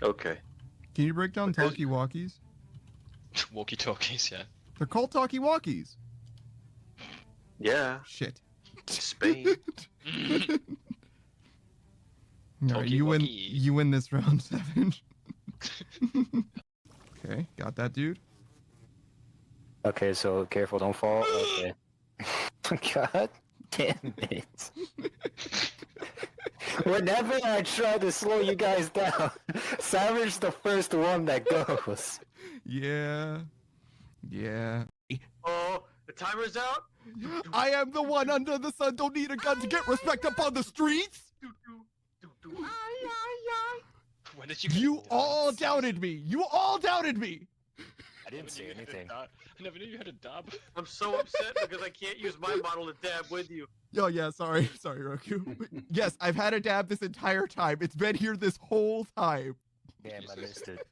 Okay. Can you break down talkie-walkies? Walkie-talkies, yeah. They're called talkie-walkies. Yeah. Shit. Spain. No, you win this round 7. Okay, got that, dude. Okay, so careful, don't fall. Okay. God damn it. Whenever I try to slow you guys down, Savage the first one that goes. Yeah. Yeah. Oh, the timer's out. I am the one under the sun. Don't need a gun to get respect up on the streets. When did you? You all doubted me. You all doubted me. I didn't say anything. I never knew you had a dab. I'm so upset because I can't use my model to dab with you. Oh yeah, sorry, Roku. Yes, I've had a dab this entire time. It's been here this whole time. Damn, I missed it.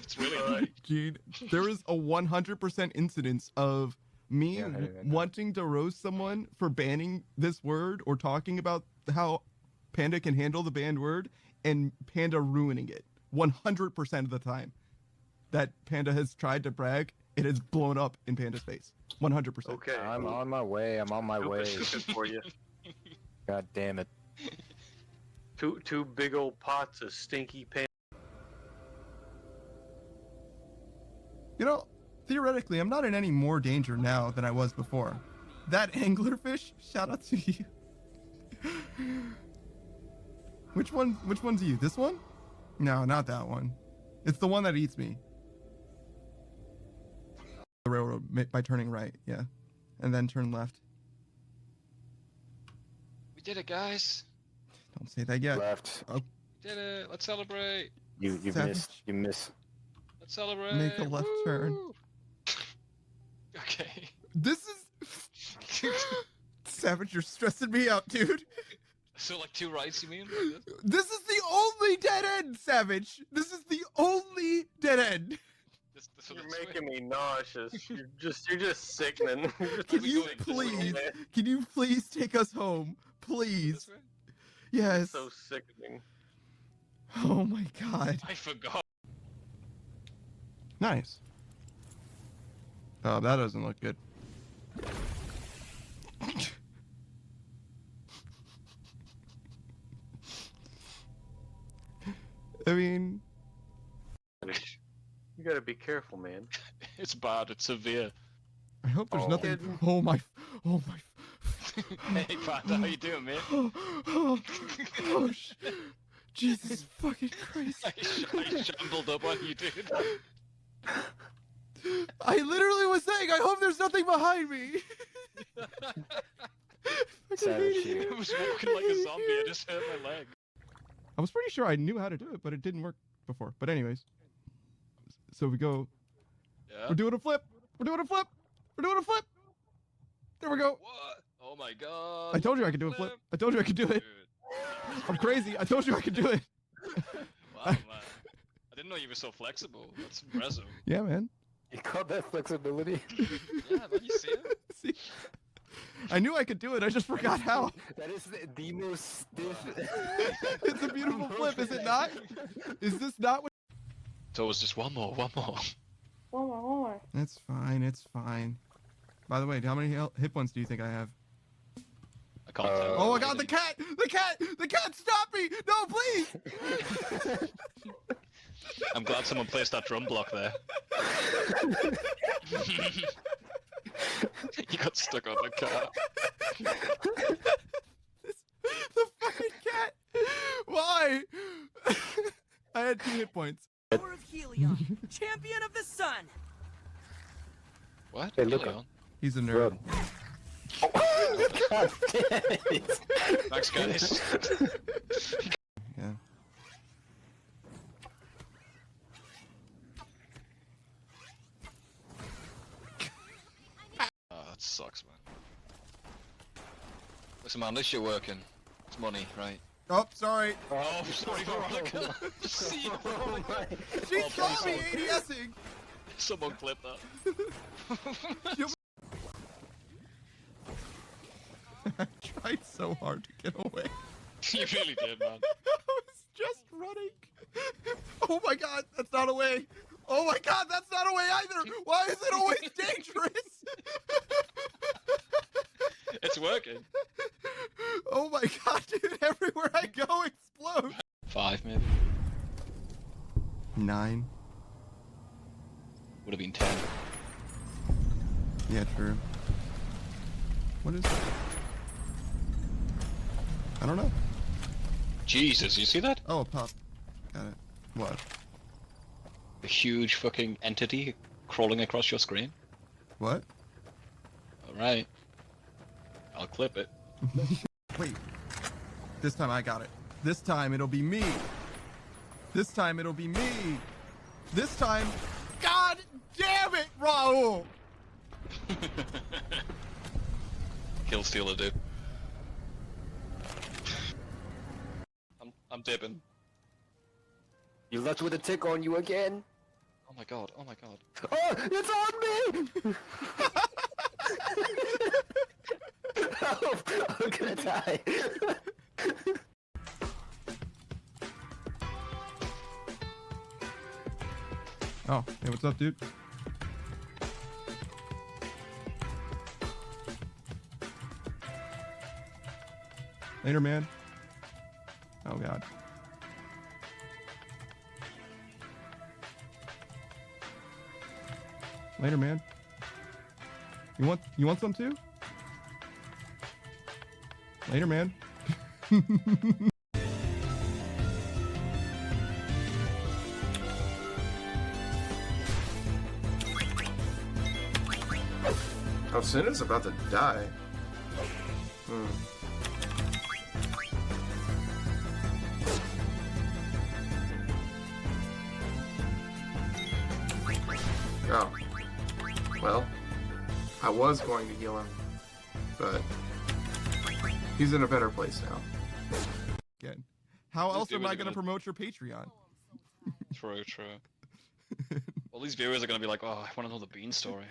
It's really Gene, there is a 100% incidence of me Yeah, wanting to roast someone for banning this word or talking about how Panda can handle the banned word and Panda ruining it 100% of the time that Panda has tried to brag. It has blown up in Panda's face. 100%. Okay. I'm on my way. I'm on my way. For you. God damn it. Two big old pots of stinky pan. You know, theoretically, I'm not in any more danger now than I was before. That anglerfish, shout out to you. Which one's you? This one? No, not that one. It's the one that eats me. The railroad by turning right, yeah. And then turn left. We did it, guys. Don't say that yet. Left. Oh, Did it. Let's celebrate. You Savage. missed. You missed. Let's celebrate. Make a left turn. Woo! Okay. This is... Savage, you're stressing me out, dude. So like 2 rights, you mean? This is the only dead end, Savage. This is the only dead end. You're making me nauseous. You're just sickening. Can you please take us home? Please. Yes. So sickening. Oh my god. I forgot. Nice. Oh, that doesn't look good. I mean... You gotta be careful, man. It's bad. It's severe. I hope there's nothing... Kid. Oh my... Hey, Panda, how you doing, man? Oh, Jesus fucking Christ. I shambled up on you, dude. I literally was saying, I hope there's nothing behind me. Savage here. I was walking like a zombie. I just hurt my leg. I was pretty sure I knew how to do it, but it didn't work before. But anyways. So we go. Yeah. We're doing a flip. We're doing a flip. We're doing a flip. There we go. What? Oh my god. I told you I could do a flip. I told you I could do it. Dude. I'm crazy. I told you I could do it. Wow, man. I didn't know you were so flexible. That's impressive. Yeah, man. You called that flexibility? Yeah, man, you see it? See? I knew I could do it. I just forgot how. That is the most stiff. It's a beautiful flip, is it not? Is this not what? So it was just one more. One more. It's fine. It's fine. By the way, how many hit points do you think I have? I can't tell. Oh, I got the cat! The cat! The cat! Stop me! No, please! I'm glad someone placed that drum block there. You got stuck on the car. The fucking cat! Why? I had 2 hit points. Power of Helion, champion of the sun. What? Hey, look Helion? He's a nerd. God damn it. Thanks, guys. Yeah. Oh, that sucks, man. Listen, man, this shit working. It's money, right? Oh, sorry. Oh, sorry, Veronica. See, Oh my. She Oh, saw me please. ADSing! someone clip that. I tried so hard to get away. You really did, man. I was just running. Oh my god, that's not a way. Oh my god, that's not a way either. Why is it always dangerous? It's working. Oh my god, dude, everywhere I go explodes. 5 maybe. 9. Would have been 10. Yeah, true. What is that? I don't know. Jesus, you see that? Oh, a pup. Got it. What? A huge fucking entity crawling across your screen. What? Alright. I'll clip it. Wait. This time I got it. This time it'll be me. This time it'll be me. This time... God damn it, Raul! Kill stealer, dude. I'm dipping. You left with a tick on you again. Oh my god, oh my god. Oh, it's on me! Help! I'm gonna die. Oh, hey, what's up, dude? Later, man. Oh god. Later, man. You want some too? Later, man. Oh, Cinna's about to die. Oh. Well, I was going to heal him, but he's in a better place now. Again. How else Dude, am we're I going to gonna- promote your Patreon? True, true. All these viewers are gonna be like, oh, I wanna know the Bean story.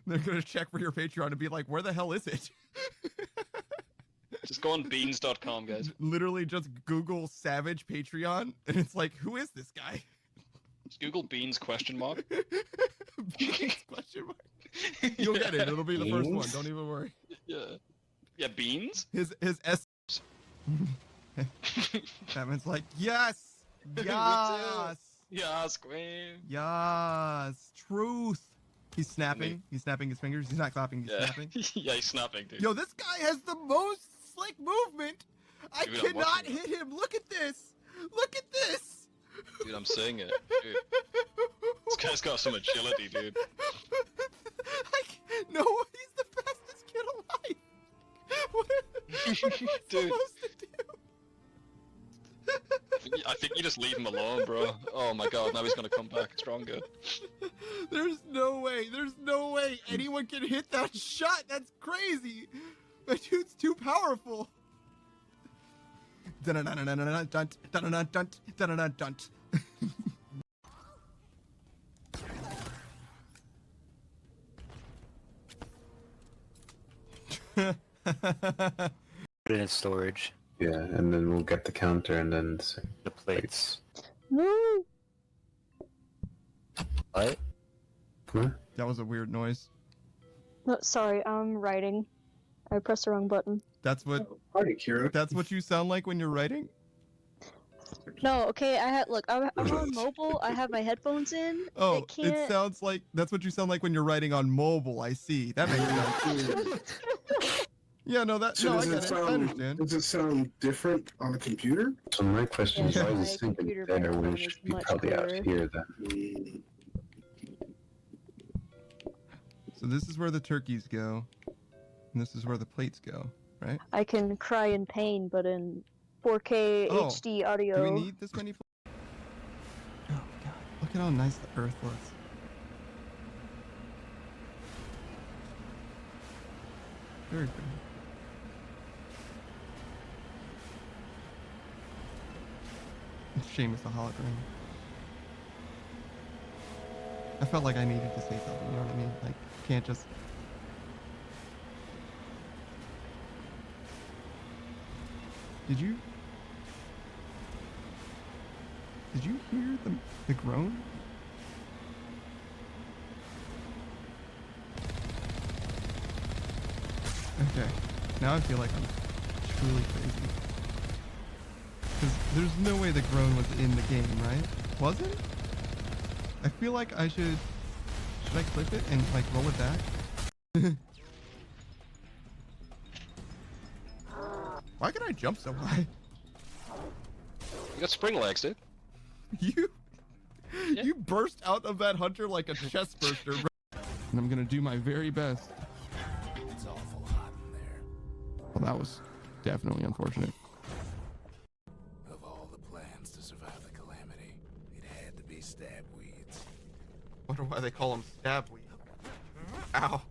They're going to check for your Patreon and be like, where the hell is it? Just go on beans.com, guys. Literally just Google Savage Patreon, and it's like, who is this guy? Just Google beans question mark. Beans question mark. You'll get it. It'll be the first one. Don't even worry. Yeah. Yeah, beans? His S. Batman's like, yes, yes, Yes, queen. yes, truth. He's snapping. He's snapping his fingers. He's not clapping. He's Yeah. snapping. Yeah, he's snapping, dude. Yo, this guy has the most slick movement. I Dude, I'm cannot watching hit him. Look at this. Look at this. Dude, I'm saying it. Dude. This guy's got some agility, dude. No, he's the fastest kid alive. What am I Dude. supposed to do? I think you just leave him alone, bro. Oh my god, now he's gonna come back stronger. There's no way anyone can hit that shot. That's crazy. That dude's too powerful. Dun-dun-dun-dun-dun-dun, dun-dun-dun-dun, dun-dun-dun-dun. Put it in storage. Yeah, and then we'll get the counter and then The plates. Woo! What? Huh? That was a weird noise. No, sorry, I'm writing. I pressed the wrong button. That's what you sound like when you're writing? No, okay, I'm on mobile, I have my headphones in. Oh, it can't... it sounds like that's what you sound like when you're writing on mobile. I see. That makes sense. Yeah, no, I get it. I understand. Does it sound different on a computer? So my question is, Yeah, why my is this thing computer there when microphone it should is be much probably out clearer. here then? So this is where the turkeys go, and this is where the plates go, right? I can cry in pain, but in 4K Oh, HD audio. Do we need this many? Oh god! Look at how nice the Earth looks. Very pretty. Shame it's a hologram. I felt like I needed to say something, you know what I mean? Like, can't just... Did you Did you hear the groan? Okay, now I feel like I'm truly crazy. Because there's no way the groan was in the game, right? Wasn't? I feel like I should I clip it and like roll it back? Why can I jump so high? You got spring legs, dude. You Yeah. you burst out of that hunter like a chest burster, bro. And I'm gonna do my very best. It's awful hot in there. Well, that was definitely unfortunate. Of all the plans to survive the calamity, it had to be stab weeds. Wonder why they call them stab weed. Ow.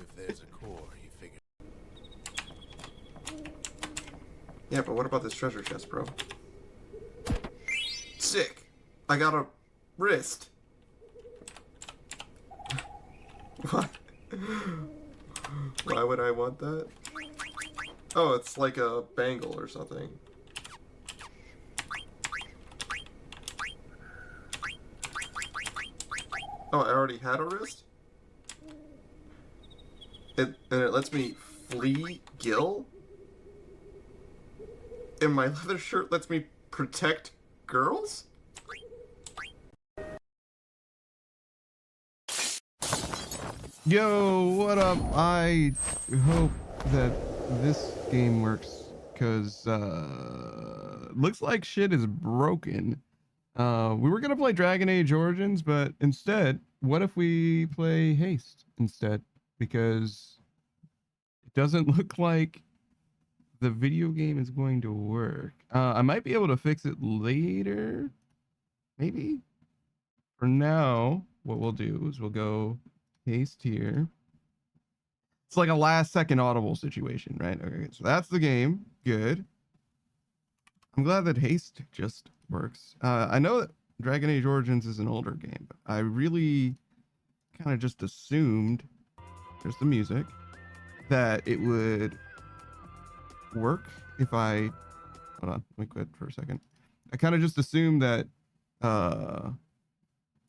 If there's a core, he figured. Yeah, but what about this treasure chest, bro? Sick! I got a wrist. What? Why would I want that? Oh, it's like a bangle or something. Oh, I already had a wrist? And it lets me flee Gil? And my leather shirt lets me protect girls? Yo, what up? I hope that this game works, cause looks like shit is broken. We were gonna play Dragon Age Origins, but instead, what if we play Haste instead? Because it doesn't look like the video game is going to work. I might be able to fix it later, maybe. For now, what we'll do is we'll go Haste here. It's like a last second audible situation, right? Okay, so that's the game. Good. I'm glad that Haste just works. I know that Dragon Age Origins is an older game, but I really kind of just assumed, there's the music, that it would work if I, hold on, let me quit for a second. I kind of just assumed that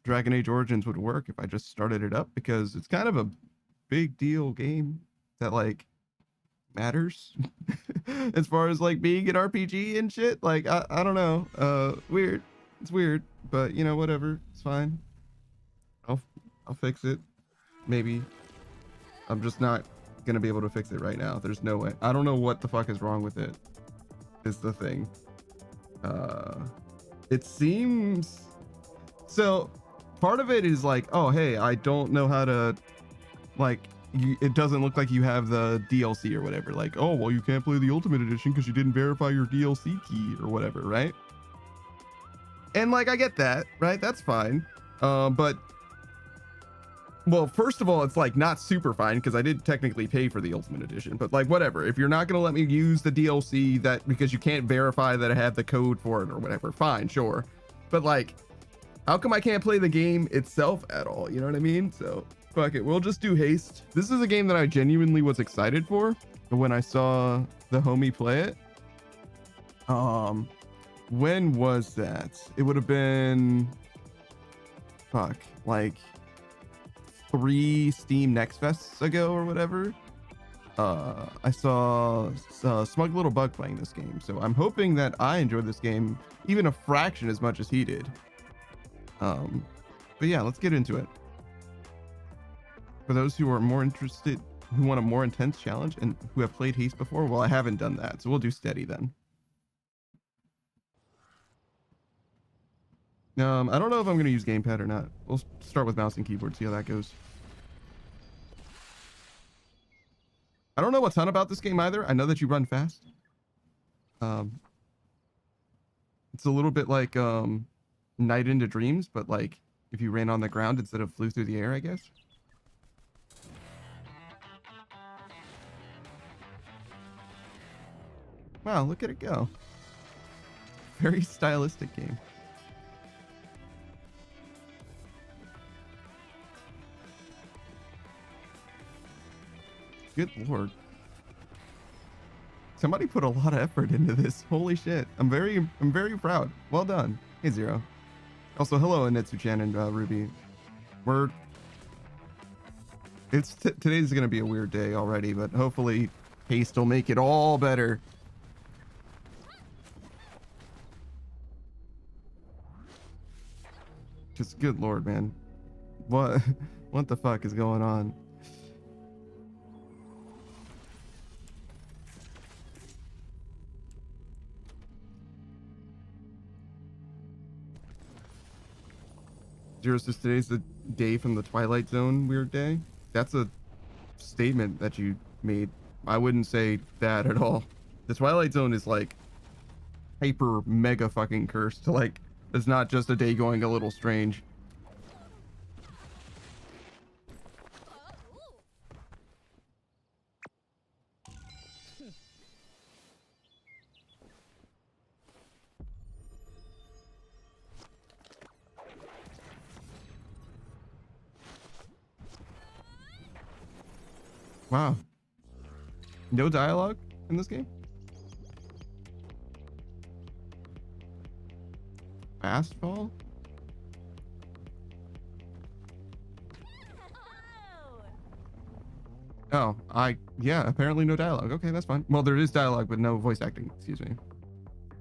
Dragon Age Origins would work if I just started it up, because it's kind of a big deal game that like matters as far as like being an RPG and shit. Like I don't know. Weird. It's weird, but you know, whatever. It's fine. I'll fix it. Maybe. I'm just not gonna be able to fix it right now. There's no way. I don't know what the fuck is wrong with it. Is the thing. It seems so. Part of it is like, oh hey, I don't know how to, like, it doesn't look like you have the DLC or whatever. Like, oh well, you can't play the Ultimate Edition because you didn't verify your DLC key or whatever, right? And like, I get that, right? That's fine. But well, first of all, it's like not super fine because I did technically pay for the Ultimate Edition, but like whatever. If you're not gonna let me use the DLC that because you can't verify that I have the code for it or whatever, fine, sure. But like, how come I can't play the game itself at all? You know what I mean? So fuck it, we'll just do Haste. This is a game that I genuinely was excited for when I saw the homie play it. When was that? It would have been, fuck, like 3 Steam Next Fests ago or whatever. I saw Smug Little Bug playing this game, so I'm hoping that I enjoyed this game even a fraction as much as he did. But yeah, let's get into it. For those who are more interested, who want a more intense challenge and who have played Haste before, well, I haven't done that, so we'll do steady then. I don't know if I'm going to use gamepad or not. We'll start with mouse and keyboard, see how that goes. I don't know a ton about this game either. I know that you run fast. It's a little bit like Night into Dreams, but like if you ran on the ground instead of flew through the air, I guess. Wow, look at it go. Very stylistic game. Good lord. Somebody put a lot of effort into this. Holy shit. I'm very proud. Well done. Hey, Zero. Also, hello, Anetsu-chan and Ruby. Today's gonna be a weird day already, but hopefully Haste will make it all better. Just good lord, man. What what the fuck is going on? Zero says today's the day from the Twilight Zone weird day. That's a statement that you made. I wouldn't say that at all. The Twilight Zone is like hyper mega fucking cursed. Like, it's not just a day going a little strange. Wow. No dialogue in this game? Fastball? Oh, yeah, apparently no dialogue. Okay, that's fine. Well, there is dialogue, but no voice acting. Excuse me.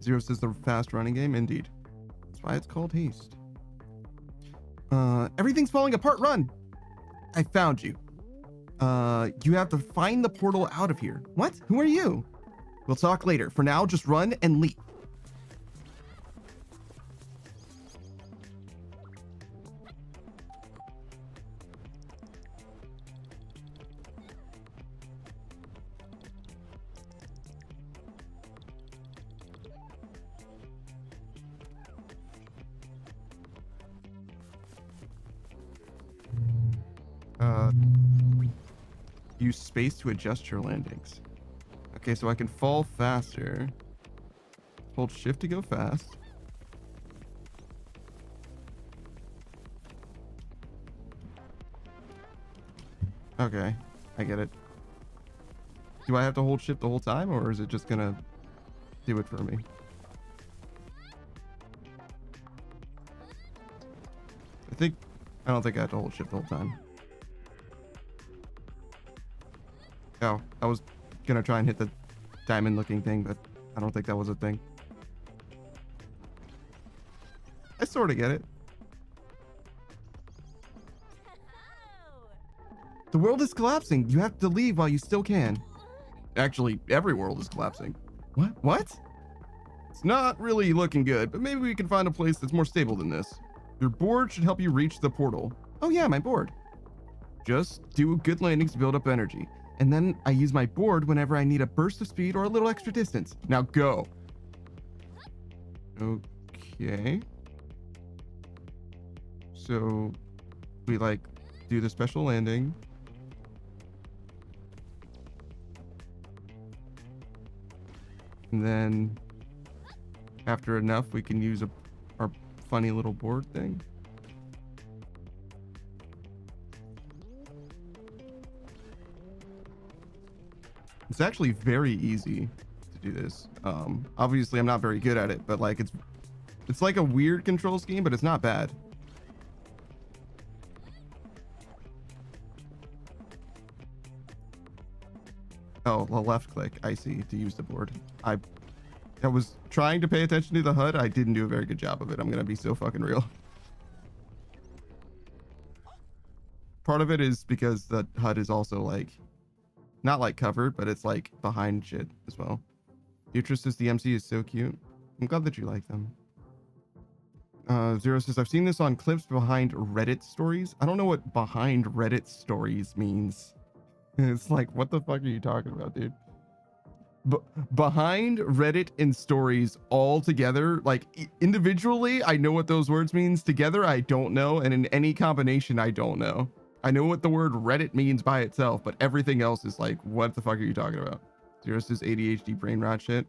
Zero says the fast running game. Indeed. That's why it's called Haste. Everything's falling apart. Run! I found you. You have to find the portal out of here. What? Who are you? We'll talk later. For now, just run and leap. Use space to adjust your landings. Okay, so I can fall faster. Hold shift to go fast. Okay, I get it. Do I have to hold shift the whole time, or is it just gonna do it for me? I don't think I have to hold shift the whole time. Oh, I was gonna try and hit the diamond looking thing, but I don't think that was a thing. I sort of get it. The world is collapsing. You have to leave while you still can. Actually, every world is collapsing. What? It's not really looking good, but maybe we can find a place that's more stable than this. Your board should help you reach the portal. Oh yeah, my board. Just do good landings to build up energy. And then I use my board whenever I need a burst of speed or a little extra distance. Now go. Okay. So we like do the special landing. And then after enough, we can use our funny little board thing. It's actually very easy to do this. Obviously I'm not very good at it, but like it's like a weird control scheme, but it's not bad. Oh, the left click, I see, to use the board. I was trying to pay attention to the HUD. I didn't do a very good job of it. I'm gonna be so fucking real. Part of it is because the HUD is also like not like covered, but it's like behind shit as well. Beatrice says the MC is so cute. I'm glad that you like them. Zero says I've seen this on clips behind Reddit stories. I don't know what behind Reddit stories means. It's like, what the fuck are you talking about, dude? Behind Reddit and stories all together, like individually, I know what those words means. Together, I don't know. And in any combination, I don't know. I know what the word Reddit means by itself, but everything else is like, what the fuck are you talking about? Zero says ADHD brain rot shit.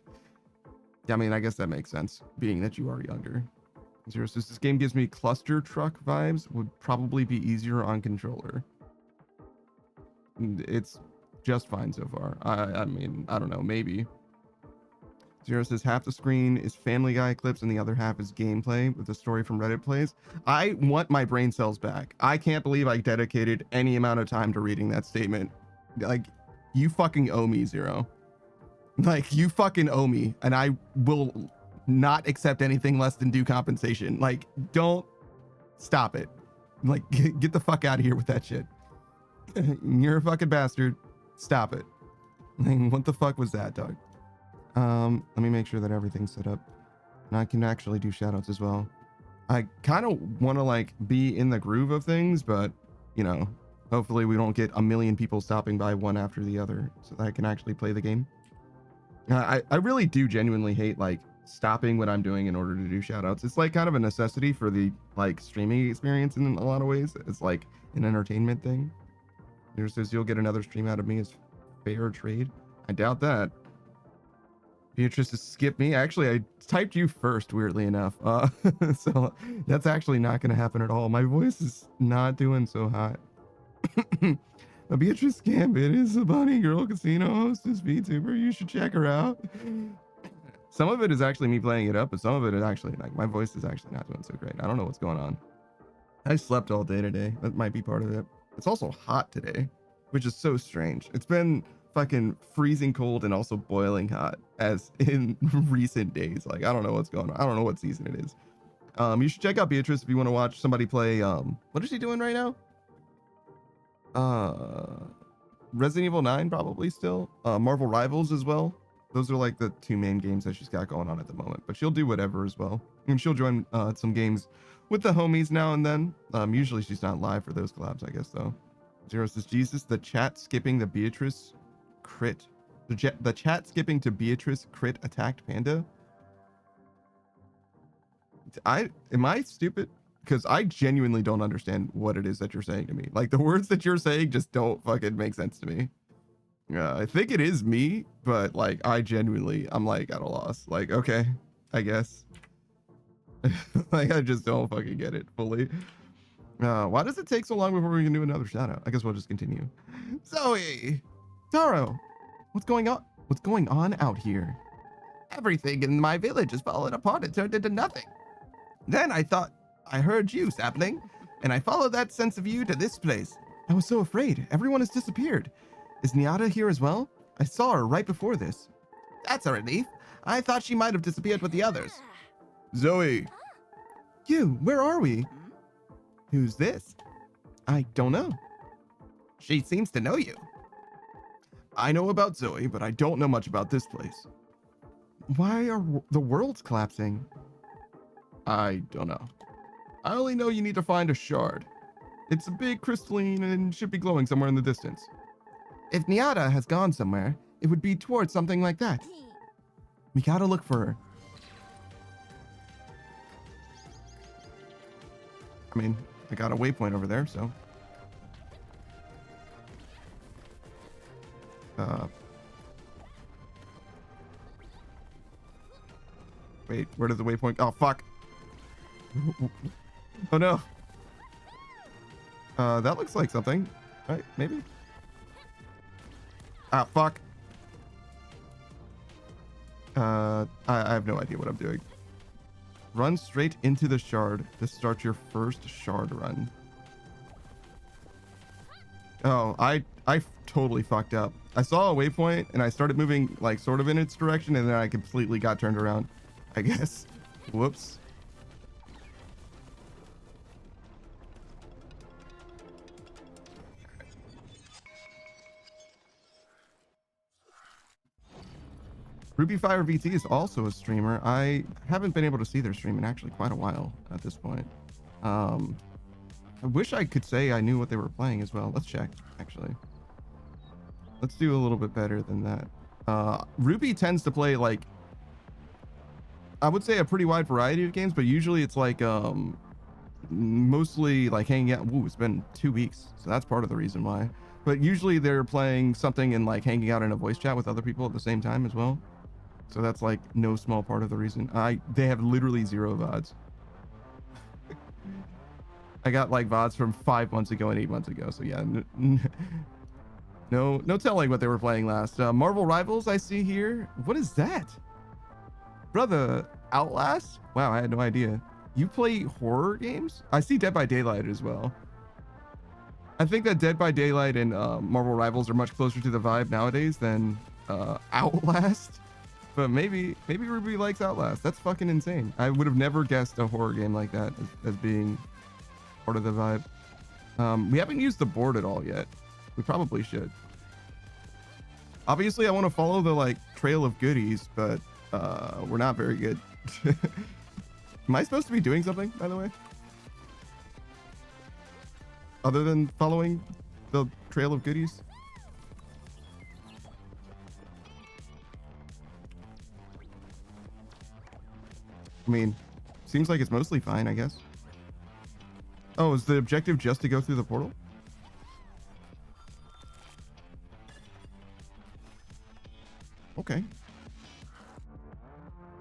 Yeah, I mean, I guess that makes sense, being that you are younger. Zero says this game gives me cluster truck vibes. Would probably be easier on controller. It's just fine so far. I mean, I don't know, maybe. Zero says half the screen is Family Guy clips and the other half is gameplay with the story from Reddit plays. I want my brain cells back. I can't believe I dedicated any amount of time to reading that statement. Like, you fucking owe me, Zero. Like, you fucking owe me, and I will not accept anything less than due compensation. Like, don't stop it. Like, get the fuck out of here with that shit. You're a fucking bastard. Stop it. Like, what the fuck was that, dog? Let me make sure that everything's set up. And I can actually do shoutouts as well. I kind of want to like be in the groove of things, but you know, hopefully we don't get a million people stopping by one after the other so that I can actually play the game. I really do genuinely hate like stopping what I'm doing in order to do shoutouts. It's like kind of a necessity for the like streaming experience in a lot of ways. It's like an entertainment thing. There says you'll get another stream out of me as fair trade. I doubt that. Beatrice has skipped me. Actually, I typed you first, weirdly enough. So that's actually not going to happen at all. My voice is not doing so hot. Beatrice Gambit is a bunny girl casino hostess VTuber. You should check her out. Some of it is actually me playing it up, but some of it is actually like my voice is actually not doing so great. I don't know what's going on. I slept all day today. That might be part of it. It's also hot today, which is so strange. It's been fucking freezing cold and also boiling hot as in recent days. Like, I don't know what's going on. I don't know what season it is. You should check out Beatrice if you want to watch somebody play. What is she doing right now? Resident Evil 9 probably still. Marvel Rivals as well. Those are like the two main games that she's got going on at the moment, but she'll do whatever as well. And she'll join some games with the homies now and then. Usually she's not live for those collabs, I guess, though. Zero says, Jesus, the chat skipping the Beatrice crit. The chat skipping to Beatrice crit attacked Panda. Am I stupid? Because I genuinely don't understand what it is that you're saying to me. Like, the words that you're saying just don't fucking make sense to me. I think it is me, but like, I'm like at a loss. Like, okay, I guess. Like, I just don't fucking get it fully. Why does it take so long before we can do another shout out? I guess we'll just continue. Zoe! Taro! What's going on? What's going on out here? Everything in my village has fallen apart. It turned into nothing. Then I thought I heard you, sapling, and I followed that sense of you to this place. I was so afraid. Everyone has disappeared. Is Nyada here as well? I saw her right before this. That's a relief. I thought she might have disappeared with the others. Zoe! You, where are we? Who's this? I don't know. She seems to know you. I know about Zoe, but I don't know much about this place. Why are the worlds collapsing? I don't know. I only know you need to find a shard. It's a big crystalline and should be glowing somewhere in the distance. If Nyada has gone somewhere, it would be towards something like that. We gotta look for her. I mean, I got a waypoint over there, so. Wait, where did the waypoint? Oh, fuck. Oh, no. That looks like something. Right, maybe? Ah, fuck. I have no idea what I'm doing. Run straight into the shard to start your first shard run. Oh, I totally fucked up. I saw a waypoint and I started moving like sort of in its direction and then I completely got turned around, I guess. Whoops. RubyFire VT is also a streamer. I haven't been able to see their stream in actually quite a while at this point. I wish I could say I knew what they were playing as well. Let's check, actually. Let's do a little bit better than that. Ruby tends to play like, I would say a pretty wide variety of games, but usually it's like mostly like hanging out. Ooh, it's been 2 weeks, so that's part of the reason why. But usually they're playing something and like hanging out in a voice chat with other people at the same time as well. So that's like no small part of the reason. They have literally 0 VODs. I got like VODs from 5 months ago and 8 months ago. So yeah, no telling what they were playing last. Marvel Rivals I see here. What is that? Brother, Outlast? Wow, I had no idea. You play horror games? I see Dead by Daylight as well. I think that Dead by Daylight and Marvel Rivals are much closer to the vibe nowadays than Outlast. But maybe Ruby likes Outlast. That's fucking insane. I would have never guessed a horror game like that as being part of the vibe. We haven't used the board at all yet. We probably should. Obviously, I want to follow the like trail of goodies, but we're not very good. Am I supposed to be doing something, by the way? Other than following the trail of goodies? I mean, seems like it's mostly fine, I guess. Oh, is the objective just to go through the portal? Okay.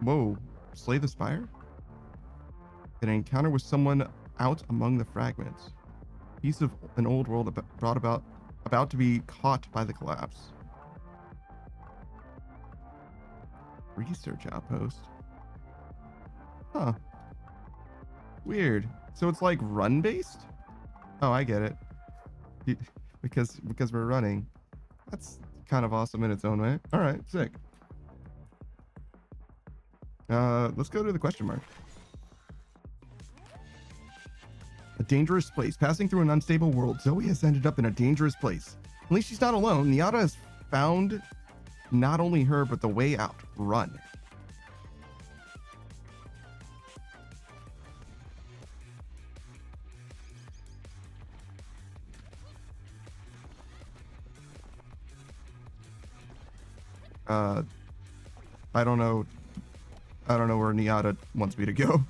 Whoa. Slay the spire? An encounter with someone out among the fragments. Piece of an old world about to be caught by the collapse. Research outpost. Huh. Weird. So it's like run based? Oh, I get it. Because we're running. That's kind of awesome in its own way. All right, sick. Let's go to the question mark. A dangerous place. Passing through an unstable world, Zoe has ended up in a dangerous place. At least she's not alone. Nyada has found not only her, but the way out. Run. I don't know where Nyada wants me to go.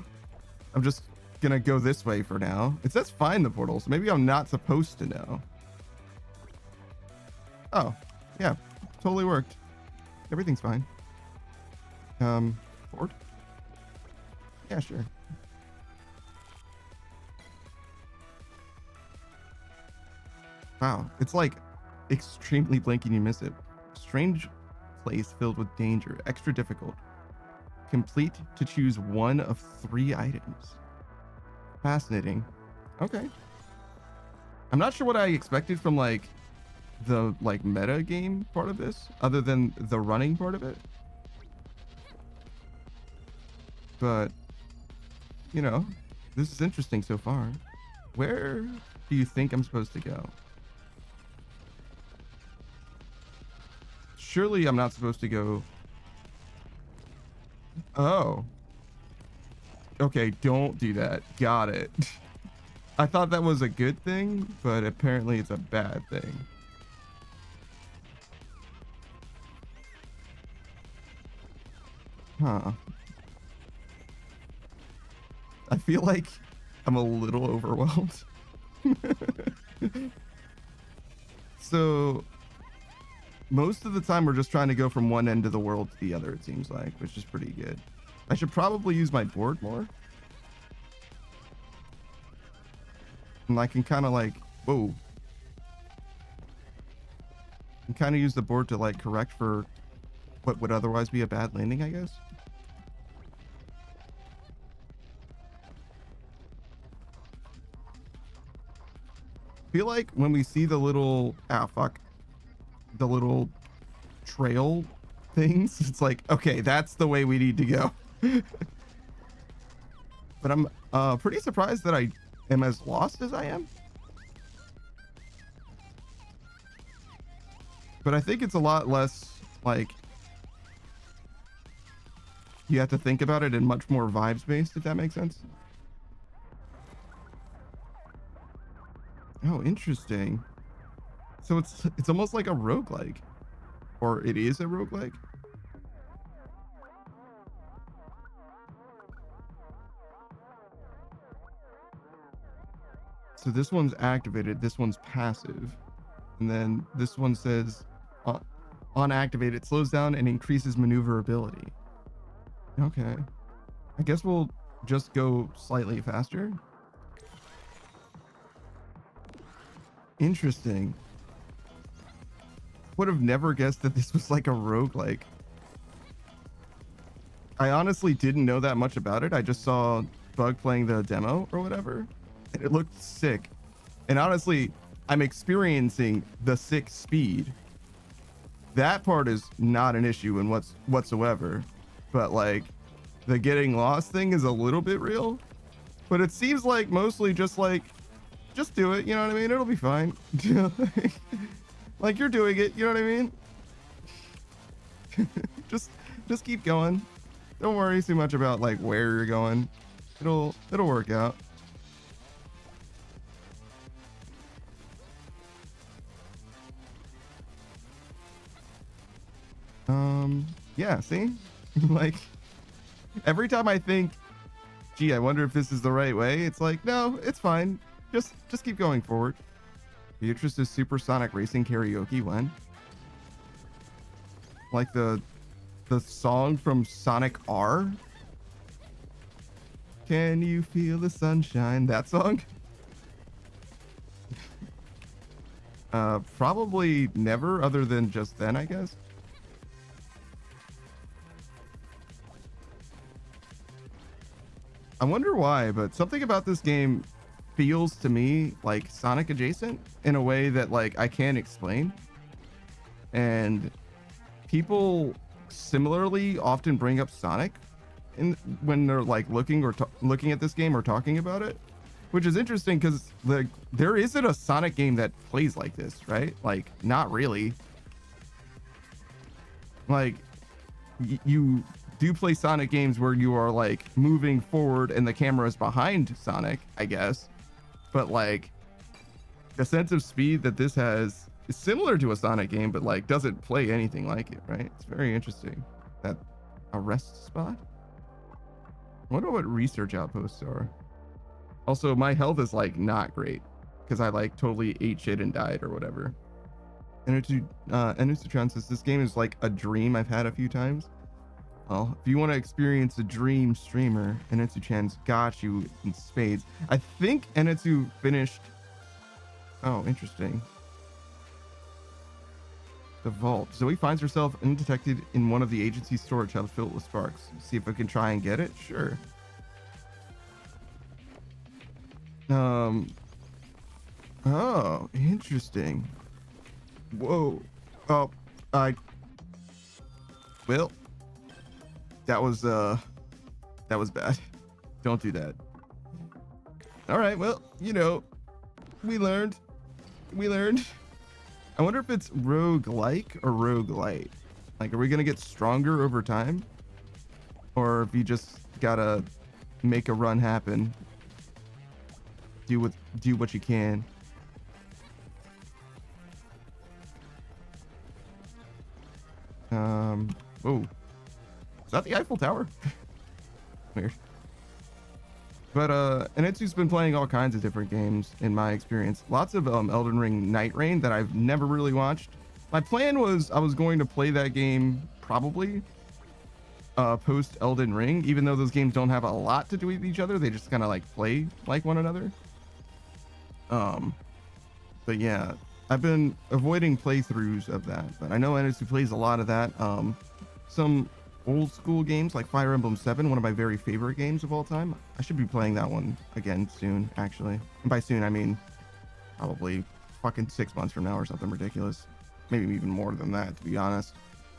I'm just gonna go this way for now. It says find the portal, so maybe I'm not supposed to know. Oh, yeah, totally worked. Everything's fine. Forward? Yeah, sure. Wow, it's like extremely blink and you miss it. Strange place filled with danger, extra difficult. Complete to choose one of 3 items. Fascinating. Okay. I'm not sure what I expected from like the meta game part of this, other than the running part of it. But you know, this is interesting so far. Where do you think I'm supposed to go? Surely I'm not supposed to go. Oh. Okay, don't do that. Got it. I thought that was a good thing, but apparently it's a bad thing. Huh. I feel like I'm a little overwhelmed. So most of the time we're just trying to go from one end of the world to the other, it seems like, which is pretty good. I should probably use my board more. And I can kind of like, whoa. I can kind of use the board to like correct for what would otherwise be a bad landing, I guess. Feel like when we see the little, the little trail things, it's like, okay, that's the way we need to go. But I'm pretty surprised that I am as lost as I am. But I think it's a lot less like you have to think about it and much more vibes based, if that makes sense. Oh, interesting. So it's almost like a roguelike. Or it is a roguelike. So this one's activated, this one's passive. And then this one says on activate, it slows down and increases maneuverability. Okay. I guess we'll just go slightly faster. Interesting. Would have never guessed that this was like a roguelike. I honestly didn't know that much about it. I just saw Bug playing the demo or whatever, and it looked sick. And honestly, I'm experiencing the 6 speed. That part is not an issue in whatsoever. But like the getting lost thing is a little bit real. But it seems like mostly just like, just do it, you know what I mean? It'll be fine. Like you're doing it, you know what I mean? just keep going. Don't worry too much about like where you're going. It'll work out. Yeah, see? Like every time I think, gee, I wonder if this is the right way, it's like, no, it's fine. Just keep going forward. Beatrice's Supersonic Racing Karaoke when? Like the song from Sonic R? Can you feel the sunshine? That song? Probably never, other than just then, I guess. I wonder why, but something about this game feels to me like Sonic adjacent in a way that like I can't explain. And people similarly often bring up Sonic when they're like looking at this game or talking about it, which is interesting because there isn't a Sonic game that plays like this, right? Like not really. Like you do play Sonic games where you are like moving forward and the camera is behind Sonic, I guess. But like the sense of speed that this has is similar to a Sonic game, but like doesn't play anything like it, right? It's very interesting. That a rest spot? I wonder what research outposts are. Also, my health is like not great because I like totally ate shit and died or whatever. Enusutron says this game is like a dream I've had a few times. Well, if you want to experience a dream streamer, Enetsu-chan's got you in spades. I think Enetsu finished... Oh, interesting. The vault. Zoe finds herself undetected in one of the agency's storage hubs filled with sparks. See if I can try and get it? Sure. Oh, interesting. Whoa. Oh, well, that was bad. Don't do that. All right, well, you know, we learned. I wonder if it's roguelike or roguelite. Like, are we gonna get stronger over time? Or if you just gotta make a run happen. Do what you can. Whoa. Is that the Eiffel Tower? Weird. But Enetsu's been playing all kinds of different games in my experience. Lots of Elden Ring Night Rain that I've never really watched. My plan was I was going to play that game probably post Elden Ring, even though those games don't have a lot to do with each other. They just kind of like play like one another. But yeah, I've been avoiding playthroughs of that, but I know Enetsu plays a lot of that. Some old school games like Fire Emblem 7, one of my very favorite games of all time. I should be playing that one again soon, actually. And by soon, I mean probably fucking 6 months from now or something ridiculous. Maybe even more than that, to be honest.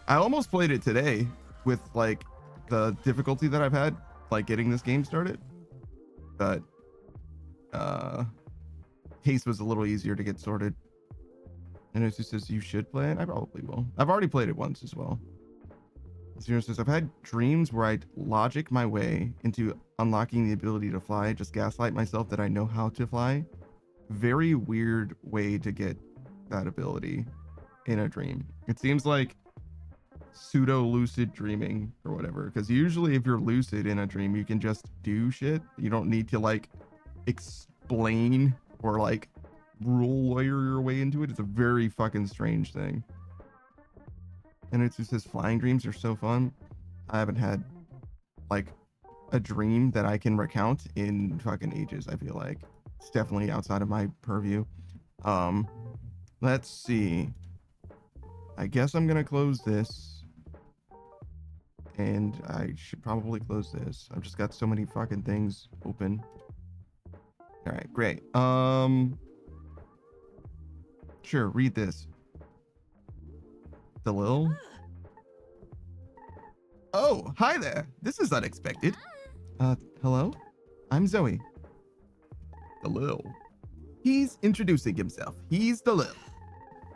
I almost played it today with like the difficulty that I've had, like getting this game started. But Haste was a little easier to get sorted. And it just says you should play it. I probably will. I've already played it once as well. Zero says, I've had dreams where I'd logic my way into unlocking the ability to fly, just gaslight myself that I know how to fly. Very weird way to get that ability in a dream. It seems like pseudo lucid dreaming or whatever, because usually if you're lucid in a dream, you can just do shit. You don't need to like explain or like rule lawyer your way into it. It's a very fucking strange thing. And it just says flying dreams are so fun. I haven't had like a dream that I can recount in fucking ages. I feel like it's definitely outside of my purview. Let's see. I guess I'm gonna close this And I should probably close this. I've just got so many fucking things open. All right, great. Sure, read this. Dalil? Oh, hi there. This is unexpected. Hello? I'm Zoe. Dalil. He's introducing himself. He's Dalil.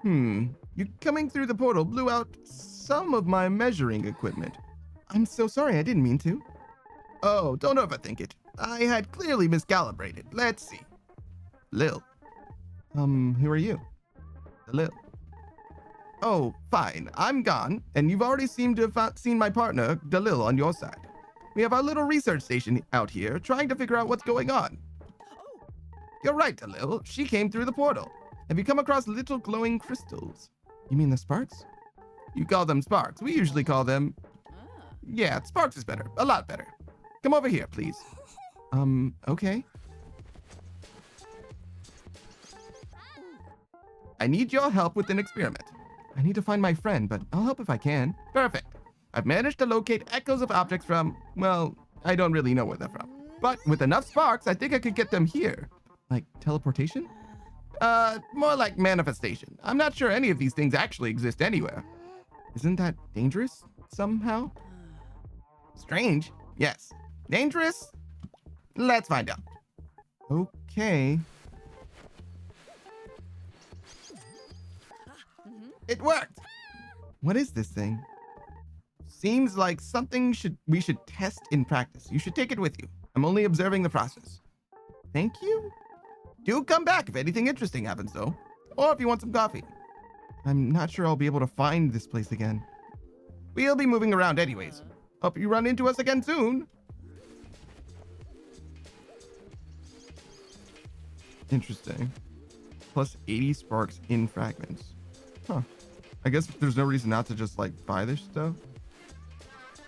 You coming through the portal blew out some of my measuring equipment. I'm so sorry, I didn't mean to. Oh, don't overthink it. I had clearly miscalibrated. Let's see. Lil. Who are you? Dalil. Oh, fine. I'm gone, and you've already seemed to have seen my partner, Dalil, on your side. We have our little research station out here, trying to figure out what's going on. You're right, Dalil. She came through the portal. Have you come across little glowing crystals? You mean the sparks? You call them sparks. We usually call them... Yeah, sparks is better. A lot better. Come over here, please. Okay. I need your help with an experiment. I need to find my friend, but I'll help if I can. Perfect. I've managed to locate echoes of objects from, well, I don't really know where they're from. But with enough sparks, I think I could get them here. Like teleportation? More like manifestation. I'm not sure any of these things actually exist anywhere. Isn't that dangerous somehow? Strange? Yes. Dangerous? Let's find out. Okay. It worked! What is this thing? Seems like something we should test in practice. You should take it with you. I'm only observing the process. Thank you? Do come back if anything interesting happens, though. Or if you want some coffee. I'm not sure I'll be able to find this place again. We'll be moving around anyways. Hope you run into us again soon. Interesting. Plus 80 sparks in fragments. Huh. I guess there's no reason not to just, like, buy this stuff.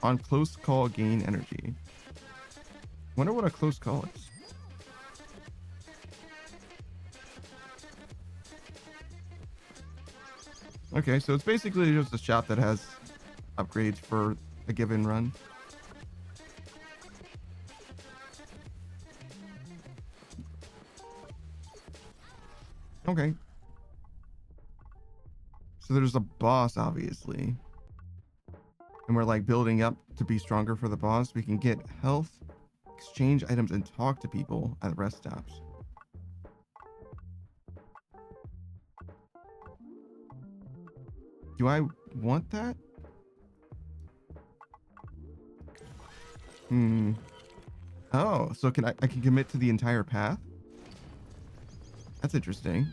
On close call, gain energy. Wonder what a close call is. Okay, so it's basically just a shop that has upgrades for a given run. Okay. So there's a boss, obviously. And we're like building up to be stronger for the boss. We can get health, exchange items, and talk to people at rest stops. Do I want that? Oh, so I can commit to the entire path? That's interesting.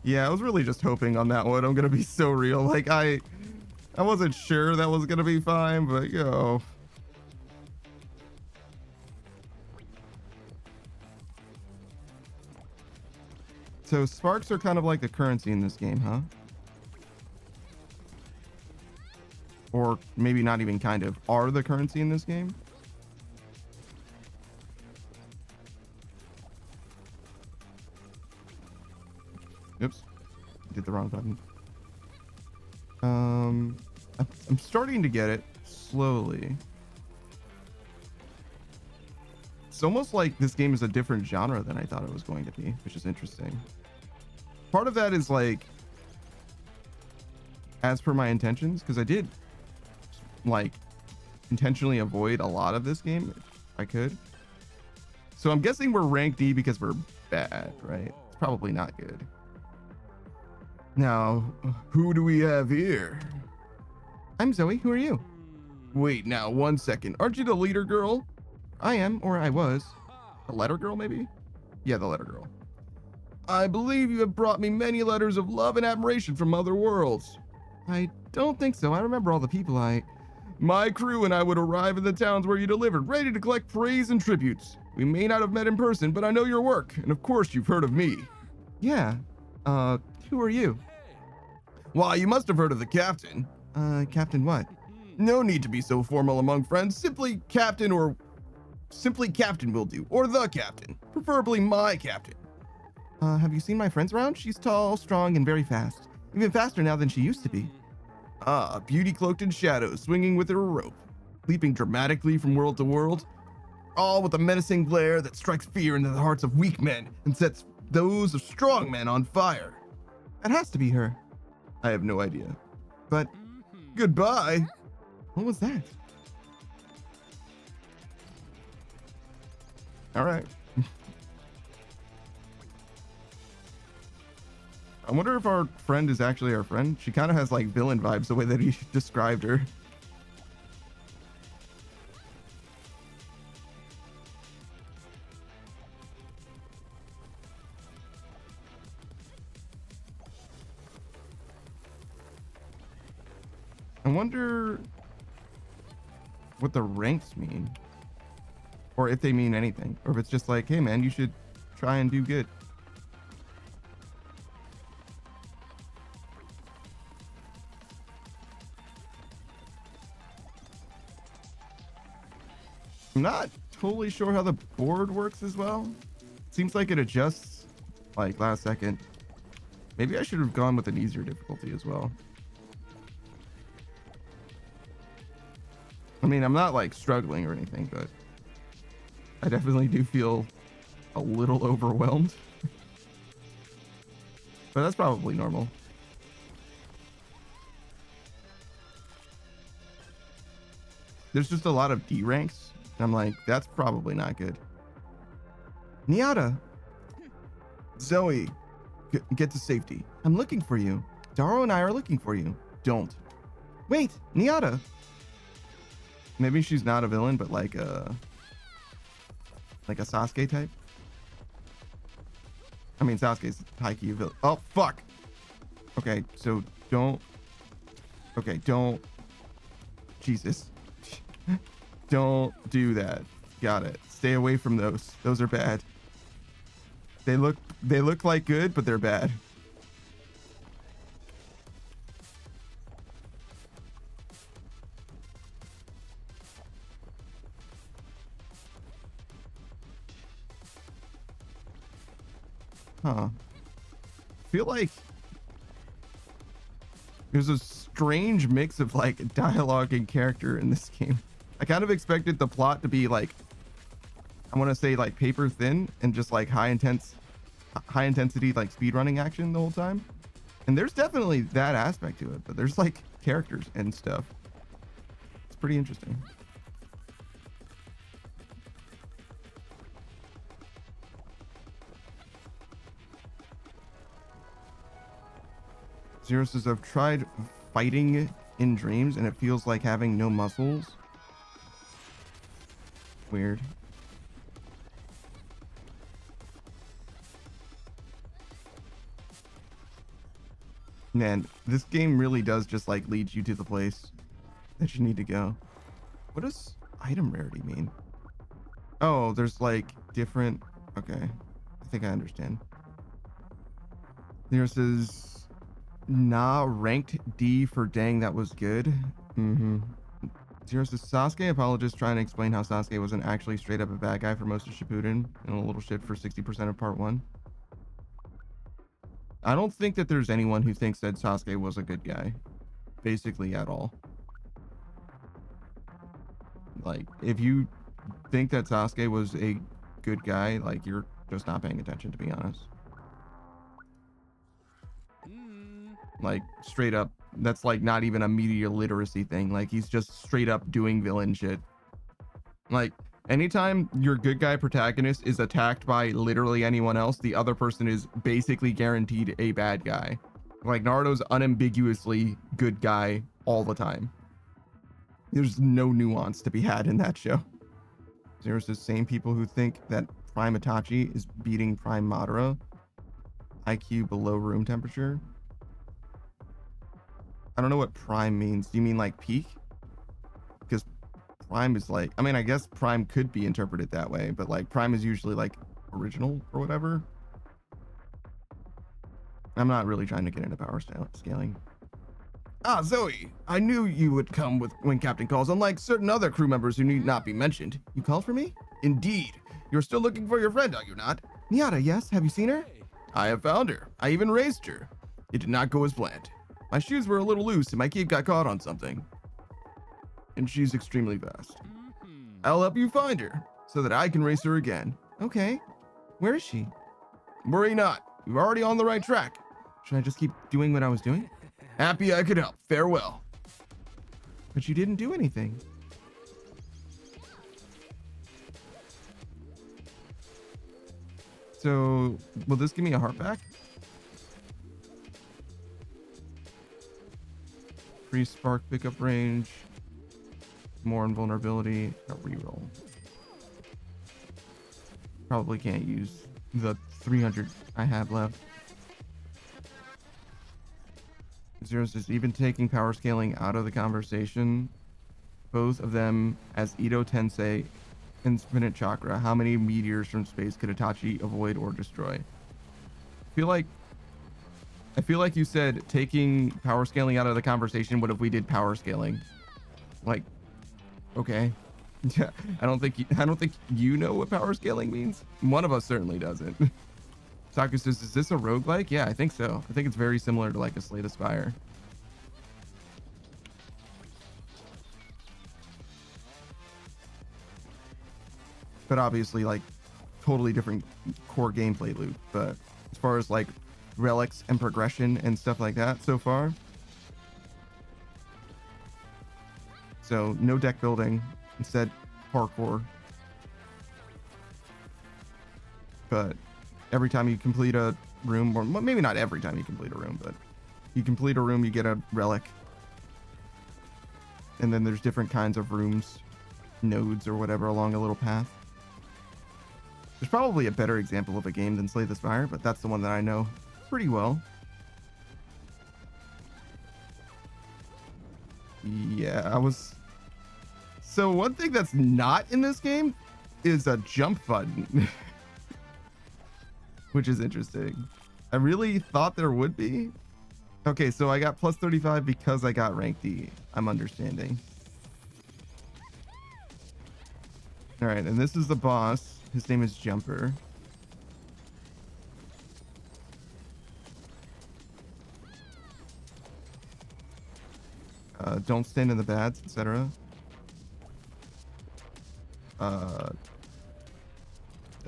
Yeah, I was really just hoping on that one. I'm gonna be so real. Like I wasn't sure that was gonna be fine, but yo. So sparks are kind of like the currency in this game, huh? Or maybe not even kind of. Are the currency in this game? Oops. Did the wrong button. I'm starting to get it slowly. It's almost like this game is a different genre than I thought it was going to be, which is interesting. Part of that is like as per my intentions, because I did like intentionally avoid a lot of this game if I could. So I'm guessing we're rank D because we're bad, right? It's probably not good. Now, who do we have here? I'm Zoe. Who are you? Wait, now, 1 second. Aren't you the leader girl? I am, or I was. The letter girl, maybe? Yeah, the letter girl. I believe you have brought me many letters of love and admiration from other worlds. I don't think so. I remember all the people My crew and I would arrive in the towns where you delivered, ready to collect praise and tributes. We may not have met in person, but I know your work, and of course you've heard of me. Yeah. Who are you? Why, you must have heard of the captain. Captain what? No need to be so formal among friends. Simply captain will do. Or the captain. Preferably my captain. Have you seen my friends around? She's tall, strong, and very fast. Even faster now than she used to be. Ah, beauty cloaked in shadows, swinging with her rope. Leaping dramatically from world to world. All with a menacing glare that strikes fear into the hearts of weak men and sets those of strong men on fire. That has to be her. I have no idea. But goodbye. What was that? All right. I wonder if our friend is actually our friend. She kind of has like villain vibes the way that he described her. I wonder what the ranks mean, or if they mean anything, or if it's just like, hey man, you should try and do good. I'm not totally sure how the board works as well. Seems like it adjusts like last second. Maybe I should have gone with an easier difficulty as well. I mean, I'm not like struggling or anything, but I definitely do feel a little overwhelmed. But that's probably normal. There's just a lot of D ranks. And I'm like, that's probably not good. Niata. Zoe, get to safety. I'm looking for you. Daro and I are looking for you. Don't. Wait, Niata. Maybe she's not a villain, but like a Sasuke type. I mean, Sasuke's high key villain. Oh, fuck. Okay, so don't. Okay, don't. Jesus. Don't do that. Got it. Stay away from those. Those are bad. They look like good, but they're bad. Huh. Feel like there's a strange mix of like dialogue and character in this game. I kind of expected the plot to be like, I want to say like paper thin and just like high intensity like speedrunning action the whole time. And there's definitely that aspect to it, but there's like characters and stuff. It's pretty interesting. Zero says, I've tried fighting in dreams and it feels like having no muscles. Weird. Man, this game really does just like lead you to the place that you need to go. What does item rarity mean? Oh, there's like different. Okay, I think I understand. There says, nah, ranked D for dang, that was good. Zero says, Sasuke apologist trying to explain how Sasuke wasn't actually straight up a bad guy for most of Shippuden and a little shit for 60% of part 1. I don't think that there's anyone who thinks that Sasuke was a good guy, basically at all. Like, if you think that Sasuke was a good guy, like, you're just not paying attention, to be honest. Like, straight up, that's like not even a media literacy thing. Like, he's just straight up doing villain shit. Like, anytime your good guy protagonist is attacked by literally anyone else, the other person is basically guaranteed a bad guy. Like, Naruto's unambiguously good guy all the time. There's no nuance to be had in that show. There's the same people who think that Prime Itachi is beating Prime Madara. IQ below room temperature. I don't know what prime means. Do you mean like peak? Because prime is like, I mean, I guess prime could be interpreted that way, but like prime is usually like original or whatever. I'm not really trying to get into power scaling. Ah, Zoe, I knew you would come when Captain calls, unlike certain other crew members who need not be mentioned. You called for me? Indeed. You're still looking for your friend, are you not? Miata, yes. Have you seen her? I have found her. I even raised her. It did not go as planned. My shoes were a little loose and my cape got caught on something. And she's extremely fast. I'll help you find her so that I can race her again. Okay. Where is she? Worry not. You're already on the right track. Should I just keep doing what I was doing? Happy I could help. Farewell. But you didn't do anything. So, will this give me a heart back? Free spark pickup range. More invulnerability. A reroll. Probably can't use the 300 I have left. Zero's just even taking power scaling out of the conversation. Both of them as Ito Tensei, Infinite Chakra. How many meteors from space could Itachi avoid or destroy? I feel like you said taking power scaling out of the conversation. What if we did power scaling? Like, okay. Yeah, I don't think you know what power scaling means. One of us certainly doesn't. Saku says, is this a roguelike? Yeah, I think so. I think it's very similar to like a Slay the Spire. But obviously like totally different core gameplay loop. But as far as like relics and progression and stuff like that so far. So no deck building, instead parkour. But every time you complete a room, or maybe not every time you complete a room, but you complete a room, you get a relic. And then there's different kinds of rooms, nodes or whatever along a little path. There's probably a better example of a game than Slay the Spire, but that's the one that I know pretty well. Yeah, so one thing that's not in this game is a jump button. Which is interesting. I really thought there would be. Okay, so I got plus 35 because I got rank D. I'm understanding. All right, and this is the boss. His name is Jumper. Don't stand in the bads, etc.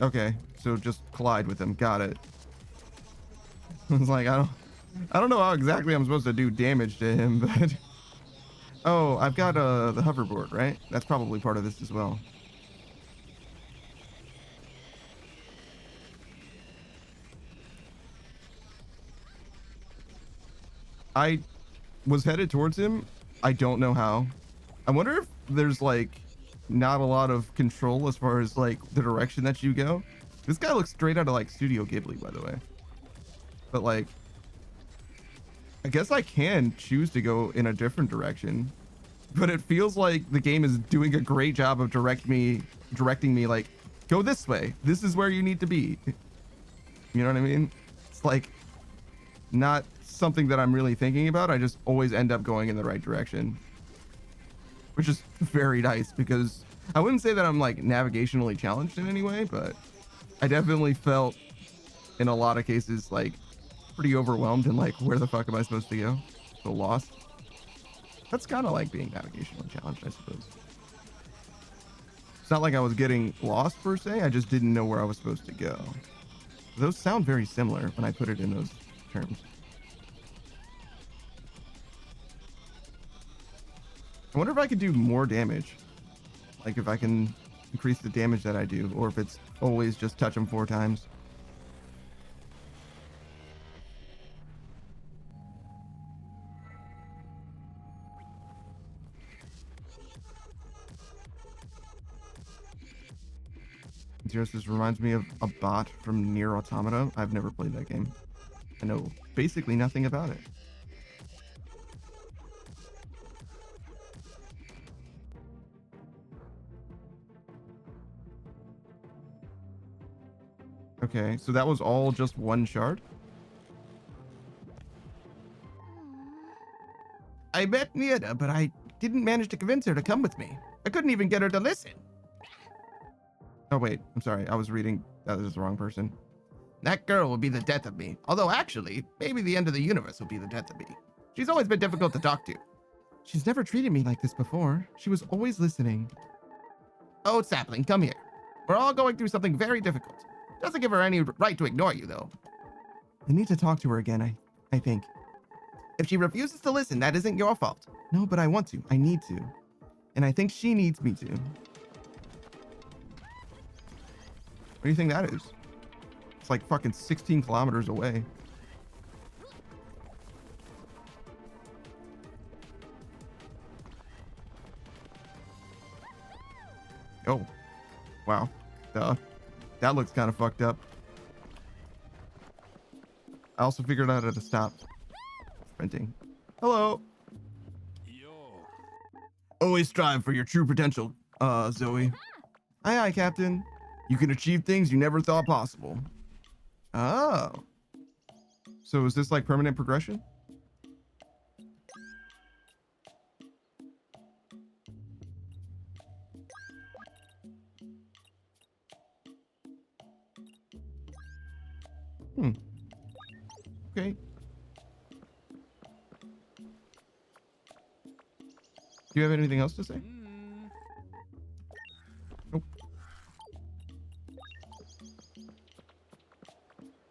Okay, so just collide with him. Got it. I was like, I don't know how exactly I'm supposed to do damage to him, but oh, I've got the hoverboard, right? That's probably part of this as well. I was headed towards him. I don't know how. I wonder if there's like not a lot of control as far as like the direction that you go. This guy looks straight out of like Studio Ghibli, by the way. But like, I guess I can choose to go in a different direction, but it feels like the game is doing a great job of directing me like, go this way. This is where you need to be. You know what I mean? It's like not something that I'm really thinking about. I just always end up going in the right direction, which is very nice because I wouldn't say that I'm like navigationally challenged in any way, but I definitely felt in a lot of cases like pretty overwhelmed and like, where the fuck am I supposed to go? So lost. That's kind of like being navigationally challenged, I suppose. It's not like I was getting lost per se. I just didn't know where I was supposed to go. Those sound very similar when I put it in those terms. I wonder if I could do more damage. Like if I can increase the damage that I do, or if it's always just touch them 4 times. This reminds me of a bot from Nier Automata. I've never played that game. I know basically nothing about it. Okay, so that was all just one shard? I met Nida, but I didn't manage to convince her to come with me. I couldn't even get her to listen. Oh, wait. I'm sorry. I was reading. That was the wrong person. That girl will be the death of me. Although, actually, maybe the end of the universe will be the death of me. She's always been difficult to talk to. She's never treated me like this before. She was always listening. Oh, Sapling, come here. We're all going through something very difficult. Doesn't give her any right to ignore you, though. I need to talk to her again, I think. If she refuses to listen, that isn't your fault. No, but I want to. I need to. And I think she needs me to. What do you think that is? It's like fucking 16 kilometers away. Oh, wow. That looks kind of fucked up. I also figured out how to stop sprinting. Hello. Yo. Always strive for your true potential, Zoe. Aye, Captain. You can achieve things you never thought possible. Oh. So is this like permanent progression? Okay. Do you have anything else to say? Nope.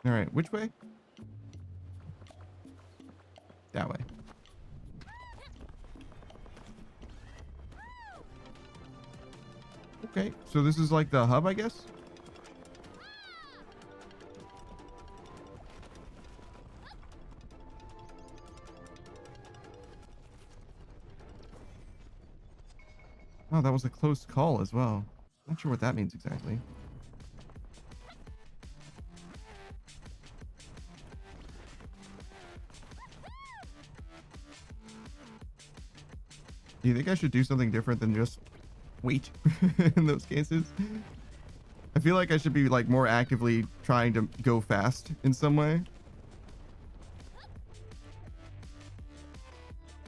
All right, which way? That way. Okay, so this is like the hub, I guess? Oh, that was a close call as well. Not sure what that means exactly. Do you think I should do something different than just wait in those cases? I feel like I should be like more actively trying to go fast in some way.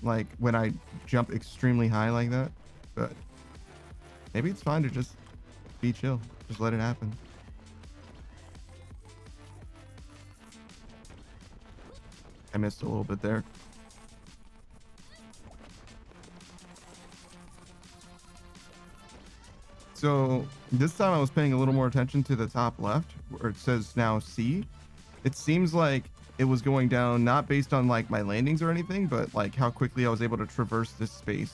Like when I jump extremely high like that, but maybe it's fine to just be chill. Just let it happen. I missed a little bit there. So this time I was paying a little more attention to the top left where it says now C. It seems like it was going down not based on like my landings or anything, but like how quickly I was able to traverse this space.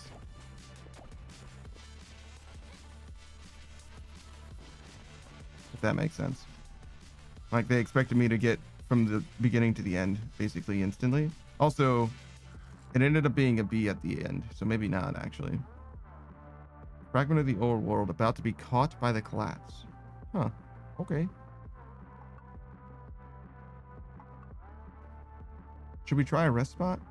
If that makes sense. Like they expected me to get from the beginning to the end basically instantly. Also, it ended up being a B at the end, so maybe not actually. Fragment of the old world about to be caught by the collapse. Huh. Okay. Should we try a rest spot?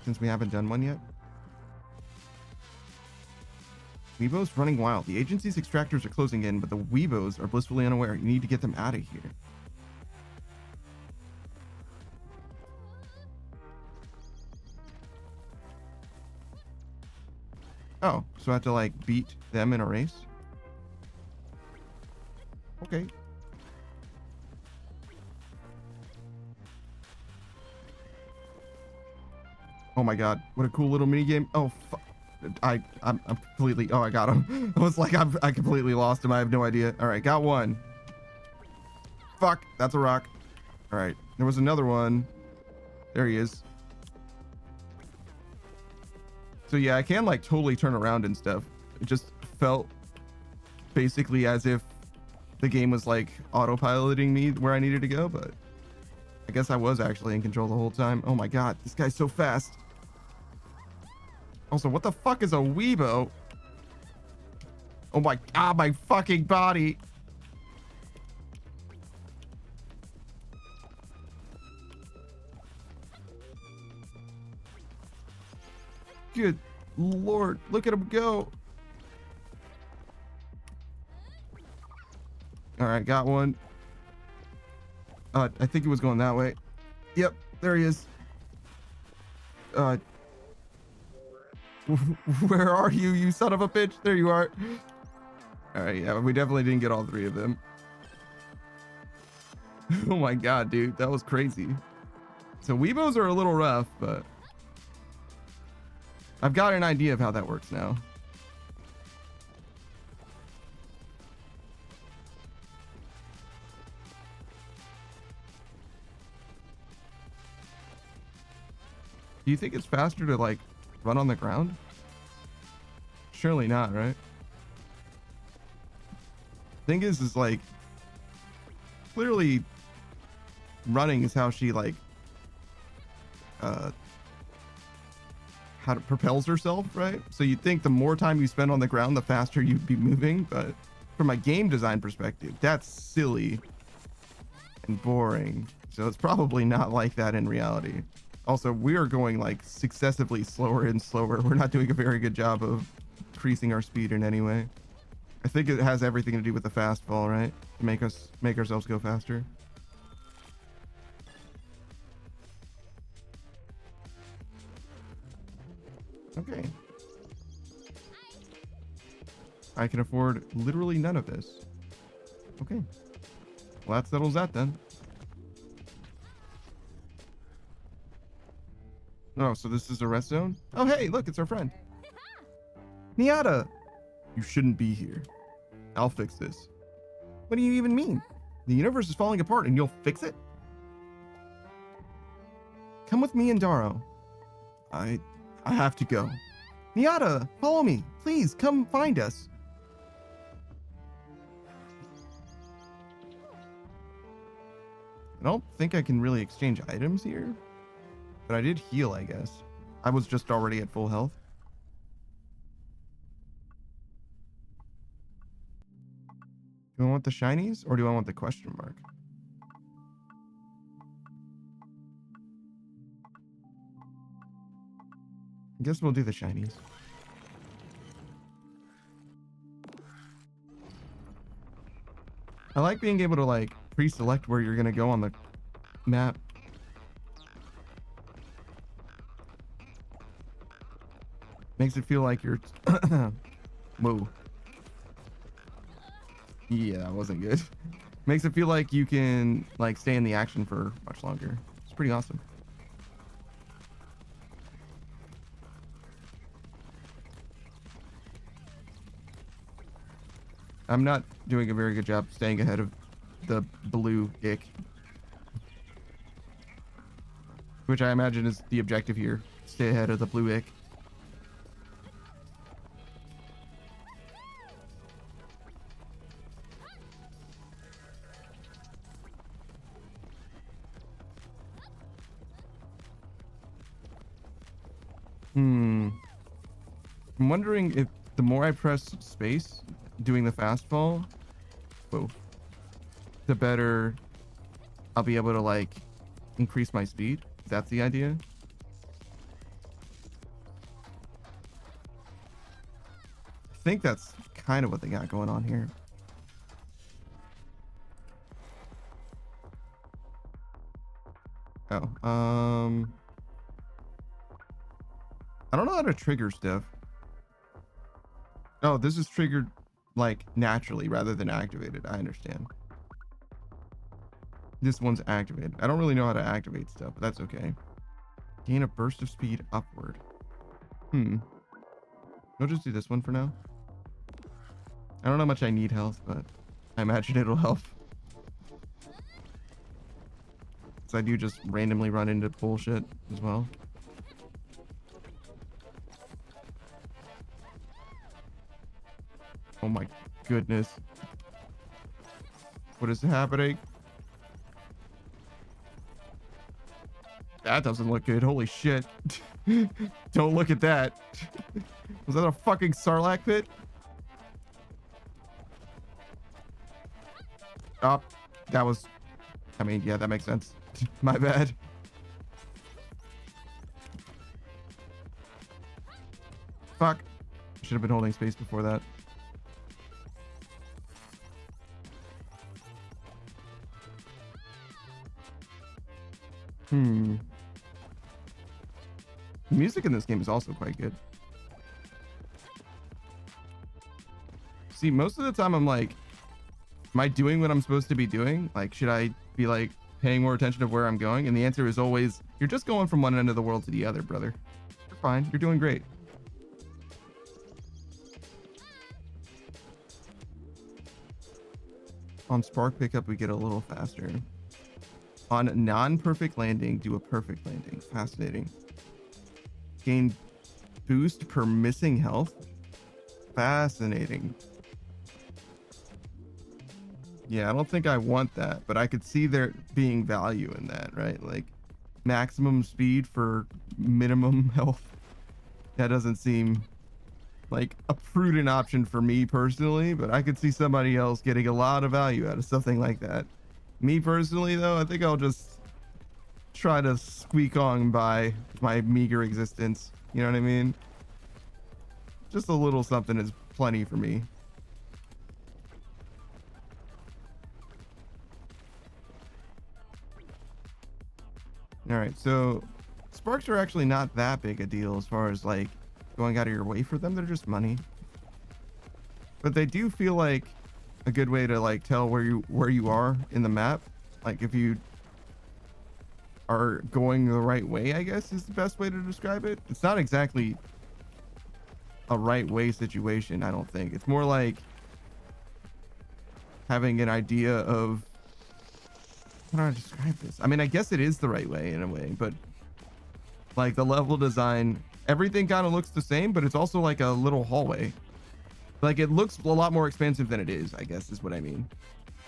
Since we haven't done one yet. Weebo's running wild. The agency's extractors are closing in, but the Weebos are blissfully unaware. You need to get them out of here. Oh, so I have to like beat them in a race? Okay. Oh my god, what a cool little mini game. Oh, I'm completely, oh, I got him. I was like, I completely lost him. I have no idea. All right, got one. Fuck, that's a rock. All right, there was another one. There he is. So yeah, I can like totally turn around and stuff. It just felt basically as if the game was like autopiloting me where I needed to go, but I guess I was actually in control the whole time. Oh my god, this guy's so fast. Also, what the fuck is a Weebo? Oh my god, my fucking body. Good lord, look at him go. All right, got one. I think he was going that way. Yep, there he is. Where are you, you son of a bitch? There you are. All right, yeah, we definitely didn't get all 3 of them. Oh my god, dude, that was crazy. So Weebos are a little rough, but I've got an idea of how that works now. Do you think it's faster to like run on the ground? Surely not, right? Thing is like clearly running is how she like how to propels herself, right? So you'd think the more time you spend on the ground, the faster you'd be moving, but from a game design perspective, that's silly and boring. So it's probably not like that in reality. Also, we are going like successively slower and slower. We're not doing a very good job of increasing our speed in any way. I think it has everything to do with the fast fall, right? To make ourselves go faster. Okay. I can afford literally none of this. Okay. Well, that settles that then. Oh, so this is a rest zone? Oh, hey, look, it's our friend. Niata! You shouldn't be here. I'll fix this. What do you even mean? The universe is falling apart and you'll fix it? Come with me and Daro. I have to go. Niata, follow me. Please, come find us. I don't think I can really exchange items here. But I did heal, I guess. I was just already at full health. Do I want the shinies or do I want the question mark? I guess we'll do the shinies. I like being able to like pre-select where you're gonna go on the map. Makes it feel like you're whoa. Yeah, that wasn't good. Makes it feel like you can like stay in the action for much longer. It's pretty awesome. I'm not doing a very good job staying ahead of the blue ick. Which I imagine is the objective here. Stay ahead of the blue ick. I'm wondering if the more I press space doing the fast fall, whoa, the better I'll be able to like increase my speed. That's the idea. I think that's kind of what they got going on here. Oh, I don't know how to trigger stuff. Oh, this is triggered like naturally rather than activated. I understand. This one's activated. I don't really know how to activate stuff, but that's okay. Gain a burst of speed upward. I'll just do this one for now. I don't know how much I need health, but I imagine it'll help. So I do just randomly run into bullshit as well. Oh my goodness. What is happening? That doesn't look good. Holy shit. Don't look at that. Was that a fucking Sarlacc pit? Oh, that was... I mean, yeah, that makes sense. My bad. Fuck. Should have been holding space before that. The music in this game is also quite good. See, most of the time I'm like, am I doing what I'm supposed to be doing? Like, should I be like paying more attention to where I'm going? And the answer is always, you're just going from one end of the world to the other, brother. You're fine. You're doing great. On spark pickup, we get a little faster. On non-perfect landing, do a perfect landing. Fascinating. Gain boost per missing health. Fascinating. Yeah, I don't think I want that, but I could see there being value in that, right? Like maximum speed for minimum health. That doesn't seem like a prudent option for me personally, but I could see somebody else getting a lot of value out of something like that. Me personally, though, I think I'll just try to squeak on by my meager existence. You know what I mean? Just a little something is plenty for me. All right, so sparks are actually not that big a deal as far as like going out of your way for them. They're just money, but they do feel like a good way to like tell where you are in the map. Like if you are going the right way, I guess is the best way to describe it. It's not exactly a right way situation, I don't think. It's more like having an idea of, how do I describe this? I mean, I guess it is the right way in a way, but like the level design, everything kind of looks the same, but it's also like a little hallway. Like it looks a lot more expansive than it is, I guess is what I mean.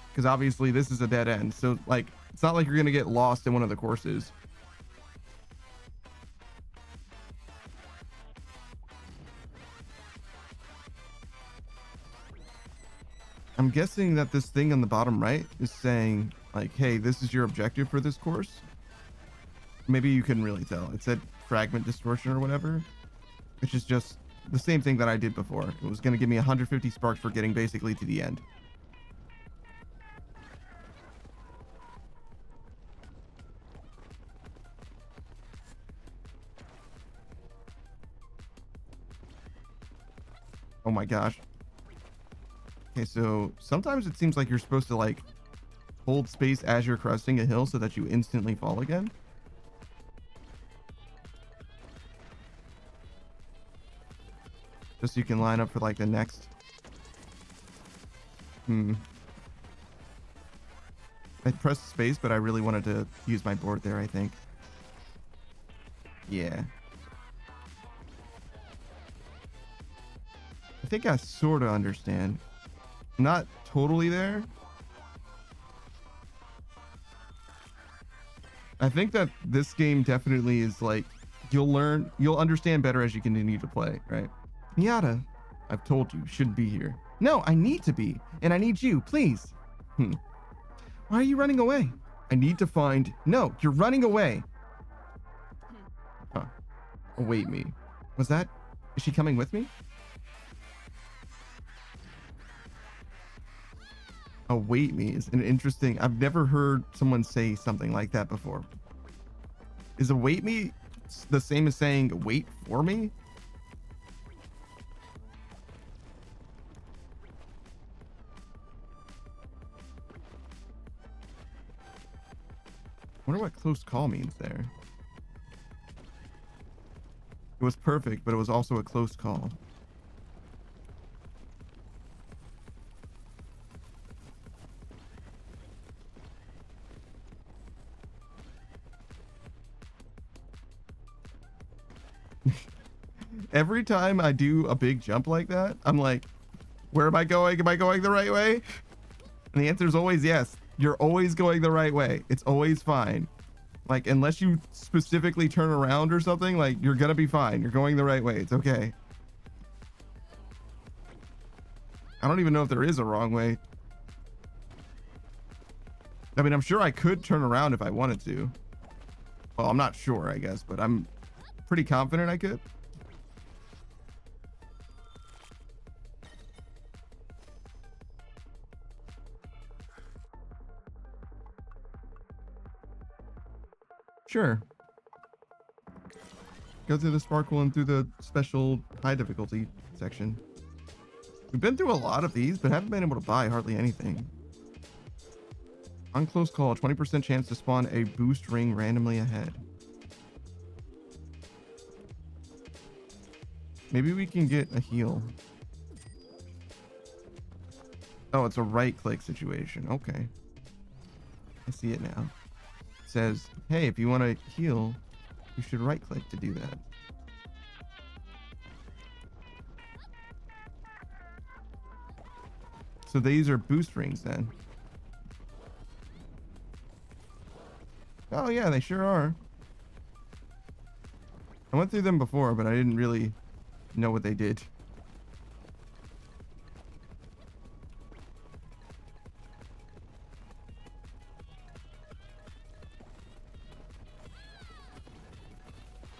Because obviously this is a dead end. So like, it's not like you're going to get lost in one of the courses. I'm guessing that this thing on the bottom right is saying like, hey, this is your objective for this course. Maybe you couldn't really tell. It said fragment distortion or whatever, which is just the same thing that I did before. It was going to give me 150 sparks for getting basically to the end. Oh my gosh. Okay, so sometimes it seems like you're supposed to like hold space as you're cresting a hill so that you instantly fall again. Just so you can line up for like the next. I pressed space, but I really wanted to use my board there, I think. Yeah. I think I sort of understand. Not totally there. I think that this game definitely is like, you'll understand better as you continue to play, right? Miata, I've told you, shouldn't be here. No, I need to be, and I need you, please. Why are you running away? I need to find... No, you're running away. Huh. Await me. Was that... Is she coming with me? Await me is an interesting... I've never heard someone say something like that before. Is await me the same as saying wait for me? I wonder what close call means there. It was perfect, but it was also a close call. Every time I do a big jump like that, I'm like, where am I going? Am I going the right way? And the answer is always yes. You're always going the right way. It's always fine. Like, unless you specifically turn around or something, like, you're gonna be fine. You're going the right way. It's okay. I don't even know if there is a wrong way. I mean, I'm sure I could turn around if I wanted to. Well, I'm not sure, I guess, but I'm pretty confident I could. Sure. Go through the sparkle and through the special high difficulty section. We've been through a lot of these, but haven't been able to buy hardly anything. On close call, 20% chance to spawn a boost ring randomly ahead. Maybe we can get a heal. Oh, it's a right click situation. Okay. I see it now. It says, hey, if you want to heal, you should right click to do that. So these are boost rings then. Oh yeah, they sure are. I went through them before, but I didn't really know what they did.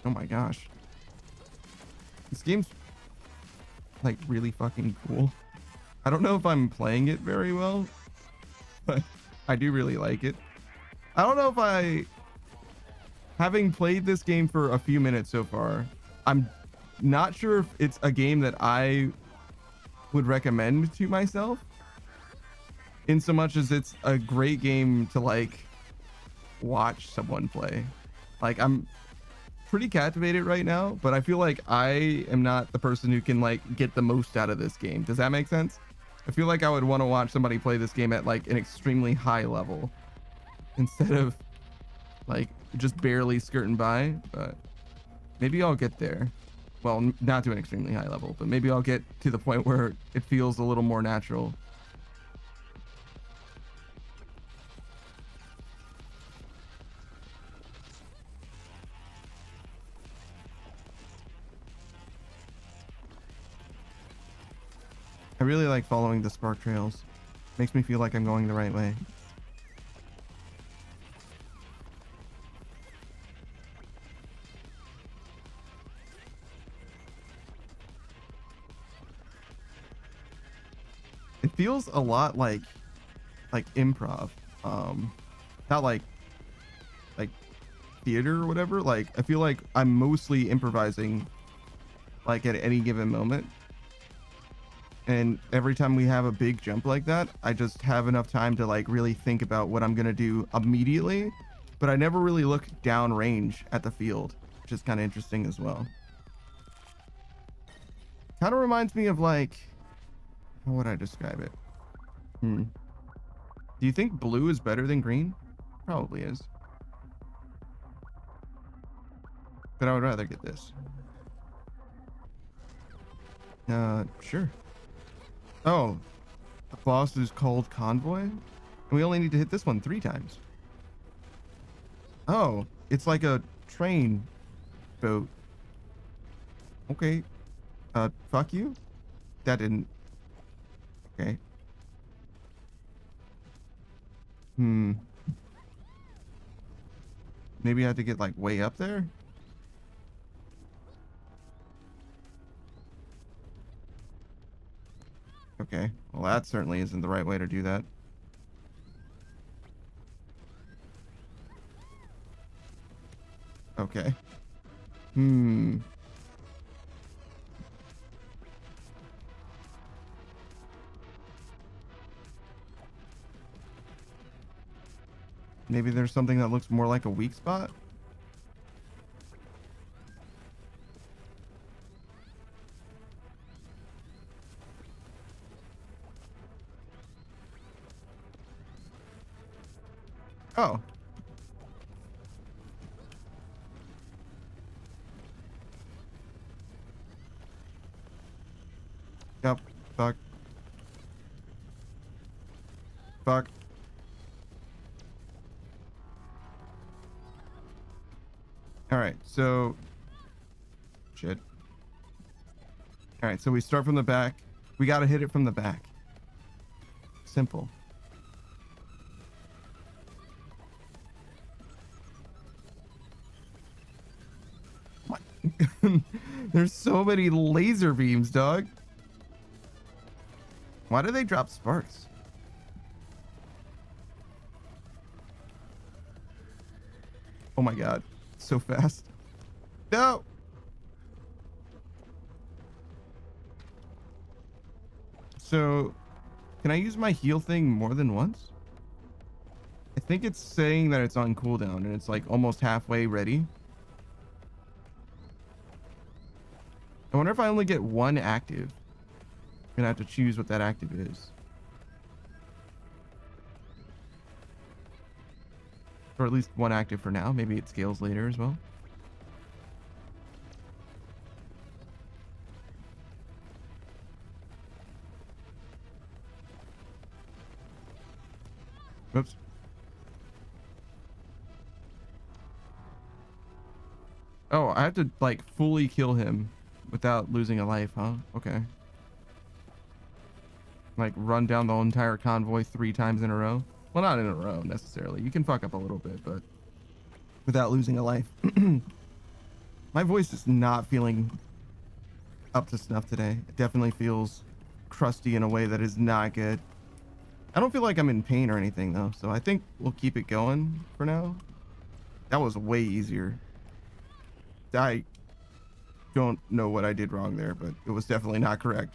Oh my gosh. This game's like really fucking cool. I don't know if I'm playing it very well, but I do really like it. I don't know if having played this game for a few minutes so far, I'm not sure if it's a game that I would recommend to myself, in so much as it's a great game to like watch someone play. Like, I'm pretty captivated right now, but I feel like I am not the person who can like get the most out of this game. Does that make sense? I feel like I would want to watch somebody play this game at like an extremely high level instead of like just barely skirting by, but maybe I'll get there. Well, not to an extremely high level, but maybe I'll get to the point where it feels a little more natural. I really like following the spark trails. Makes me feel like I'm going the right way. It feels a lot like improv. Not like theater or whatever. Like, I feel like I'm mostly improvising like at any given moment. And every time we have a big jump like that, I just have enough time to like really think about what I'm gonna do immediately, but I never really look down range at the field, which is kind of interesting as well. Kind of reminds me of like, how would I describe it? Do you think blue is better than green? Probably is. But I would rather get this. Sure. Oh, the boss is called Convoy? And we only need to hit this one 3 times. Oh, it's like a train boat. Okay. Fuck you? That didn't... Okay. Maybe I have to get like way up there? Okay, well that certainly isn't the right way to do that. Okay. Maybe there's something that looks more like a weak spot? Oh. Yep. Fuck. Fuck. Alright, so... Shit. Alright, so we start from the back. We gotta hit it from the back. Simple. What? There's so many laser beams, dog. Why do they drop sparks? Oh my god. So fast. No! So, can I use my heal thing more than once? I think it's saying that it's on cooldown and it's like almost halfway ready. I wonder if I only get one active. I'm gonna have to choose what that active is. Or at least one active for now. Maybe it scales later as well. Oops. Oh, I have to like fully kill him without losing a life, huh? Okay. Like run down the entire convoy 3 times in a row. Well, not in a row necessarily. You can fuck up a little bit, but without losing a life. My voice is not feeling up to snuff today. It definitely feels crusty in a way that is not good. I don't feel like I'm in pain or anything though, so I think we'll keep it going for now. That was way easier. I don't know what I did wrong there, but it was definitely not correct.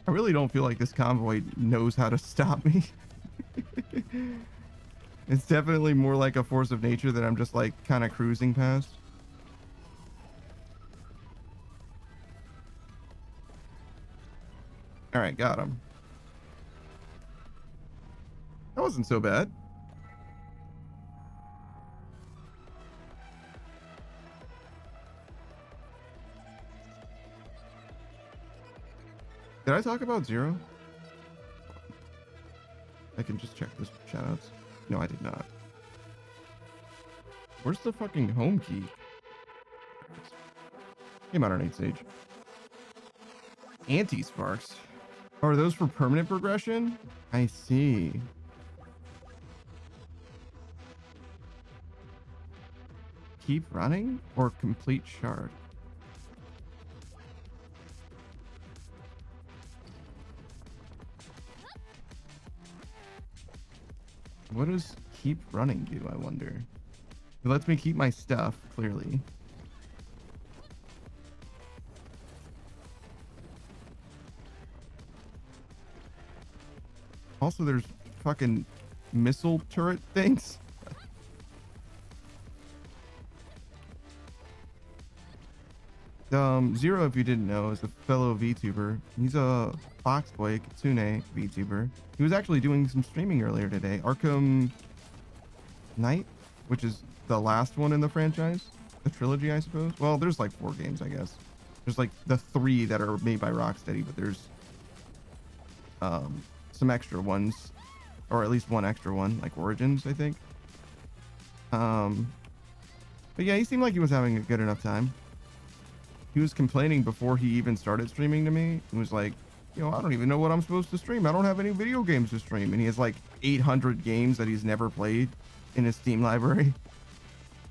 I really don't feel like this convoy knows how to stop me. It's definitely more like a force of nature that I'm just like kind of cruising past. All right, got him. That wasn't so bad. Did I talk about Zero? I can just check this shoutouts. No, I did not. Where's the fucking home key? Game out on 8 Sage. Anti-sparks. Are those for permanent progression? I see. Keep running or complete shard? What does keep running do, I wonder? It lets me keep my stuff, clearly. Also, there's fucking missile turret things. Zero, if you didn't know, is a fellow VTuber. He's a Foxboy Kitsune VTuber. He was actually doing some streaming earlier today. Arkham Knight, which is the last one in the franchise. The trilogy, I suppose. Well, there's like 4 games, I guess. There's like the 3 that are made by Rocksteady, but there's some extra ones, or at least one extra one, like Origins, I think. But yeah, he seemed like he was having a good enough time. He was complaining before he even started streaming to me. He was like, you know, I don't even know what I'm supposed to stream. I don't have any video games to stream. And he has like 800 games that he's never played in his Steam library.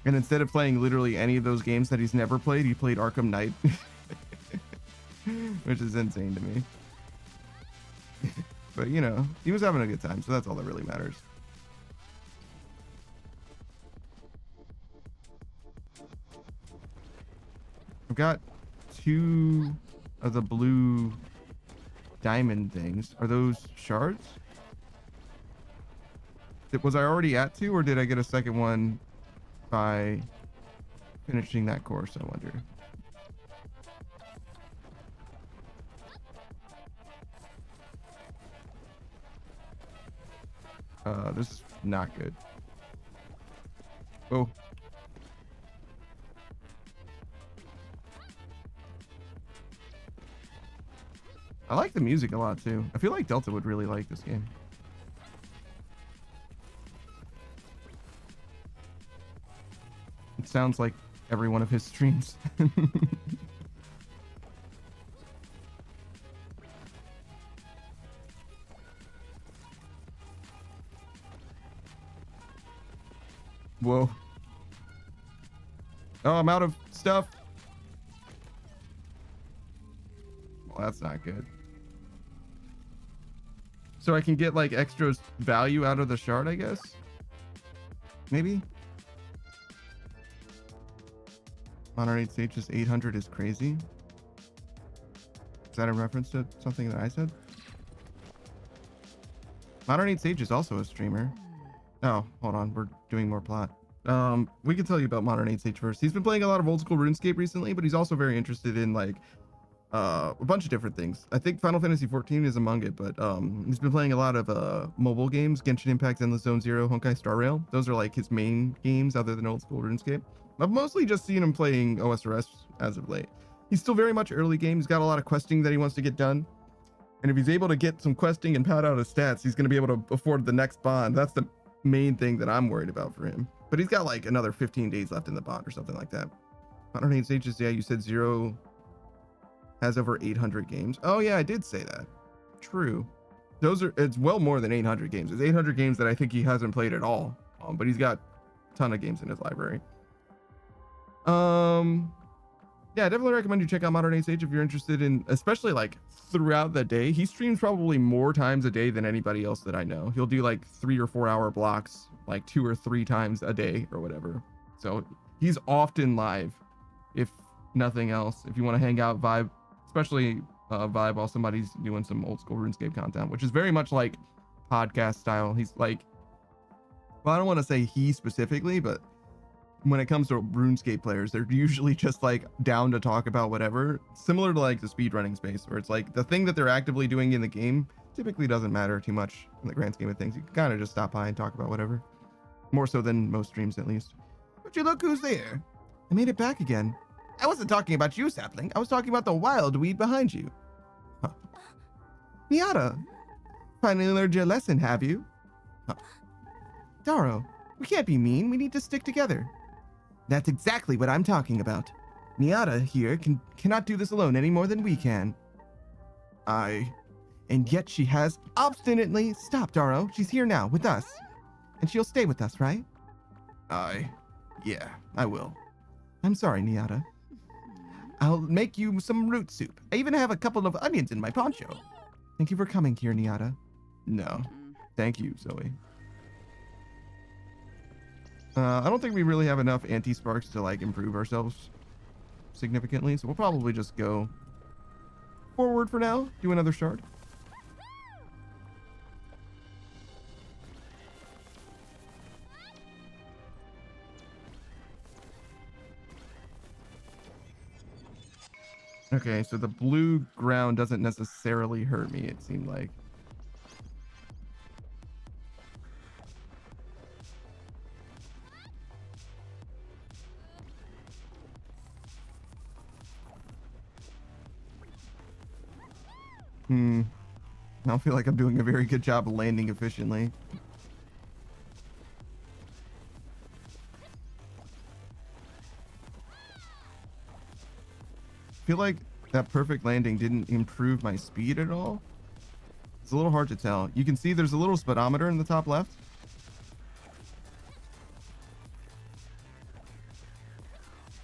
And instead of playing literally any of those games that he's never played, he played Arkham Knight. Which is insane to me. But, you know, he was having a good time, so that's all that really matters. I've got 2 of the blue diamond things. Are those shards? Was I already at 2, or did I get a second one by finishing that course, I wonder? This is not good. Oh. I like the music a lot too. I feel like Delta would really like this game. It sounds like every one of his streams. Whoa. Oh, I'm out of stuff. Well, that's not good. so I can get like extra value out of the shard, I guess. Maybe. Modern 8 Sage's 800 is crazy. Is that a reference to something that I said? Modern 8 Sage is also a streamer. Oh, hold on. We're doing more plot. We can tell you about Modern 8 Sage first. He's been playing a lot of old school RuneScape recently, but he's also very interested in like a bunch of different things. I think Final Fantasy 14 is among it, but he's been playing a lot of mobile games, Genshin Impact, Endless Zone Zero, Honkai Star Rail. Those are like his main games other than old school RuneScape. I've mostly just seen him playing OSRS as of late. He's still very much early game. He's got a lot of questing that he wants to get done. And if he's able to get some questing and pad out his stats, he's going to be able to afford the next bond. That's the main thing that I'm worried about for him. But he's got like another 15 days left in the bond or something like that. 108 stages. Yeah, you said Zero has over 800 games. Oh yeah, I did say that. True. It's well more than 800 games. It's 800 games that I think he hasn't played at all. But he's got a ton of games in his library. Yeah, I definitely recommend you check out Modern 8 Sage if you're interested in, especially like throughout the day. He streams probably more times a day than anybody else that I know. He'll do like 3 or 4 hour blocks, like 2 or 3 times a day or whatever. So he's often live, if nothing else. If you want to hang out, vibe, especially vibe while somebody's doing some old school RuneScape content, which is very much like podcast style. He's like, well, I don't want to say he specifically, but when it comes to RuneScape players, they're usually just like down to talk about whatever, similar to like the speedrunning space, where it's like the thing that they're actively doing in the game typically doesn't matter too much in the grand scheme of things. You can kind of just stop by and talk about whatever, more so than most streams at least. But you look who's there. I made it back again. I wasn't talking about you, sapling. I was talking about the wild weed behind you. Huh. Miata, finally learned your lesson, have you? Huh. Daro, we can't be mean. We need to stick together. That's exactly what I'm talking about. Miata here cannot do this alone any more than we can. And yet she has obstinately stopped, Daro. She's here now with us. And she'll stay with us, right? Yeah, I will. I'm sorry, Niata. I'll make you some root soup. I even have a couple of onions in my poncho. Thank you for coming here, Niata. No, thank you, Zoe. I don't think we really have enough anti-sparks to like improve ourselves significantly, so we'll probably just go forward for now, do another shard. Okay, so the blue ground doesn't necessarily hurt me, it seemed like. I don't feel like I'm doing a very good job of landing efficiently. I feel like that perfect landing didn't improve my speed at all. It's a little hard to tell. You can see there's a little speedometer in the top left.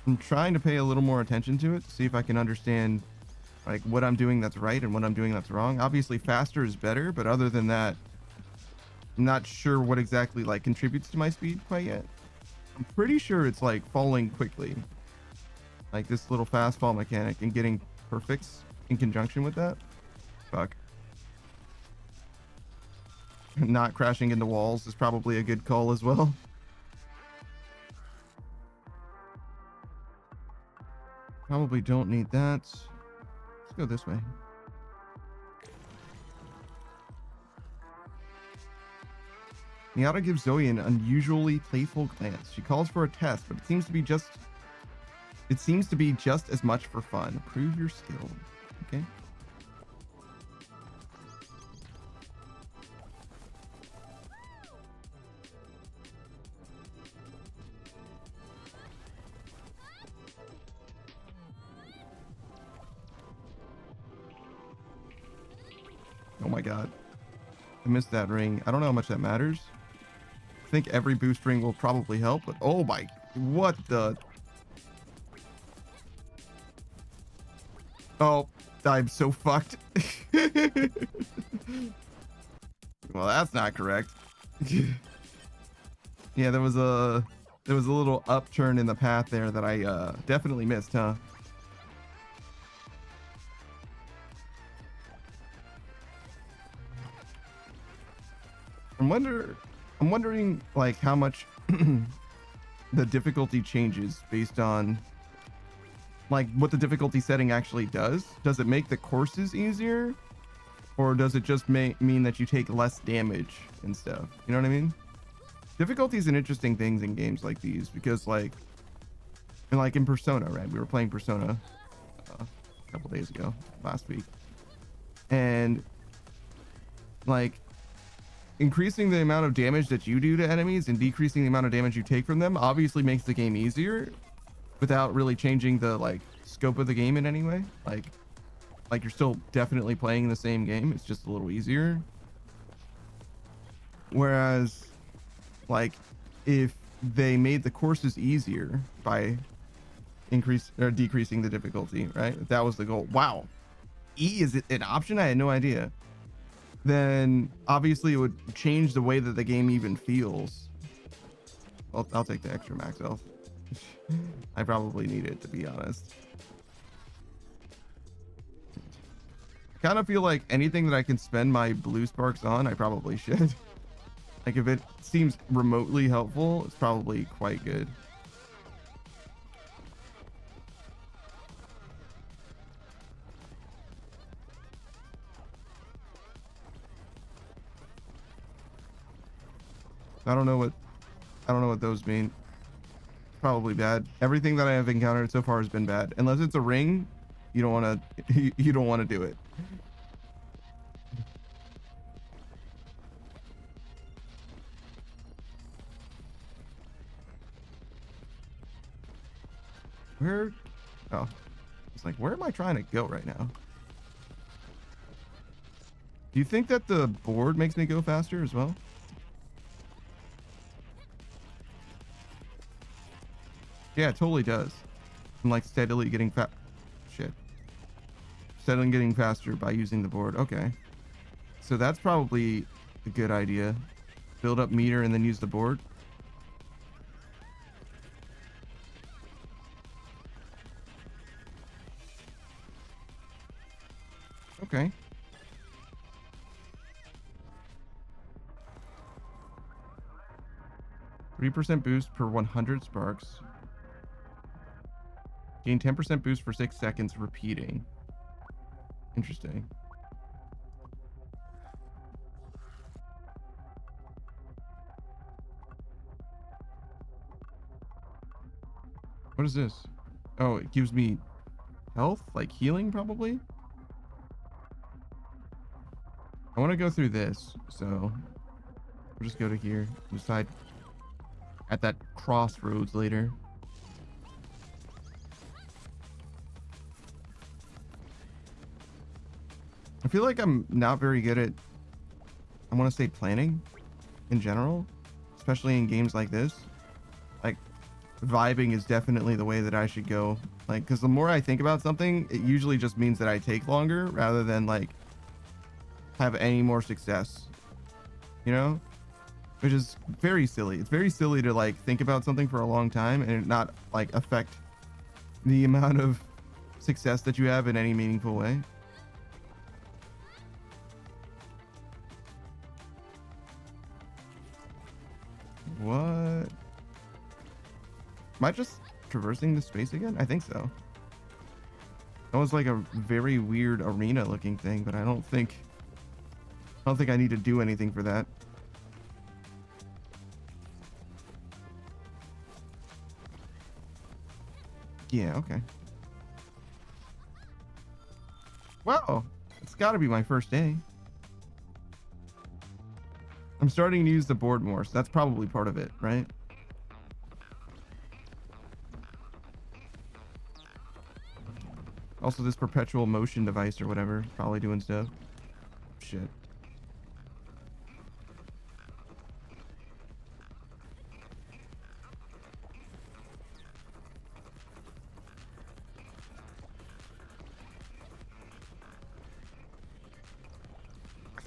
I'm trying to pay a little more attention to it to see if I can understand like what I'm doing that's right and what I'm doing that's wrong. Obviously faster is better, but other than that, I'm not sure what exactly like contributes to my speed quite yet. I'm pretty sure it's like falling quickly, like this little fast fall mechanic, and getting perfects in conjunction with that. Fuck. Not crashing into walls is probably a good call as well. Probably don't need that. Let's go this way. Miata gives Zoe an unusually playful glance. She calls for a test, but it seems to be just as much for fun. Prove your skill. Okay. Oh my god. I missed that ring. I don't know how much that matters. I think every boost ring will probably help, but oh my, what the? Oh, I'm so fucked. well, that's not correct. Yeah, there was a little upturn in the path there that I definitely missed, huh? I'm wondering like how much the difficulty changes based on like what the difficulty setting actually does. Does it make the courses easier, or does it just mean that you take less damage and stuff? You know what I mean? Difficulty is an interesting thing in games like these because like in Persona, right? We were playing Persona a couple days ago, last week, and like increasing the amount of damage that you do to enemies and decreasing the amount of damage you take from them obviously makes the game easier without really changing the like scope of the game in any way. Like you're still definitely playing the same game, it's just a little easier. Whereas like if they made the courses easier by decreasing the difficulty, right? If that was the goal. Wow, E is it an option? I had no idea. Then obviously it would change the way that the game even feels. I'll take the extra max health. I probably need it, to be honest. I kind of feel like anything that I can spend my blue sparks on, I probably should. Like if it seems remotely helpful, it's probably quite good. I don't know what those mean. Probably bad. Everything that I have encountered so far has been bad. Unless it's a ring, you don't want to you don't want to do it. Where? Oh, it's like, where am I trying to go right now? Do you think that the board makes me go faster as well? Yeah, it totally does. I'm like steadily getting steadily getting faster by using the board. Okay. So that's probably a good idea. Build up meter and then use the board. Okay. %3 boost per 100 sparks. Gain 10% boost for 6 seconds repeating. Interesting. What is this? Oh, it gives me health, like healing probably. I want to go through this, so we'll just go to here, decide at that crossroads later. I feel like I'm not very good at, I want to say, planning in general, especially in games like this. Like, vibing is definitely the way that I should go. Like, because the more I think about something, it usually just means that I take longer rather than, like, have any more success. You know? Which is very silly. It's very silly to, like, think about something for a long time and it not, like, affect the amount of success that you have in any meaningful way. What? Am I just traversing the space again? I think so. That was like a very weird arena looking thing, but I don't think I need to do anything for that. Yeah, okay. Wow, it's got to be my first day. I'm starting to use the board more, so that's probably part of it, right? Also, this perpetual motion device or whatever, probably doing stuff. Shit.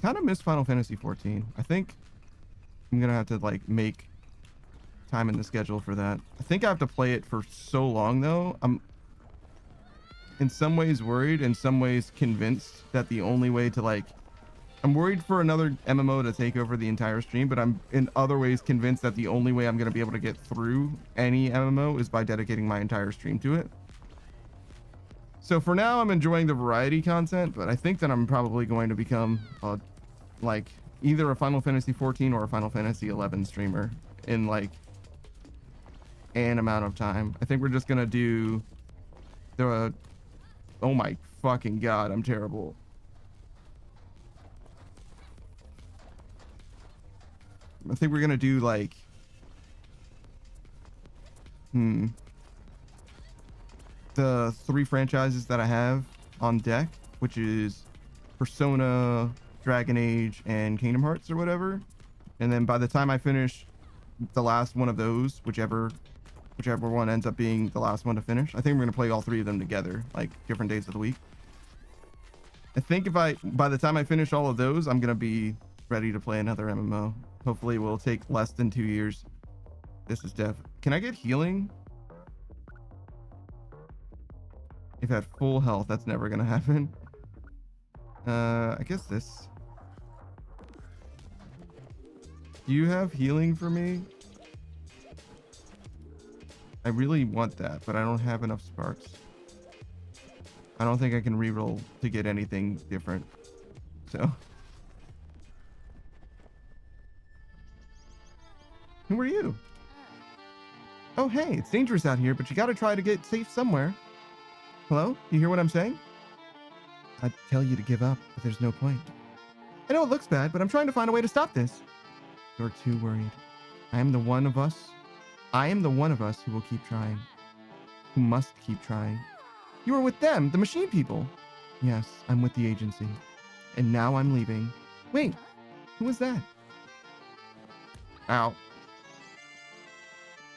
I kind of miss Final Fantasy 14. I think I'm gonna have to like make time in the schedule for that. I think I have to play it for so long though. I'm in some ways worried, in some ways convinced that the only way to like, I'm worried for another MMO to take over the entire stream, but I'm in other ways convinced that the only way I'm going to be able to get through any MMO is by dedicating my entire stream to it. So for now, I'm enjoying the variety content, but I think that I'm probably going to become like either a Final Fantasy 14 or a Final Fantasy 11 streamer in like an amount of time. I think we're just going to do the, oh my fucking God, I'm terrible. I think we're gonna do like the 3 franchises that I have on deck, which is Persona, Dragon Age, and Kingdom Hearts or whatever. And then by the time I finish the last one of those, whichever one ends up being the last one to finish, I think we're gonna play all 3 of them together, like different days of the week. I think by the time I finish all of those, I'm gonna be ready to play another MMO. Hopefully it will take less than 2 years. This is death. Can I get healing? If at full health, that's never gonna happen. I guess this. Do you have healing for me? I really want that, but I don't have enough sparks. I don't think I can reroll to get anything different. So. Who are you? Oh, hey, it's dangerous out here, but you gotta try to get safe somewhere. Hello? You hear what I'm saying? I'd tell you to give up, but there's no point. I know it looks bad, but I'm trying to find a way to stop this. You're too worried. I am the one of us who will keep trying. Who must keep trying. You are with them, the machine people. Yes, I'm with the agency. And now I'm leaving. Wait, who was that? Ow.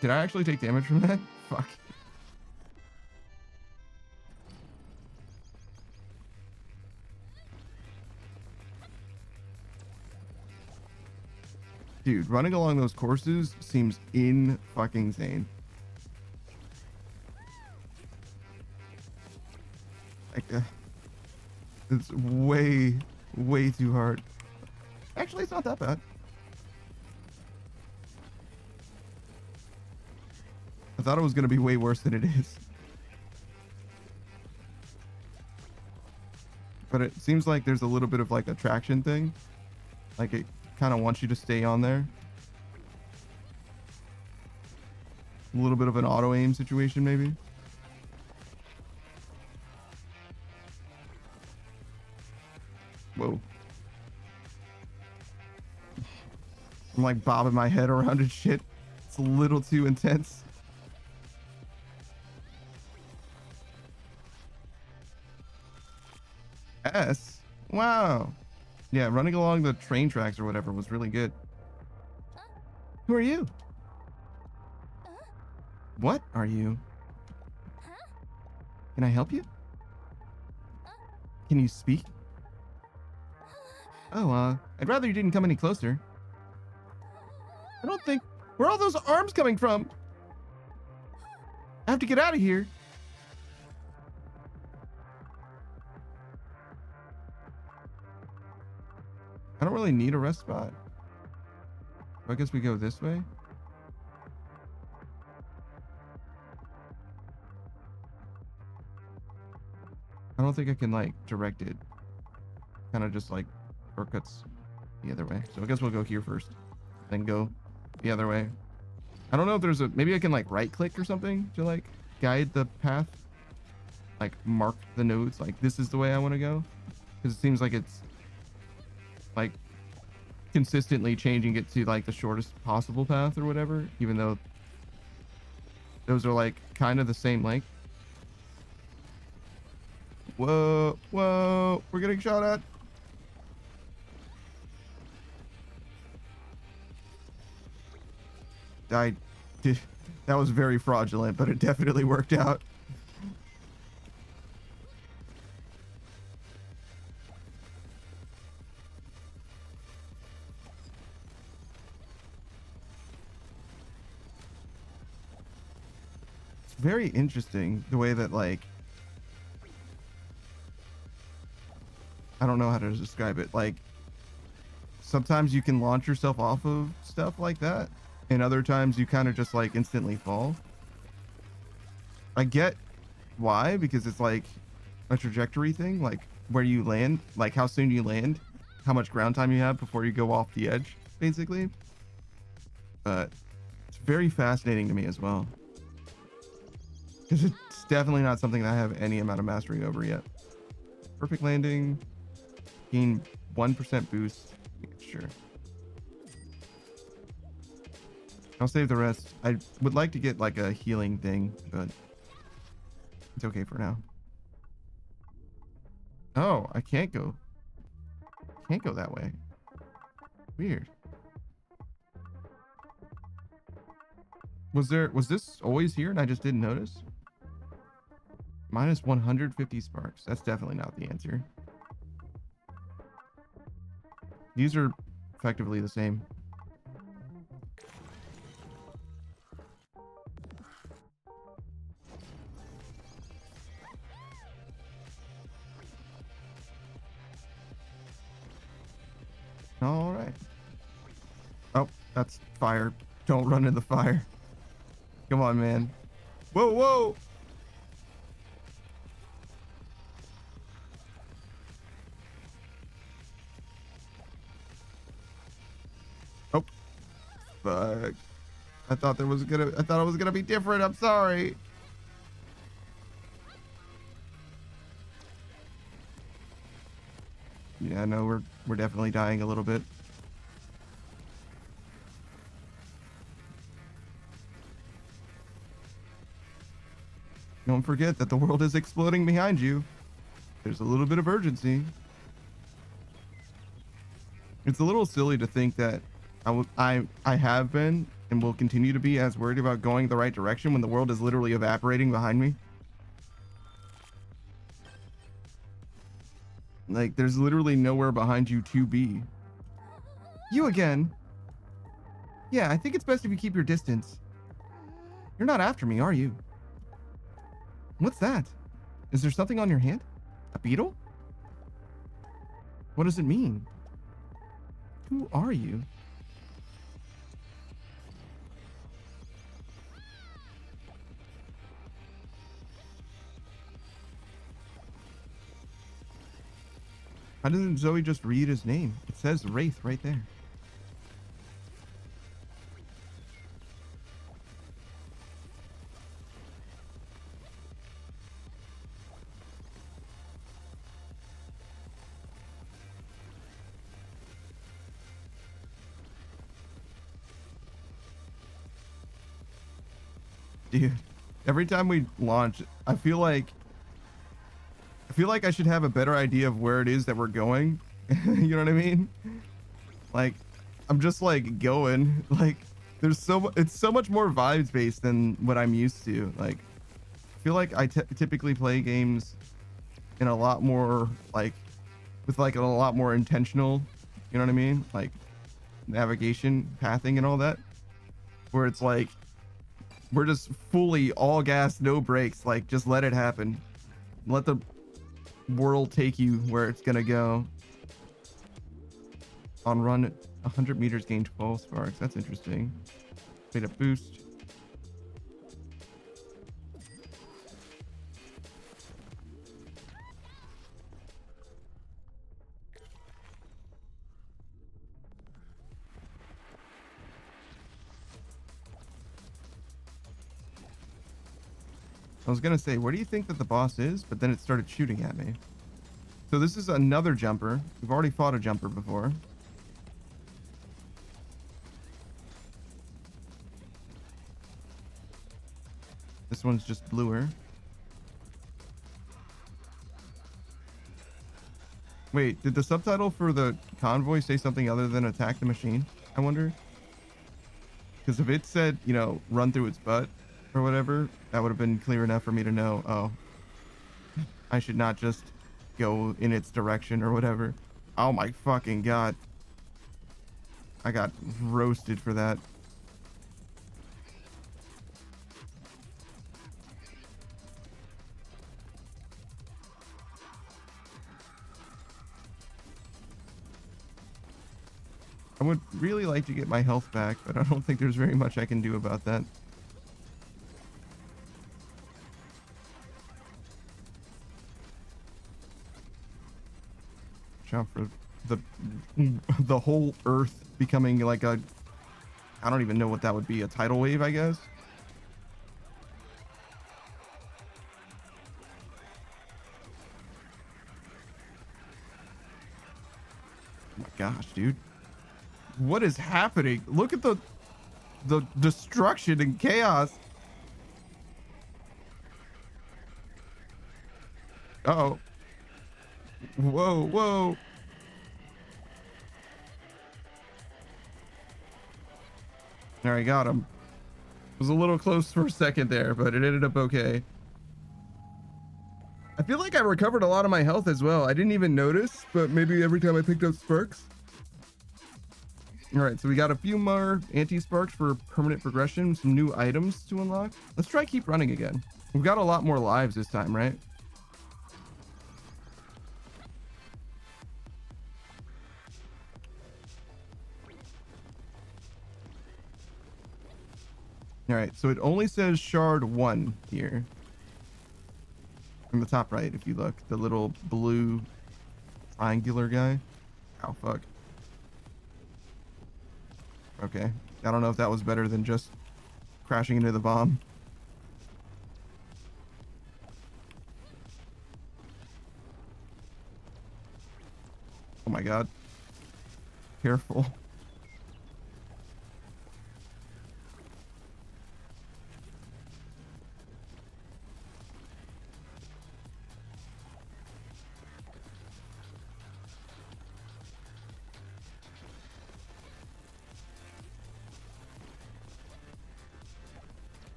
Did I actually take damage from that? Fuck. Dude, running along those courses seems fucking insane. Like, it's way too hard. Actually, it's not that bad. I thought it was going to be way worse than it is. But it seems like there's a little bit of like a traction thing. Like it kind of wants you to stay on there. A little bit of an auto aim situation maybe. Whoa. I'm like bobbing my head around and shit. It's a little too intense. S? Wow. Yeah, running along the train tracks or whatever was really good. Who are you? What are you? Can I help you? Can you speak? Oh, I'd rather you didn't come any closer. I don't think... Where are all those arms coming from? I have to get out of here. I don't really need a rest spot. I guess we go this way. I don't think I can like direct it. Kind of just like shortcuts the other way. So I guess we'll go here first, then go the other way. I don't know if there's maybe I can like right click or something to like guide the path. Like mark the nodes, like this is the way I want to go. Because it seems like it's like consistently changing it to like the shortest possible path or whatever, even though those are like kind of the same length. Whoa, we're getting shot at. That was very fraudulent, but it definitely worked out. very interesting the way that, like, I don't know how to describe it. Like, sometimes you can launch yourself off of stuff like that, and other times you kind of just like instantly fall. I get why, because it's like a trajectory thing, like where you land, like how soon you land, how much ground time you have before you go off the edge, basically. But it's very fascinating to me as well, because it's definitely not something that I have any amount of mastery over yet. Perfect landing, gain 1% boost. Sure. I'll save the rest. I would like to get like a healing thing, but it's okay for now. Oh, I can't go. Can't go that way. Weird. Was this always here and I just didn't notice? Minus 150 sparks. That's definitely not the answer. These are effectively the same. All right. Oh, that's fire. Don't run in the fire. Come on, man. Whoa, whoa. Oh, fuck. I thought it was gonna be different. I'm sorry. Yeah, no, we're definitely dying a little bit. Don't forget that the world is exploding behind you. There's a little bit of urgency. It's a little silly to think that I have been and will continue to be as worried about going the right direction when the world is literally evaporating behind me. Like, there's literally nowhere behind you to be. You again. Yeah, I think it's best if you keep your distance. You're not after me, are you? What's that? Is there something on your hand? A beetle? What does it mean? Who are you? How doesn't Zoe just read his name? It says Wraith right there. Dude, every time we launch, I feel like I should have a better idea of where it is that we're going. You know what I mean? Like, I'm just like going, like, it's so much more vibes based than what I'm used to. Like, I feel like I typically play games in a lot more, like, with like a lot more intentional, you know what I mean? Like navigation, pathing and all that, where it's like, we're just fully all gas, no brakes. Like, just let it happen. Let the world take you where it's gonna go. On run, 100 meters, gain 12 sparks. That's interesting. Made a boost. I was gonna say, where do you think that the boss is? But then it started shooting at me. So this is another jumper. We've already fought a jumper before. This one's just bluer. Wait, did the subtitle for the convoy say something other than attack the machine? I wonder. Because if it said, you know, run through its butt or whatever, that would have been clear enough for me to know, oh, I should not just go in its direction or whatever. Oh my fucking god. I got roasted for that. I would really like to get my health back, but I don't think there's very much I can do about that. Watch out for the whole Earth becoming like a, I don't even know what that would be, a tidal wave, I guess. Oh my gosh, dude. What is happening? Look at the destruction and chaos. Uh-oh. Whoa, whoa. There, I got him. Was a little close for a second there, but it ended up okay. I feel like I recovered a lot of my health as well. I didn't even notice, but maybe every time I picked up sparks. All right, so we got a few more anti-sparks for permanent progression, some new items to unlock. Let's try keep running again. We've got a lot more lives this time, right? All right, so it only says shard 1 here. From the top right, if you look, the little blue triangular guy. Oh, fuck. Okay. I don't know if that was better than just crashing into the bomb. Oh my god. Careful.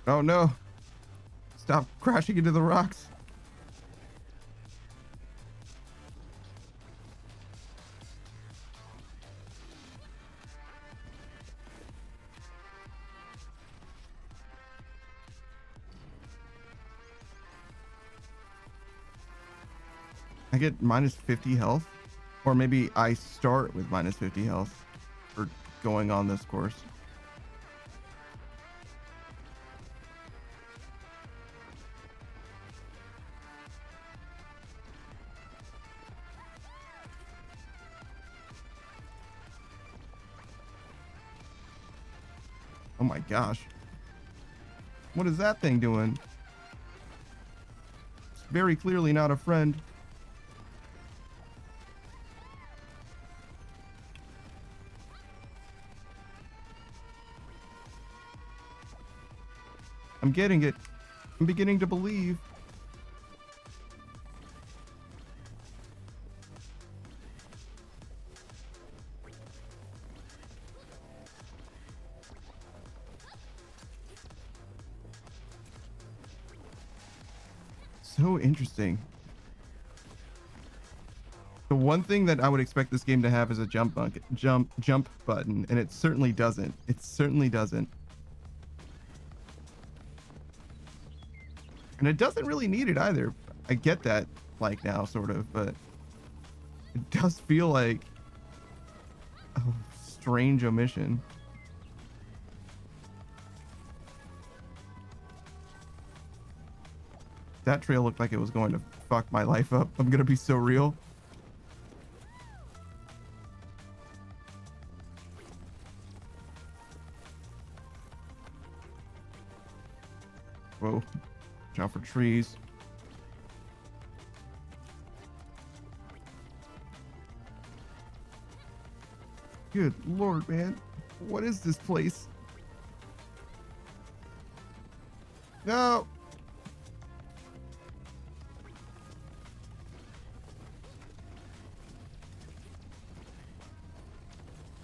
Oh no. Stop crashing into the rocks. I get minus 50 health, or maybe I start with minus 50 health for going on this course. Oh my gosh. What is that thing doing? It's very clearly not a friend. I'm getting it. I'm beginning to believe. So interesting. The one thing that I would expect this game to have is a jump button, and it certainly doesn't. It certainly doesn't. And it doesn't really need it either. I get that, like, now, sort of, but it does feel like a strange omission. That trail looked like it was going to fuck my life up. I'm gonna be so real. Whoa. Watch out for trees. Good lord, man. What is this place? No!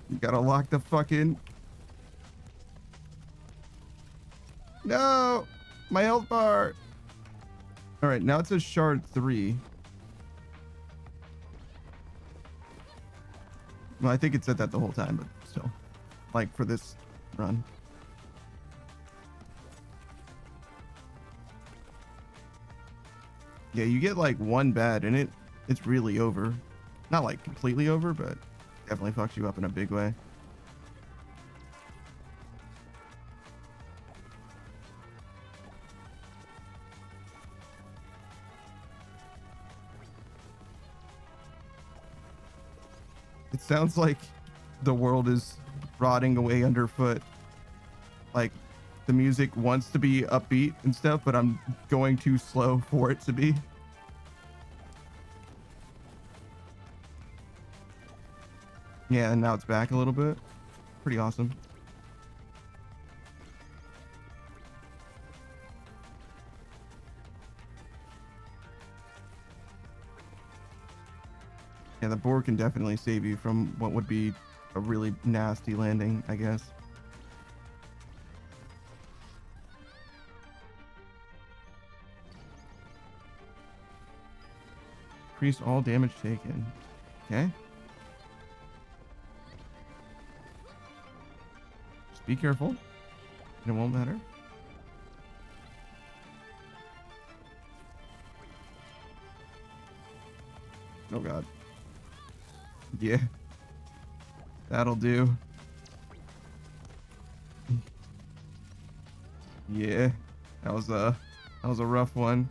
You gotta lock the fucking... No! My health bar! Alright, now it says shard 3. Well, I think it said that the whole time, but still. Like, for this run. Yeah, you get like one bad and it's really over. Not like completely over, but definitely fucks you up in a big way. It sounds like the world is rotting away underfoot. Like the music wants to be upbeat and stuff, but I'm going too slow for it to be. Yeah, and now it's back a little bit. Pretty awesome. Yeah, the board can definitely save you from what would be a really nasty landing, I guess. Increase all damage taken. Okay. Just be careful. And it won't matter. Oh god. Yeah. That'll do. Yeah. That was a rough one.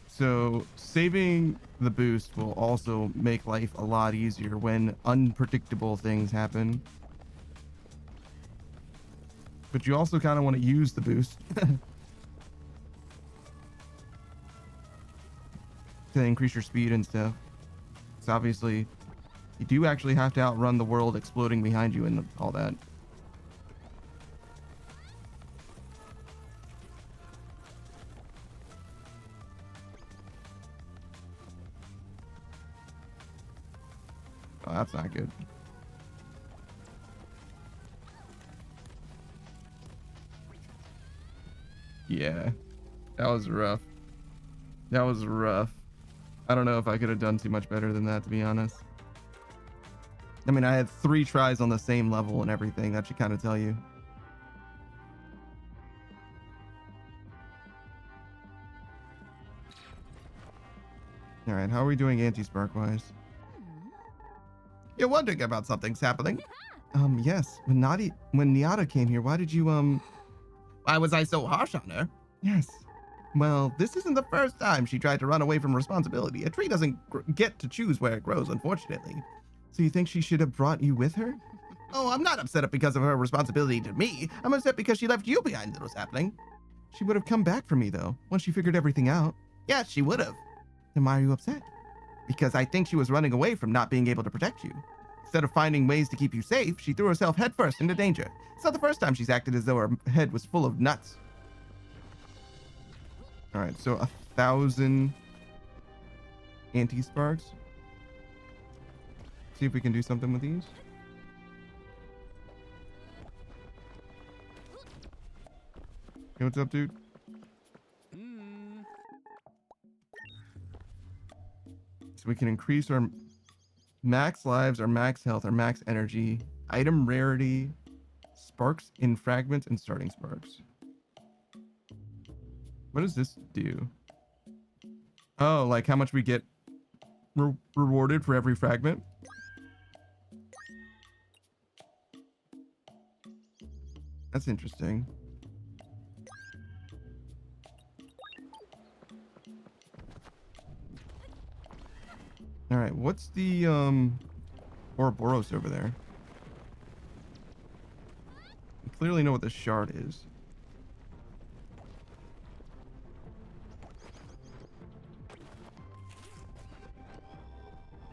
So saving the boost will also make life a lot easier when unpredictable things happen. But you also kind of want to use the boost to increase your speed and stuff. So obviously, you do actually have to outrun the world exploding behind you and all that. Oh, that's not good. Yeah, that was rough. That was rough. I don't know if I could have done too much better than that, to be honest. I mean, I had 3 tries on the same level and everything. That should kind of tell you. All right, how are we doing anti-spark wise? You're wondering about something's happening. Yes. When Niata came here, why did you, why was I so harsh on her? Yes. Well, this isn't the first time she tried to run away from responsibility. A tree doesn't get to choose where it grows, unfortunately. So you think she should have brought you with her? Oh, I'm not upset because of her responsibility to me. I'm upset because she left you behind, little sapling. She would have come back for me, though, once she figured everything out. Yes, she would have. Then why are you upset? Because I think she was running away from not being able to protect you. Instead of finding ways to keep you safe, she threw herself headfirst into danger. It's not the first time she's acted as though her head was full of nuts. All right, so 1,000 anti-sparks. See if we can do something with these. Hey, what's up, dude? So we can increase our max lives, our max health, our max energy, item rarity, sparks in fragments, and starting sparks. What does this do? Oh, like how much we get rewarded for every fragment? That's interesting. All right, what's the Ouroboros over there? I clearly know what the shard is.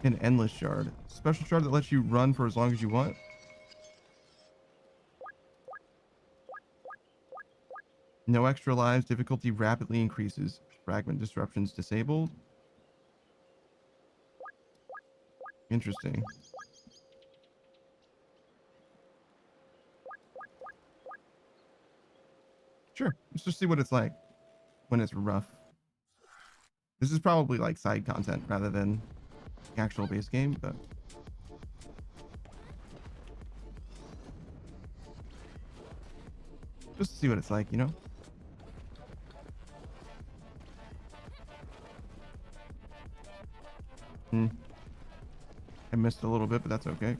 An endless shard. Special shard that lets you run for as long as you want. No extra lives. Difficulty rapidly increases. Fragment disruptions disabled. Interesting. Sure. Let's just see what it's like when it's rough. This is probably like side content rather than the actual base game, but just to see what it's like, you know? I missed a little bit, but that's okay.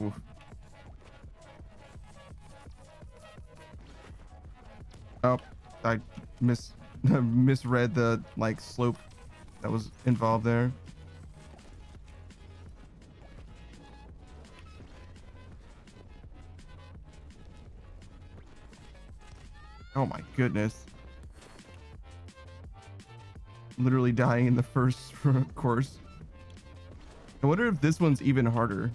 Oof. Oh, I misread the like slope that was involved there. Oh my goodness. Literally dying in the first course. I wonder if this one's even harder.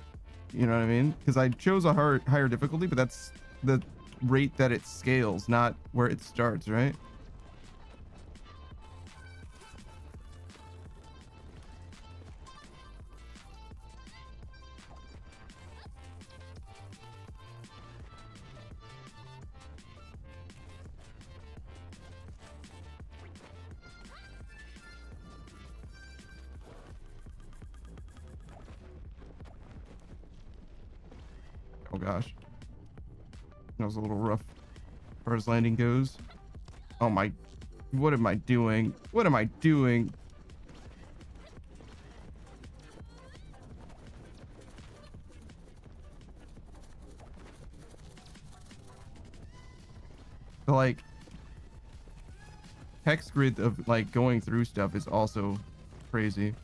You know what I mean? Because I chose a higher difficulty, but that's the rate that it scales, not where it starts, right? Oh gosh. That was a little rough as far as landing goes. Oh my, what am I doing? What am I doing? The like hex grid of like going through stuff is also crazy.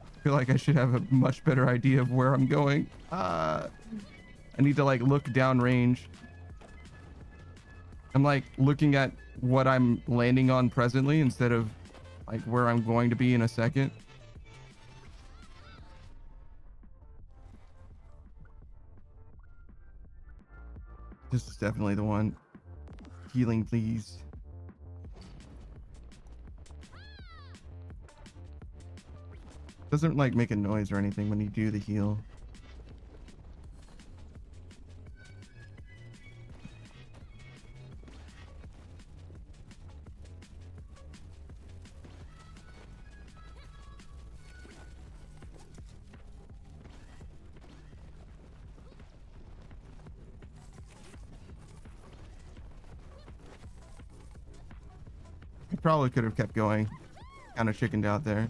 I feel like I should have a much better idea of where I'm going. I need to like look down range. I'm like looking at what I'm landing on presently instead of like where I'm going to be in a second. This is definitely the one. Healing, please. Doesn't like make a noise or anything when you do the heal. I probably could have kept going. Kind of chickened out there.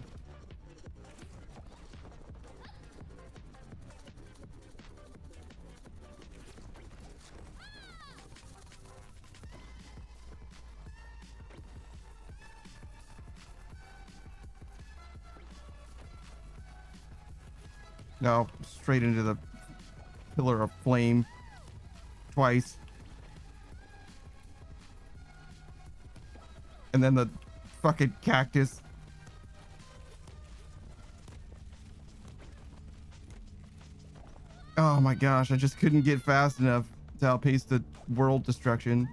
No, straight into the pillar of flame twice. And then the fucking cactus. Oh my gosh, I just couldn't get fast enough to outpace the world destruction.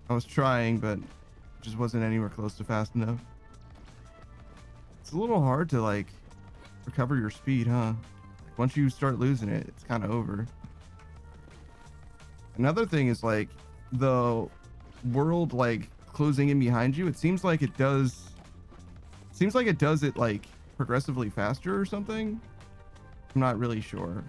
I was trying, but just wasn't anywhere close to fast enough. It's a little hard to like recover your speed, huh? Once you start losing it, it's kind of over. Another thing is like the world like closing in behind you. It seems like it does it like progressively faster or something. I'm not really sure.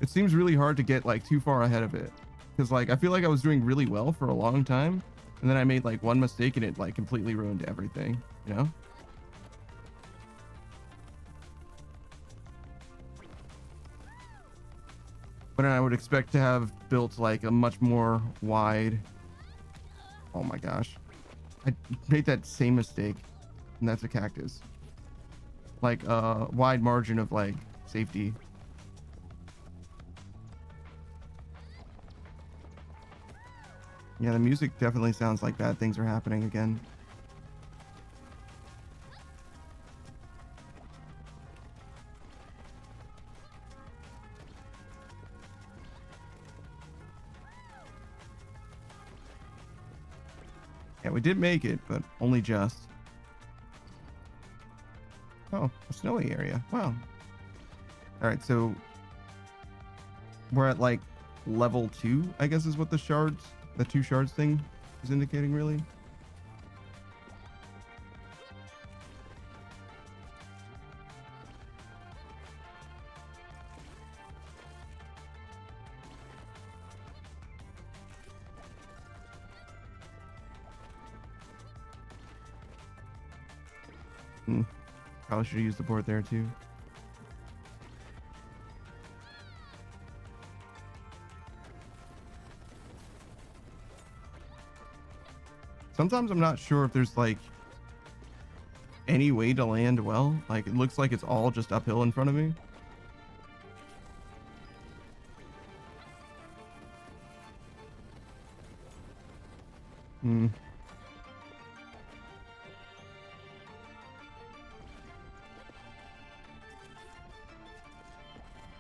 It seems really hard to get like too far ahead of it, because like I feel like I was doing really well for a long time, and then I made like one mistake and it like completely ruined everything, you know? But I would expect to have built like a much more wide. Oh my gosh, I made that same mistake, and that's a cactus. Like a wide margin of like safety. Yeah, the music definitely sounds like bad things are happening again. Yeah, we did make it, but only just. Oh, a snowy area. Wow. All right, so we're at like level 2, I guess is what the 2 shards thing is indicating, really. Probably should have used the board there too. Sometimes I'm not sure if there's like any way to land well. Like it looks like it's all just uphill in front of me.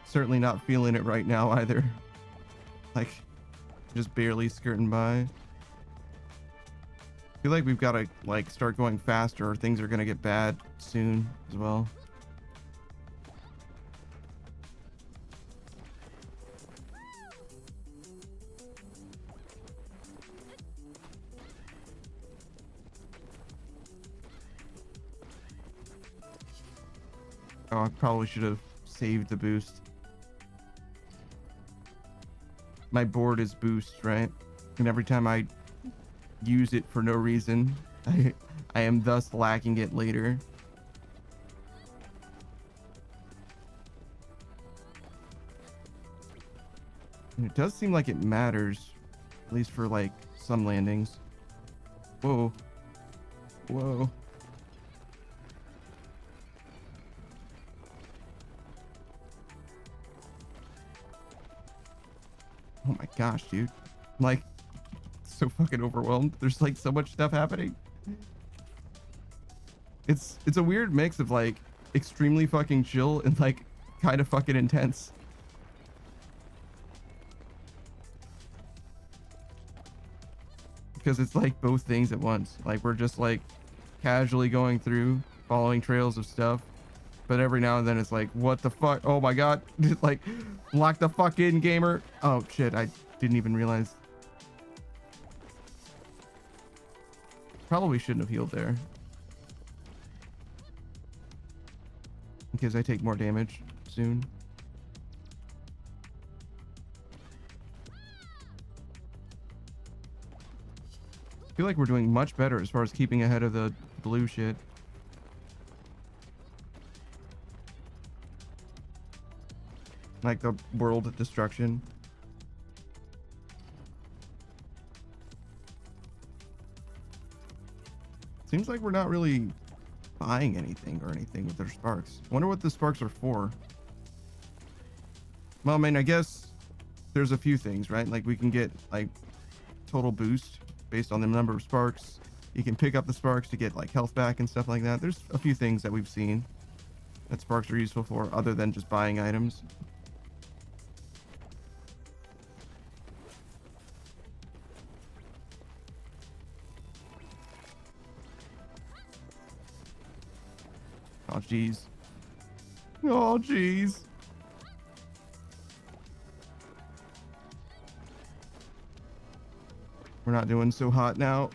Certainly not feeling it right now either. Like just barely skirting by. I feel like we've got to like start going faster or things are going to get bad soon as well. Oh, I probably should have saved the boost. My board is boost, right? And every time I use it for no reason, I am thus lacking it later. And it does seem like it matters, at least for like some landings. Whoa. Whoa. Oh my gosh, dude. I'm like so fucking overwhelmed. There's like so much stuff happening. It's a weird mix of like extremely fucking chill and like kind of fucking intense. Because it's like both things at once. Like we're just like casually going through, following trails of stuff. But every now and then it's like, what the fuck? Oh my god. Just like, lock the fuck in, gamer. Oh shit, I didn't even realize. Probably shouldn't have healed there. Because I take more damage soon. I feel like we're doing much better as far as keeping ahead of the blue shit. Like the world of destruction. Seems like we're not really buying anything or anything with our sparks. Wonder what the sparks are for. Well, I mean, I guess there's a few things, right? Like we can get like total boost based on the number of sparks. You can pick up the sparks to get like health back and stuff like that. There's a few things that we've seen that sparks are useful for other than just buying items. Oh, jeez. Oh, jeez. We're not doing so hot now.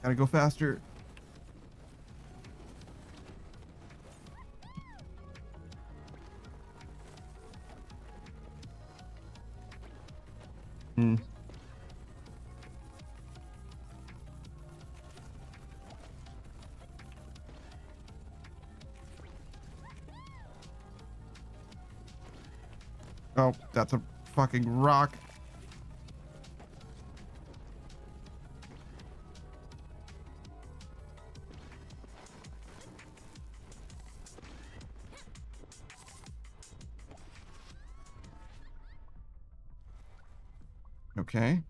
Gotta go faster. Oh, that's a fucking rock. Okay.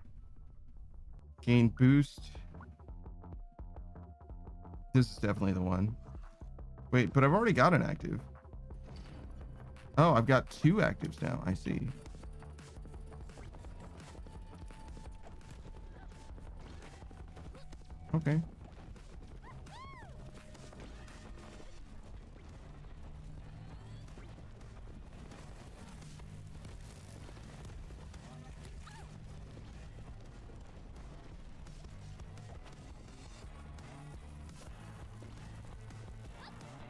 Gain boost. This is definitely the one. Wait, but I've already got an active. Oh, I've got 2 actives now. I see. Okay.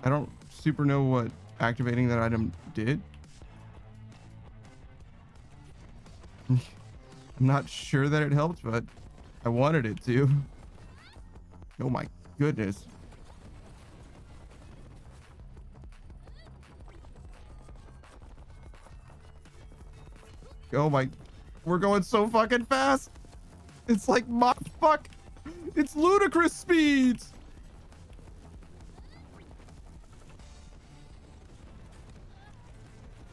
I don't super know what activating that item did. I'm not sure that it helped, but I wanted it to. Oh my goodness. Oh my, we're going so fucking fast. It's like fuck. It's ludicrous speeds.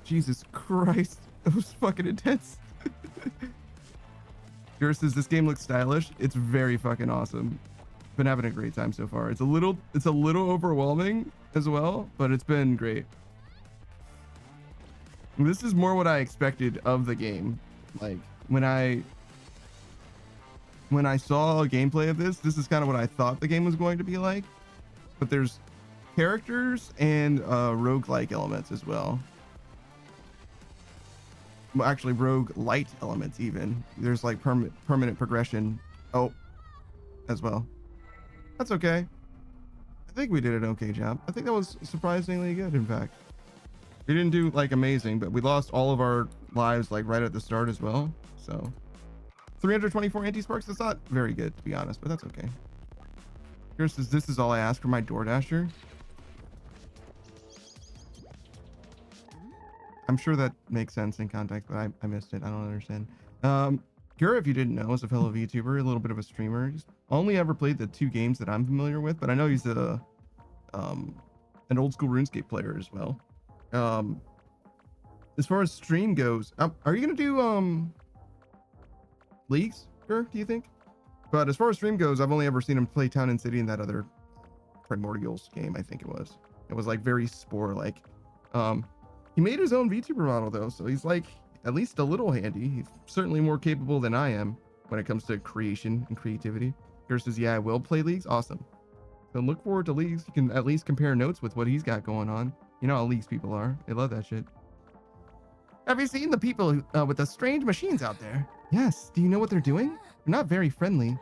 Jesus Christ, that was fucking intense. Gura says this game looks stylish. It's very fucking awesome. Been having a great time so far. It's a little overwhelming as well, but it's been great. This is more what I expected of the game. Like when I saw a gameplay of this is kind of what I thought the game was going to be like. But there's characters and roguelike elements as well. Well, actually rogue light elements even. There's like permanent progression as well. That's okay. I think we did an okay job. I think that was surprisingly good, in fact. We didn't do like amazing, but we lost all of our lives like right at the start as well. So 324 anti-sparks, that's not very good to be honest, but that's okay. Here says, this is all I ask for my DoorDasher. I'm sure that makes sense in context, but I missed it. I don't understand. Gura, if you didn't know, is a fellow VTuber, a little bit of a streamer. He's only ever played the 2 games that I'm familiar with, but I know he's an old school RuneScape player as well. As far as stream goes, are you gonna do leagues, Gura, do you think? But as far as stream goes, I've only ever seen him play Town and City in that other Primordials game, I think it was. It was like very Spore-like. He made his own VTuber model though, so he's like at least a little handy. He's certainly more capable than I am when it comes to creation and creativity. Here says, yeah, I will play leagues. Awesome. So look forward to leagues. You can at least compare notes with what he's got going on. You know how leagues people are. They love that shit. Have you seen the people with the strange machines out there? Yes. Do you know what they're doing? They're not very friendly.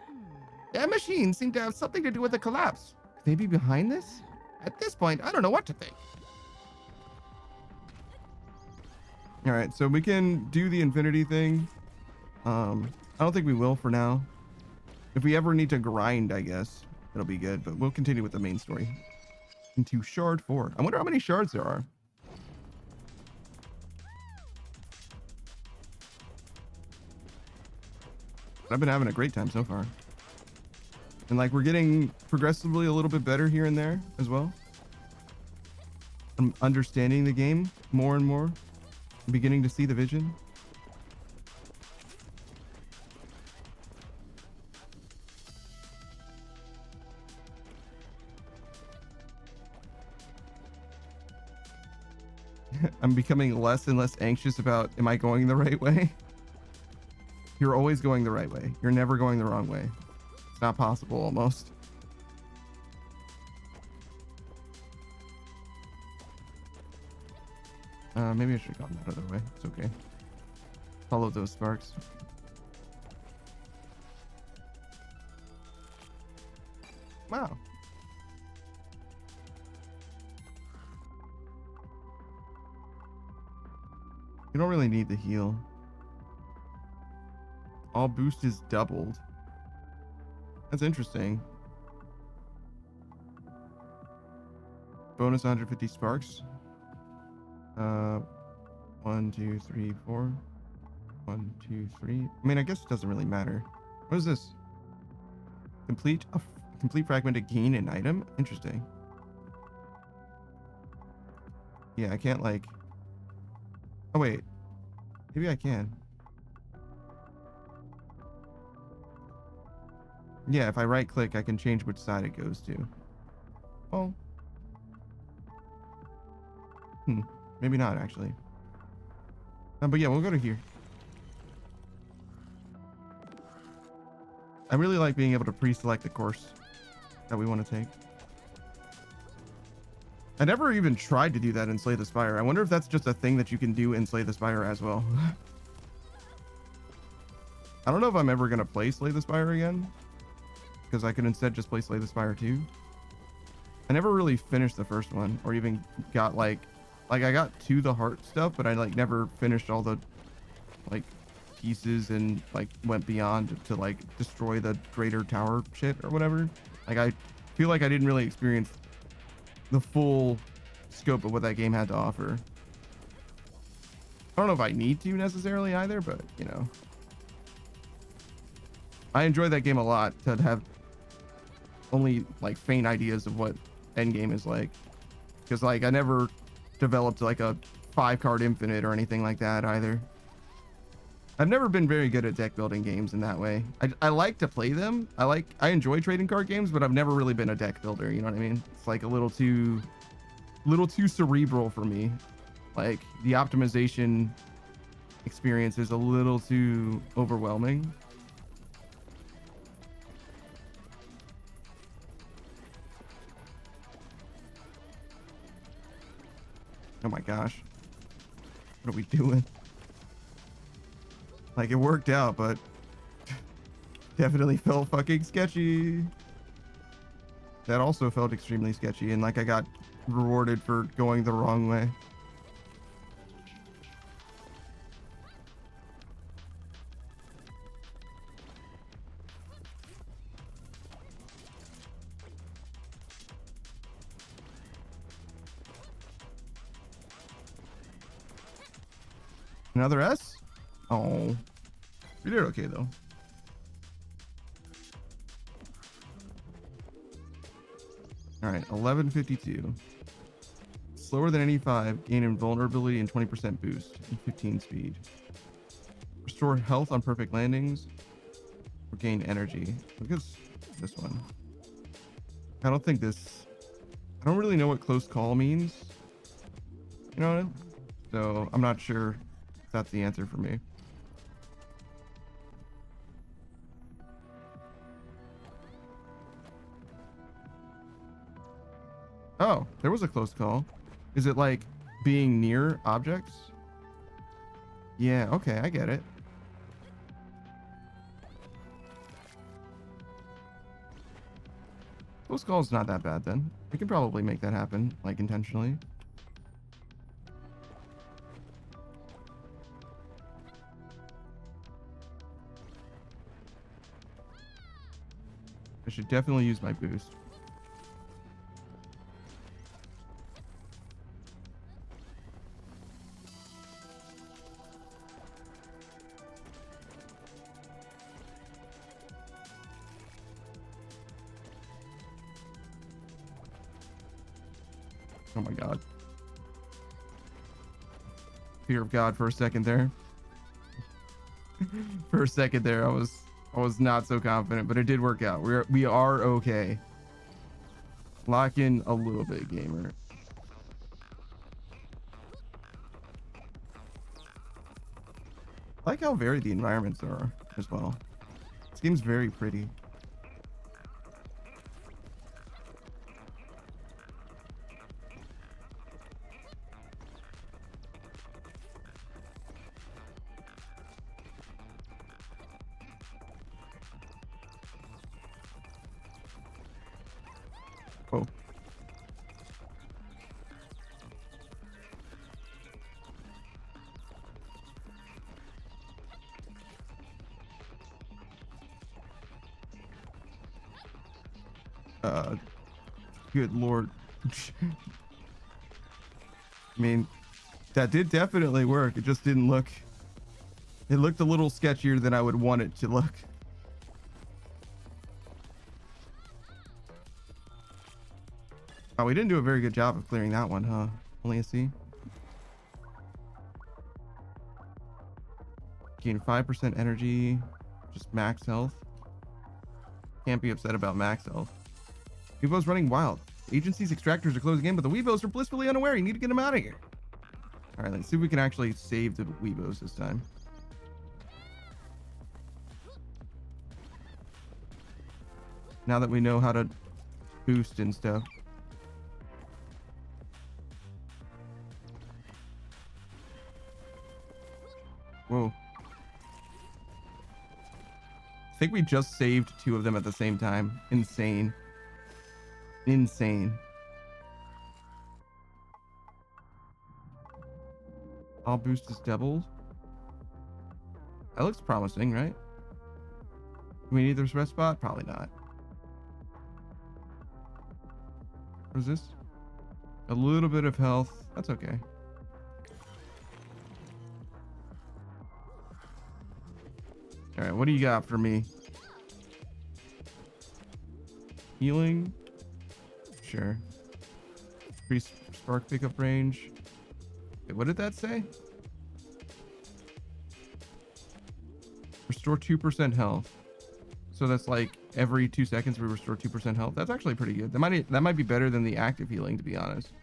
Their machines seem to have something to do with the collapse. Could they be behind this? At this point, I don't know what to think. All right, so we can do the infinity thing. I don't think we will for now. If we ever need to grind, I guess it'll be good, but we'll continue with the main story. Into shard 4. I wonder how many shards there are. I've been having a great time so far. And like we're getting progressively a little bit better here and there as well. I'm understanding the game more and more. I'm beginning to see the vision. I'm becoming less and less anxious about, am I going the right way? You're always going the right way. You're never going the wrong way. It's not possible almost. Maybe I should have gone that other way. It's okay. Follow those sparks. Wow. You don't really need the heal. All boost is doubled. That's interesting. Bonus 150 sparks. 1, 2, 3, 4. 1, 2, 3. I mean, I guess it doesn't really matter. What is this? Complete fragmented gain an item? Interesting. Yeah, I can't like... Oh, wait. Maybe I can. Yeah, if I right click, I can change which side it goes to. Oh. Maybe not, actually. But yeah, we'll go to here. I really like being able to pre-select the course that we want to take. I never even tried to do that in Slay the Spire. I wonder if that's just a thing that you can do in Slay the Spire as well. I don't know if I'm ever going to play Slay the Spire again, because I could instead just play Slay the Spire 2. I never really finished the first one, or even got like I got to the heart stuff, but I like never finished all the like pieces and like went beyond to like destroy the greater tower shit or whatever. Like I feel like I didn't really experience the full scope of what that game had to offer. don't know if I need to necessarily either, but you know, I enjoy that game a lot to have only like faint ideas of what endgame is like, because like I never developed like a 5-card infinite or anything like that either. I've never been very good at deck building games in that way. I like to play them. I enjoy trading card games, but I've never really been a deck builder. You know what I mean? It's like a little too cerebral for me. Like the optimization experience is a little too overwhelming. Oh my gosh. What are we doing? Like, it worked out, but definitely felt fucking sketchy. That also felt extremely sketchy, and like I got rewarded for going the wrong way. Another S? Oh. We did okay though. Alright, 1152. Slower than 85, gain invulnerability and 20% boost and 15 speed. Restore health on perfect landings. Or gain energy. Look at this one. I don't really know what close call means. You know? So I'm not sure if that's the answer for me. Oh, there was a close call. Is it like being near objects? Yeah, okay, I get it. Close call's not that bad then. We can probably make that happen, like intentionally. I should definitely use my boost. Oh my god. Fear of God for a second there. For a second there, I was not so confident, but it did work out. We are okay. Lock in a little bit, gamer. I like how varied the environments are as well. This game's very pretty. Oh. Good lord. I mean, that did definitely work. It just didn't look... It looked a little sketchier than I would want it to look. Oh, we didn't do a very good job of clearing that one, huh? Only a C. Gain 5% energy. Just max health. Can't be upset about max health. Weebo's running wild. Agency's extractors are closing in, but the Weebos are blissfully unaware. You need to get them out of here. All right, let's see if we can actually save the Weebos this time. Now that we know how to boost and stuff. Whoa. I think we just saved 2 of them at the same time. Insane. Insane. All boost is doubled. That looks promising, right? Do we need this rest spot? Probably not. What is this? A little bit of health. That's okay. All right, what do you got for me? Healing? Sure. Increase spark pickup range. Wait, what did that say? Restore 2% health. So that's like every 2 seconds we restore 2% health. That's actually pretty good. That might be better than the active healing, to be honest.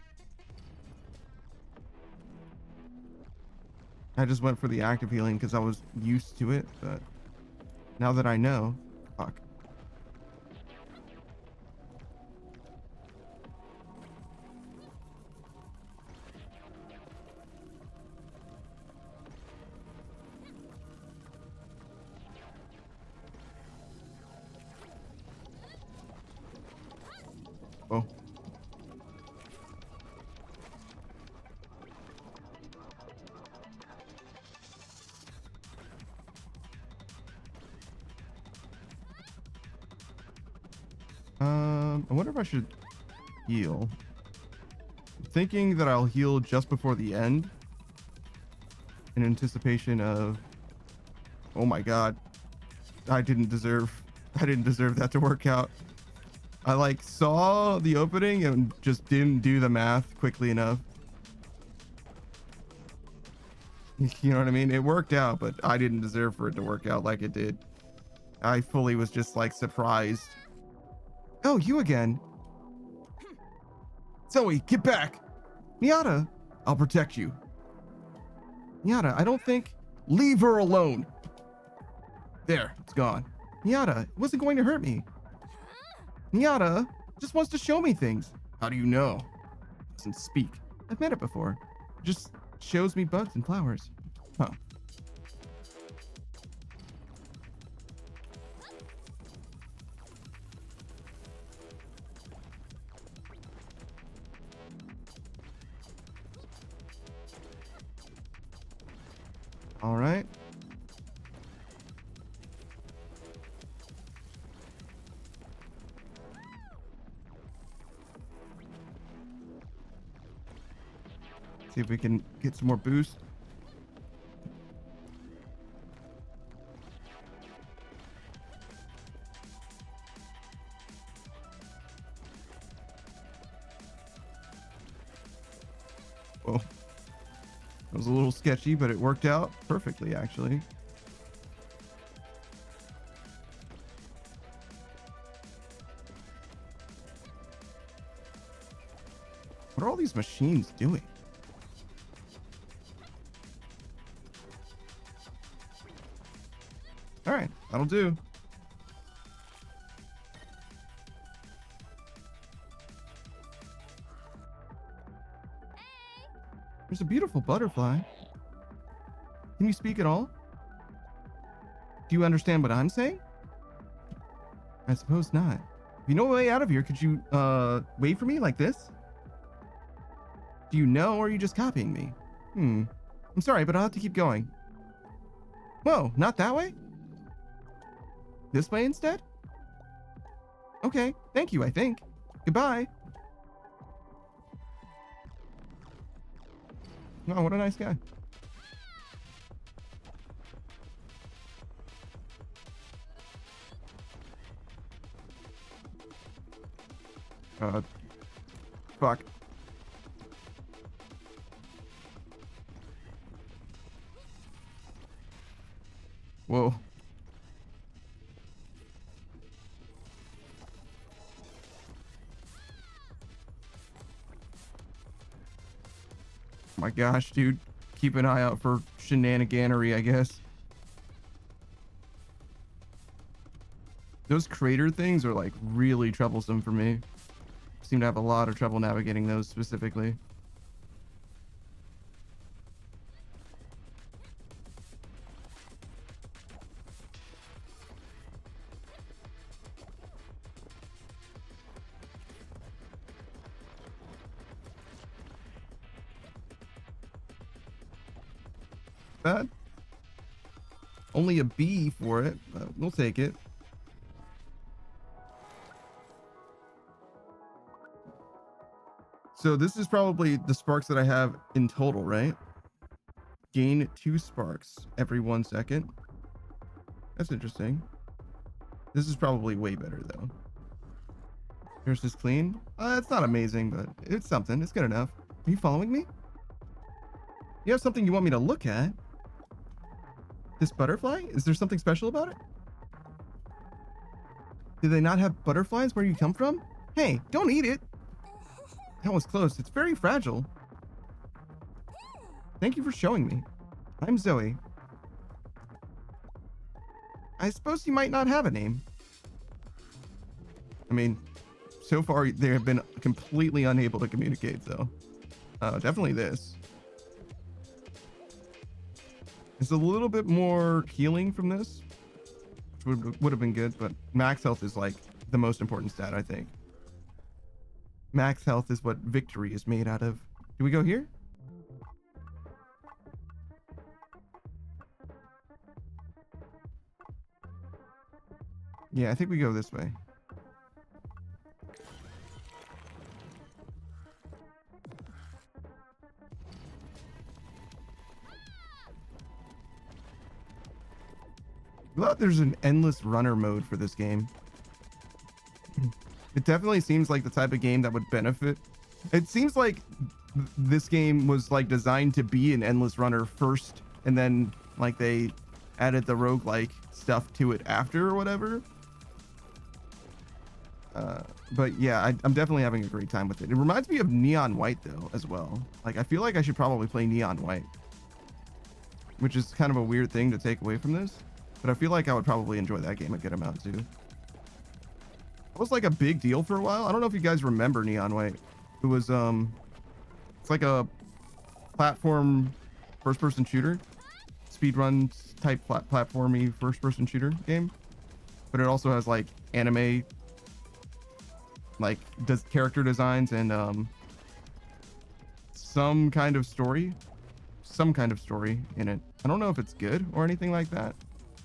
I just went for the active healing because I was used to it, but now that I know, fuck. Oh. I wonder if I should heal. I'm thinking that I'll heal just before the end in anticipation of, oh my god, I didn't deserve that to work out. I like saw the opening and just didn't do the math quickly enough. You know what I mean? It worked out, but I didn't deserve for it to work out like it did. I fully was just like surprised. Oh, you again. Zoe, get back. Miata, I'll protect you. Miata, I don't think. Leave her alone. There, it's gone. Miata, it wasn't going to hurt me. Miata just wants to show me things. How do you know? Doesn't speak. I've met it before. Just shows me bugs and flowers. Huh. All right. See if we can get some more boost. Whoa. That was a little sketchy, but it worked out perfectly, actually. What are all these machines doing? All right, that'll do. There's a beautiful butterfly. Can you speak at all? Do you understand what I'm saying? I suppose not. If you know a way out of here, could you wait for me like this? Do you know, or are you just copying me? I'm sorry, but I'll have to keep going. Whoa, not that way? This way instead? Okay, thank you, I think. Goodbye. Oh, what a nice guy. Fuck. Whoa. My gosh, dude. Keep an eye out for shenaniganery, I guess. Those crater things are like really troublesome for me. Seem to have a lot of trouble navigating those specifically. That only a B for it, but we'll take it. So this is probably the sparks that I have in total, right? Gain 2 sparks every 1 second. That's interesting. This is probably way better though. Here's this clean. It's not amazing, but it's something. It's good enough. Are you following me? You have something you want me to look at? This butterfly? Is there something special about it? Do they not have butterflies where you come from? Hey, don't eat it. That was close. It's very fragile. Thank you for showing me. I'm Zoe. I suppose you might not have a name. I mean, so far they have been completely unable to communicate, so definitely this. It's a little bit more healing from this, which would have been good, but max health is like the most important stat, I think. Max health is what victory is made out of. Do we go here? Yeah, I think we go this way. I thought there's an endless runner mode for this game. It definitely seems like the type of game that would benefit. It seems like this game was like designed to be an endless runner first, and then like they added the roguelike stuff to it after or whatever. But yeah, I'm definitely having a great time with it. It reminds me of Neon White though as well. Like I feel like I should probably play Neon White, which is kind of a weird thing to take away from this. But I feel like I would probably enjoy that game a good amount too. It was like a big deal for a while. I don't know if you guys remember Neon White. It was it's like a platform first-person shooter, speedrun type platformy first-person shooter game. But it also has like anime, like does character designs and some kind of story in it. I don't know if it's good or anything like that,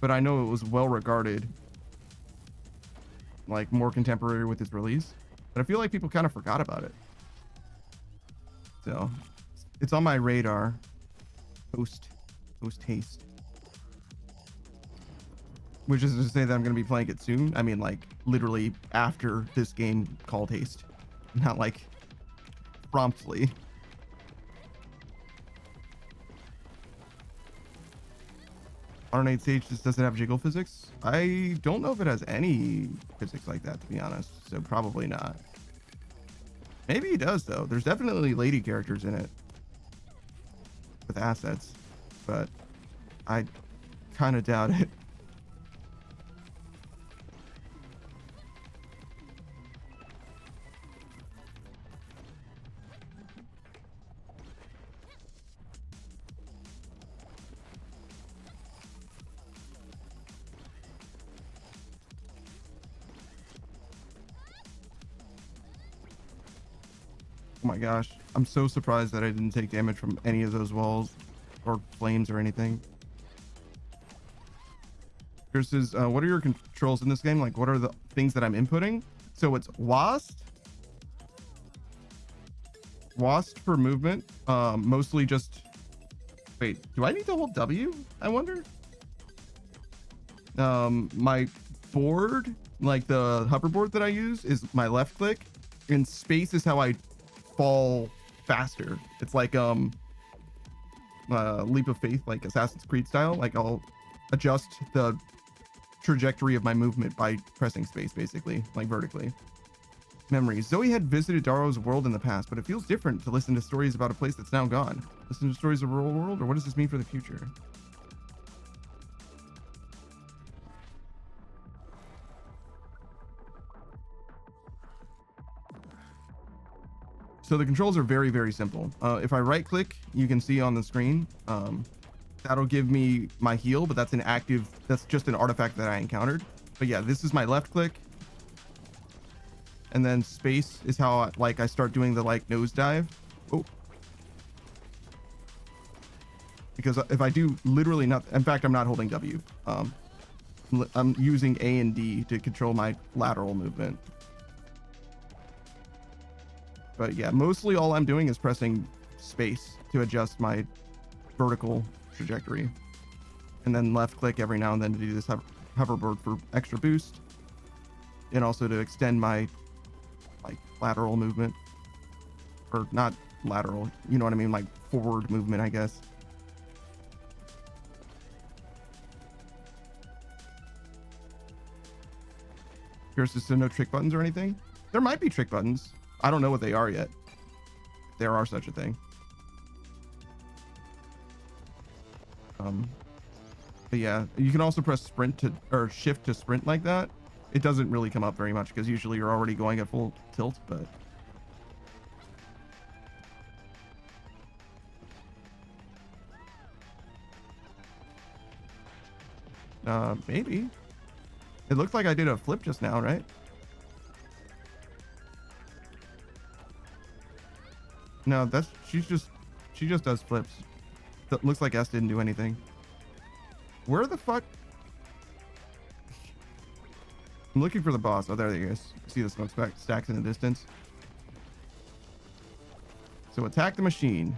but I know it was well regarded, like more contemporary with its release, but I feel like people kind of forgot about it. So it's on my radar. Haste, which is to say that I'm going to be playing it soon. I mean, like literally after this game called Haste, not like promptly. R8 Sage just doesn't have jiggle physics. I don't know if it has any physics like that, to be honest, so probably not. Maybe it does though. There's definitely lady characters in it with assets, but I kind of doubt it. Oh my gosh, I'm so surprised that I didn't take damage from any of those walls or flames or anything. Here's his, what are your controls in this game? Like, what are the things that I'm inputting? So it's WASD for movement, mostly just, wait, do I need to hold W? I wonder? My board, like the hoverboard that I use, is my left click, and space is how I fall faster. It's like leap of faith, like Assassin's Creed style. Like I'll adjust the trajectory of my movement by pressing space, basically, like vertically. Memories. Zoe had visited Darrow's world in the past, but it feels different to listen to stories about a place that's now gone. Listen to stories of a rural world, or what does this mean for the future? So the controls are very, very simple. If I right click, you can see on the screen, that'll give me my heal, but that's that's just an artifact that I encountered. But yeah, this is my left click. And then space is how I start doing the like nosedive. Oh. Because if I do literally nothing, in fact, I'm not holding W. I'm using A and D to control my lateral movement. But yeah, mostly all I'm doing is pressing space to adjust my vertical trajectory. And then left click every now and then to do this hoverboard for extra boost, and also to extend my like lateral movement, or not lateral, you know what I mean, like forward movement, I guess. Here's just no trick buttons or anything. There might be trick buttons. I don't know what they are yet. If there are such a thing. But yeah, you can also press sprint to, or shift to sprint like that. It doesn't really come up very much because usually you're already going at full tilt, but maybe. It looks like I did a flip just now, right? No, that's she just does flips. That looks like S didn't do anything. Where the fuck? I'm looking for the boss. Oh, there he is. See the smoke stacks in the distance. So attack the machine.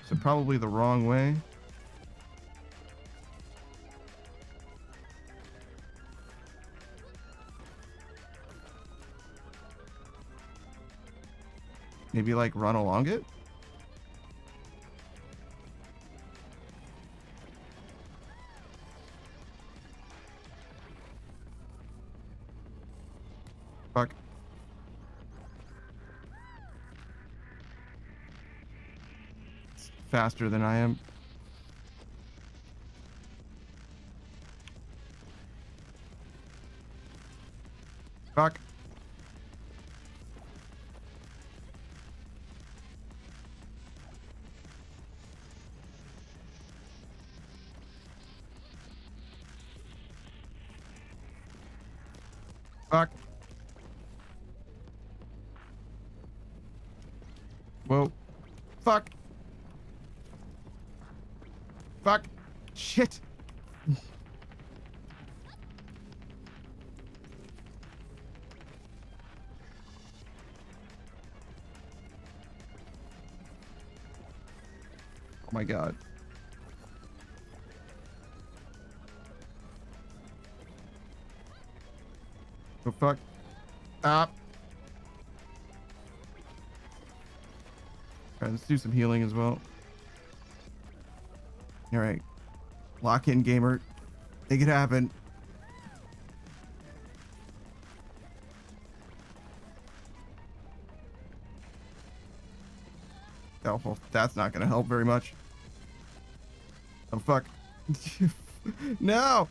So probably the wrong way. Maybe like run along it. Fuck. It's faster than I am. Fuck. Fuck. Whoa. Fuck. Fuck. Shit. Oh my god. Oh fuck. Ah. Alright, let's do some healing as well. Alright. Lock in, gamer. Make it happen. Oh, well, that's not gonna help very much. Oh fuck. No!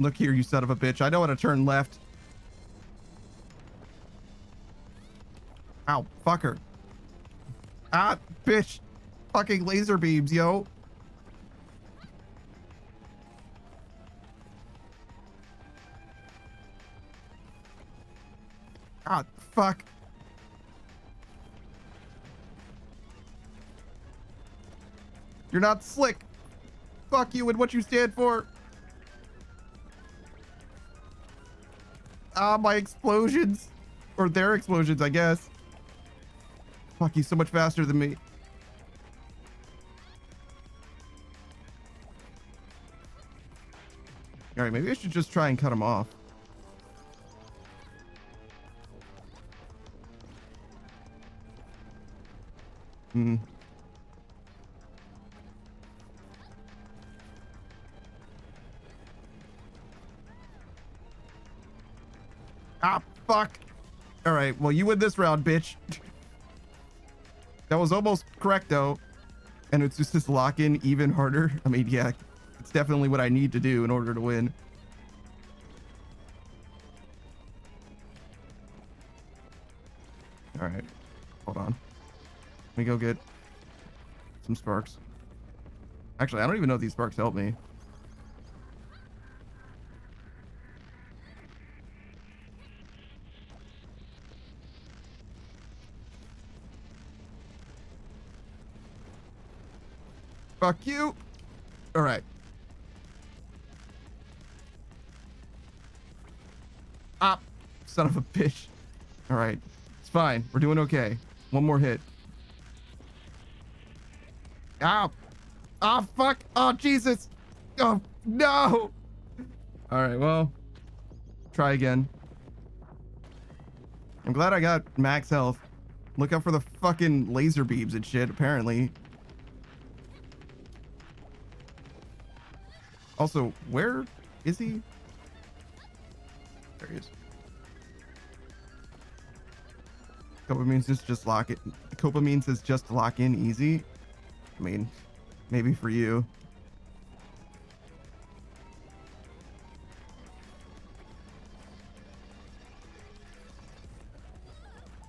Look here, you son of a bitch. I know how to turn left. Ow, fucker. Ah, bitch. Fucking laser beams, yo. Ah, fuck. You're not slick. Fuck you and what you stand for. Ah, my explosions. Or their explosions, I guess. Fuck, he's so much faster than me. Alright, maybe I should just try and cut him off. Hmm. Ah, fuck. All right, well, you win this round, bitch. That was almost correct, though. And it's just this lock-in even harder. I mean, yeah, it's definitely what I need to do in order to win. All right, hold on. Let me go get some sparks. Actually, I don't even know if these sparks help me. Fuck you. All right. Ah, son of a bitch. All right. It's fine. We're doing okay. One more hit. Ow. Oh, fuck. Oh, Jesus. Oh, no. All right. Well, try again. I'm glad I got max health. Look out for the fucking laser beams and shit, apparently. Also, where is he? There he is. Copamine says just lock it. Copamine says just lock in easy. I mean, maybe for you.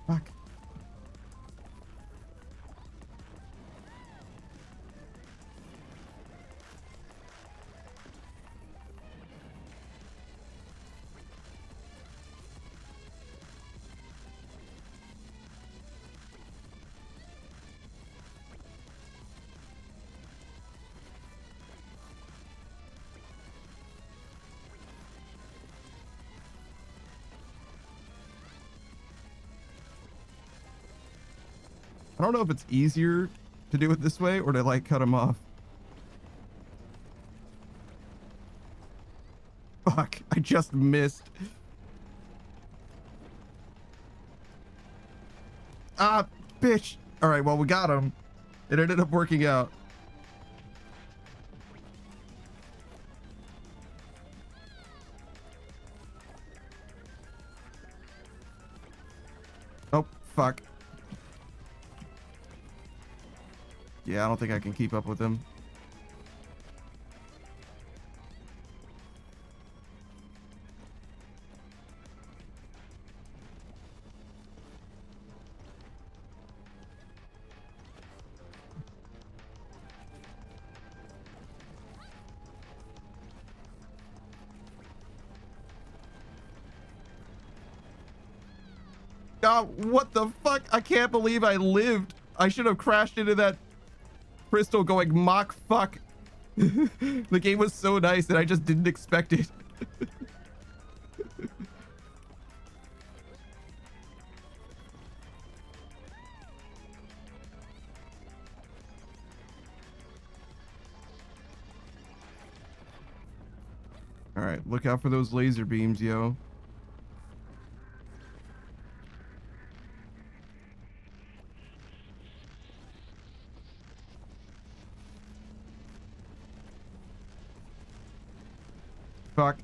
Fuck. I don't know if it's easier to do it this way or to like cut him off. Fuck, I just missed. Ah, bitch. All right, well, we got him. It ended up working out. Oh, fuck. Yeah, I don't think I can keep up with him. Oh, what the fuck? I can't believe I lived. I should have crashed into that crystal going mock fuck. The game was so nice that I just didn't expect it. All right, look out for those laser beams, yo. Fuck.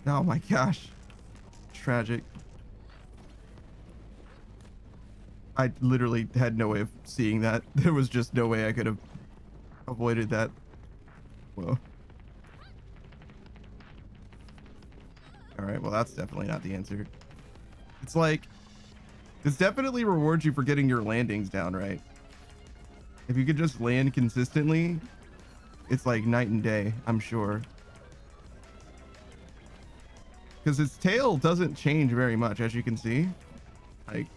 Oh my gosh. Tragic. I literally had no way of seeing that. There was just no way I could have avoided that. Whoa. Alright, well that's definitely not the answer. It's like, this definitely rewards you for getting your landings down right. If you could just land consistently, it's like night and day, I'm sure. Because his tail doesn't change very much, as you can see. Like,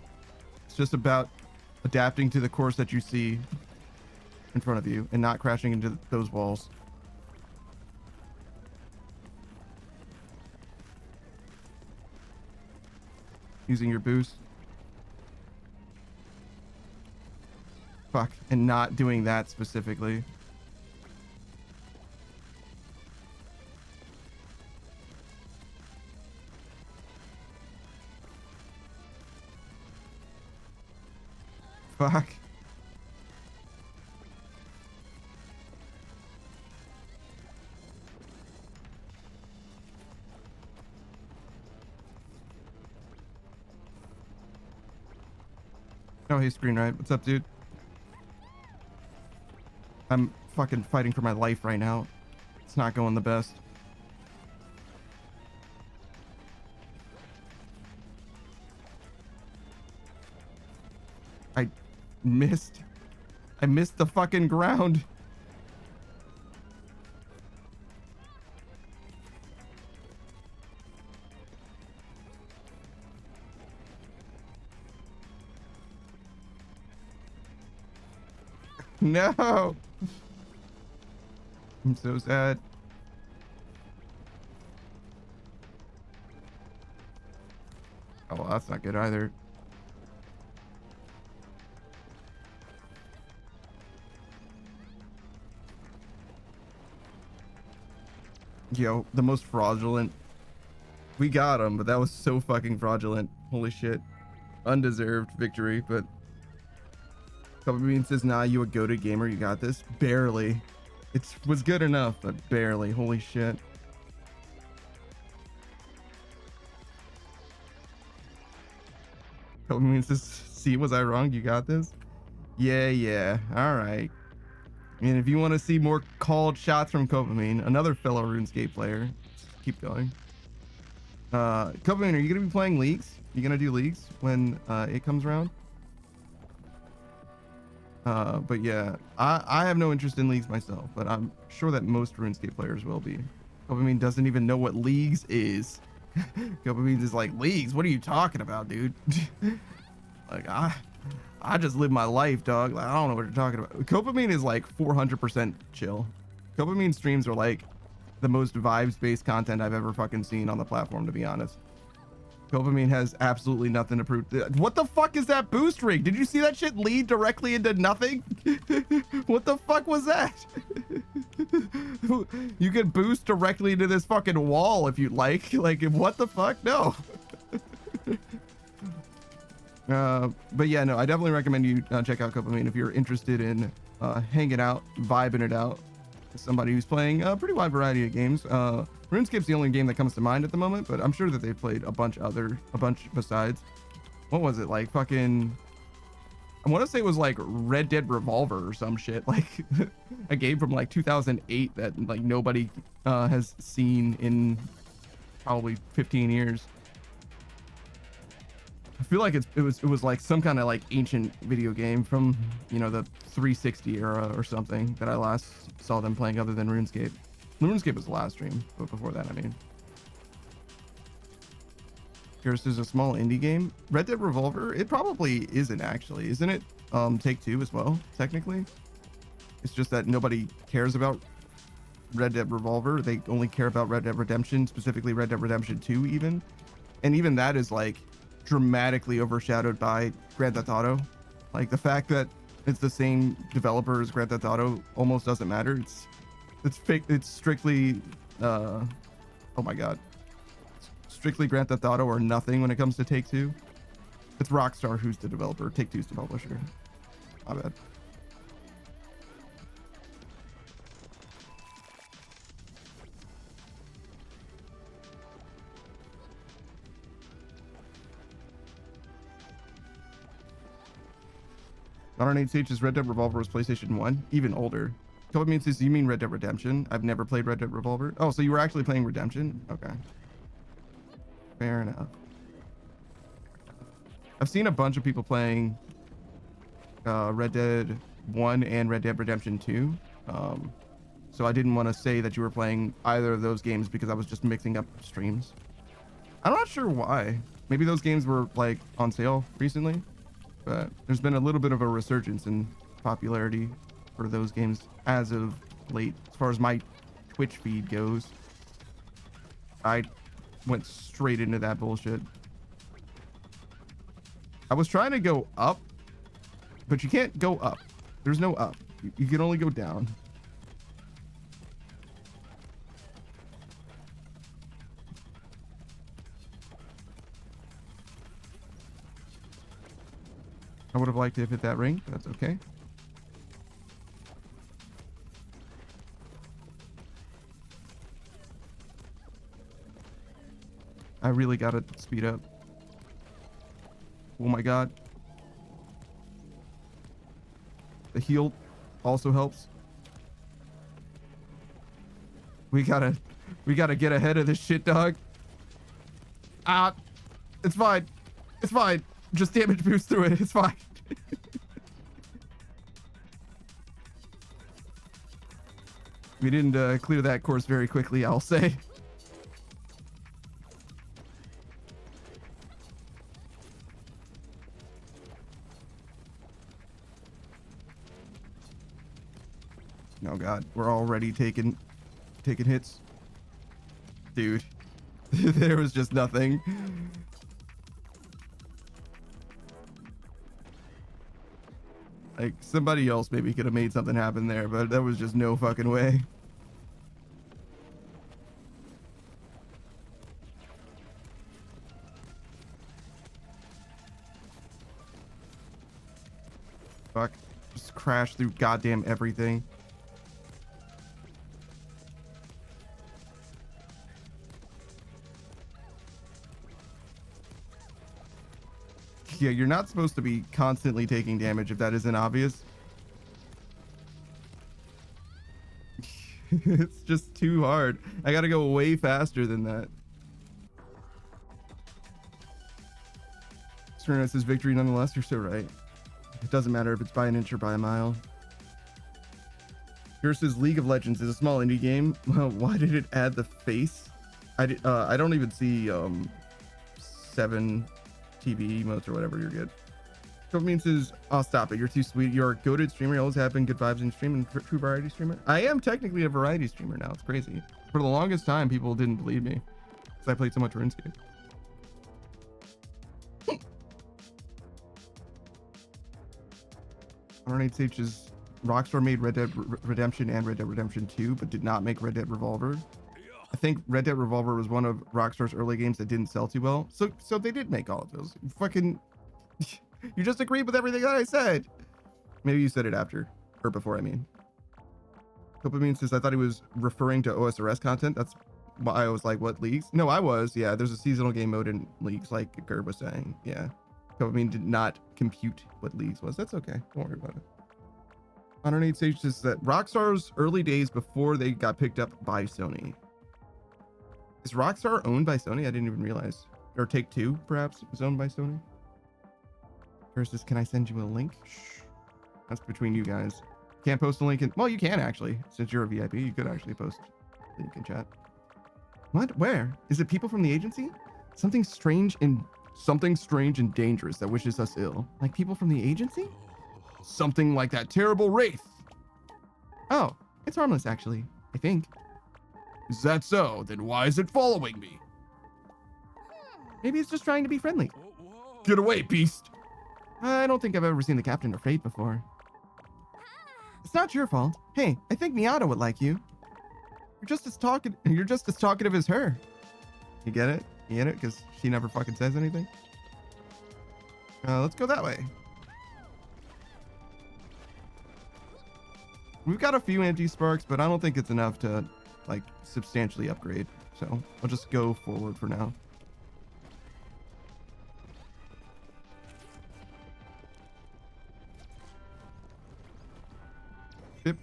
it's just about adapting to the course that you see in front of you and not crashing into those walls. Using your boost. Fuck, and not doing that specifically. Fuck. Oh, hey, Screen Ride. What's up, dude? I'm fucking fighting for my life right now. It's not going the best. I missed. I missed the fucking ground. No. I'm so sad. Oh, well, that's not good either. Yo, the most fraudulent. We got him, but that was so fucking fraudulent. Holy shit. Undeserved victory, but Couple Bean says, nah, you a goated gamer, you got this. Barely. It was good enough, but barely. Holy shit. Couple Bean says, see, was I wrong? You got this? Yeah. All right. And if you want to see more called shots from Copamine, another fellow RuneScape player, keep going. Copamine, are you going to be playing leagues? You going to do leagues when it comes around? But yeah, I have no interest in leagues myself, but I'm sure that most RuneScape players will be. Copamine doesn't even know what leagues is. Copamine is like, leagues? What are you talking about, dude? Like, I just live my life, dog. Like, I don't know what you're talking about. Copamine is like 400% chill. Copamine streams are like the most vibes-based content I've ever fucking seen on the platform, to be honest. Copamine has absolutely nothing to prove. What the fuck is that boost rig? Did you see that shit lead directly into nothing? What the fuck was that? You can boost directly into this fucking wall if you'd like. Like, what the fuck? No. But yeah, no, I definitely recommend you check out Copamine if you're interested in hanging out, vibing it out with somebody who's playing a pretty wide variety of games. RuneScape's the only game that comes to mind at the moment, but I'm sure that they've played a bunch besides. What was it, like fucking, I want to say it was like Red Dead Revolver or some shit, like a game from like 2008 that like nobody has seen in probably 15 years. I feel like it was like some kind of like ancient video game from, you know, the 360 era or something that I last saw them playing other than RuneScape. RuneScape was the last stream, but before that, I mean. Here's a small indie game. Red Dead Revolver, it probably isn't actually, isn't it? Take-Two as well, technically. It's just that nobody cares about Red Dead Revolver. They only care about Red Dead Redemption, specifically Red Dead Redemption 2 even. And even that is like dramatically overshadowed by Grand Theft Auto. Like the fact that it's the same developer as Grand Theft Auto almost doesn't matter. It's fake. It's strictly oh my god, strictly Grand Theft Auto or nothing when it comes to Take-Two. It's Rockstar who's the developer. Take-Two's the publisher. My bad. Modern Age Sage's Red Dead Revolver was PlayStation 1, even older. Couple means this, you mean Red Dead Redemption? I've never played Red Dead Revolver. Oh, so you were actually playing Redemption? Okay. Fair enough. I've seen a bunch of people playing Red Dead 1 and Red Dead Redemption 2. So I didn't want to say that you were playing either of those games because I was just mixing up streams. I'm not sure why. Maybe those games were like on sale recently, but there's been a little bit of a resurgence in popularity for those games as of late. As far as my Twitch feed goes, I went straight into that bullshit. I was trying to go up, but you can't go up. There's no up. You can only go down. I would have liked to have hit that ring, but that's okay. I really gotta speed up. Oh my god. The heal also helps. We gotta get ahead of this shit, dog. It's fine. It's fine. Just damage boost through it. It's fine. We didn't clear that course very quickly, I'll say. Oh god, we're already taking hits. Dude. There was just nothing. Like, somebody else maybe could have made something happen there, but there was just no fucking way. Fuck. Just crashed through goddamn everything. Yeah, you're not supposed to be constantly taking damage if that isn't obvious. It's just too hard. I gotta go way faster than that. Serena says victory nonetheless. You're so right. It doesn't matter if it's by an inch or by a mile. Here says League of Legends is a small indie game. Well, why did it add the face? I don't even see 7 TV emotes or whatever. You're good. Dopamine says, "Oh, stop it. You're too sweet. You're a goated streamer. You always have been good vibes in stream and true variety streamer." I am technically a variety streamer now. It's crazy. For the longest time, people didn't believe me because I played so much RuneScape. RNHH's Rockstar made Red Dead Redemption and Red Dead Redemption 2, but did not make Red Dead Revolver. I think Red Dead Revolver was one of Rockstar's early games that didn't sell too well. So they did make all of those. Fucking, you just agreed with everything that I said. Maybe you said it after or before. I mean, Dopamine says I thought he was referring to OSRS content. That's why I was like, what leagues? No, I was. Yeah, there's a seasonal game mode in leagues, like Gerb was saying. Yeah. Dopamine did not compute what leagues was. That's okay. Don't worry about it. 108 Sage says that Rockstar's early days before they got picked up by Sony. Is Rockstar owned by Sony? I didn't even realize. Or Take-Two, perhaps, is owned by Sony. Versus, can I send you a link? Shh. That's between you guys. Can't post a link in... Well, you can actually. Since you're a VIP, you could actually post a link in chat. What? Where? Is it people from the agency? Something strange and dangerous that wishes us ill. Like people from the agency? Something like that terrible wraith. Oh, it's harmless actually, I think. Is that so? Then why is it following me? Maybe it's just trying to be friendly. Get away, beast. I don't think I've ever seen the captain afraid before. It's not your fault. Hey, I think Miata would like you. You're just as talkative as her. You get it? You get it? Because she never fucking says anything. Let's go that way. We've got a few anti-sparks, but I don't think it's enough to, like, substantially upgrade. So I'll just go forward for now. Yep.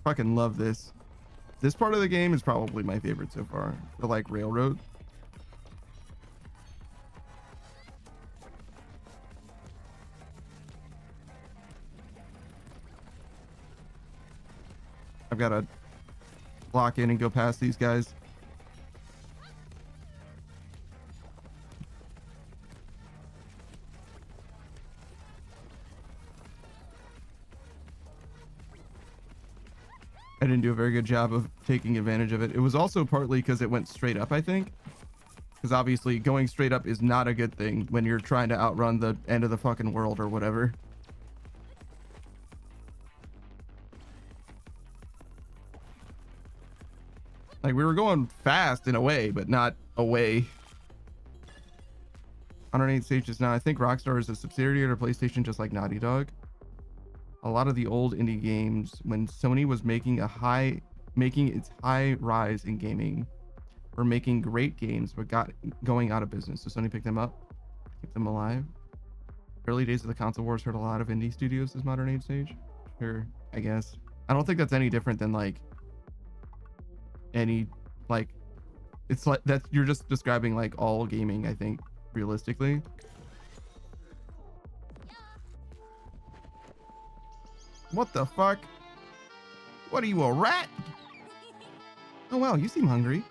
Fucking love this. This part of the game is probably my favorite so far. The, like, railroad. I've got to lock in and go past these guys. I didn't do a very good job of taking advantage of it. It was also partly because it went straight up, I think. Because obviously going straight up is not a good thing when you're trying to outrun the end of the fucking world or whatever. Like, we were going fast in a way, but not away. 108 stages now. I think Rockstar is a subsidiary of PlayStation, just like Naughty Dog. A lot of the old indie games, when Sony was making its high rise in gaming, were making great games, but going out of business. So Sony picked them up, keep them alive. Early days of the console wars hurt a lot of indie studios this modern age stage. Sure, I guess. I don't think that's any different than like any, like, it's like that you're just describing like all gaming, I think, realistically. What the fuck? What are you, a rat? Oh wow, you seem hungry.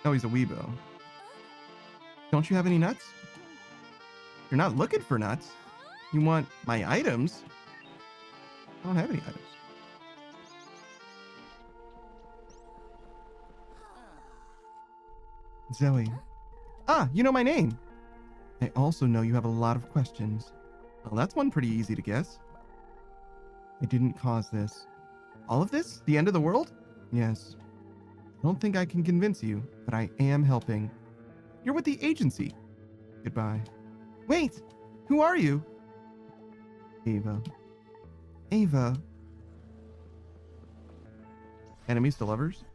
Oh, he's a weebo. Don't you have any nuts? You're not looking for nuts. You want my items? I don't have any items. Zoe. Ah, you know my name. I also know you have a lot of questions. Well, that's one pretty easy to guess. I didn't cause this. All of this? The end of the world? Yes. I don't think I can convince you, but I am helping. You're with the agency. Goodbye. Wait! Who are you? Ava. Ava. Enemies to lovers?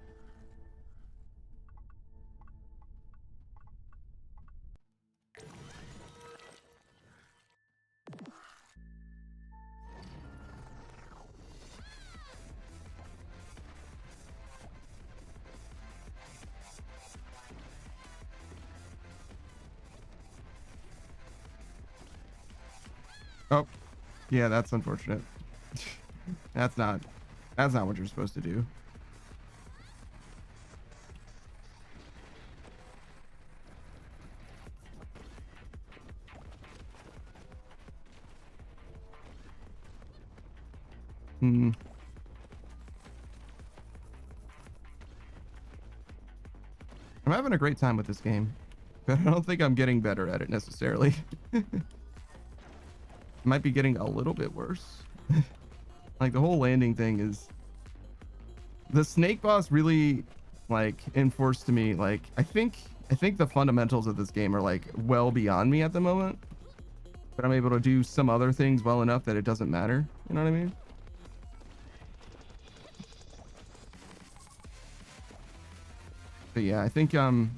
Oh, yeah, that's unfortunate. That's not what you're supposed to do. Hmm. I'm having a great time with this game, but I don't think I'm getting better at it necessarily. Might be getting a little bit worse. Like the whole landing thing is, the snake boss really like enforced to me. Like I think the fundamentals of this game are like well beyond me at the moment, but I'm able to do some other things well enough that it doesn't matter. You know what I mean? But yeah, I think I'm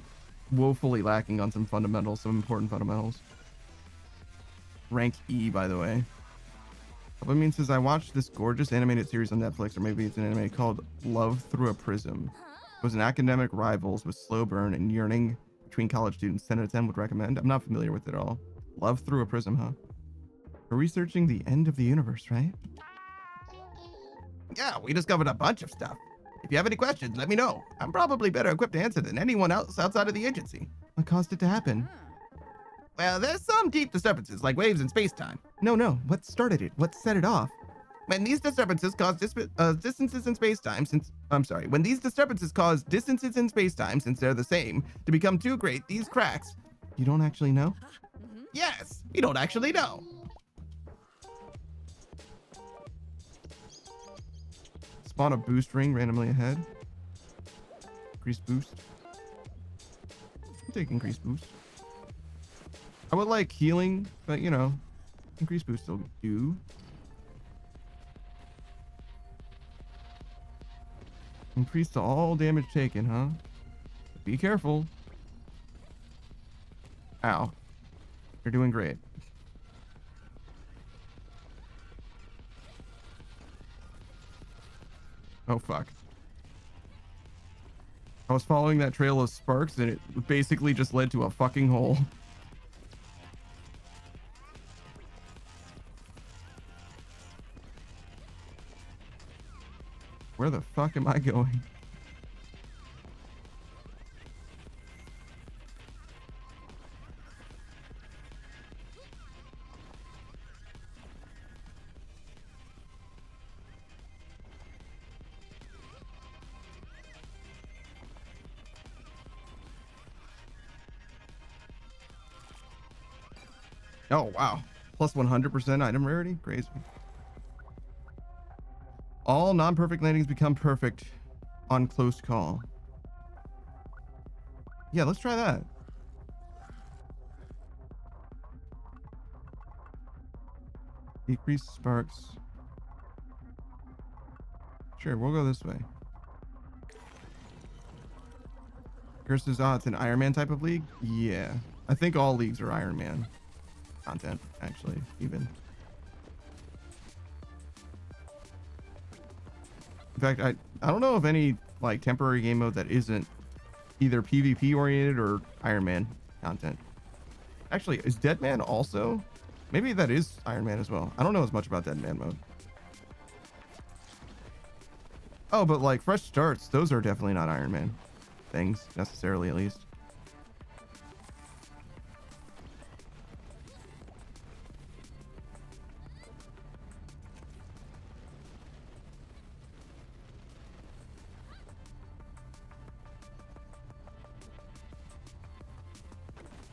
woefully lacking on some fundamentals, some important fundamentals. Rank E, by the way. What means is I watched this gorgeous animated series on Netflix, or maybe it's an anime called Love Through a Prism. It was an academic rivals with slow burn and yearning between college students. 10 out of 10 would recommend. I'm not familiar with it at all. Love Through a Prism, huh? We're researching the end of the universe, right? Yeah, we discovered a bunch of stuff. If you have any questions, let me know. I'm probably better equipped to answer than anyone else outside of the agency. What caused it to happen? Well, there's some deep disturbances, like waves in space-time. No. What started it? What set it off? When these disturbances cause distances in space-time, when these disturbances cause distances in space-time, since they're the same, to become too great, these cracks. You don't actually know? Yes, we don't actually know. Spawn a boost ring randomly ahead. Increase boost. I'll take increased boost. I would like healing, but you know, increased boost will do. Increase to all damage taken, huh? Be careful. Ow. You're doing great. Oh, fuck. I was following that trail of sparks and it basically just led to a fucking hole. Where the fuck am I going? Oh, wow. Plus 100% item rarity? Crazy. All non-perfect landings become perfect on close call. Yeah, let's try that. Decrease sparks. Sure, we'll go this way. Curses, it's an Iron Man type of league? Yeah. I think all leagues are Iron Man content, actually, even. In fact, I don't know of any like temporary game mode that isn't either PvP oriented or Iron Man content. Actually, is Dead Man also? Maybe that is Iron Man as well. I don't know as much about Dead Man mode. Oh, but like fresh starts, those are definitely not Iron Man things necessarily, at least.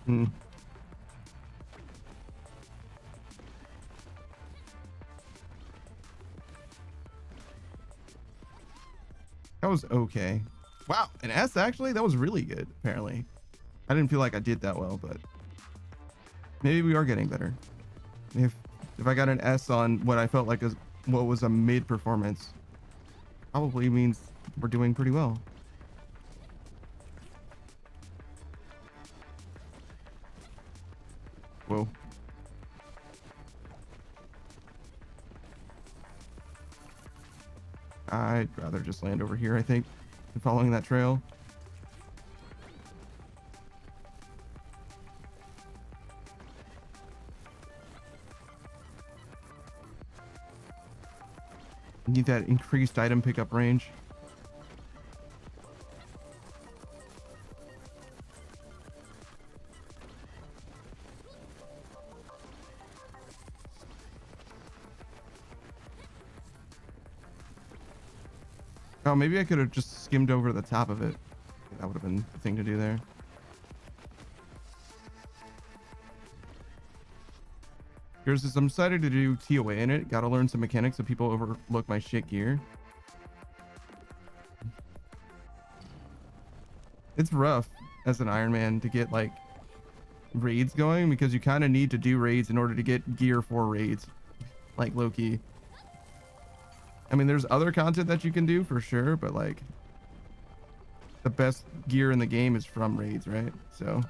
Hmm. That was okay. Wow, an S actually? That was really good, apparently. I didn't feel like I did that well, but maybe we are getting better. If I got an S on what I felt like what was a mid performance, probably means we're doing pretty well. Whoa. I'd rather just land over here, I think, than following that trail. Need that increased item pickup range. Oh, maybe I could have just skimmed over the top of it. That would have been the thing to do there. Here's this. I'm excited to do TOA in it. Gotta learn some mechanics so people overlook my shit gear. It's rough as an Iron Man to get like raids going because you kind of need to do raids in order to get gear for raids. Like low-key. I mean, there's other content that you can do for sure, but like the best gear in the game is from raids, right? So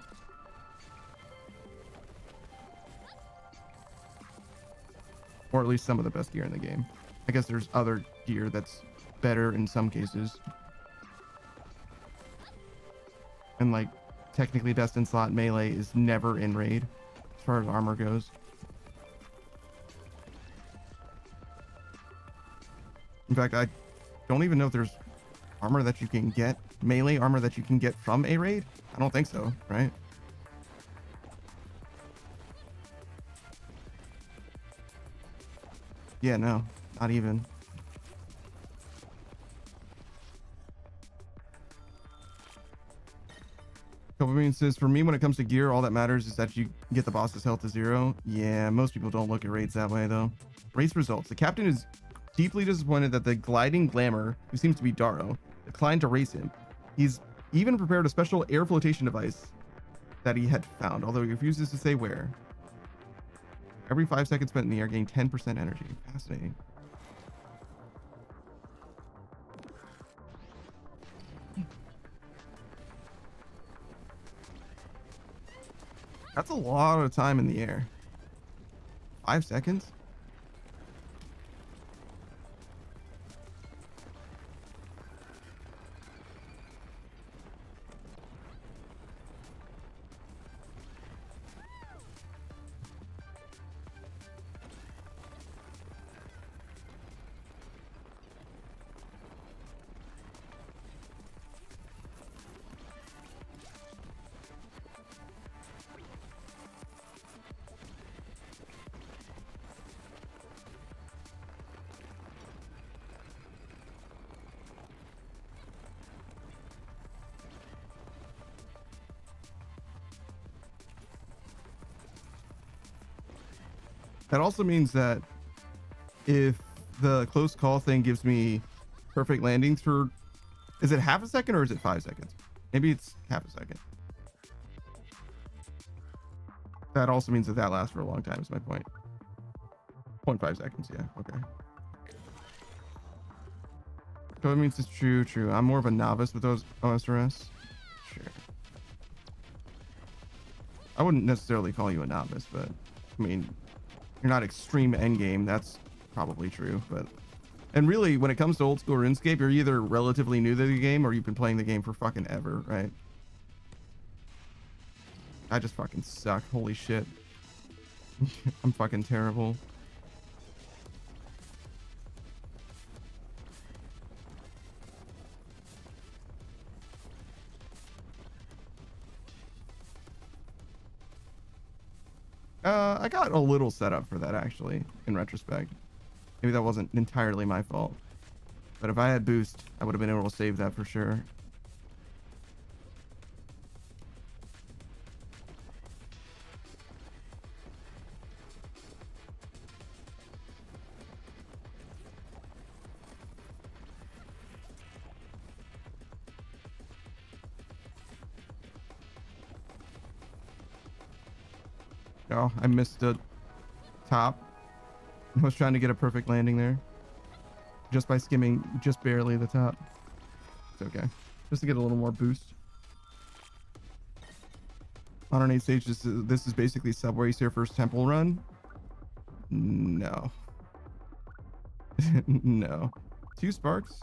or at least some of the best gear in the game. I guess there's other gear that's better in some cases. And like technically best in slot melee is never in raid as far as armor goes. In fact, I don't even know if there's armor that you can get, melee armor that you can get from a raid. I don't think so, right? Yeah, no, not even. Dopamine says, for me, when it comes to gear, all that matters is that you get the boss's health to 0. Yeah, most people don't look at raids that way, though. Race results. The captain is deeply disappointed that the gliding glamour, who seems to be Daro, declined to race him. He's even prepared a special air flotation device that he had found, although he refuses to say where. Every 5 seconds spent in the air, gain 10% energy. Fascinating. That's a lot of time in the air. 5 seconds? That also means that if the close call thing gives me perfect landings for, is it half a second or is it 5 seconds? Maybe it's half a second. That also means that that lasts for a long time is my point. 0.5 seconds. Yeah. Okay. So it means it's true. I'm more of a novice with those OSRS. Sure. I wouldn't necessarily call you a novice, but I mean, you're not extreme endgame. That's probably true, but and really when it comes to old school RuneScape, you're either relatively new to the game or you've been playing the game for fucking ever, right? I just fucking suck. Holy shit. I'm fucking terrible. I got a little set up for that actually, in retrospect. Maybe that wasn't entirely my fault. But if I had boost, I would have been able to save that for sure. Oh, I missed the top. I was trying to get a perfect landing there. Just by skimming just barely the top. It's okay. Just to get a little more boost. Modern 8 stage, this is basically Subway Surfer's Temple Run. No. No. 2 sparks.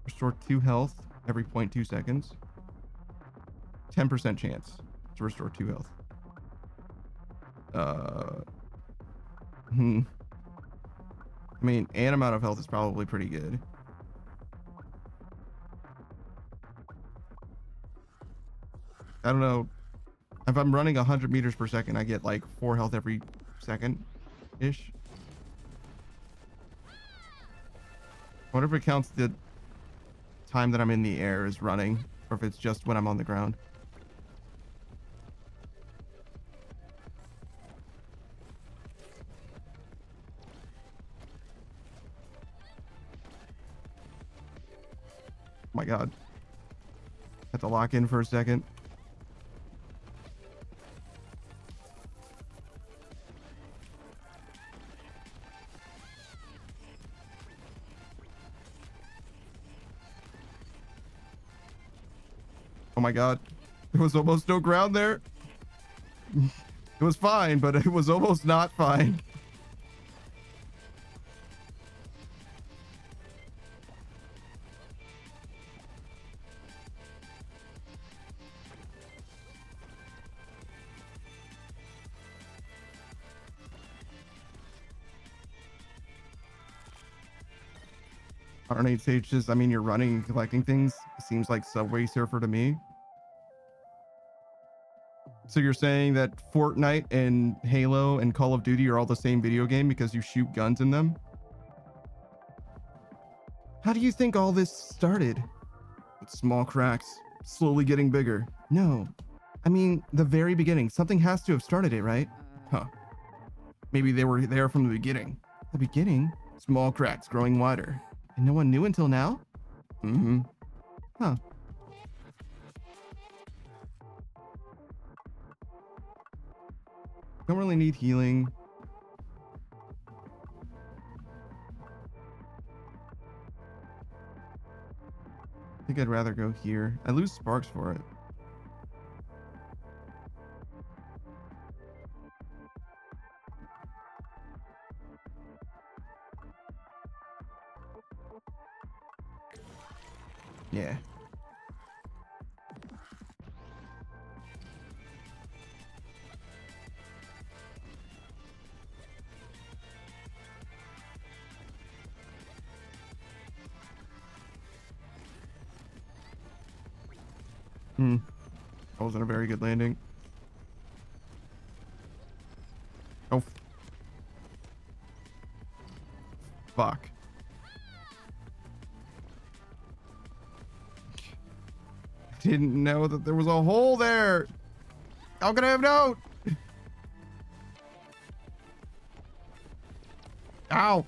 Restore 2 health every 0.2 seconds. 10% chance to restore 2 health. I mean, an amount of health is probably pretty good. I don't know. If I'm running 100 meters per second, I get like 4 health every second-ish. I wonder if it counts the time that I'm in the air as running, or if it's just when I'm on the ground. Oh my god. Had to lock in for a second. Oh my god. There was almost no ground there. It was fine, but it was almost not fine. R8 stages, I mean, you're running and collecting things. Seems like Subway Surfer to me. So you're saying that Fortnite and Halo and Call of Duty are all the same video game because you shoot guns in them? How do you think all this started? With small cracks, slowly getting bigger. No. I mean, the very beginning. Something has to have started it, right? Huh. Maybe they were there from the beginning. The beginning? Small cracks growing wider. And no one knew until now? Mm-hmm. Huh. Don't really need healing. I think I'd rather go here. I lose sparks for it. Yeah. That wasn't a very good landing. Oh. Fuck. Didn't know that there was a hole there. How could I have known? Ow.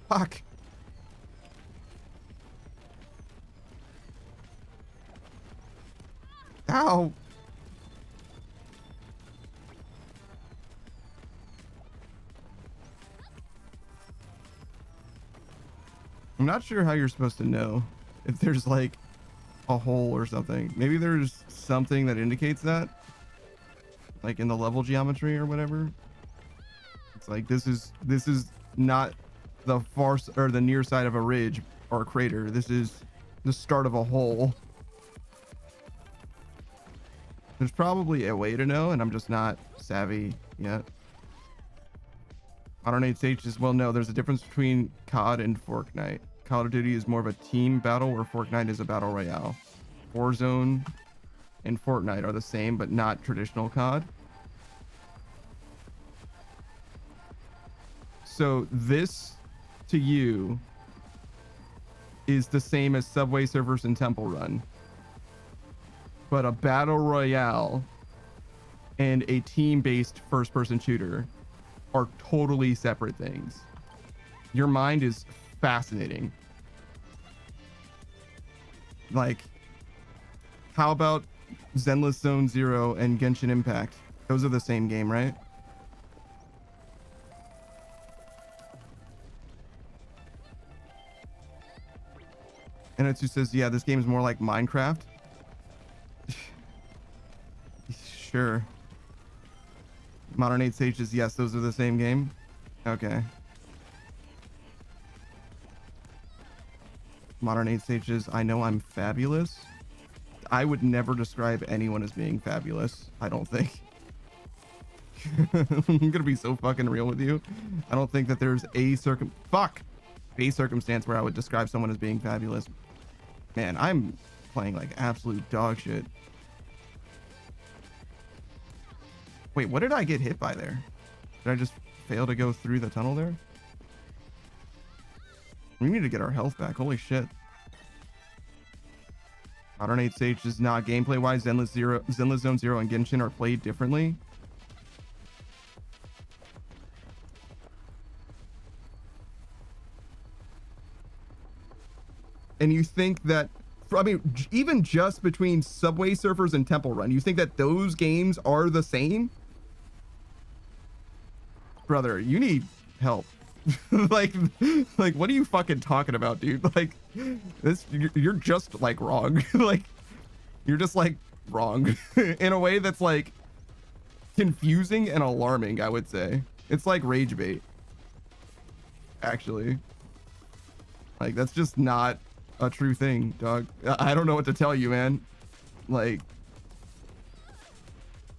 Fuck. Ow. I'm not sure how you're supposed to know if there's like a hole or something. Maybe there's something that indicates that, like in the level geometry or whatever. It's like this is not the far or the near side of a ridge or a crater. This is the start of a hole. There's probably a way to know, and I'm just not savvy yet. Modern 8 stages. Well, no, there's a difference between COD and Fortnite. Call of Duty is more of a team battle, where Fortnite is a battle royale. Warzone and Fortnite are the same, but not traditional COD. So this, to you, is the same as Subway Surfers and Temple Run. But a battle royale and a team-based first-person shooter are totally separate things. Your mind is fascinating. Like, how about Zenless Zone Zero and Genshin Impact. Those are the same game, right? And Etsu says, yeah, this game is more like Minecraft. Sure. Modern 8 Sages, yes, those are the same game. Okay. Modern 8 Sages, I know I'm fabulous. I would never describe anyone as being fabulous, I don't think. I'm gonna be so fucking real with you. I don't think that there's a circumstance where I would describe someone as being fabulous. Man, I'm playing like absolute dog shit. Wait, what did I get hit by there? Did I just fail to go through the tunnel there? We need to get our health back. Holy shit. Modern 8 Sage is not gameplay wise. Zenless Zone Zero and Genshin are played differently. And you think that, I mean, even just between Subway Surfers and Temple Run, you think that those games are the same? Brother, you need help. like what are you fucking talking about, dude? Like this, you're just like wrong. Like you're just like wrong in a way that's like confusing and alarming, I would say. It's like rage bait, actually. Like that's just not a true thing, dog. I don't know what to tell you, man. Like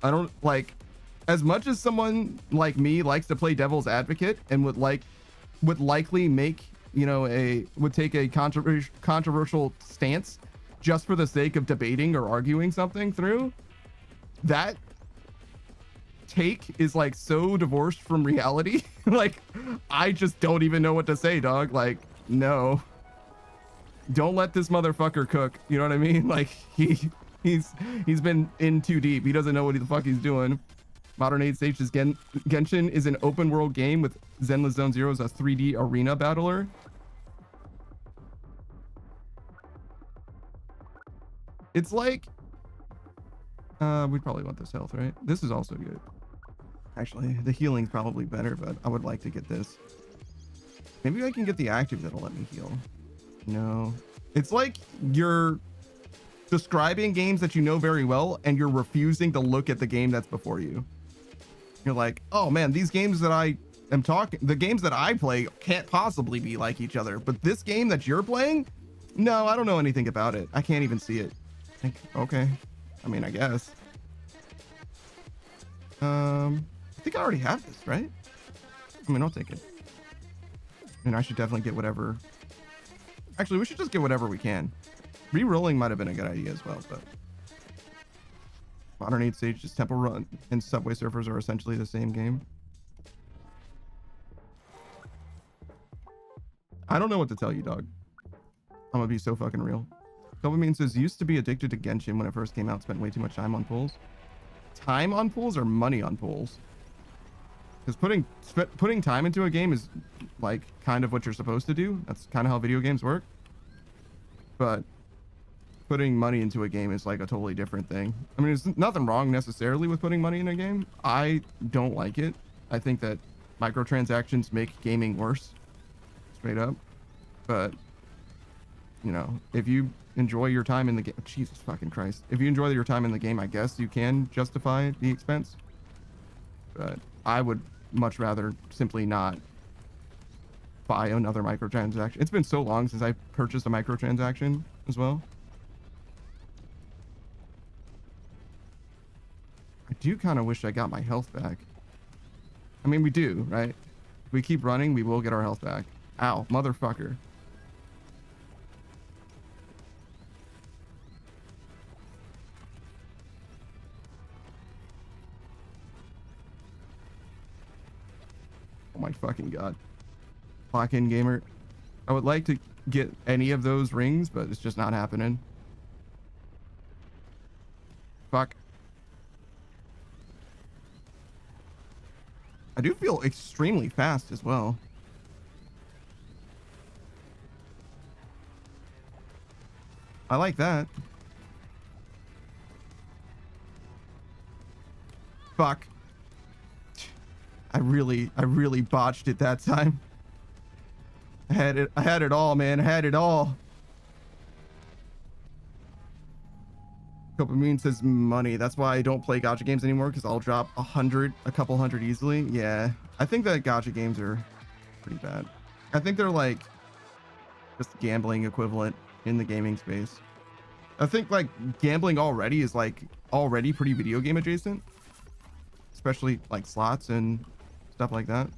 I don't like, as much as someone like me likes to play devil's advocate and would likely make, you know, would take a controversial stance just for the sake of debating or arguing something through, that take is like so divorced from reality. Like I just don't even know what to say, dog. Like no, don't let this motherfucker cook, you know what I mean? Like he's been in too deep. He doesn't know what the fuck he's doing. Modern 8 Sages Genshin is an open world game with Zenless Zone Zero as a 3D arena battler. It's like, we'd probably want this health, right? This is also good. Actually, the healing's probably better, but I would like to get this. Maybe I can get the active that'll let me heal. No. It's like you're describing games that you know very well and you're refusing to look at the game that's before you. You're like, oh man, these games that the games that I play can't possibly be like each other, but this game that you're playing, no, I don't know anything about it. I can't even see it. Like, okay. I mean, I guess. I think I already have this, right? I mean, I'll take it. And I should definitely get whatever. Actually, we should just get whatever we can. Rerolling might have been a good idea as well, but Modern 8 Sages, Temple Run, and Subway Surfers are essentially the same game. I don't know what to tell you, dog. I'm gonna be so fucking real. Dopamine says, used to be addicted to Genshin when it first came out, spent way too much time on pools. Time on pools or money on pools? Because putting time into a game is like kind of what you're supposed to do. That's kind of how video games work. But putting money into a game is like a totally different thing. I mean, there's nothing wrong necessarily with putting money in a game. I don't like it. I think that microtransactions make gaming worse, straight up. But you know, if you enjoy your time in the game, Jesus fucking Christ, if you enjoy your time in the game, I guess you can justify the expense. But I would much rather simply not buy another microtransaction. It's been so long since I purchased a microtransaction as well. I do kind of wish I got my health back. I mean, we do, right? If we keep running, we will get our health back. Ow, motherfucker. Oh my fucking god. Lock-in gamer. I would like to get any of those rings, but it's just not happening. Fuck. I do feel extremely fast as well. I like that. Fuck. I really botched it that time. I had it all, man. I had it all. Dopamine says money. That's why I don't play gacha games anymore, because I'll drop a couple hundred easily. Yeah, I think that gacha games are pretty bad. I think they're like just gambling equivalent in the gaming space. I think like gambling already is like already pretty video game adjacent, especially like slots and stuff like that.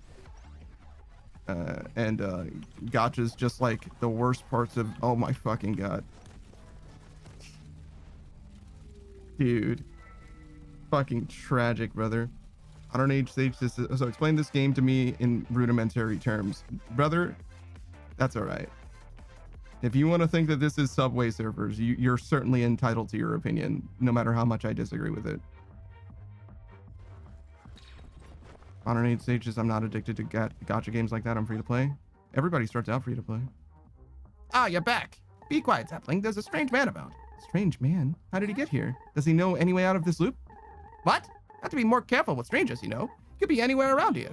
And gacha's just like the worst parts of, oh my fucking god. Dude, fucking tragic, brother. I don't age stage this. So explain this game to me in rudimentary terms, brother. That's all right. If you want to think that this is Subway Surfers, you're certainly entitled to your opinion, no matter how much I disagree with it. Modern age stages, I'm not addicted to gacha games like that. I'm free to play. Everybody starts out free to play. Ah, you're back. Be quiet, Sapling. There's a strange man about. Strange man? How did he get here? Does he know any way out of this loop? What? Have to be more careful with strangers, you know. Could be anywhere around here.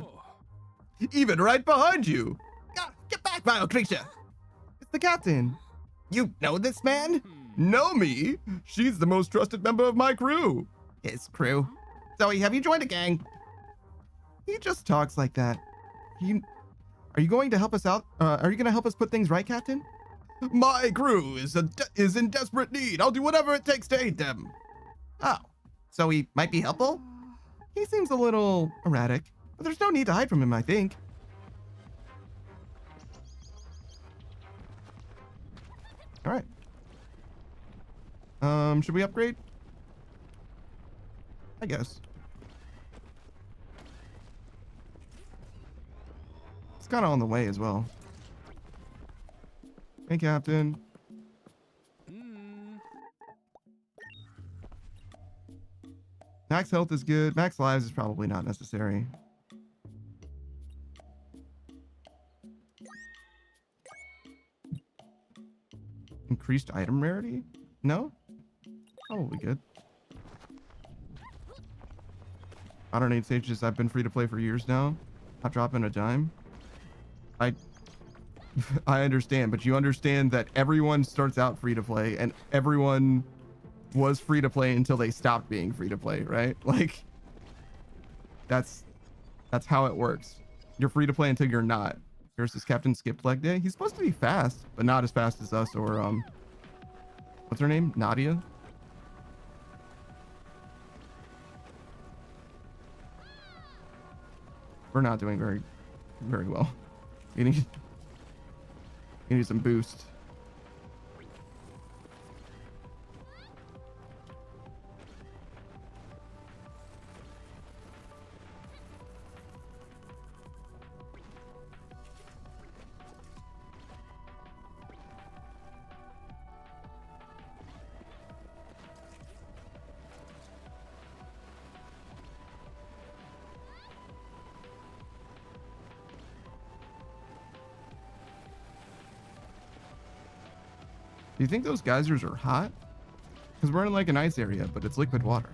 Even right behind you. Get back, vile creature. It's the captain. You know this man? Know me? She's the most trusted member of my crew. His crew? Zoe, have you joined a gang? He just talks like that. Are you going to help us out? Are you going to help us put things right, Captain? My crew is in desperate need. I'll do whatever it takes to aid them. Oh, so he might be helpful? He seems a little erratic, but there's no need to hide from him, I think. All right. Should we upgrade? I guess. It's kind of on the way as well. Hey, Captain. Max health is good. Max lives is probably not necessary. Increased item rarity? No? Probably good. Modern age stages, I've been free to play for years now. Not dropping a dime. I understand, but you understand that everyone starts out free to play and everyone was free to play until they stopped being free to play, right? Like that's how it works. You're free to play until you're not. Here's this Captain Skipped Leg Day. He's supposed to be fast, but not as fast as us or what's her name? Nadia? We're not doing very well. You need some boost. Do you think those geysers are hot? Because we're in like an ice area, but it's liquid water.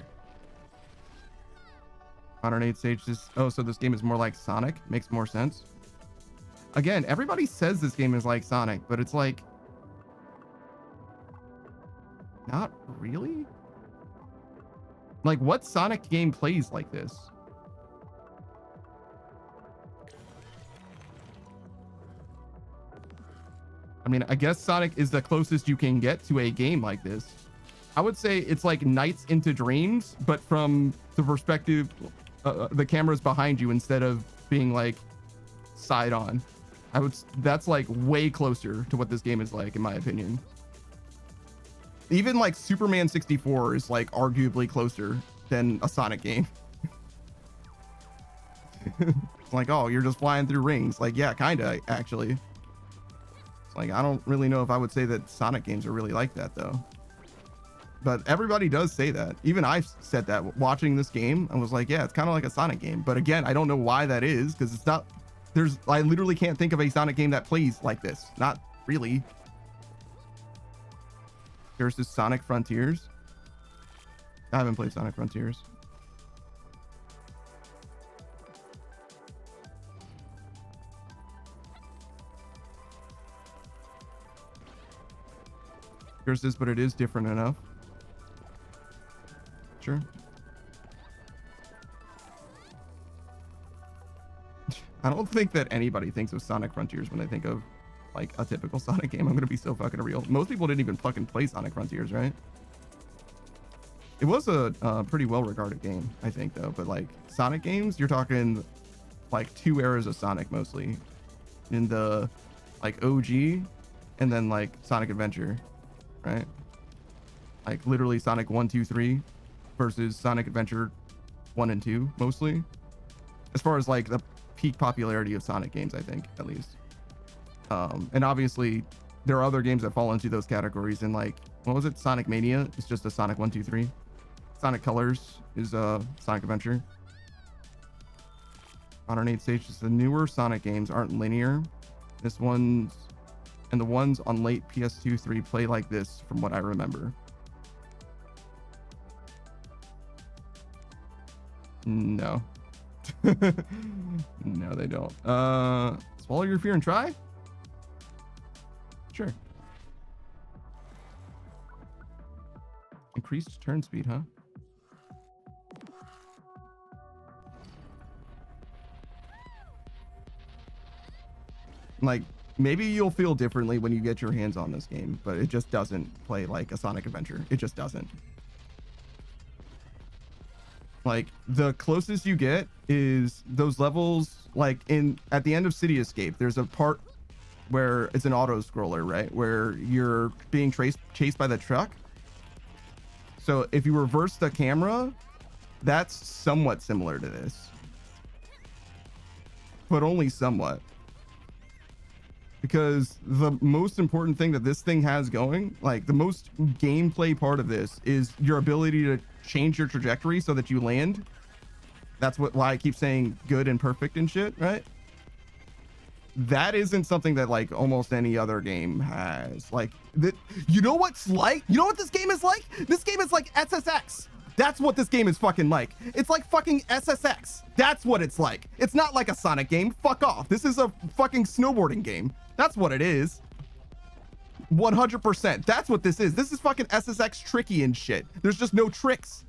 Modern 8 stages. Oh, so this game is more like Sonic. Makes more sense. Again, everybody says this game is like Sonic, but it's like... not really? Like, what Sonic game plays like this? I mean, I guess Sonic is the closest you can get to a game like this. I would say it's like Nights into Dreams, but from the perspective, the camera's behind you instead of being like side on. That's like way closer to what this game is like, in my opinion. Even like Superman 64 is like arguably closer than a Sonic game. It's like, oh, you're just flying through rings. Like, yeah, kinda, actually. Like, I don't really know if I would say that Sonic games are really like that, though. But everybody does say that. Even I said that watching this game. I was like, yeah, it's kind of like a Sonic game. But again, I don't know why that is, because it's not... I literally can't think of a Sonic game that plays like this. Not really. Here's this Sonic Frontiers. I haven't played Sonic Frontiers. Here's this, but it is different enough. Sure. I don't think that anybody thinks of Sonic Frontiers when they think of like a typical Sonic game. I'm gonna be so fucking real. Most people didn't even fucking play Sonic Frontiers, right? It was a pretty well-regarded game, I think, though. But like Sonic games, you're talking like 2 eras of Sonic mostly, in the like OG, and then like Sonic Adventure, right? Like literally Sonic 1, 2, 3 versus Sonic Adventure 1 and 2 mostly, as far as like the peak popularity of Sonic games, I think, at least. And obviously there are other games that fall into those categories, and like, what was it? Sonic Mania is just a Sonic 1, 2, 3. Sonic Colors is Sonic Adventure. Modern 8 stages. The newer Sonic games aren't linear. This one's, and the ones on late PS2, 3 play like this from what I remember. No. No, they don't. Swallow your fear and try? Sure. Increased turn speed, huh? Like, maybe you'll feel differently when you get your hands on this game, but it just doesn't play like a Sonic Adventure. It just doesn't. Like, the closest you get is those levels, like at the end of City Escape, there's a part where it's an auto scroller, right? Where you're being chased by the truck. So if you reverse the camera, that's somewhat similar to this, but only somewhat. Because the most important thing that this thing has going, like the most gameplay part of this, is your ability to change your trajectory so that you land. That's why I keep saying good and perfect and shit, right? That isn't something that like almost any other game has. Like that, you know what's like? You know what this game is like? This game is like SSX. That's what this game is fucking like. It's like fucking SSX. That's what it's like. It's not like a Sonic game. Fuck off. This is a fucking snowboarding game. That's what it is. 100%. That's what this is. This is fucking SSX tricky and shit. There's just no tricks.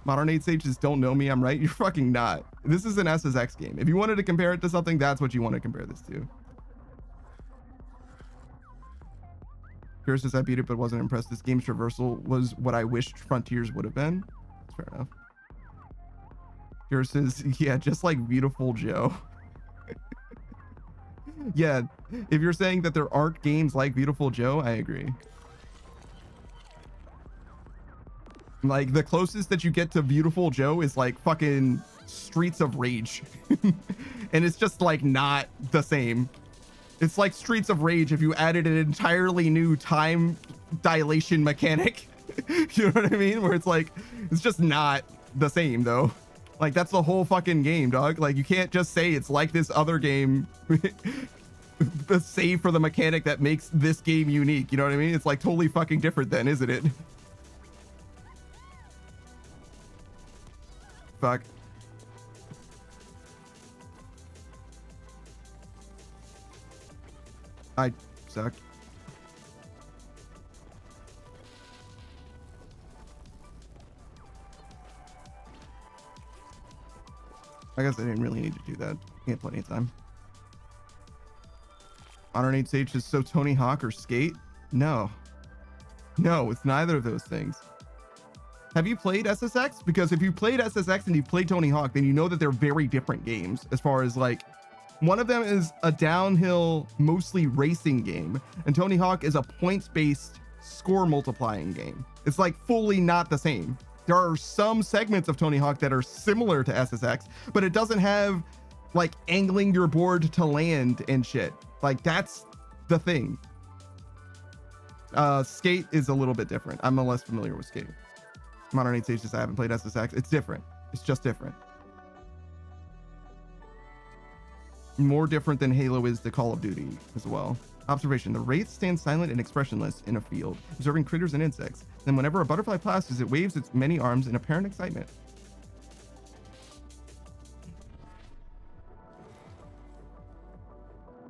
Modern 8 sages don't know me. I'm right. You're fucking not. This is an SSX game. If you wanted to compare it to something, that's what you want to compare this to. Pierce says I beat it but wasn't impressed. This game's traversal was what I wished Frontiers would have been. That's fair enough. Pierce says, yeah, just like Beautiful Joe. Yeah, if you're saying that there aren't games like Beautiful Joe, I agree. Like, the closest that you get to Beautiful Joe is like fucking Streets of Rage. And it's just like not the same. It's like Streets of Rage if you added an entirely new time dilation mechanic. You know what I mean? Where it's like, it's just not the same though. Like, that's the whole fucking game, dog. Like, you can't just say it's like this other game save for the mechanic that makes this game unique. You know what I mean? It's like totally fucking different then, isn't it? Fuck. I suck. I guess I didn't really need to do that. We had plenty of time. Modern 8 Sage is so Tony Hawk or Skate? No. No, it's neither of those things. Have you played SSX? Because if you played SSX and you played Tony Hawk, then you know that they're very different games as far as like, one of them is a downhill, mostly racing game, and Tony Hawk is a points-based score multiplying game. It's like fully not the same. There are some segments of Tony Hawk that are similar to SSX, but it doesn't have like angling your board to land and shit. Like, that's the thing. Skate is a little bit different. I'm less familiar with Skate. Modern 8 Stages, I haven't played SSX. It's different. It's just different. More different than Halo is to Call of Duty as well. Observation: the wraith stands silent and expressionless in a field, observing critters and insects. Then whenever a butterfly passes, it waves its many arms in apparent excitement.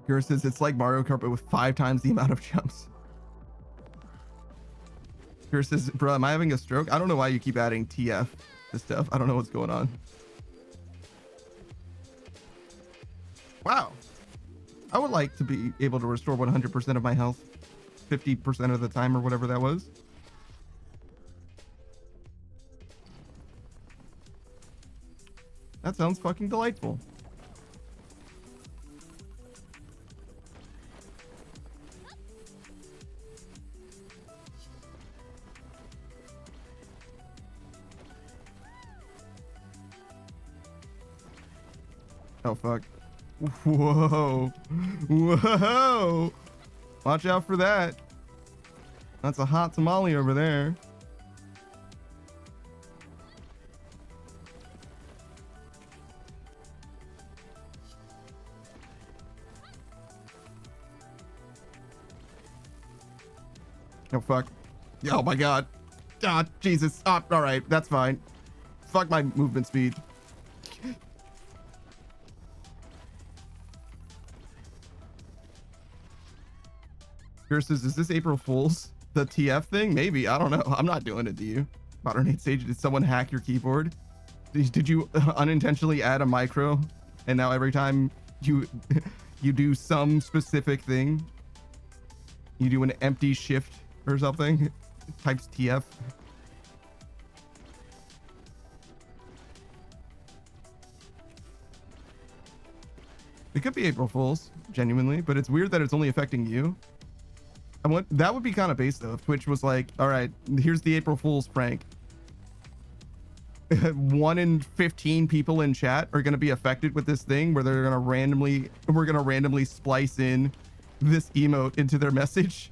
Kira says it's like Mario Kart, but with 5 times the amount of jumps. Kira says, bro, am I having a stroke? I don't know why you keep adding TF to stuff. I don't know what's going on. Wow. I would like to be able to restore 100% of my health 50% of the time or whatever that was. That sounds fucking delightful. Oh, fuck. Whoa. Whoa. Watch out for that. That's a hot tamale over there. Oh, fuck. Oh, my God. Ah, Jesus. Ah, all right. That's fine. Fuck my movement speed. Versus, is this April Fool's? The TF thing? Maybe. I don't know. I'm not doing it to you. Modern 8 Sage, did someone hack your keyboard? Did you unintentionally add a micro? And now every time you you do some specific thing, you do an empty shift or something, it types TF. It could be April Fool's, genuinely, but it's weird that it's only affecting you. That would be kind of base though if Twitch was like, all right, here's the April Fool's prank. 1 in 15 people in chat are going to be affected with this thing where we're going to randomly splice in this emote into their message.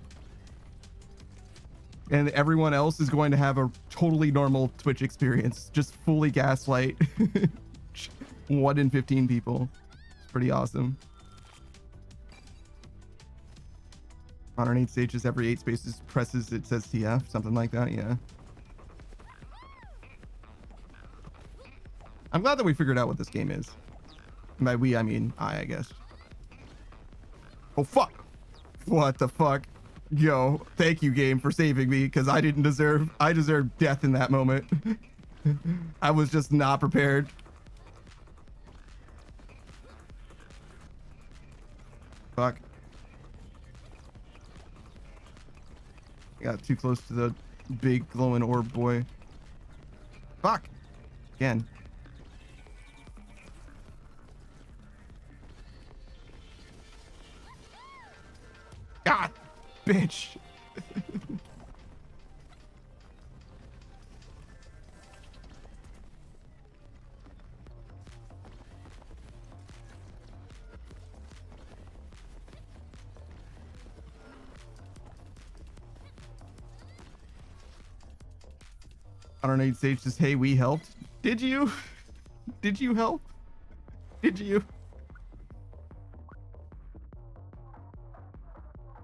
And everyone else is going to have a totally normal Twitch experience, just fully gaslight 1 in 15 people. It's pretty awesome. Modern 8 stages, every 8 spaces presses, it says TF, something like that, yeah. I'm glad that we figured out what this game is. And by we, I mean I guess. Oh, fuck. What the fuck? Yo, thank you, game, for saving me, because I deserved death in that moment. I was just not prepared. Fuck. I got too close to the big glowing orb boy. Fuck. Again. God, bitch. I don't know, Sage says, hey, we helped. Did you? Did you help? Did you?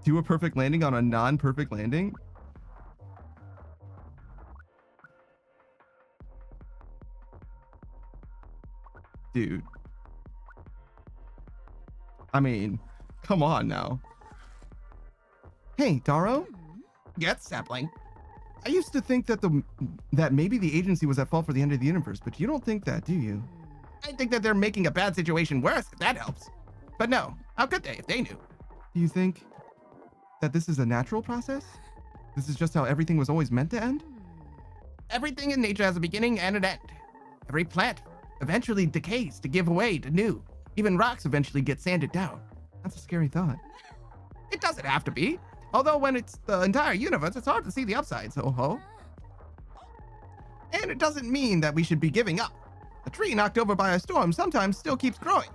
Do a perfect landing on a non-perfect landing? Dude. I mean, come on now. Hey, Daro? Get sapling. I used to think that maybe the agency was at fault for the end of the universe, but you don't think that, do you? I think that they're making a bad situation worse, if that helps. But no, how could they if they knew? Do you think that this is a natural process? This is just how everything was always meant to end? Everything in nature has a beginning and an end. Every plant eventually decays to give way to new. Even rocks eventually get sanded down. That's a scary thought. It doesn't have to be. Although when it's the entire universe, it's hard to see the upsides, ho-ho. And it doesn't mean that we should be giving up. A tree knocked over by a storm sometimes still keeps growing.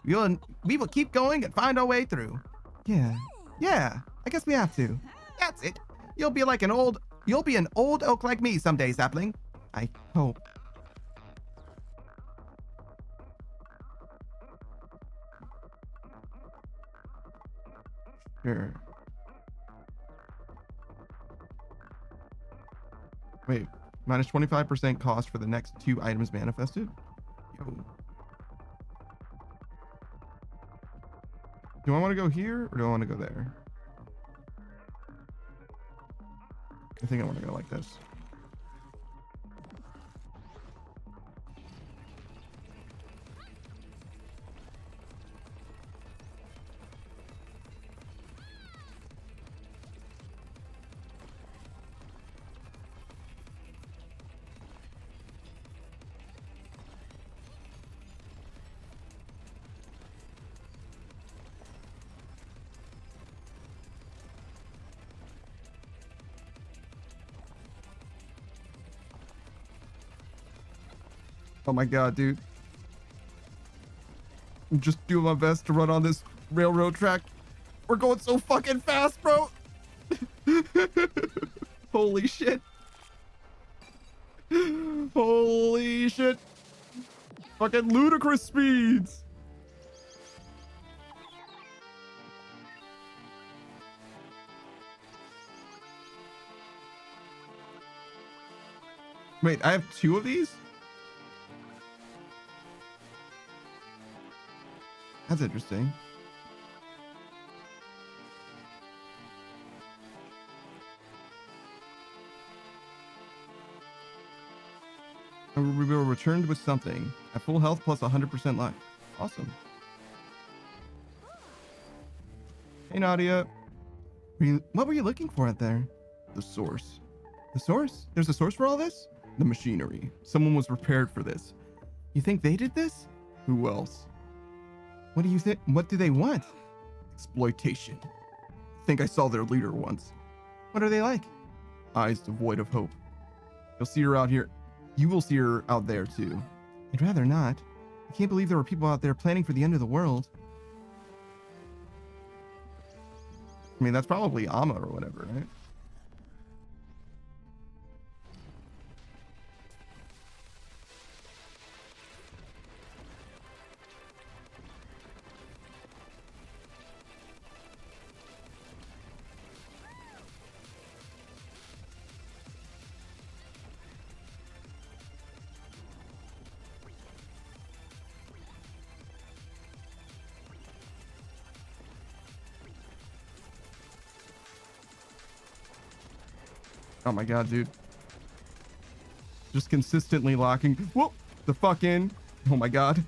We will keep going and find our way through. Yeah, I guess we have to. That's it. You'll be an old oak like me someday, sapling. I hope. Sure. Wait, minus 25% cost for the next 2 items manifested? Yo. Do I want to go here or do I want to go there? I think I want to go like this. Oh my god, dude. I'm just doing my best to run on this railroad track. We're going so fucking fast, bro. Holy shit. Holy shit. Fucking ludicrous speeds. Wait, I have 2 of these? That's interesting. We were returned with something. At full health plus 100% luck. Awesome. Hey, Nadia. What were you looking for out there? The source. The source? There's a source for all this? The machinery. Someone was prepared for this. You think they did this? Who else? What do you think? What do they want? Exploitation. I think I saw their leader once. What are they like? Eyes devoid of hope. You'll see her out here. You will see her out there too. I'd rather not. I can't believe there were people out there planning for the end of the world. I mean, that's probably Amma or whatever, right? Oh my god, dude. Just consistently locking. Whoop! The fuck in. Oh my god.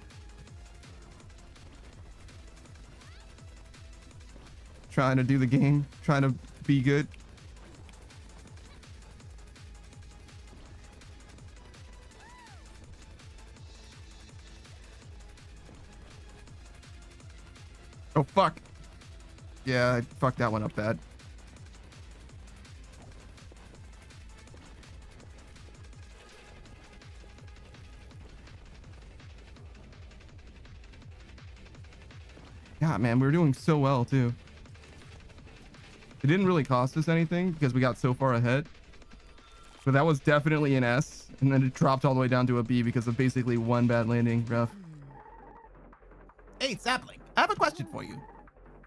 Trying to do the game. Trying to be good. Oh fuck. Yeah, I fucked that one up bad. God, man, we were doing so well, too. It didn't really cost us anything because we got so far ahead. But that was definitely an S. And then it dropped all the way down to a B because of basically one bad landing. Rough. Hey, Sapling, I have a question for you.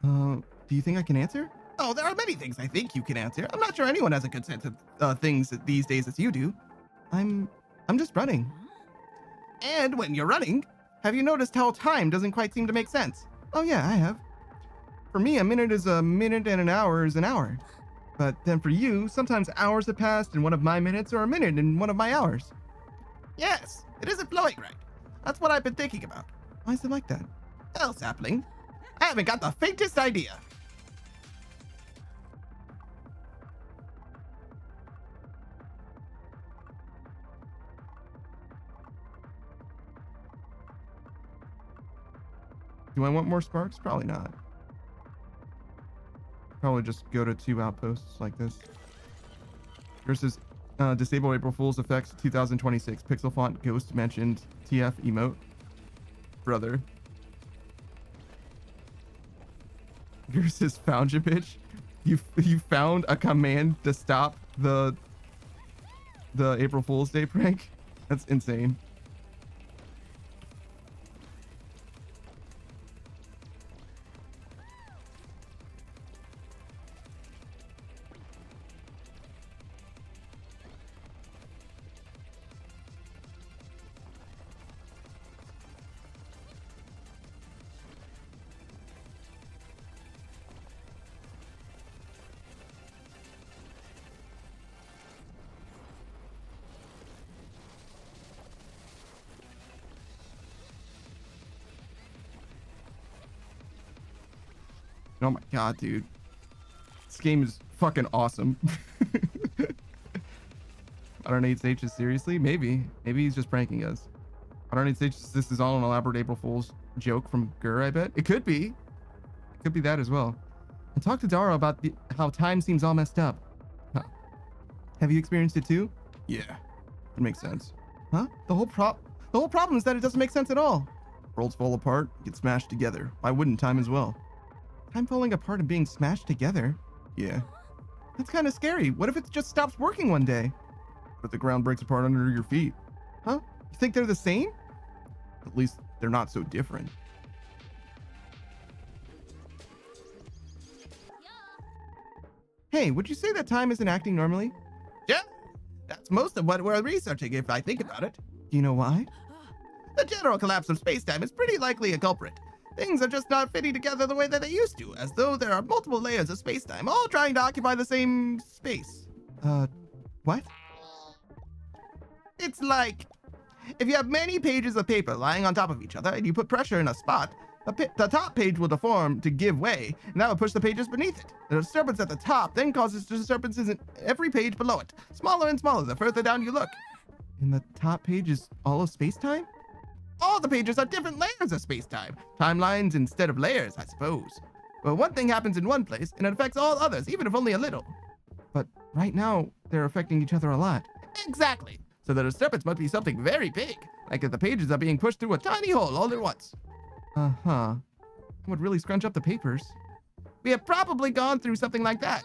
Do you think I can answer? Oh, there are many things I think you can answer. I'm not sure anyone has a good sense of things these days as you do. I'm just running. And when you're running, have you noticed how time doesn't quite seem to make sense? Oh yeah, I have. For me, a minute is a minute and an hour is an hour. But then for you, sometimes hours have passed in one of my minutes or a minute in one of my hours. Yes, it isn't flowing right. That's what I've been thinking about. Why is it like that? Well, Sapling, I haven't got the faintest idea. Do I want more sparks? Probably not. Probably just go to 2 outposts like this. Versus disable April Fool's effects 2026. Pixel font ghost mentioned TF emote. Brother. Versus found you, bitch. You found a command to stop the April Fool's Day prank? That's insane. Oh my god, dude. This game is fucking awesome. I don't know, H is seriously? Maybe. Maybe he's just pranking us. I don't know, this is all an elaborate April Fool's joke from Gur, I bet. It could be. It could be that as well. And talk to Dara about how time seems all messed up. Huh. Have you experienced it too? Yeah. It makes sense. Huh? The whole problem is that it doesn't make sense at all. Worlds fall apart, get smashed together. Why wouldn't time as well? Time falling apart and being smashed together? Yeah. That's kind of scary. What if it just stops working one day? But the ground breaks apart under your feet. Huh? You think they're the same? At least they're not so different. Hey, would you say that time isn't acting normally? Yeah, that's most of what we're researching if I think about it. Do you know why? The general collapse of spacetime is pretty likely a culprit. Things are just not fitting together the way that they used to, as though there are multiple layers of spacetime, all trying to occupy the same space. What? It's like, if you have many pages of paper lying on top of each other and you put pressure in a spot, the top page will deform to give way, and that will push the pages beneath it. The disturbance at the top then causes disturbances in every page below it, smaller and smaller the further down you look. And the top page is all of spacetime? All the pages are different layers of spacetime. Timelines instead of layers, I suppose. But one thing happens in one place, and it affects all others, even if only a little. But right now, they're affecting each other a lot. Exactly. So the disturbance must be something very big, like if the pages are being pushed through a tiny hole all at once. Uh-huh. That would really scrunch up the papers. We have probably gone through something like that.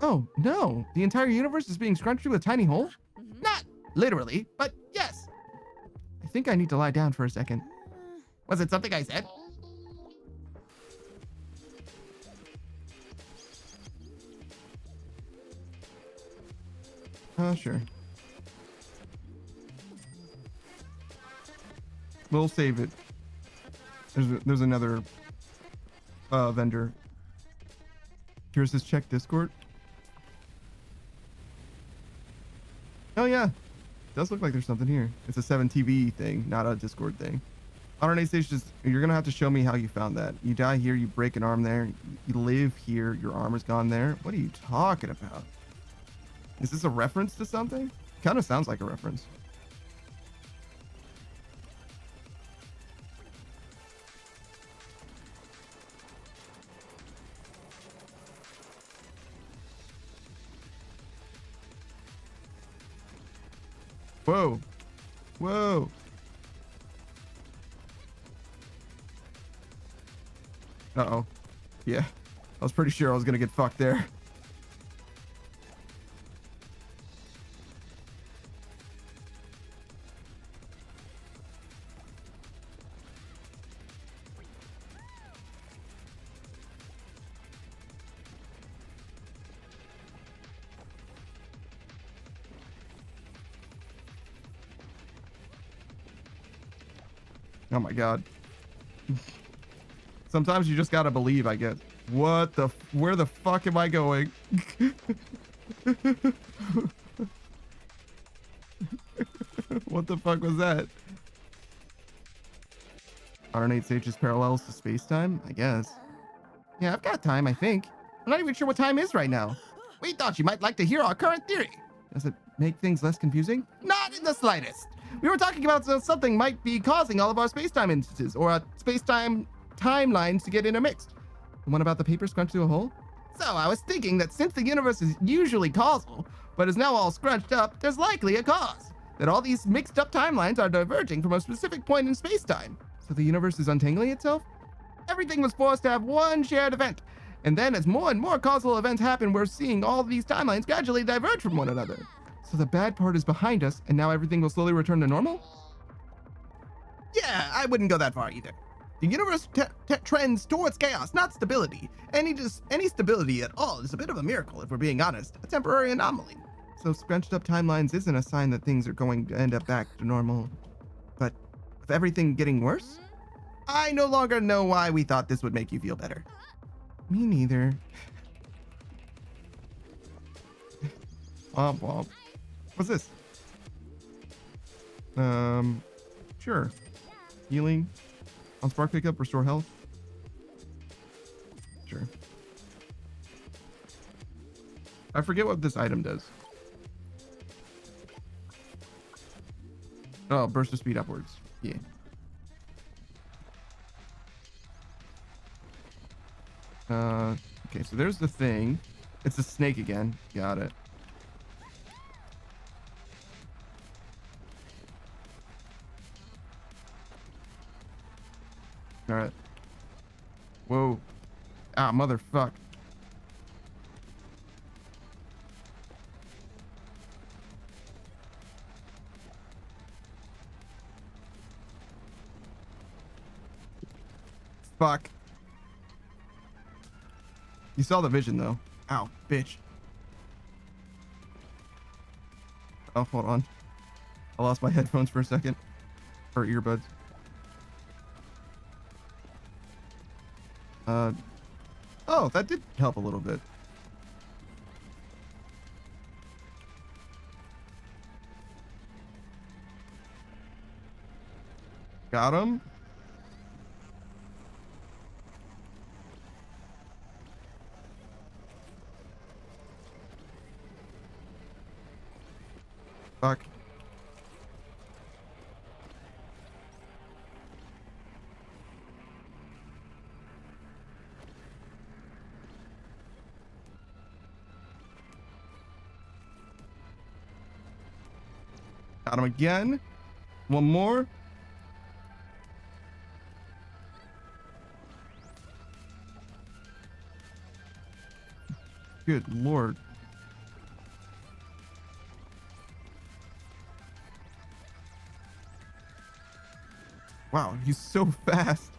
Oh, no. The entire universe is being scrunched through a tiny hole? Not literally, but yes. I think I need to lie down for a second. Was it something I said? Sure. We'll save it. There's another vendor. Here's this check Discord. Oh yeah, does look like there's something here. It's a 7TV thing, not a Discord thing. RNA stations. You're gonna have to show me how you found that. You die here, you break an arm there. You live here, your arm is gone there. What are you talking about? Is this a reference to something? Kind of sounds like a reference. Whoa. Whoa. Uh-oh. Yeah. I was pretty sure I was gonna get fucked there. Oh my god. Sometimes you just gotta believe, I guess. What the where the fuck am I going? What the fuck was that? RNA stages parallels to space-time? I guess. Yeah, I've got time, I think. I'm not even sure what time is right now. We thought you might like to hear our current theory. Does it make things less confusing? Not in the slightest. We were talking about something might be causing all of our space-time instances, or space-time timelines to get intermixed. The one about the paper scrunched through a hole? So I was thinking that since the universe is usually causal, but is now all scrunched up, there's likely a cause. That all these mixed up timelines are diverging from a specific point in space-time. So the universe is untangling itself? Everything was forced to have one shared event. And then as more and more causal events happen, we're seeing all these timelines gradually diverge from one another. So the bad part is behind us, and now everything will slowly return to normal? Yeah, I wouldn't go that far either. The universe trends towards chaos, not stability. Any stability at all is a bit of a miracle, if we're being honest, a temporary anomaly. So scrunched up timelines isn't a sign that things are going to end up back to normal. But with everything getting worse? I no longer know why we thought this would make you feel better. Me neither. Womp womp. What's this? Sure. Healing. On spark pickup, restore health. Sure. I forget what this item does. Oh, burst of speed upwards. Yeah. Okay, so there's the thing. It's a snake again. Got it. All right. Whoa. Ah, motherfuck. Fuck. You saw the vision though. Ow, bitch. Oh, hold on. I lost my headphones for a second. Or earbuds. Oh, that did help a little bit. Got him. Fuck. Got him again. One more. Good lord. Wow, he's so fast.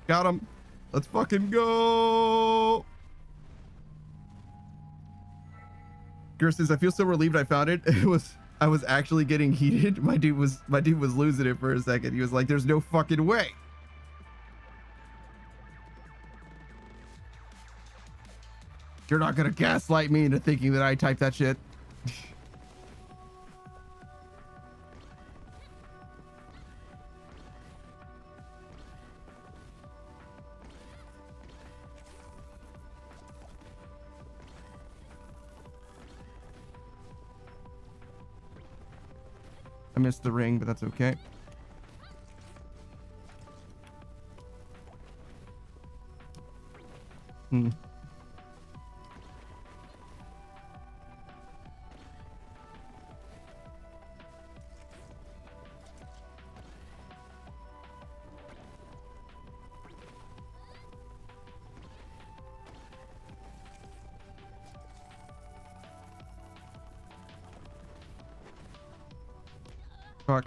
Got him. Let's fucking go. Gerst says, I feel so relieved I found it. I was actually getting heated. My dude was losing it for a second. He was like, there's no fucking way. You're not gonna gaslight me into thinking that I typed that shit. I missed the ring, but that's okay. Hmm. Fuck.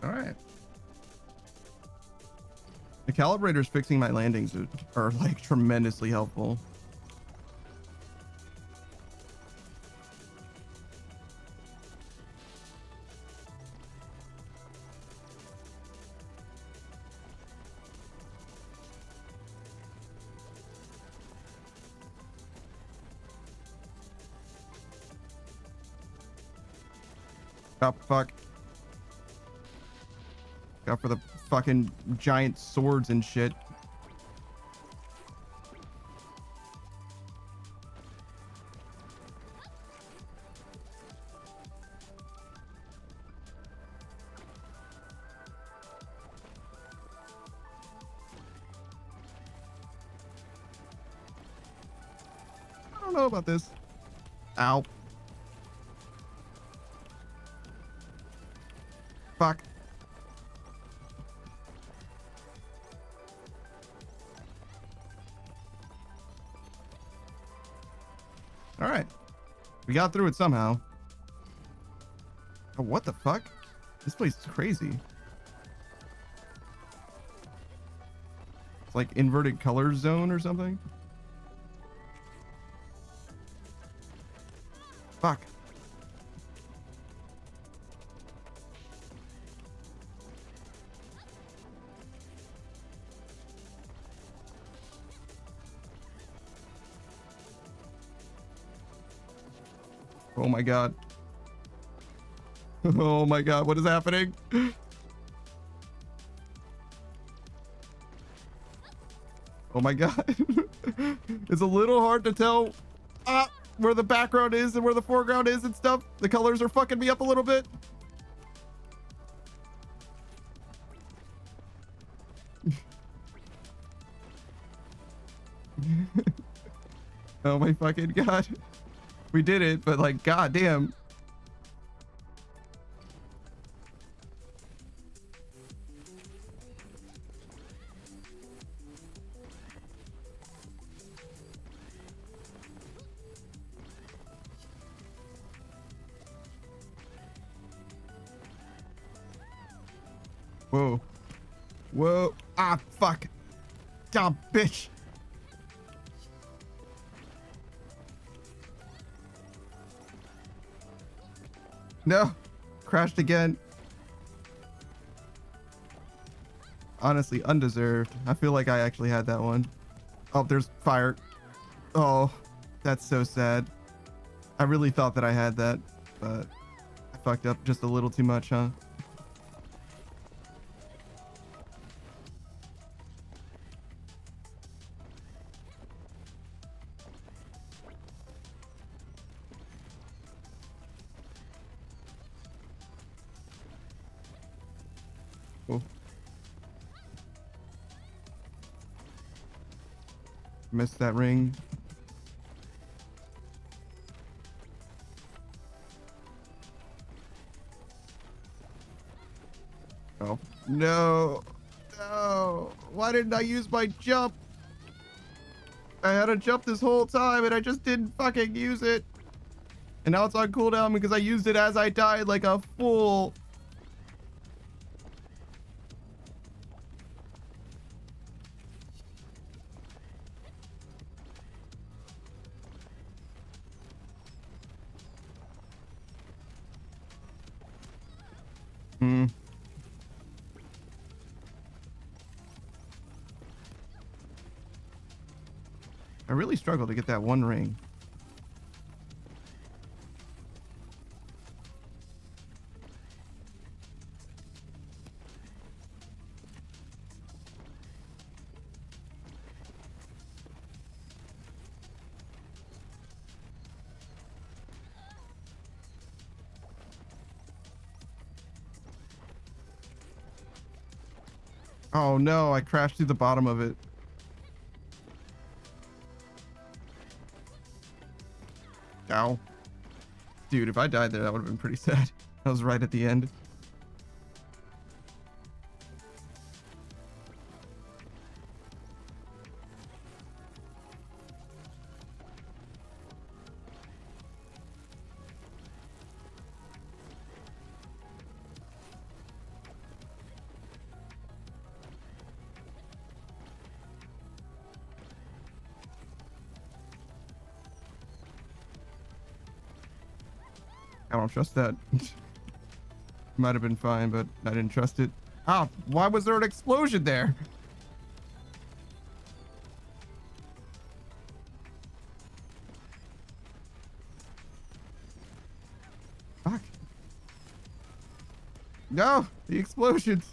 All right. The calibrators fixing my landings are like tremendously helpful. Oh, fuck. Got for the fucking giant swords and shit. I don't know about this. Ow. Fuck. All right. We got through it somehow. Oh, what the fuck? This place is crazy. It's like inverted color zone or something. Fuck. Oh my god. Oh my god, what is happening? Oh my god. It's a little hard to tell where the background is and where the foreground is and stuff. The colors are fucking me up a little bit. Oh my fucking god. We did it, but like, god damn. Whoa. Whoa. Ah, fuck. Dumb bitch. No. Crashed again. Honestly, undeserved. I feel like I actually had that one. Oh, there's fire. Oh, that's so sad. I really thought that I had that, but I fucked up just a little too much, huh? Oh. Missed that ring. Oh, no. No. Why didn't I use my jump? I had a jump this whole time and I just didn't fucking use it. And now it's on cooldown because I used it as I died like a fool. I really struggled to get that one ring. Oh no, I crashed through the bottom of it. Ow. Dude, if I died there, that would have been pretty sad. That was right at the end. I don't trust that. Might have been fine, but I didn't trust it. Ah, why was there an explosion there? Fuck. No, the explosions.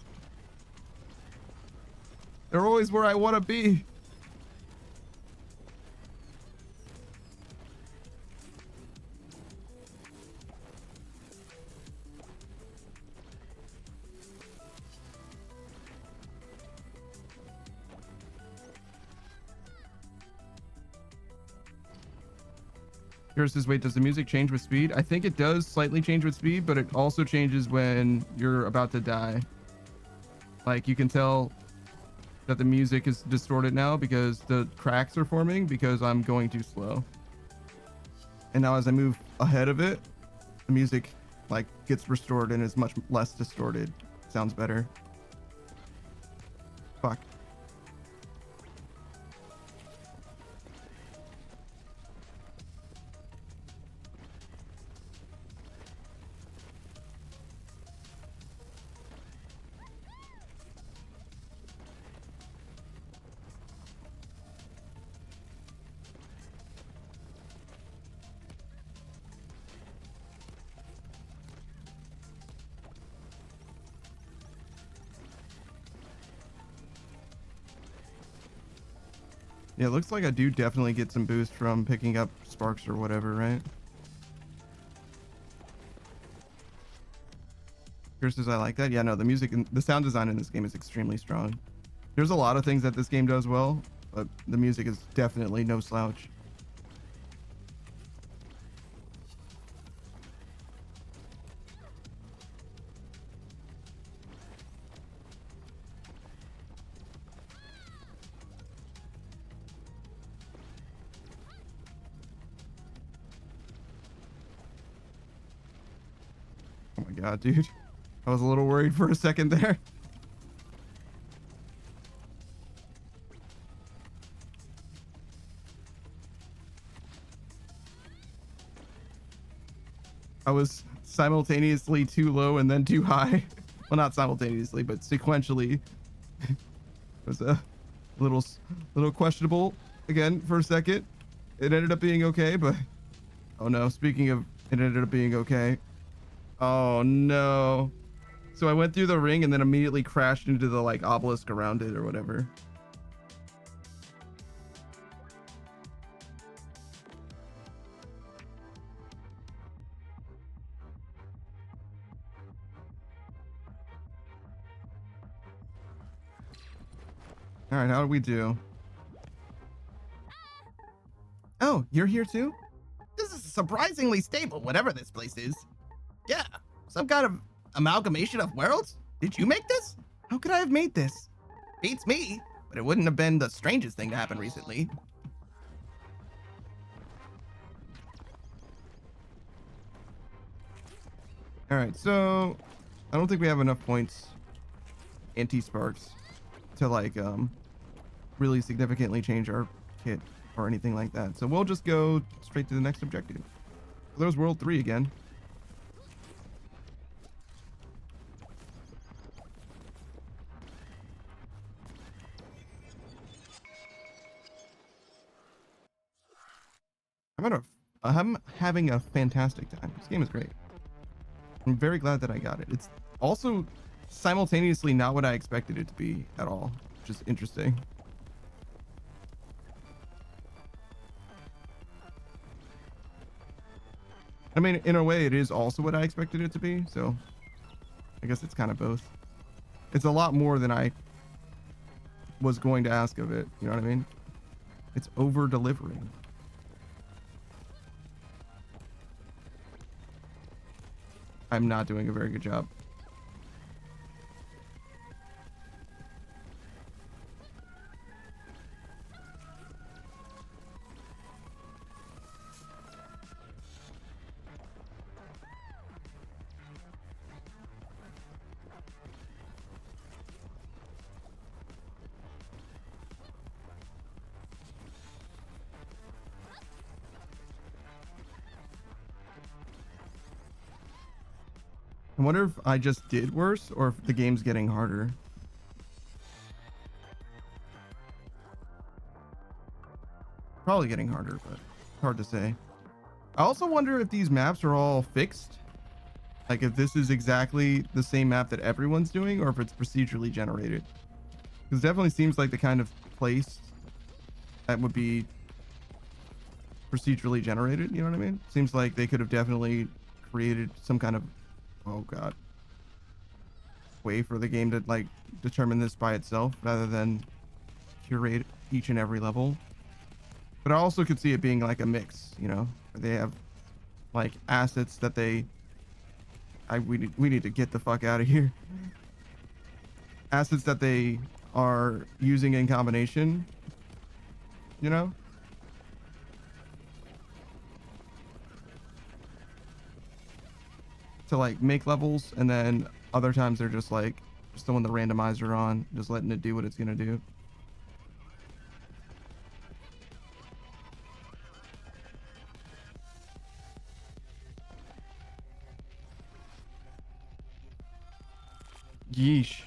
They're always where I want to be. Here's his wait, does the music change with speed? I think it does slightly change with speed, but it also changes when you're about to die. Like you can tell that the music is distorted now because the cracks are forming because I'm going too slow. And now as I move ahead of it, the music like gets restored and is much less distorted. Sounds better. Fuck. Yeah, it looks like I do definitely get some boost from picking up sparks or whatever, right? Chris says I like that. Yeah, no, the music and the sound design in this game is extremely strong. There's a lot of things that this game does well, but the music is definitely no slouch. Oh my god, dude. I was a little worried for a second there. I was simultaneously too low and then too high. Well, not simultaneously, but sequentially. It was a little questionable again for a second. It ended up being okay, but oh no, speaking of it ended up being okay. Oh no. So I went through the ring and then immediately crashed into the like obelisk around it or whatever. All right, how do we do? Oh, you're here too? This is surprisingly stable, whatever this place is. Yeah, some kind of amalgamation of worlds? Did you make this? How could I have made this? Beats me, but it wouldn't have been the strangest thing to happen recently. All right, so I don't think we have enough points, anti-sparks, to like really significantly change our kit or anything like that. So we'll just go straight to the next objective. So there's World 3 again. I'm having a fantastic time. This game is great. I'm very glad that I got it. It's also simultaneously not what I expected it to be at all, which is interesting. I mean, in a way, it is also what I expected it to be, so I guess it's kind of both. It's a lot more than I was going to ask of it, you know what I mean? It's over-delivering. I'm not doing a very good job. I wonder if I just did worse or if the game's getting harder. Probably getting harder, but hard to say. I also wonder if these maps are all fixed. Like if this is exactly the same map that everyone's doing or if it's procedurally generated. Because it definitely seems like the kind of place that would be procedurally generated, you know what I mean? Seems like they could have definitely created some kind of, oh god, way for the game to like determine this by itself rather than curate each and every level. But I also could see it being like a mix, you know, where they have like assets that they we need to get the fuck out of here. Assets that they are using in combination, you know? To like make levels, and then other times they're just like just throwing the randomizer on, just letting it do what it's gonna do. Yeesh.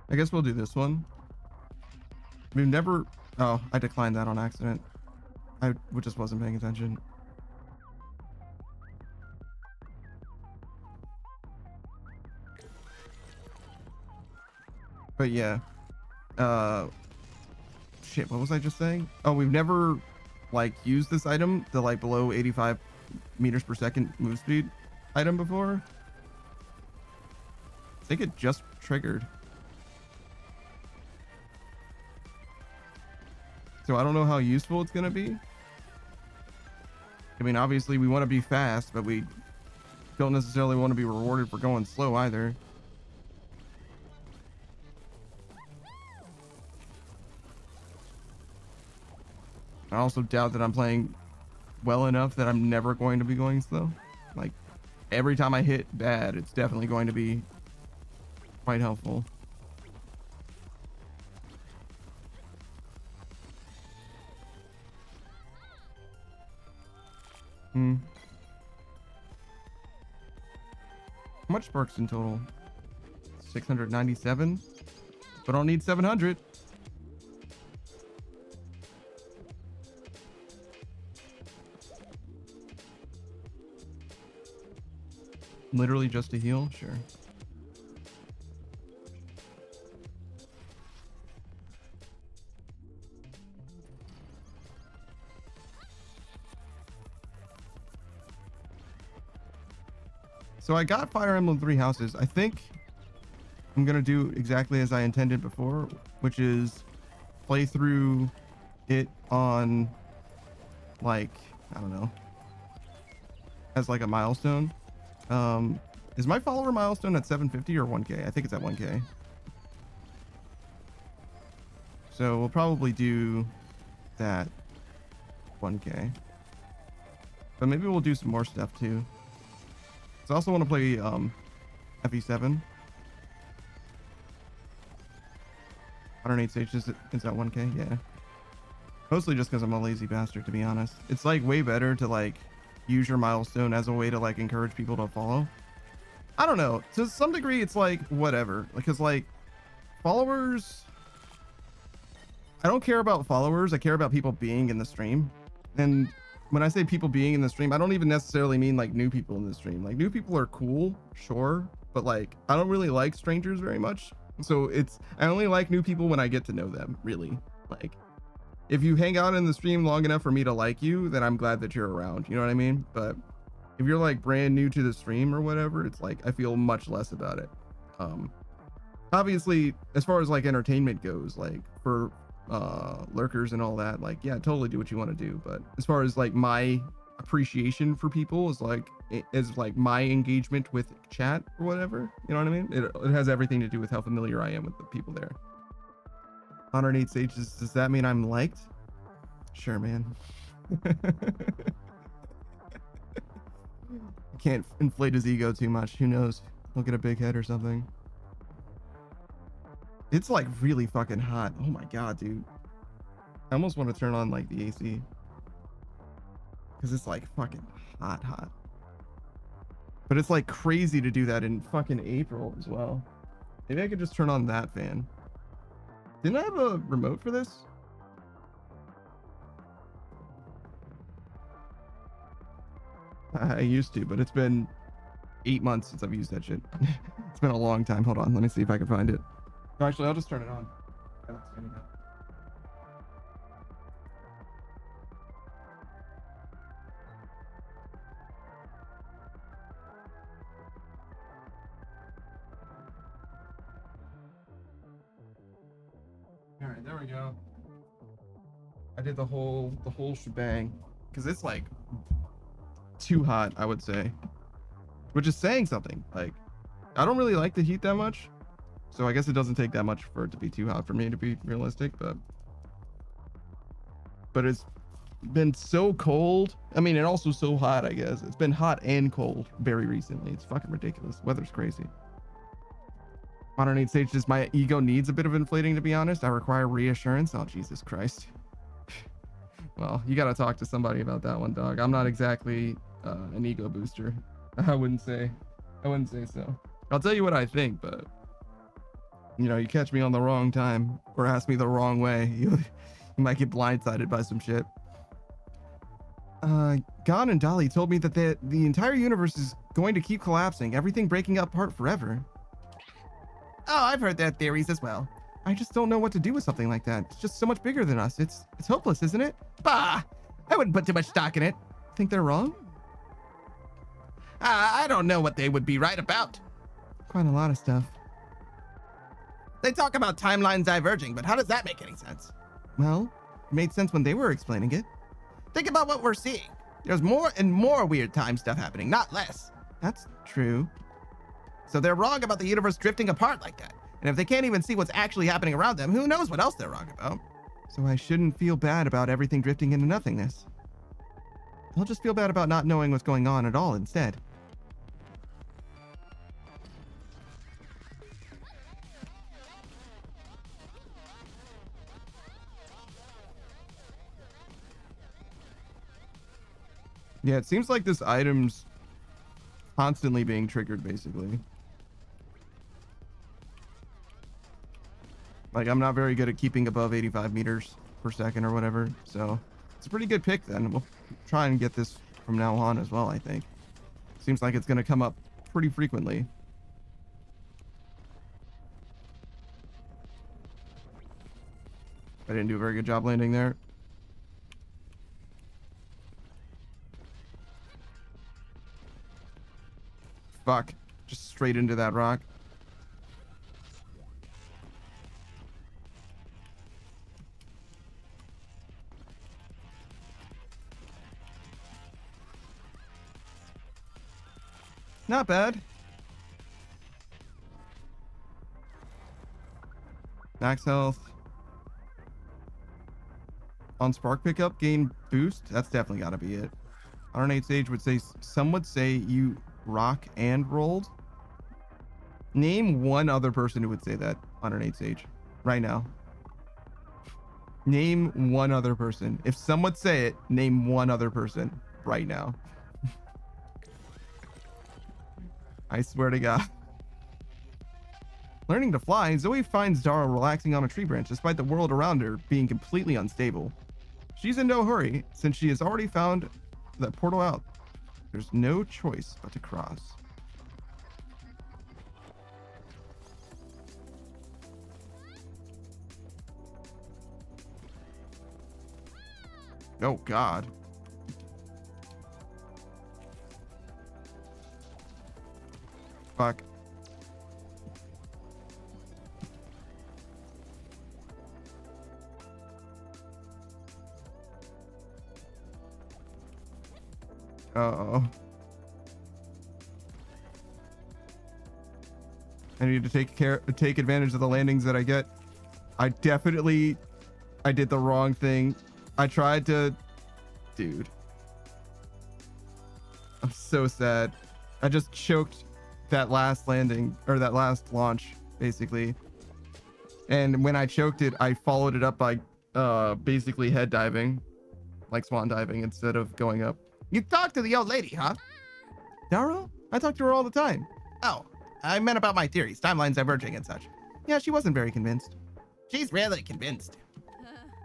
I guess we'll do this one. We've never... Oh, I declined that on accident. I just wasn't paying attention. But yeah. Shit, what was I just saying? Oh, we've never like used this item, the like below 85 meters per second move speed item before. I think it just triggered. So I don't know how useful it's gonna be. I mean, obviously we want to be fast, but we don't necessarily want to be rewarded for going slow either. I also doubt that I'm playing well enough that I'm never going to be going slow. Like, every time I hit bad, it's definitely going to be quite helpful. How much sparks in total? 697? But I'll need 700. Literally just to heal? Sure. So I got Fire Emblem Three Houses. I think I'm gonna do exactly as I intended before, which is play through it on, like, I don't know, as like a milestone. Is my follower milestone at 750 or 1K? I think it's at 1K. So we'll probably do that 1K. But maybe we'll do some more stuff too. So I also want to play FE7. 108 stages is that 1K? Yeah. Mostly just because I'm a lazy bastard, to be honest. It's like way better to like use your milestone as a way to like encourage people to follow. I don't know. To some degree, it's like whatever. Because like followers, I don't care about followers. I care about people being in the stream. And when I say people being in the stream, I don't even necessarily mean like new people in the stream. Like new people are cool, sure, but like I don't really like strangers very much. So I only like new people when I get to know them, really. Like if you hang out in the stream long enough for me to like you, then I'm glad that you're around. You know what I mean? But if you're like brand new to the stream or whatever, it's like I feel much less about it. Obviously, as far as like entertainment goes, like for lurkers and all that, like yeah, totally do what you want to do. But as far as like my appreciation for people is like my engagement with chat or whatever, you know what I mean? It has everything to do with how familiar I am with the people there. 108 stages, does that mean I'm liked? Sure, man. Can't inflate his ego too much. Who knows? He'll get a big head or something. It's like really fucking hot. Oh my god, dude. I almost want to turn on like the AC. Because it's like fucking hot. But it's like crazy to do that in fucking April as well. Maybe I could just turn on that fan. Didn't I have a remote for this? I used to, but it's been 8 months since I've used that shit. It's been a long time. Hold on, let me see if I can find it. No, actually, I'll just turn it on. All right, there we go. I did the whole shebang because it's like too hot, I would say, which is saying something. Like, I don't really like the heat that much, so I guess it doesn't take that much for it to be too hot for me, to be realistic. But it's been so cold. I mean, and also so hot, I guess. It's been hot and cold very recently. It's fucking ridiculous. Weather's crazy. Modern 8 stages, my ego needs a bit of inflating, to be honest. I require reassurance. Oh, Jesus Christ. Well, you gotta talk to somebody about that one, dog. I'm not exactly an ego booster. I wouldn't say so. I'll tell you what I think, but you know, you catch me on the wrong time or ask me the wrong way, you might get blindsided by some shit. Gon and Dolly told me that the entire universe is going to keep collapsing, everything breaking apart forever. Oh, I've heard their theories as well. I just don't know what to do with something like that. It's just so much bigger than us. It's hopeless, isn't it? Bah! I wouldn't put too much stock in it. Think they're wrong? I don't know what they would be right about. Quite a lot of stuff. They talk about timelines diverging, but how does that make any sense? Well, it made sense when they were explaining it. Think about what we're seeing. There's more and more weird time stuff happening, not less. That's true. So they're wrong about the universe drifting apart like that. And if they can't even see what's actually happening around them, who knows what else they're wrong about? So I shouldn't feel bad about everything drifting into nothingness. I'll just feel bad about not knowing what's going on at all instead. Yeah, it seems like this item's constantly being triggered, basically. Like, I'm not very good at keeping above 85 meters per second or whatever, so it's a pretty good pick then. We'll try and get this from now on as well, I think. Seems like it's going to come up pretty frequently. I didn't do a very good job landing there. Fuck. Just straight into that rock. Not bad. Max health. On spark pickup, gain boost. That's definitely got to be it. 108 Sage would say, some would say you rock and rolled. Name one other person who would say that. 108 Sage. Right now. Name one other person. If some would say it, name one other person right now. I swear to God. Learning to fly, Zoe finds Dara relaxing on a tree branch despite the world around her being completely unstable. She's in no hurry since she has already found that portal out. There's no choice but to cross. Oh God. Fuck. Uh-oh. I need to take advantage of the landings that I get. I did the wrong thing. I tried to... Dude. I'm so sad. I just choked that last landing, or that last launch, basically. And when I choked it, I followed it up by basically head diving, like swan diving, instead of going up. You talked to the old lady, huh? Dara? I talk to her all the time. Oh, I meant about my theories, timelines diverging and such. Yeah, she wasn't very convinced. She's rarely convinced.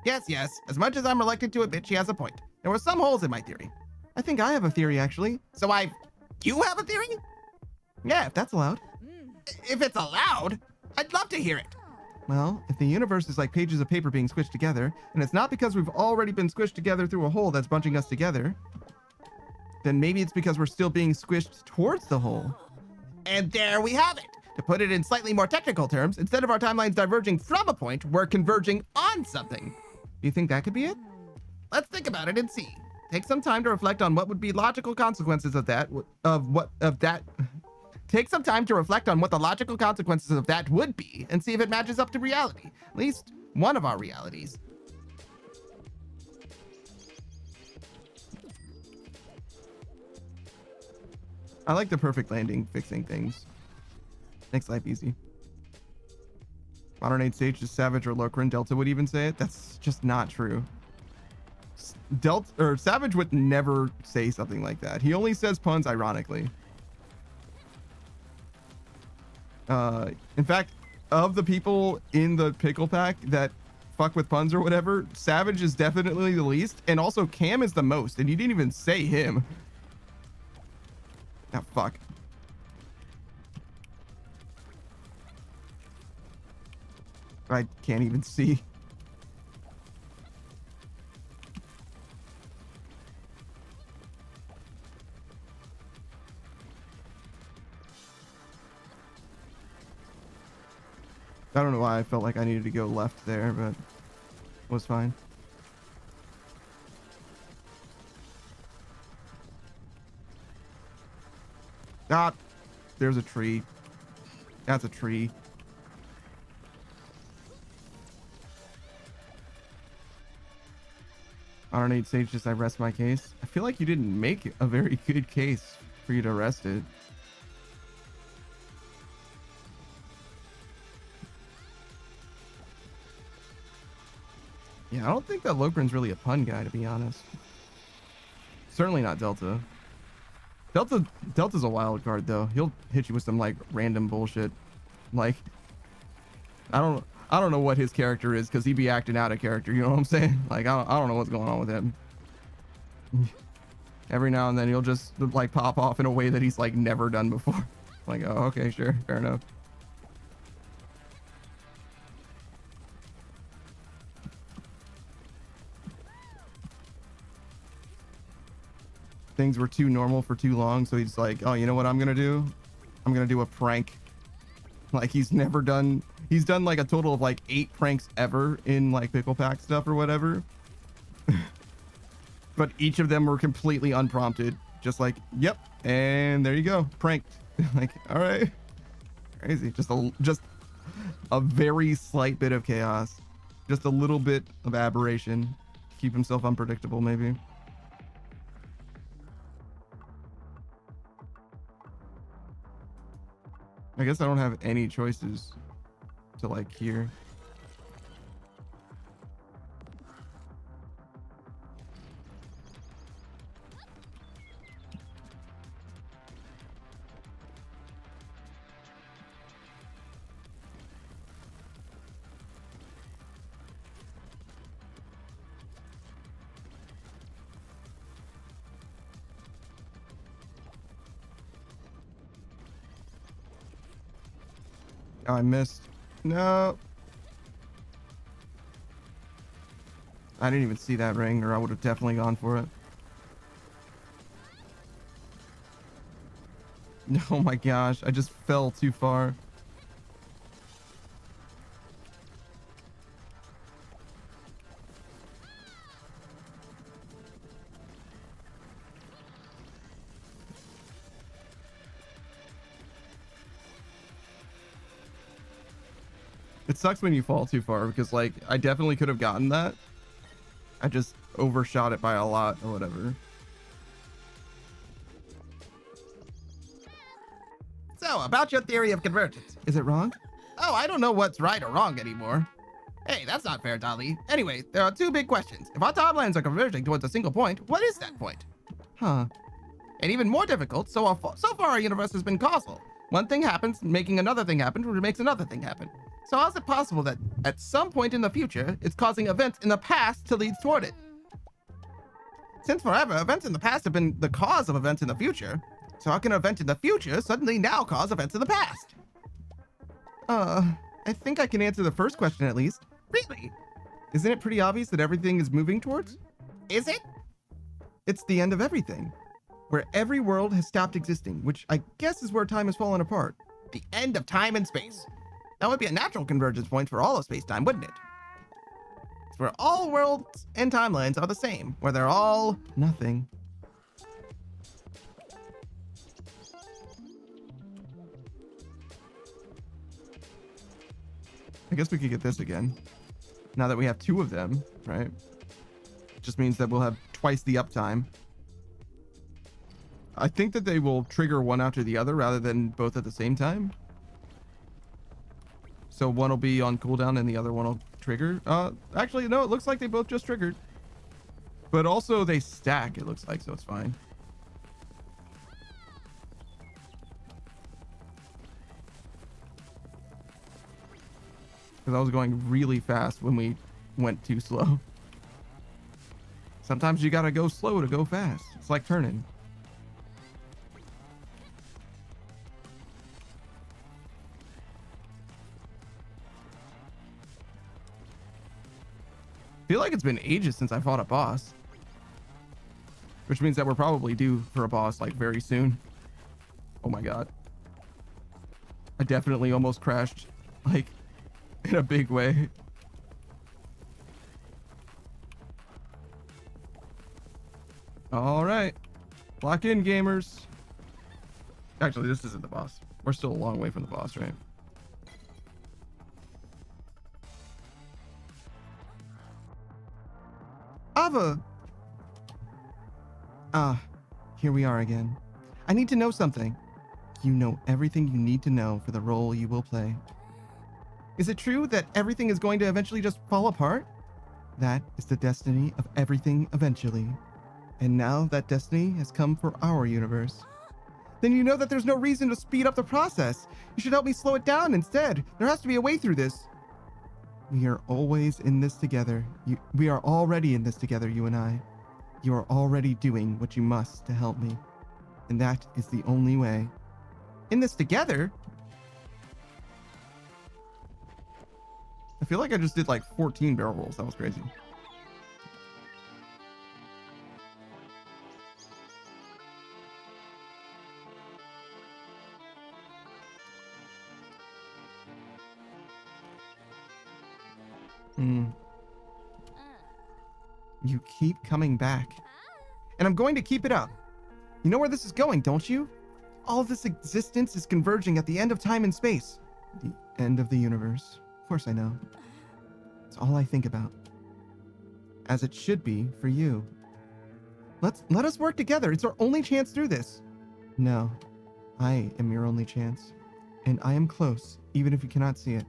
Yes. As much as I'm reluctant to admit, she has a point. There were some holes in my theory. I think I have a theory, actually. So you have a theory? Yeah, if that's allowed. If it's allowed, I'd love to hear it. Well, if the universe is like pages of paper being squished together, and it's not because we've already been squished together through a hole that's bunching us together, then maybe it's because we're still being squished towards the hole. And there we have it. To put it in slightly more technical terms, instead of our timelines diverging from a point, we're converging on something. Do you think that could be it? Let's think about it and see. Take some time to reflect on what would be logical consequences of that. Take some time to reflect on what the logical consequences of that would be, and see if it matches up to reality. At least one of our realities. I like the perfect landing, fixing things. Makes life easy. Modern Age Sage is Savage or Lokrin. Delta would even say it. That's just not true. Savage would never say something like that. He only says puns ironically. In fact, of the people in the pickle pack that fuck with puns or whatever, Savage is definitely the least, and also Cam is the most, and you didn't even say him. Ah, fuck. I can't even see. I don't know why I felt like I needed to go left there, but it was fine. Ah, there's a tree. That's a tree. I don't need Sage, just I rest my case. I feel like you didn't make a very good case for you to rest it. Yeah, I don't think that Lokrin's really a pun guy, to be honest. Certainly not Delta. Delta's a wild card though. He'll hit you with some like random bullshit. Like, I don't know what his character is because he be acting out of character. You know what I'm saying? Like, I don't know what's going on with him. Every now and then he'll just like pop off in a way that he's like never done before. Like, oh, okay, sure, fair enough. Things were too normal for too long, so he's like, oh, you know what I'm gonna do? I'm gonna do a prank. Like, he's done like a total of like 8 pranks ever in like pickle pack stuff or whatever. But each of them were completely unprompted. Just like, yep, and there you go, pranked. Like, all right, crazy. Just a very slight bit of chaos, just a little bit of aberration. Keep himself unpredictable, maybe. I guess I don't have any choices to like here. Oh, I missed. No. I didn't even see that ring, or I would have definitely gone for it. Oh my gosh, I just fell too far. It sucks when you fall too far because, like, I definitely could have gotten that. I just overshot it by a lot or whatever. So, about your theory of convergence. Is it wrong? Oh, I don't know what's right or wrong anymore. Hey, that's not fair, Dolly. Anyway, there are 2 big questions. If our timelines are converging towards a single point, what is that point? Huh. And even more difficult, so far our universe has been causal. One thing happens, making another thing happen, which makes another thing happen. So how is it possible that at some point in the future, it's causing events in the past to lead toward it? Since forever, events in the past have been the cause of events in the future. So how can an event in the future suddenly now cause events in the past? I think I can answer the first question at least. Really? Isn't it pretty obvious that everything is moving towards? Is it? It's the end of everything. Where every world has stopped existing, which I guess is where time has fallen apart. The end of time and space. That would be a natural convergence point for all of space-time, wouldn't it? It's where all worlds and timelines are the same, where they're all nothing. I guess we could get this again. Now that we have 2 of them, right? It just means that we'll have twice the uptime. I think that they will trigger one after the other rather than both at the same time. So one will be on cooldown and the other one will trigger. Actually, no, it looks like they both just triggered. But also they stack, it looks like, so it's fine. Because I was going really fast when we went too slow. Sometimes you gotta go slow to go fast. It's like turning. feel like it's been ages since I fought a boss. Which means that we're probably due for a boss like very soon. Oh my god. I definitely almost crashed, like, in a big way. All right. Lock in, gamers. Actually, this isn't the boss. We're still a long way from the boss, right? Ava! Ah, here we are again. I need to know something. You know everything you need to know for the role you will play. Is it true that everything is going to eventually just fall apart? That is the destiny of everything eventually. And now that destiny has come for our universe. Then you know that there's no reason to speed up the process. You should help me slow it down instead. There has to be a way through this. We are always in this together. We are already in this together, you and I. You are already doing what you must to help me. And that is the only way. In this together? I feel like I just did like 14 barrel rolls. That was crazy. You keep coming back. And I'm going to keep it up. You know where this is going, don't you? All of this existence is converging at the end of time and space. The end of the universe. Of course I know. It's all I think about. As it should be for you. Let us work together. It's our only chance through this. No. I am your only chance. And I am close, even if you cannot see it.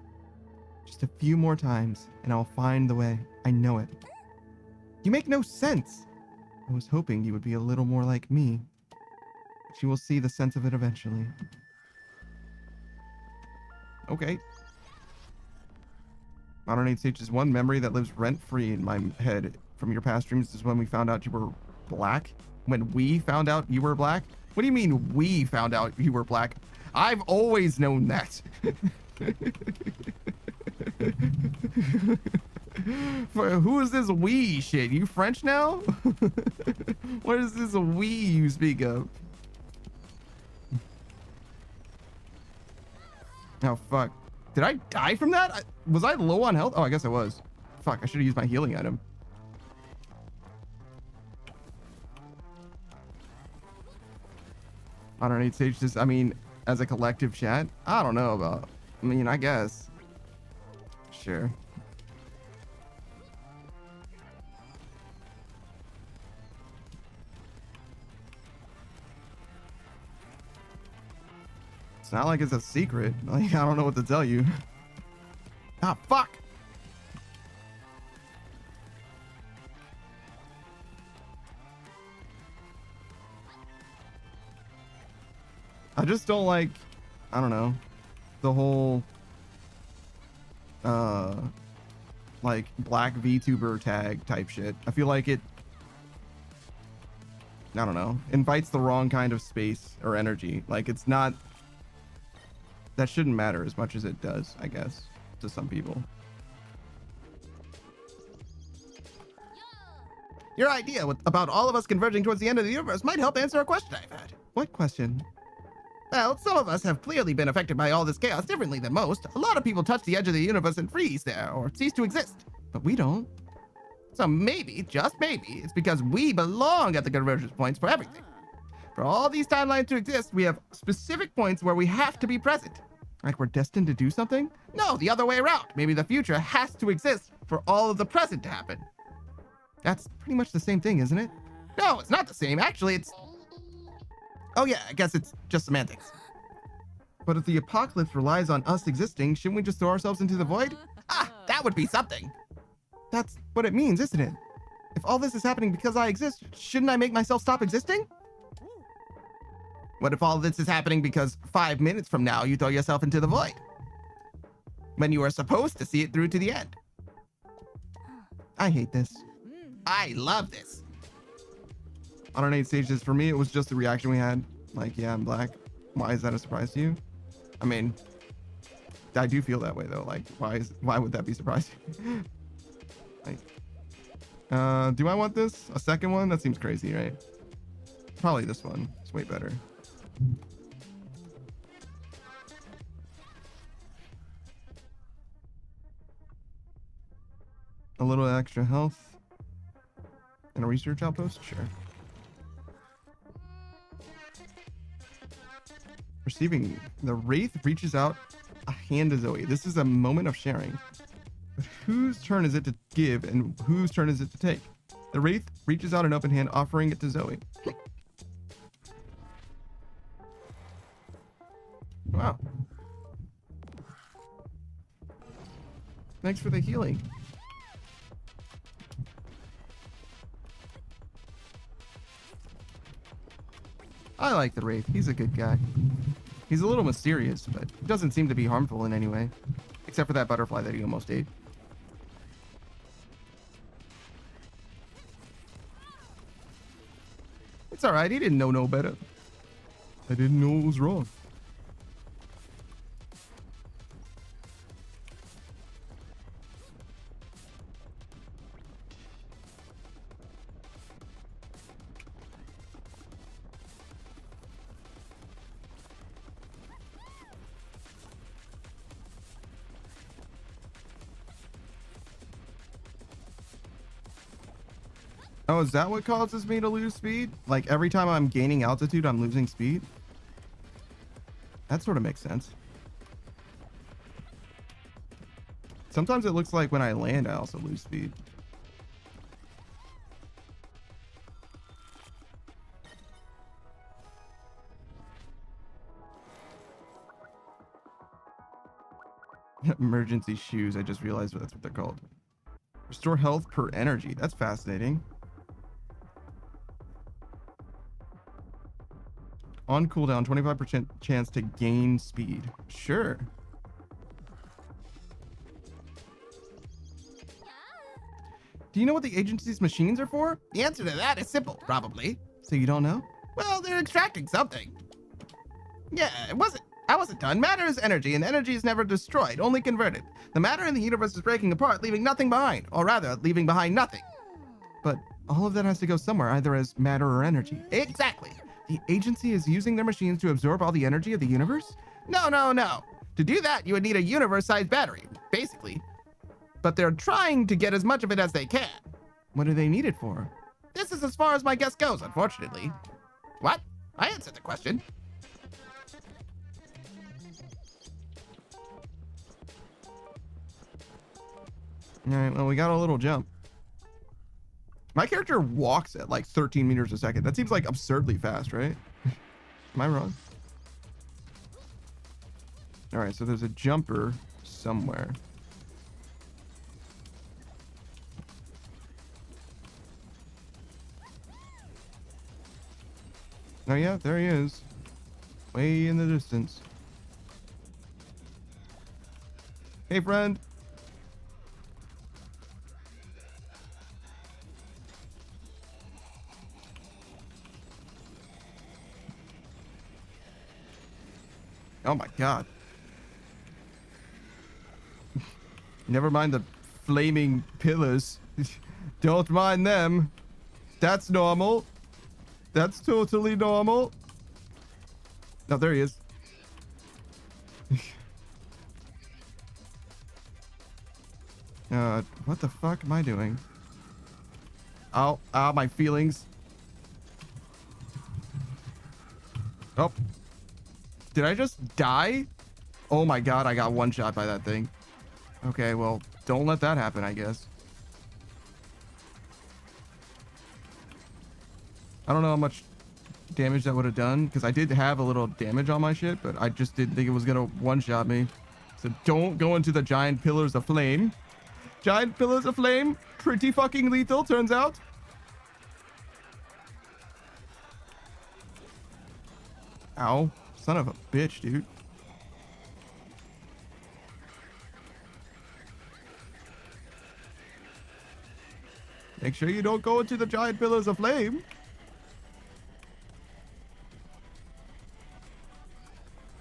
Just a few more times, and I'll find the way. I know it. You make no sense. I was hoping you would be a little more like me. But you will see the sense of it eventually. Okay. Modern Age Stages 1 memory that lives rent-free in my head from your past dreams is when we found out you were black. When we found out you were black? What do you mean we found out you were black? I've always known that. Who is this we shit? You French now? What is this we you speak of? Oh fuck. Did I die from that? Was I low on health? Oh, I guess I was. Fuck, I should have used my healing item. Modern Age Stages, I mean, as a collective chat? I don't know about. I mean, I guess. Sure. It's not like it's a secret. Like, I don't know what to tell you. Ah, fuck! I just don't like, I don't know, the whole, like, black VTuber tag type shit. I feel like it, I don't know, invites the wrong kind of space or energy. Like, it's not, that shouldn't matter as much as it does, I guess, to some people. Your idea about all of us converging towards the end of the universe might help answer a question I've had. What question? Well, some of us have clearly been affected by all this chaos differently than most. A lot of people touch the edge of the universe and freeze there, or cease to exist. But we don't. So maybe, just maybe, it's because we belong at the convergence points for everything. For all these timelines to exist, we have specific points where we have to be present. Like we're destined to do something? No, the other way around. Maybe the future has to exist for all of the present to happen. That's pretty much the same thing, isn't it? No, it's not the same. Actually, it's... Oh yeah, I guess it's just semantics. But if the apocalypse relies on us existing, shouldn't we just throw ourselves into the void? Ah, that would be something. That's what it means, isn't it? If all this is happening because I exist, shouldn't I make myself stop existing? What if all this is happening because 5 minutes from now you throw yourself into the void? When you are supposed to see it through to the end. I hate this. I love this. Modern Age Stages, for me, it was just the reaction we had. Like, yeah, I'm black. Why is that a surprise to you? I mean, I do feel that way though. Like, why would that be surprising? Like, Do I want this? A second one? That seems crazy, right? Probably this one. It's way better. A little extra health. And a research outpost? Sure. Receiving. The Wraith reaches out a hand to Zoe. This is a moment of sharing. But whose turn is it to give and whose turn is it to take? The Wraith reaches out an open hand, offering it to Zoe. Wow. Thanks for the healing. I like the Wraith. He's a good guy. He's a little mysterious, but doesn't seem to be harmful in any way. Except for that butterfly that he almost ate. It's alright, he didn't know no better. I didn't know it was wrong. Oh, is that what causes me to lose speed? Like every time I'm gaining altitude, I'm losing speed? That sort of makes sense. Sometimes it looks like when I land, I also lose speed. Emergency shoes. I just realized that's what they're called. Restore health per energy. That's fascinating. On cooldown, 25% chance to gain speed. Sure. Do you know what the agency's machines are for? The answer to that is simple, probably. So you don't know? Well, they're extracting something. Yeah, I wasn't done. Matter is energy, and energy is never destroyed, only converted. The matter in the universe is breaking apart, leaving nothing behind. Or rather, leaving behind nothing. But all of that has to go somewhere, either as matter or energy. Exactly. The agency is using their machines to absorb all the energy of the universe? No. To do that, you would need a universe-sized battery, basically. But they're trying to get as much of it as they can. What do they need it for? This is as far as my guess goes, unfortunately. What? I answered the question. Alright, well, we got a little jump. My character walks at like 13 meters a second. That seems like absurdly fast, right? Am I wrong? Alright, so there's a jumper somewhere. Oh yeah, there he is. Way in the distance. Hey, friend. Oh my god. Never mind the flaming pillars. Don't mind them. That's normal. That's totally normal. No, there he is. What the fuck am I doing? Ow, my feelings. Oh. Did I just die? Oh my god, I got one shot by that thing. Okay, well, don't let that happen, I guess. I don't know how much damage that would have done, because I did have a little damage on my shit, but I just didn't think it was gonna one-shot me. So don't go into the giant pillars of flame. Giant pillars of flame, pretty fucking lethal, turns out. Ow. Son of a bitch, dude. Make sure you don't go into the giant pillars of flame.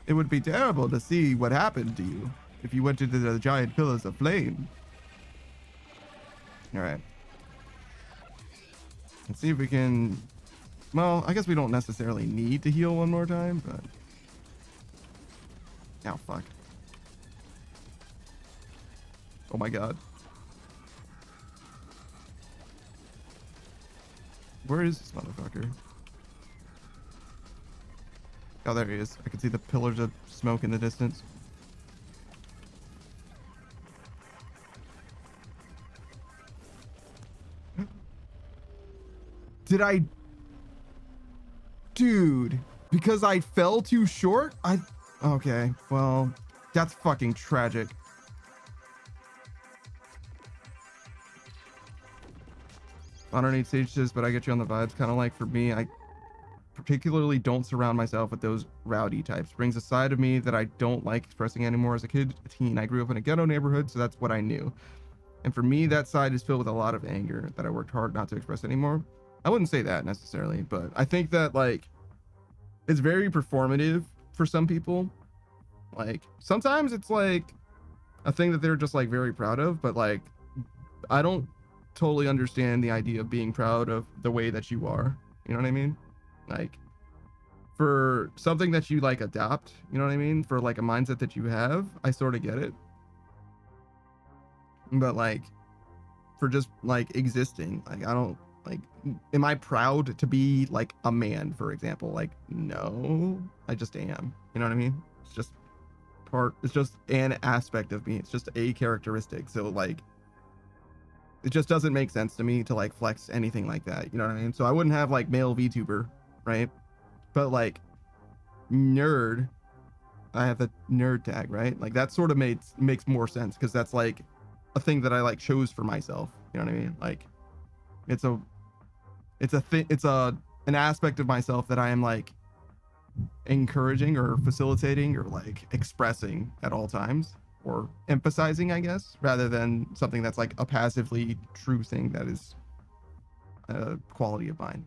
It would be terrible to see what happened to you if you went into the giant pillars of flame. All right. Let's see if we can. Well, I guess we don't necessarily need to heal one more time, but. Oh, fuck. Oh my god. Where is this motherfucker? Oh, there he is. I can see the pillars of smoke in the distance. Did I... Dude, because I fell too short? Okay, well, that's fucking tragic. I don't need stages, but I get you on the vibes. Kind of like for me, I particularly don't surround myself with those rowdy types. Brings a side of me that I don't like expressing anymore as a kid, a teen. I grew up in a ghetto neighborhood, so that's what I knew. And for me, that side is filled with a lot of anger that I worked hard not to express anymore. I wouldn't say that necessarily, but I think that like it's very performative for some people. Like sometimes it's like a thing that they're just like very proud of, but like I don't totally understand the idea of being proud of the way that you are. You know what I mean? Like for something that you like adopt, you know what I mean? For like a mindset that you have, I sort of get it. But like for just like existing, like I don't like, am I proud to be like a man, for example? Like, no, I just am. You know what I mean? It's just it's just an aspect of me. It's just a characteristic. So like, it just doesn't make sense to me to like flex anything like that. You know what I mean? So I wouldn't have like male VTuber, right? But like nerd, I have the nerd tag, right? Like that sort of makes more sense because that's like a thing that I like chose for myself. You know what I mean? Like it's an aspect of myself that I am like encouraging or facilitating or like expressing at all times or emphasizing, I guess, rather than something that's like a passively true thing that is a quality of mine.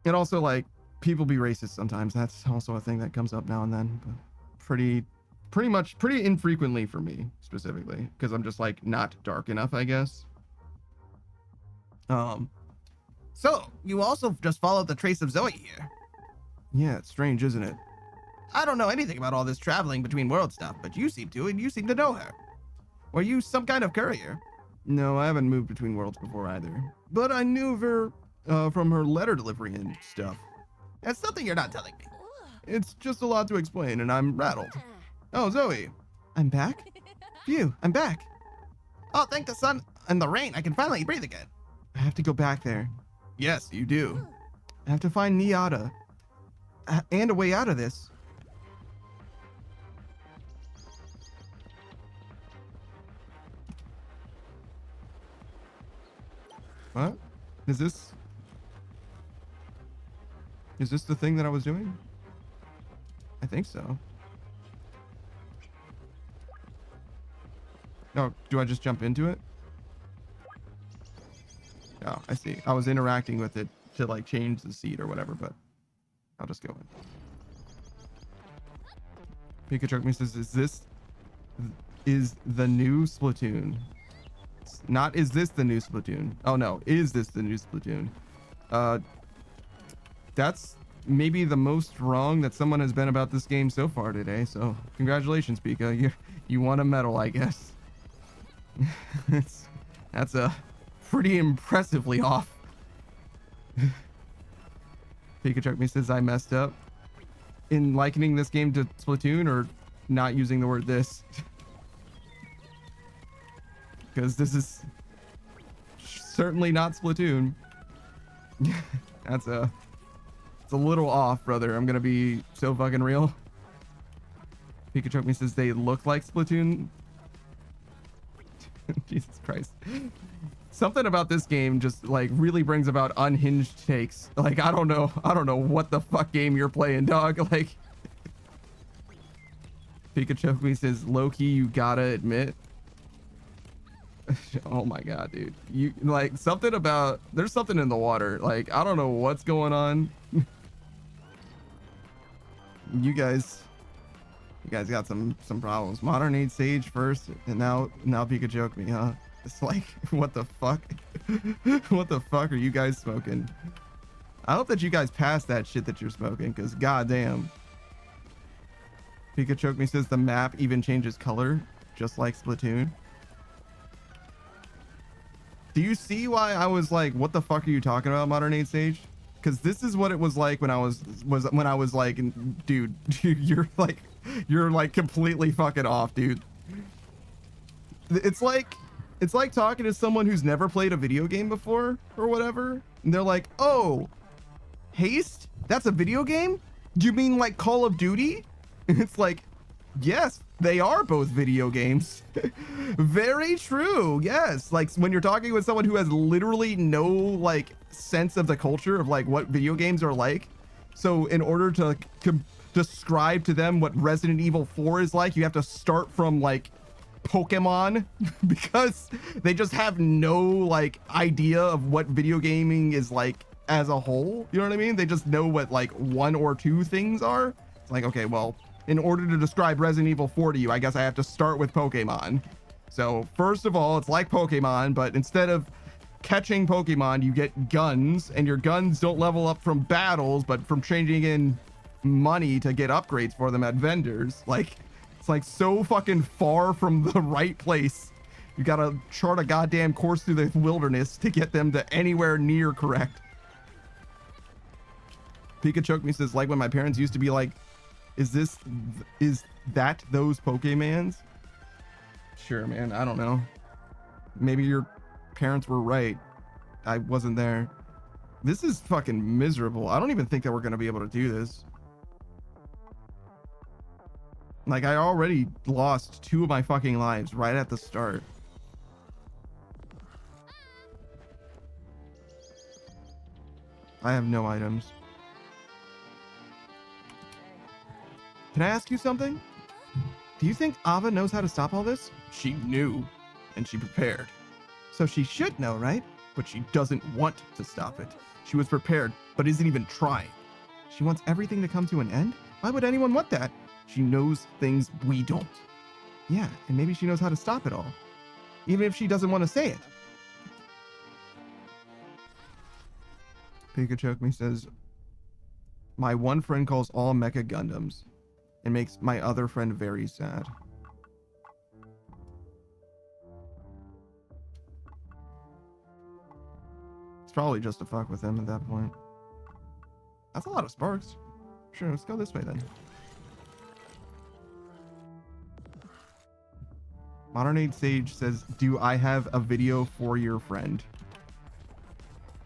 And also like people be racist sometimes. That's also a thing that comes up now and then, but pretty infrequently for me specifically, because I'm just like not dark enough, I guess. So, you also just followed the trace of Zoe here. Yeah, it's strange, isn't it? I don't know anything about all this traveling between world stuff, but you seem to, and you seem to know her. Were you some kind of courier? No, I haven't moved between worlds before either. But I knew of her from her letter delivery and stuff. That's something you're not telling me. It's just a lot to explain, and I'm rattled. Oh, Zoe. I'm back? Phew, I'm back. Oh, thank the sun and the rain, I can finally breathe again. I have to go back there. Yes, you do. I have to find Niata. And a way out of this. What? Is this the thing that I was doing? I think so. No, do I just jump into it? Oh, I see. I was interacting with it to like change the seat or whatever, but I'll just go in. Pikachu says, is the new Splatoon? It's not, is this the new Splatoon? Oh no, is this the new Splatoon? That's maybe the most wrong that someone has been about this game so far today. So congratulations, Pika. You won a medal, I guess. That's a pretty impressively off. Pikachu says I messed up in likening this game to Splatoon or not using the word this. Because this is certainly not Splatoon. It's a little off, brother. I'm gonna be so fucking real. Pikachu says they look like Splatoon. Jesus Christ. Something about this game just like really brings about unhinged takes. Like I don't know what the fuck game you're playing, dog. Like Pikachu says low-key you gotta admit. Oh my god, dude. You like something about there's something in the water. Like I don't know what's going on. You guys got some problems. Modern Age Sage first, and now Pikachu me, huh? It's like, what the fuck? What the fuck are you guys smoking? I hope that you guys pass that shit that you're smoking, because goddamn. Pikachu me says the map even changes color, just like Splatoon. Do you see why I was like, what the fuck are you talking about, Modern Age Sage? Because this is what it was like when I was like, dude, you're like completely fucking off, dude. It's like talking to someone who's never played a video game before or whatever, and they're like, oh, Haste? That's a video game? Do you mean like Call of Duty? And it's like, yes, they are both video games. Very true. Yes. Like when you're talking with someone who has literally no like sense of the culture of like what video games are like. So in order to describe to them what Resident Evil 4 is like, you have to start from like Pokemon because they just have no like idea of what video gaming is like as a whole. You know what I mean? They just know what like one or two things are. It's like, okay, well, in order to describe Resident Evil 4 to you, I guess I have to start with Pokemon. So first of all, it's like Pokemon, but instead of catching Pokemon, you get guns, and your guns don't level up from battles, but from changing in money to get upgrades for them at vendors. Like, it's like so fucking far from the right place. You gotta chart a goddamn course through the wilderness to get them to anywhere near correct. Pikachu me says, like when my parents used to be like, is that those Pokemans? Sure, man. I don't know. Maybe your parents were right. I wasn't there. This is fucking miserable. I don't even think that we're gonna be able to do this. Like, I already lost 2 of my fucking lives right at the start. I have no items. Can I ask you something? Do you think Ava knows how to stop all this? She knew, and she prepared. So she should know, right? But she doesn't want to stop it. She was prepared, but isn't even trying. She wants everything to come to an end? Why would anyone want that? She knows things we don't. Yeah, and maybe she knows how to stop it all. Even if she doesn't want to say it. Pikachu me says, my one friend calls all mecha Gundams. It makes my other friend very sad. It's probably just to fuck with him at that point. That's a lot of sparks. Sure, let's go this way then. Modern Age Sage says, do I have a video for your friend?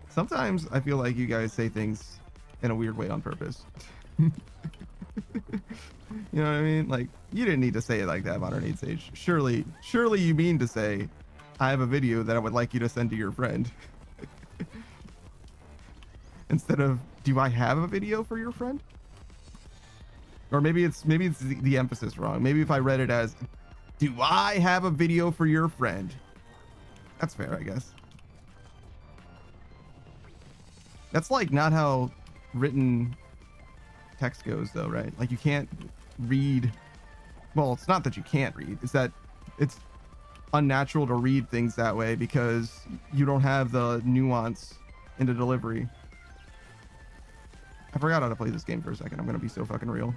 Sometimes I feel like you guys say things in a weird way on purpose. You know what I mean? Like, you didn't need to say it like that, Modern Age Sage. Surely you mean to say, I have a video that I would like you to send to your friend. Instead of, do I have a video for your friend? Or maybe it's the emphasis wrong. Maybe if I read it as, do I have a video for your friend? That's fair, I guess. That's like not how written text goes though, right? Like you can't read. Well, it's not that you can't read. It's that it's unnatural to read things that way because you don't have the nuance in the delivery. I forgot how to play this game for a second. I'm gonna be so fucking real.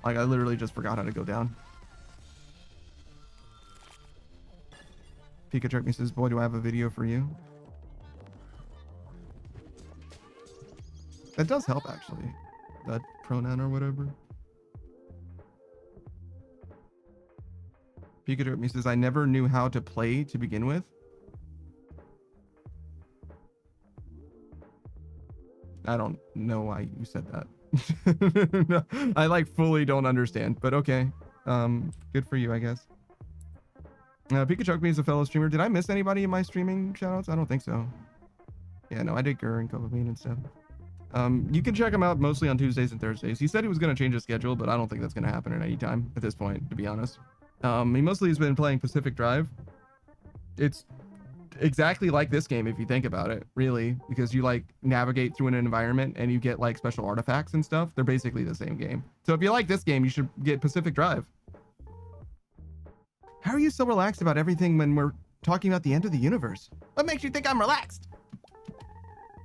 Like I literally just forgot how to go down. Pikachu me says, boy, do I have a video for you. That does help actually. That pronoun or whatever. Pikachu me says, I never knew how to play to begin with. I don't know why you said that. No, I like fully don't understand, but okay. Good for you, I guess. Pikachu me is a fellow streamer. Did I miss anybody in my streaming shoutouts? I don't think so. Yeah, no, I did Gur and Copamine and stuff. You can check him out mostly on Tuesdays and Thursdays. He said he was going to change his schedule, but I don't think that's going to happen at any time at this point, to be honest. He mostly has been playing Pacific Drive. It's exactly like this game if you think about it, really, because you like navigate through an environment and you get like special artifacts and stuff. They're basically the same game. So if you like this game, you should get Pacific Drive. How are you so relaxed about everything when we're talking about the end of the universe. What makes you think I'm relaxed?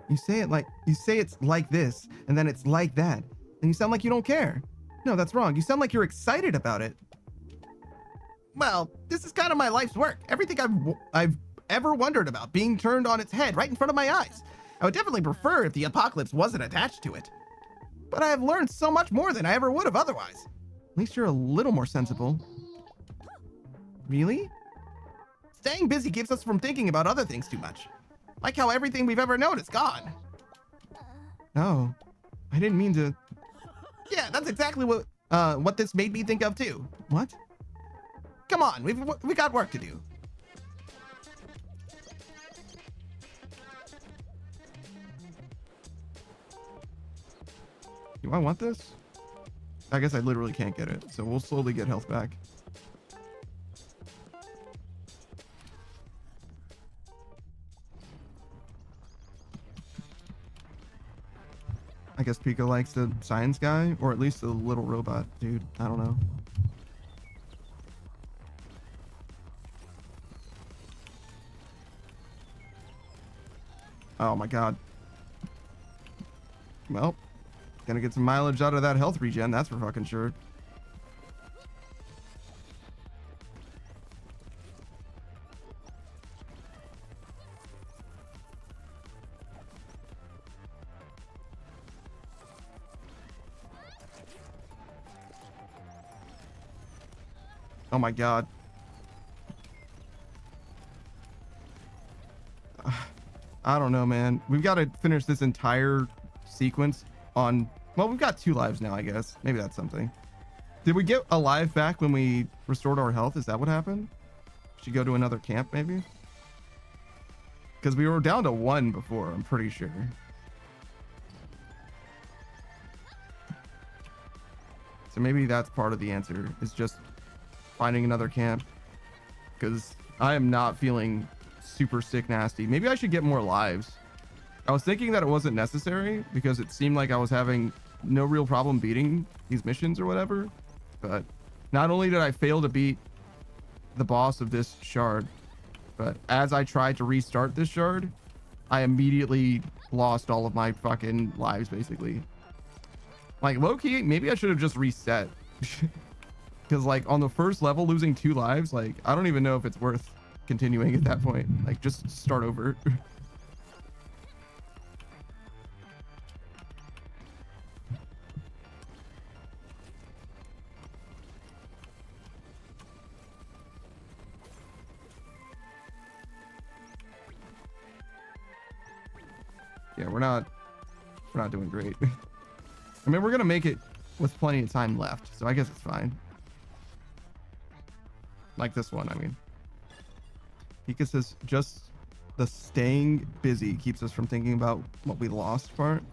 You say it's like this, and then it's like that, and you sound like you don't care. No, that's wrong. You sound like you're excited about it. Well, this is kind of my life's work. Everything I've ever wondered about being turned on its head right in front of my eyes. I would definitely prefer if the apocalypse wasn't attached to it. But I have learned so much more than I ever would have otherwise. At least you're a little more sensible. Really? Staying busy keeps us from thinking about other things too much. Like how everything we've ever known is gone. No, I didn't mean to. Yeah, that's exactly what this made me think of too. What? Come on, we got work to do. Do I want this? I guess I literally can't get it, so we'll slowly get health back. I guess Pika likes the science guy, or at least the little robot dude. I don't know. Oh my god. Well, gonna get some mileage out of that health regen, that's for fucking sure. Oh my god. I don't know, man. We've got to finish this entire sequence on... Well, we've got 2 lives now, I guess. Maybe that's something. Did we get a life back when we restored our health? Is that what happened? Should go to another camp, maybe? Because we were down to 1 before, I'm pretty sure. So maybe that's part of the answer, is just finding another camp. Because I am not feeling super sick nasty. Maybe I should get more lives. I was thinking that it wasn't necessary because it seemed like I was having no real problem beating these missions or whatever. But not only did I fail to beat the boss of this shard, but as I tried to restart this shard, I immediately lost all of my fucking lives, basically. Like, low-key, maybe I should have just reset. Because, like, on the first level, losing 2 lives, like, I don't even know if it's worth continuing at that point. Like, just start over. Yeah, we're not doing great. I mean, we're gonna make it with plenty of time left, so I guess it's fine. Like this one, I mean. Pika says just the staying busy keeps us from thinking about what we lost part.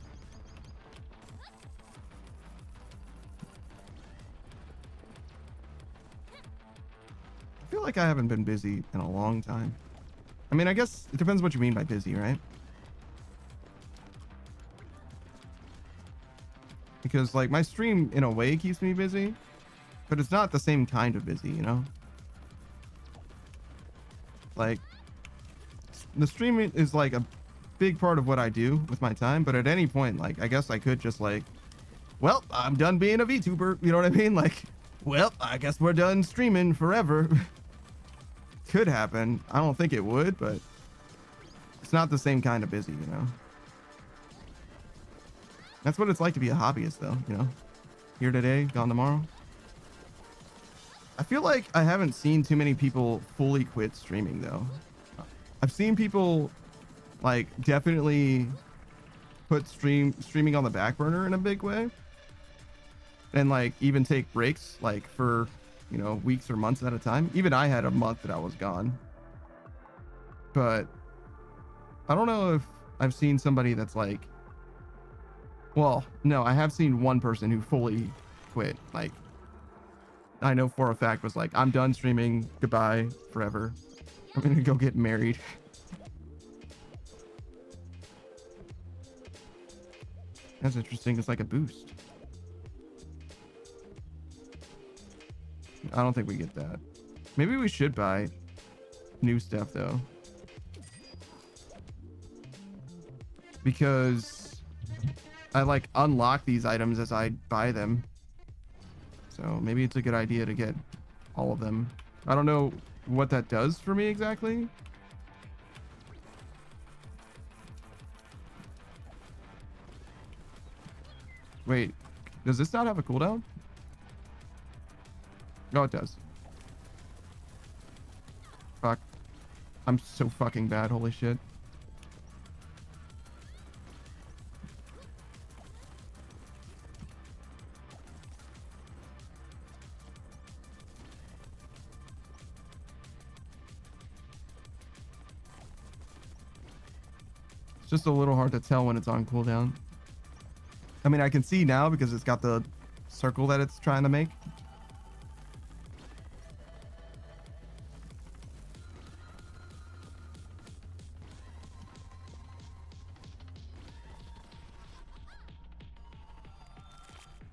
I feel like I haven't been busy in a long time. I mean, I guess it depends what you mean by busy, right? Because, like, my stream, in a way, keeps me busy, but it's not the same kind of busy, you know? Like, the stream is, like, a big part of what I do with my time, but at any point, like, I guess I could just, like, well, I'm done being a VTuber, you know what I mean? Like, well, I guess we're done streaming forever. Could happen. I don't think it would, but it's not the same kind of busy, you know? That's what it's like to be a hobbyist, though, you know? Here today, gone tomorrow. I feel like I haven't seen too many people fully quit streaming, though. I've seen people, like, definitely put streaming on the back burner in a big way. And, like, even take breaks, like, for, you know, weeks or months at a time. Even I had a month that I was gone. But I don't know if I've seen somebody that's, like, well, no, I have seen one person who fully quit. Like, I know for a fact was like, I'm done streaming. Goodbye forever. I'm going to go get married. That's interesting. It's like a boost. I don't think we get that. Maybe we should buy. new stuff though. Because I like unlock these items as I buy them. So maybe it's a good idea to get all of them. I don't know what that does for me exactly. Wait, does this not have a cooldown? No, it does. Fuck. I'm so fucking bad, holy shit. It's just a little hard to tell when it's on cooldown. I mean, I can see now because it's got the circle that it's trying to make.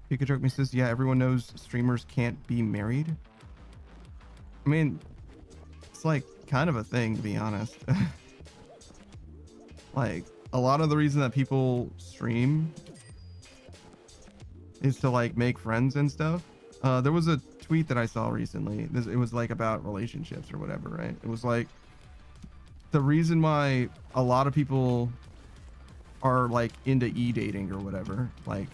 Pikachu me says, yeah, everyone knows streamers can't be married. I mean, it's like kind of a thing, to be honest. Like, a lot of the reason that people stream is to like make friends and stuff. There was a tweet that I saw recently. It was like about relationships or whatever, right? It was like the reason why a lot of people are like into e-dating or whatever, like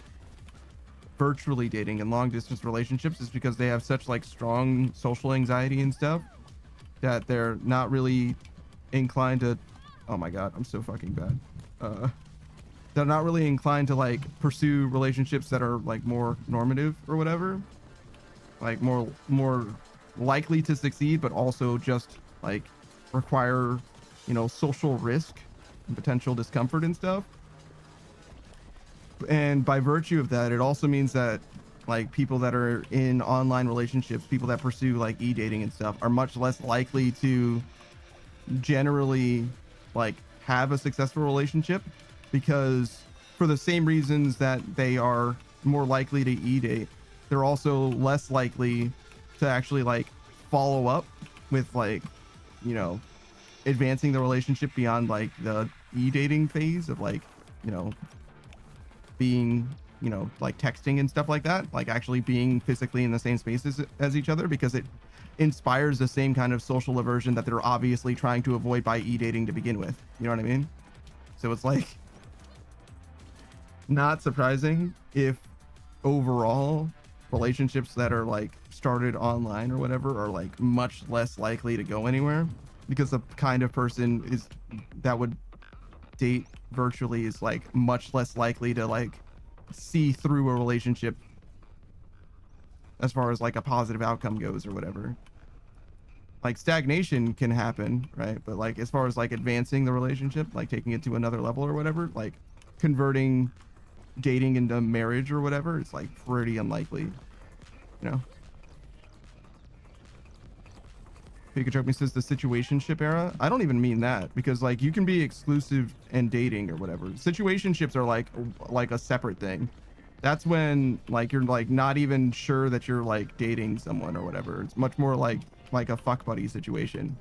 virtually dating and long distance relationships, is because they have such like strong social anxiety and stuff that they're not really inclined to, oh my god, I'm so fucking bad. They're not really inclined to like pursue relationships that are like more normative or whatever, like more likely to succeed, but also just like require, you know, social risk and potential discomfort and stuff. And by virtue of that, it also means that like people that are in online relationships, people that pursue like e-dating and stuff, are much less likely to generally like have a successful relationship, because for the same reasons that they are more likely to e-date, they're also less likely to actually like follow up with like, you know, advancing the relationship beyond like the e-dating phase of like, you know, being, you know, like texting and stuff like that, like actually being physically in the same spaces as each other, because it inspires the same kind of social aversion that they're obviously trying to avoid by e-dating to begin with. You know what I mean? So it's like not surprising if overall relationships that are like started online or whatever are like much less likely to go anywhere, because the kind of person is that would date virtually is like much less likely to like see through a relationship as far as like a positive outcome goes or whatever. Like stagnation can happen, right? But like as far as like advancing the relationship, like taking it to another level or whatever, like converting dating into marriage or whatever, it's like pretty unlikely, you know. Pikachu says the situationship era. I don't even mean that, because like you can be exclusive and dating or whatever. Situationships are like a separate thing. That's when like you're like not even sure that you're like dating someone or whatever. It's much more like a fuck buddy situation,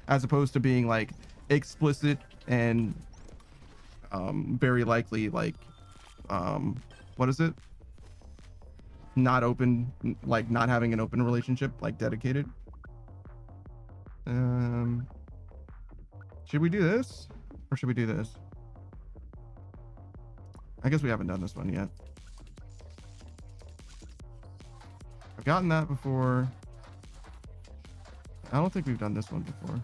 as opposed to being like explicit and very likely like what is it? Not open, like not having an open relationship, like dedicated. Should we do this or should we do this? I guess we haven't done this one yet. I've gotten that before. I don't think we've done this one before.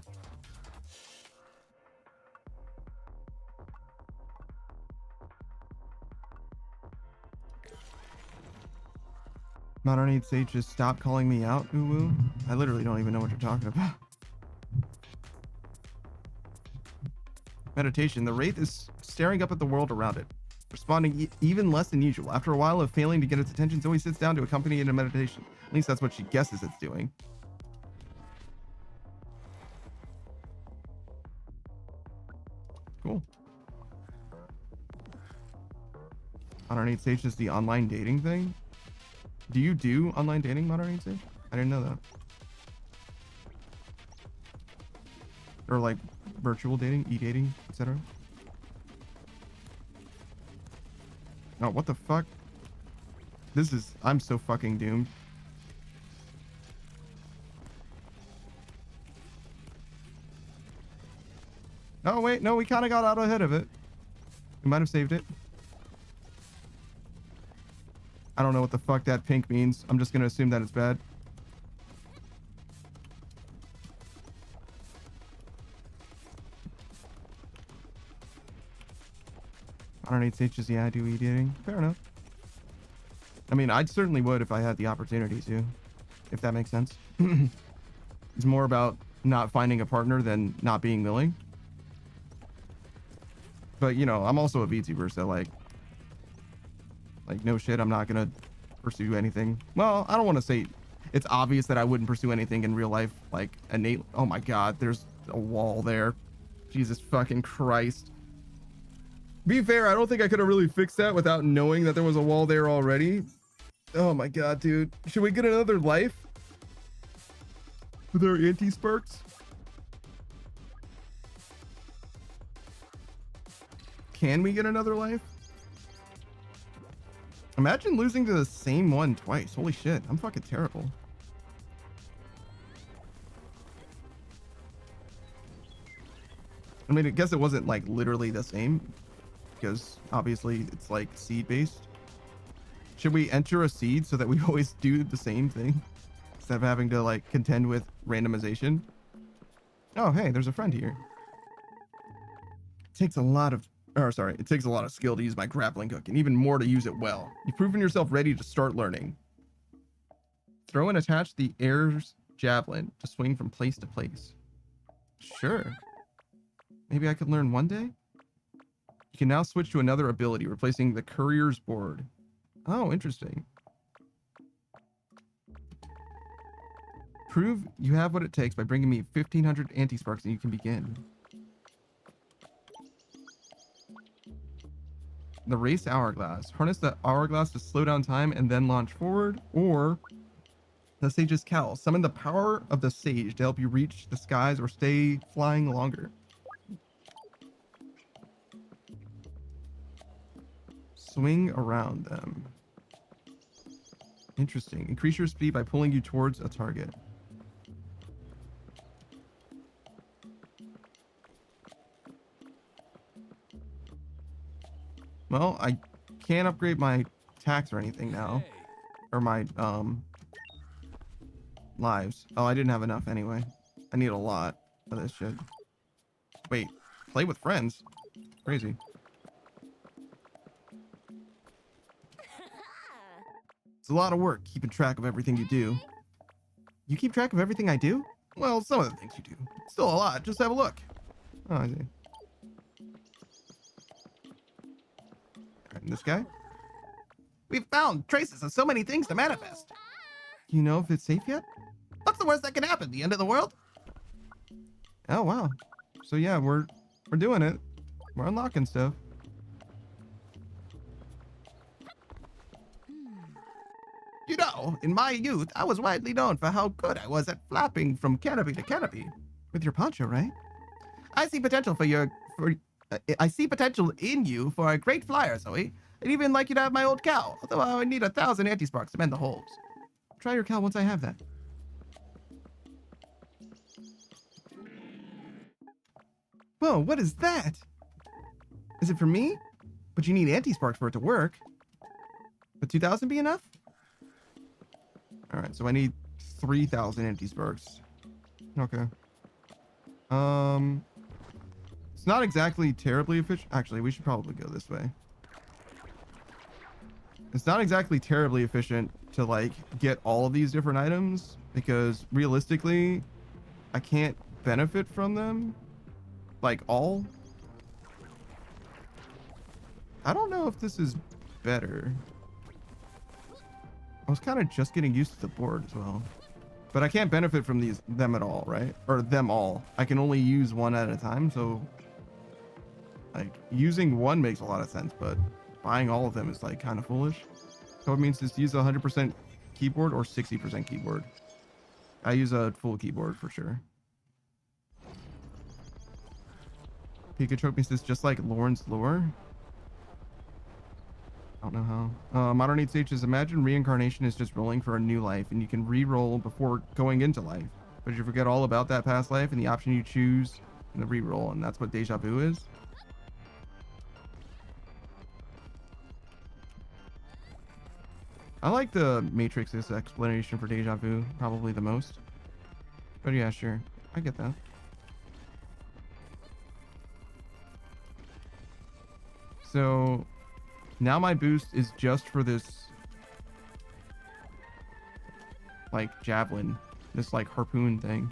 Modern Age Sage, just stop calling me out, Uwu. I literally don't even know what you're talking about. Meditation. The Wraith is staring up at the world around it, responding even less than usual. After a while of failing to get its attention, Zoe sits down to accompany it in meditation. At least that's what she guesses it's doing. Cool. Modern Age Sage is the online dating thing. Do you do online dating, Modern Age Sage? I didn't know that. or like virtual dating, e-dating, etc. Oh, what the fuck? I'm so fucking doomed. Oh wait, no, we kind of got out ahead of it. We might have saved it. I don't know what the fuck that pink means. I'm just gonna assume that it's bad. Modern 8 stages, yeah, I do e-dating. Fair enough. I mean, I certainly would if I had the opportunity to, if that makes sense. It's more about not finding a partner than not being willing. But, you know, I'm also a VTuber, so like no shit, I'm not gonna pursue anything. Well, I don't want to say it's obvious that I wouldn't pursue anything in real life, like innate. Oh my god, there's a wall there. Jesus fucking Christ. Be fair, I don't think I could have really fixed that without knowing that there was a wall there already. Oh my god, dude. Should we get another life? With our anti-sparks? Can we get another life? Imagine losing to the same one twice. Holy shit, I'm fucking terrible. I mean, I guess it wasn't like literally the same, because obviously it's like seed based. Should we enter a seed so that we always do the same thing instead of having to like contend with randomization? Oh, hey, there's a friend here. It takes a lot of skill to use my grappling hook and even more to use it well. You've proven yourself ready to start learning. Throw and attach the air's javelin to swing from place to place. Sure. Maybe I could learn one day? You can now switch to another ability, replacing the courier's board. Oh, interesting. Prove you have what it takes by bringing me 1,500 anti-sparks and you can begin. The race hourglass. Harness the hourglass to slow down time and then launch forward. Or the sage's cowl. Summon the power of the sage to help you reach the skies or stay flying longer. Swing around them. Interesting. Increase your speed by pulling you towards a target. Well, I can't upgrade my attacks or anything now. Or my, lives. Oh, I didn't have enough anyway. I need a lot of this shit. Wait, play with friends? Crazy. It's a lot of work keeping track of everything you do. You keep track of everything I do? Well, some of the things you do. Still a lot. Just have a look. Oh, I see. And this guy? We've found traces of so many things to manifest. You know if it's safe yet? What's the worst that can happen? The end of the world? Oh, wow. So yeah, we're doing it. We're unlocking stuff. You know, in my youth, I was widely known for how good I was at flapping from canopy to canopy. With your poncho, right? I see potential I see potential in you for a great flyer, Zoe. I'd even like you to have my old cow, although I would need 1,000 anti-sparks to mend the holes. Try your cow once I have that. Whoa, what is that? Is it for me? But you need anti-sparks for it to work. Would 2,000 be enough? Alright, so I need 3,000 anti-sparks. Okay. It's not exactly terribly efficient. Actually, we should probably go this way. It's not exactly terribly efficient to, like, get all of these different items, because realistically, I can't benefit from them. Like, all. I don't know if this is better. I was kind of just getting used to the board as well. But I can't benefit from them at all, right? Or them all. I can only use one at a time, so... like, using one makes a lot of sense, but buying all of them is, like, kind of foolish. So it means just use 100% keyboard or 60% keyboard. I use a full keyboard for sure. Pikachu says just like Lauren's lore. I don't know how. Modern 8 stages. Imagine reincarnation is just rolling for a new life, and you can re-roll before going into life. But you forget all about that past life and the option you choose in the re-roll, and that's what deja vu is. I like the Matrix's explanation for deja vu probably the most. But yeah, sure. I get that. So now my boost is just for this like javelin, this like harpoon thing.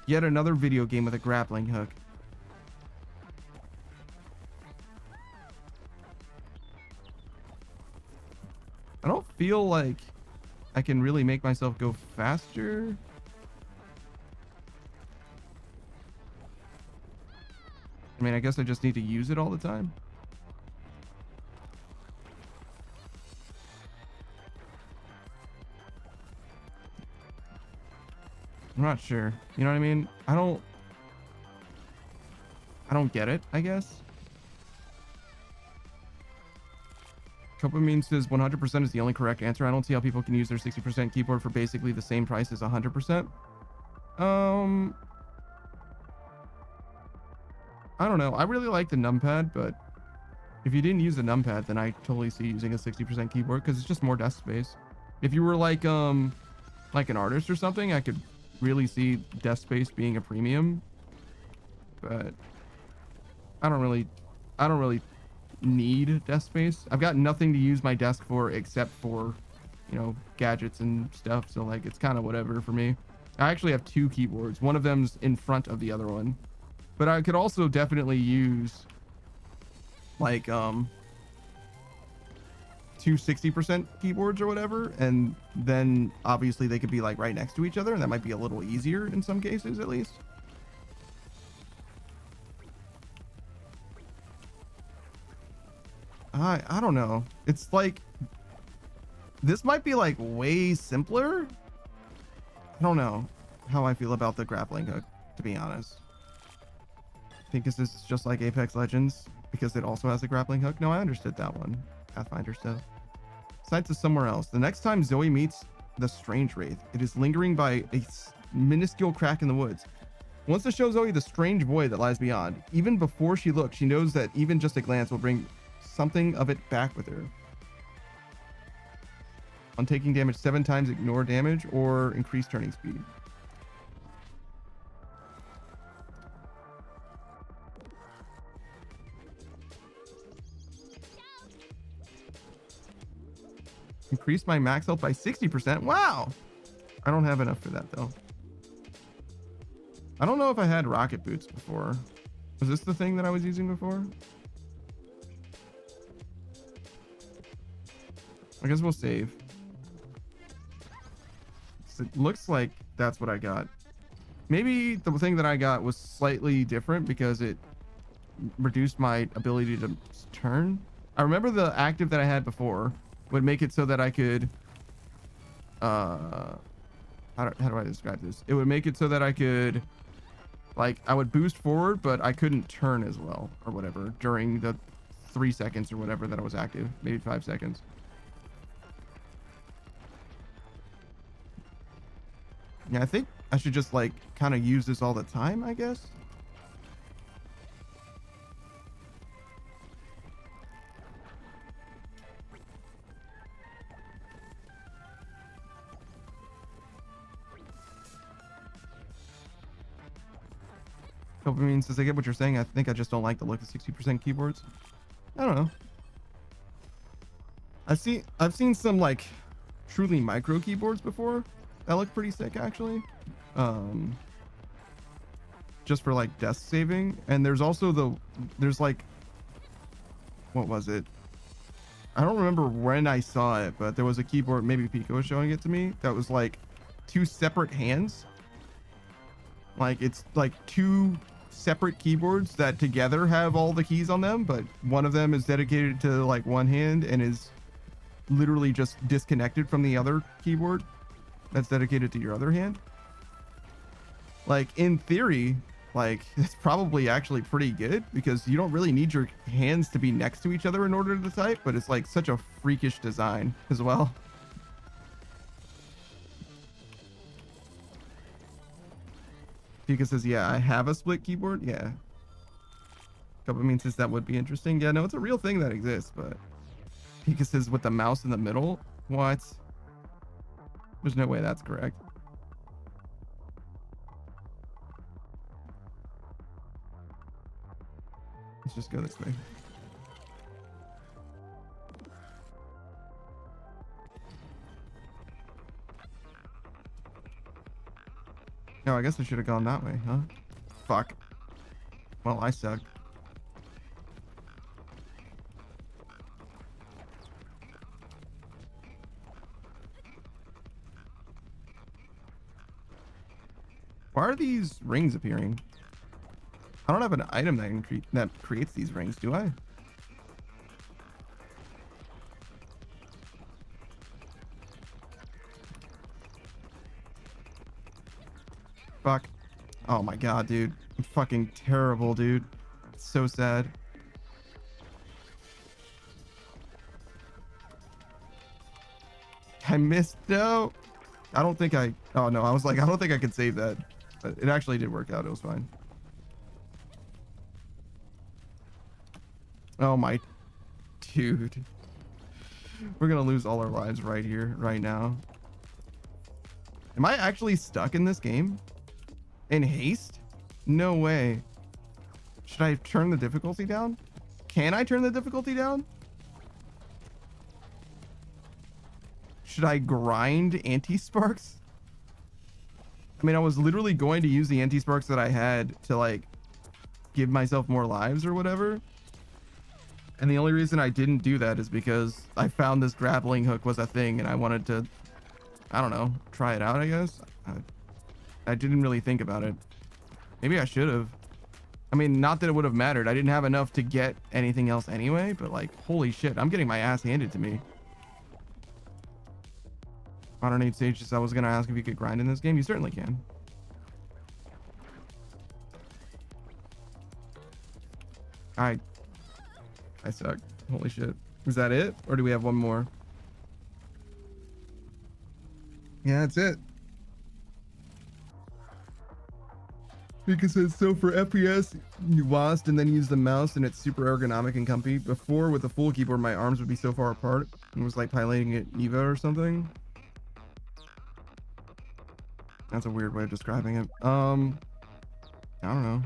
Yet another video game with a grappling hook. I don't feel like I can really make myself go faster. I mean, I guess I just need to use it all the time. I'm not sure. You know what I mean? I don't get it, I guess. Copamine says 100% is the only correct answer. I don't see how people can use their 60% keyboard for basically the same price as 100%. I don't know. I really like the numpad, but if you didn't use the numpad, then I totally see using a 60% keyboard because it's just more desk space. If you were like an artist or something, I could really see desk space being a premium, but I don't really need desk space. I've got nothing to use my desk for except for, you know, gadgets and stuff, so like it's kind of whatever for me. I actually have 2 keyboards. One of them's in front of the other one, but I could also definitely use like 2 60% keyboards or whatever, and then obviously they could be like right next to each other, and that might be a little easier in some cases at least. I don't know. It's like this might be like way simpler. I don't know how I feel about the grappling hook, to be honest. I think this is just like Apex Legends because it also has a grappling hook. No, I understood that one. Pathfinder stuff. Sights is somewhere else. The next time Zoe meets the strange wraith, it is lingering by a minuscule crack in the woods. Wants to show Zoe the strange void that lies beyond. Even before she looks, she knows that even just a glance will bring something of it back with her. On taking damage 7 times, ignore damage or increase turning speed. Increase my max health by 60%. Wow. I don't have enough for that though. I don't know if I had rocket boots before. Was this the thing that I was using before? I guess we'll save. It looks like that's what I got. Maybe the thing that I got was slightly different because it reduced my ability to turn. I remember the active that I had before would make it so that I could how do I describe this? It would make it so that I could, like, I would boost forward, but I couldn't turn as well or whatever during the 3 seconds or whatever that I was active, maybe 5 seconds. Yeah, I think I should just like kind of use this all the time, I guess. Dopamine says, I get what you're saying. I think I just don't like the look of 60% keyboards. I don't know. I've seen some like truly micro keyboards before that look pretty sick actually. Just for like desk saving. And there's also there's like, what was it? I don't remember when I saw it, but there was a keyboard, maybe Pico was showing it to me, that was like 2 separate hands. Like it's like 2 separate keyboards that together have all the keys on them, but one of them is dedicated to like one hand and is literally just disconnected from the other keyboard that's dedicated to your other hand. Like in theory, like it's probably actually pretty good because you don't really need your hands to be next to each other in order to type, but it's like such a freakish design as well. Pika says, yeah, I have a split keyboard. Yeah. Dopamine says that would be interesting. Yeah, no, it's a real thing that exists, but Pika says with the mouse in the middle. What? There's no way that's correct. Let's just go this way. No, I guess I should have gone that way, huh? Fuck. Well, I suck. Why are these rings appearing? I don't have an item that that creates these rings, do I? Fuck. Oh my god, dude. I'm fucking terrible, dude. It's so sad. I missed. No. I don't think I. Oh no, I was like, I don't think I could save that. But it actually did work out. It was fine. Oh my. Dude. We're gonna lose all our lives right here, right now. Am I actually stuck in this game? In haste? No way. Should I turn the difficulty down? Can I turn the difficulty down? Should I grind anti-sparks? I mean, I was literally going to use the anti-sparks that I had to like give myself more lives or whatever. And the only reason I didn't do that is because I found this grappling hook was a thing and I wanted to, I don't know, try it out, I guess. I didn't really think about it. Maybe I should have. I mean, not that it would have mattered. I didn't have enough to get anything else anyway, but like, holy shit, I'm getting my ass handed to me. Modern Age Sage says, I was going to ask if you could grind in this game. You certainly can. I suck. Holy shit. Is that it? Or do we have one more? Yeah, that's it. Because it's so for FPS, you lost and then use the mouse and it's super ergonomic and comfy. Before, with a full keyboard, my arms would be so far apart. It was like piloting at EVA or something. That's a weird way of describing it. I don't know.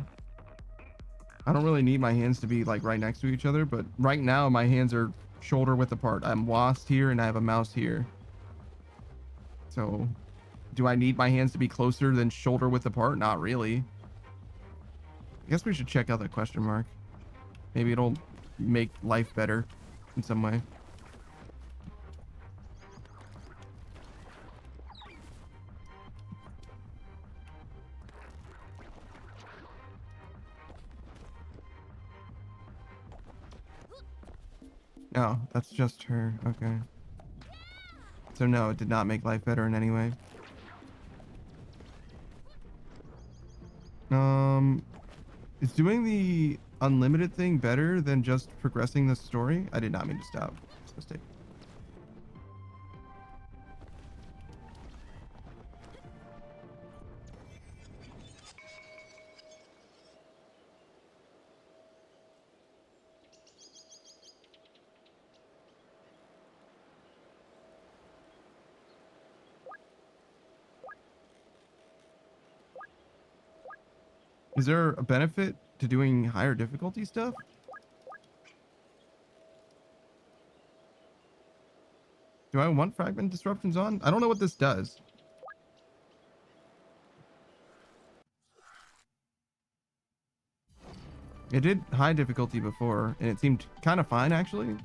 I don't really need my hands to be like right next to each other, but right now my hands are shoulder width apart. I'm lost here and I have a mouse here. So, do I need my hands to be closer than shoulder width apart? Not really. I guess we should check out that question mark. Maybe it'll make life better in some way. Oh, that's just her. Okay. So no, it did not make life better in any way. Is doing the unlimited thing better than just progressing the story? I did not mean to stop. It's a mistake. Is there a benefit to doing higher difficulty stuff? Do I want fragment disruptions on? I don't know what this does. It did high difficulty before, and it seemed kind of fine, actually.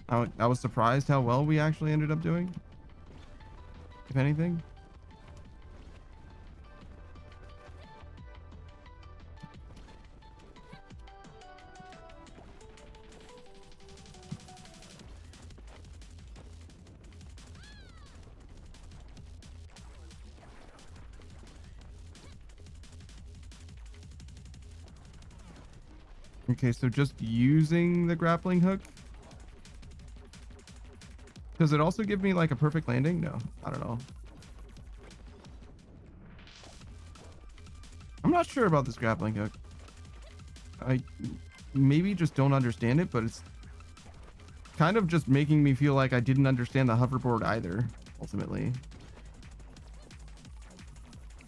I was surprised how well we actually ended up doing. If anything. Okay, so just using the grappling hook. Does it also give me like a perfect landing? No, I don't know. I'm not sure about this grappling hook. I maybe just don't understand it, but it's kind of just making me feel like I didn't understand the hoverboard either, ultimately.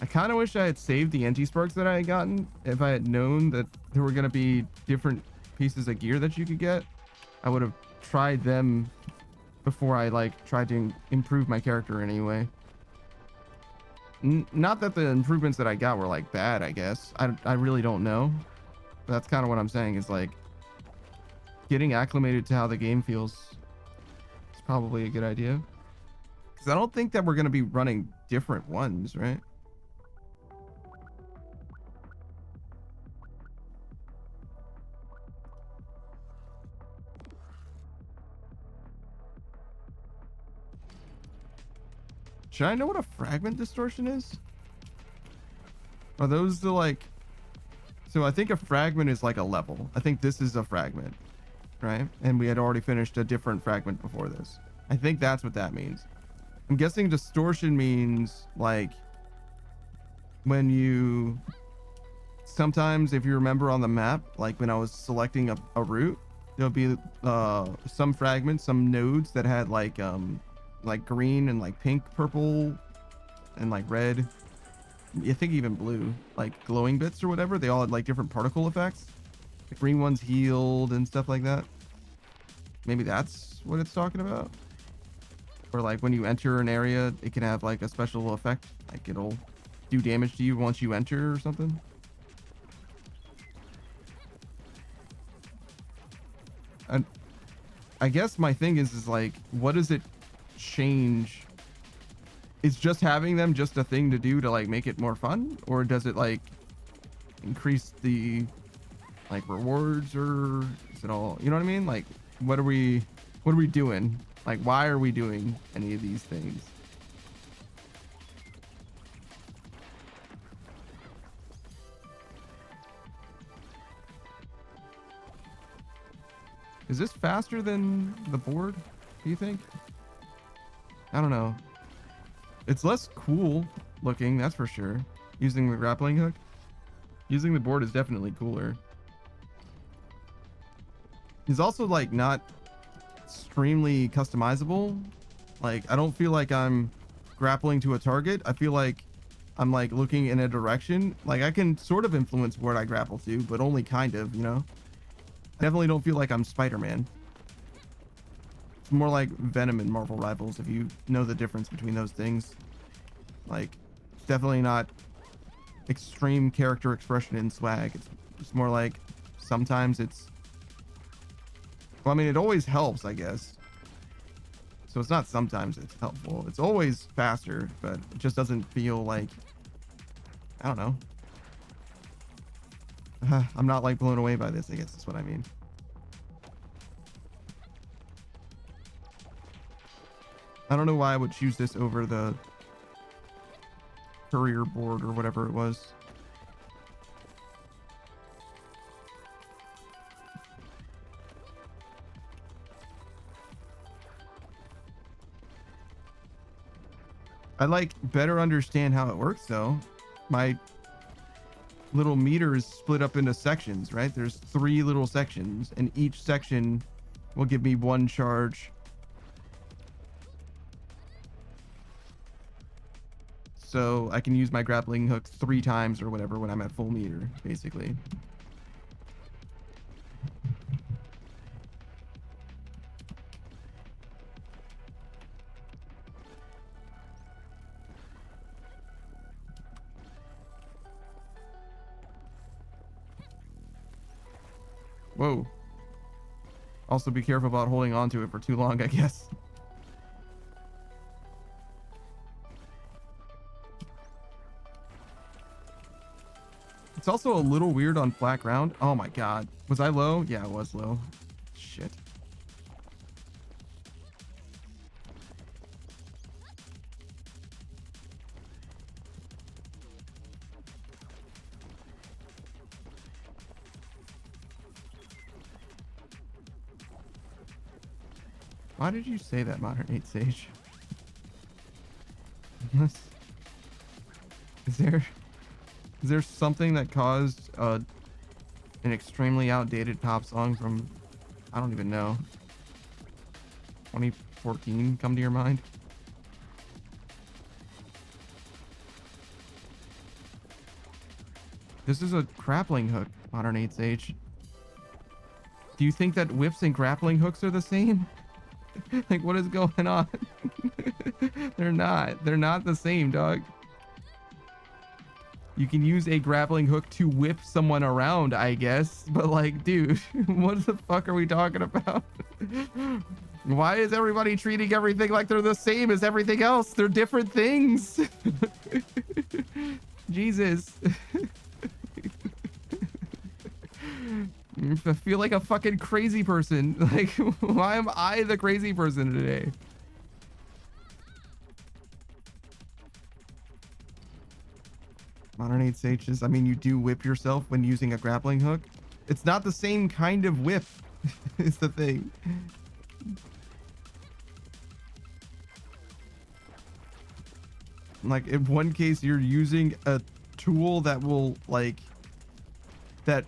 I kind of wish I had saved the anti-sparks that I had gotten. If I had known that there were going to be different pieces of gear that you could get, I would have tried them before I like tried to improve my character in any way. Not that the improvements that I got were like bad, I guess. I really don't know. But that's kind of what I'm saying is like getting acclimated to how the game feels is probably a good idea. Because I don't think that we're going to be running different ones, right? Should I know what a fragment distortion is? Are those the like... So I think a fragment is like a level. I think this is a fragment, right? And we had already finished a different fragment before this. I think that's what that means. I'm guessing distortion means like when you... Sometimes if you remember on the map, like when I was selecting a route, there'll be some fragments, some nodes that had like green and like pink, purple, and like red. I think even blue, like glowing bits or whatever. They all had like different particle effects. The green ones healed and stuff like that. Maybe that's what it's talking about. Or like when you enter an area, it can have like a special effect. Like it'll do damage to you once you enter or something. And I guess my thing is like, what does it change? Is just having them just a thing to do to like make it more fun, or does it like increase the like rewards, or is it all, you know what I mean? Like what are we doing? Like why are we doing any of these things? Is this faster than the board, do you think? I don't know. It's less cool looking, that's for sure. Using the grappling hook. Using the board is definitely cooler. It's also like not extremely customizable. Like I don't feel like I'm grappling to a target. I feel like I'm like looking in a direction. Like I can sort of influence where I grapple to, but only kind of, you know? I definitely don't feel like I'm Spider-Man. It's more like Venom and Marvel Rivals, if you know the difference between those things. Like, it's definitely not extreme character expression and swag. It's more like sometimes it's... Well, I mean, it always helps, I guess. So it's not sometimes it's helpful. It's always faster, but it just doesn't feel like... I don't know. I'm not like blown away by this, I guess that's what I mean. I don't know why I would choose this over the courier board or whatever it was. I like better understand how it works though. My little meter is split up into sections, right? There's 3 little sections, and each section will give me 1 charge. So I can use my grappling hook 3 times or whatever when I'm at full meter, basically. Whoa. Also be careful about holding on to it for too long, I guess. It's also a little weird on flat ground. Oh my god. Was I low? Yeah, I was low. Shit. Why did you say that, Modern 8 Sage? Is there something that caused an extremely outdated pop song from, I don't even know, 2014 come to your mind? This is a grappling hook, Modern 8 Sage. Do you think that whips and grappling hooks are the same? Like, what is going on? They're not. They're not the same, dog. You can use a grappling hook to whip someone around, I guess. But like, dude, what the fuck are we talking about? Why is everybody treating everything like they're the same as everything else? They're different things. Jesus. I feel like a fucking crazy person. Like, why am I the crazy person today? Modern 8 Sages, I mean, you do whip yourself when using a grappling hook. It's not the same kind of whip, is the thing. Like, in one case, you're using a tool that will, like, that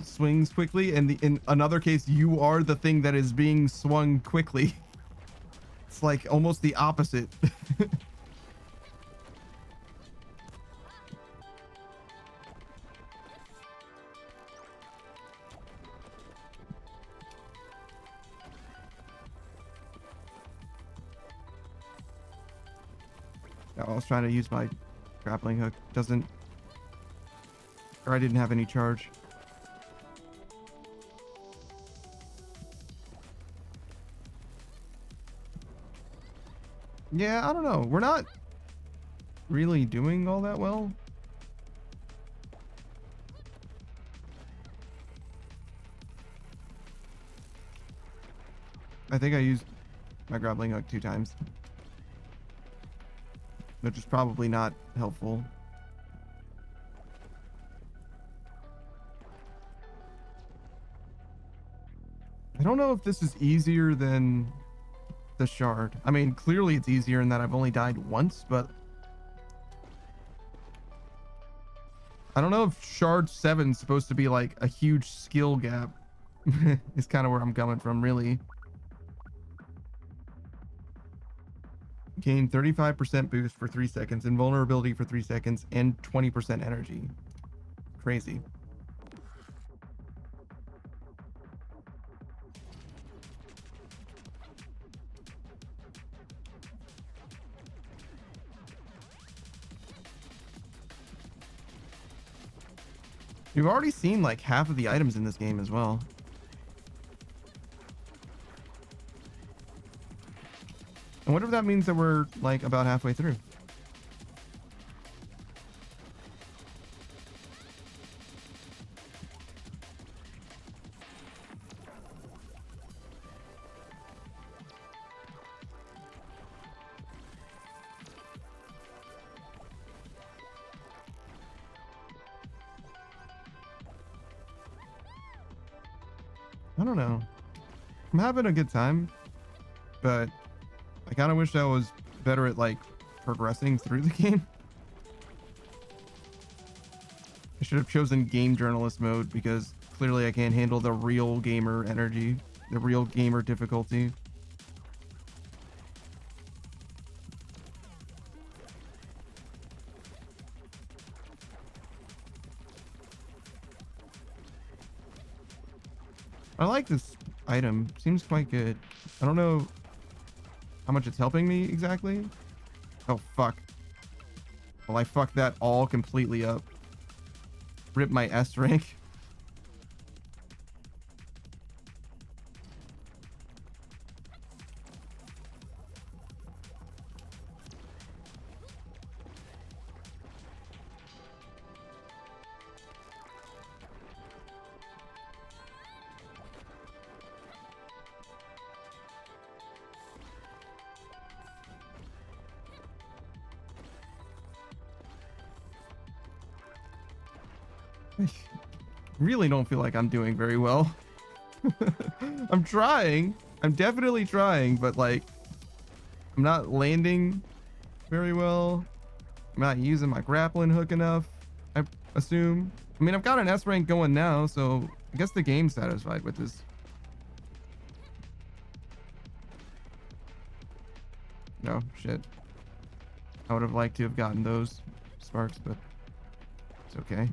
swings quickly, and in another case, you are the thing that is being swung quickly. It's like almost the opposite. I was trying to use my grappling hook. Doesn't... Or I didn't have any charge. Yeah, I don't know. We're not really doing all that well. I think I used my grappling hook 2 times. Which is probably not helpful. I don't know if this is easier than the shard. I mean, clearly it's easier in that I've only died once, but I don't know if shard 7 is supposed to be like a huge skill gap. It's kind of where I'm coming from, really. Gain 35% boost for 3 seconds, invulnerability for 3 seconds, and 20% energy. Crazy. We've already seen like half of the items in this game as well. I wonder if that means that we're like about halfway through. I don't know. I'm having a good time, but I kind of wish I was better at like progressing through the game. I should have chosen game journalist mode because clearly I can't handle the real gamer energy, the real gamer difficulty. I like this item. Seems quite good. I don't know how much it's helping me exactly. Oh, fuck. Well, I fucked that all completely up. Rip my S rank. I really don't feel like I'm doing very well. I'm trying. I'm definitely trying, but like, I'm not landing very well. I'm not using my grappling hook enough, I assume. I mean, I've got an S rank going now, so I guess the game's satisfied with this. No, shit. I would have liked to have gotten those sparks, but it's okay.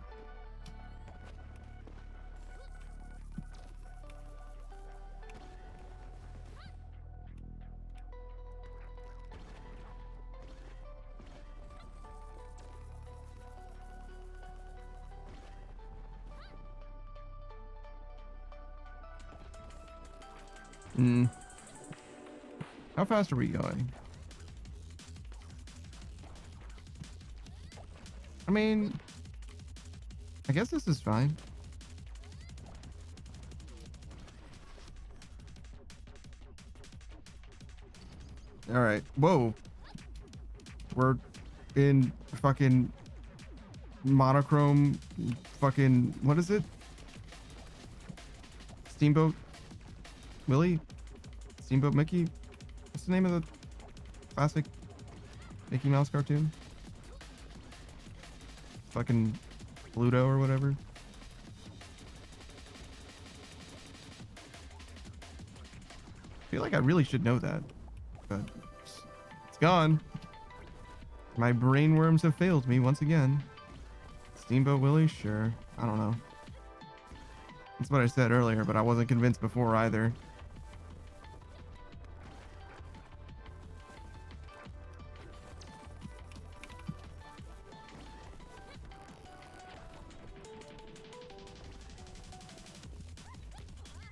How fast are we going? I mean, I guess this is fine. All right. Whoa. We're in fucking monochrome fucking, what is it? Steamboat Willie? Steamboat Mickey? What's the name of the classic Mickey Mouse cartoon? Fucking Pluto or whatever. I feel like I really should know that, but it's gone. My brain worms have failed me once again. Steamboat Willie? Sure. I don't know. That's what I said earlier, but I wasn't convinced before either.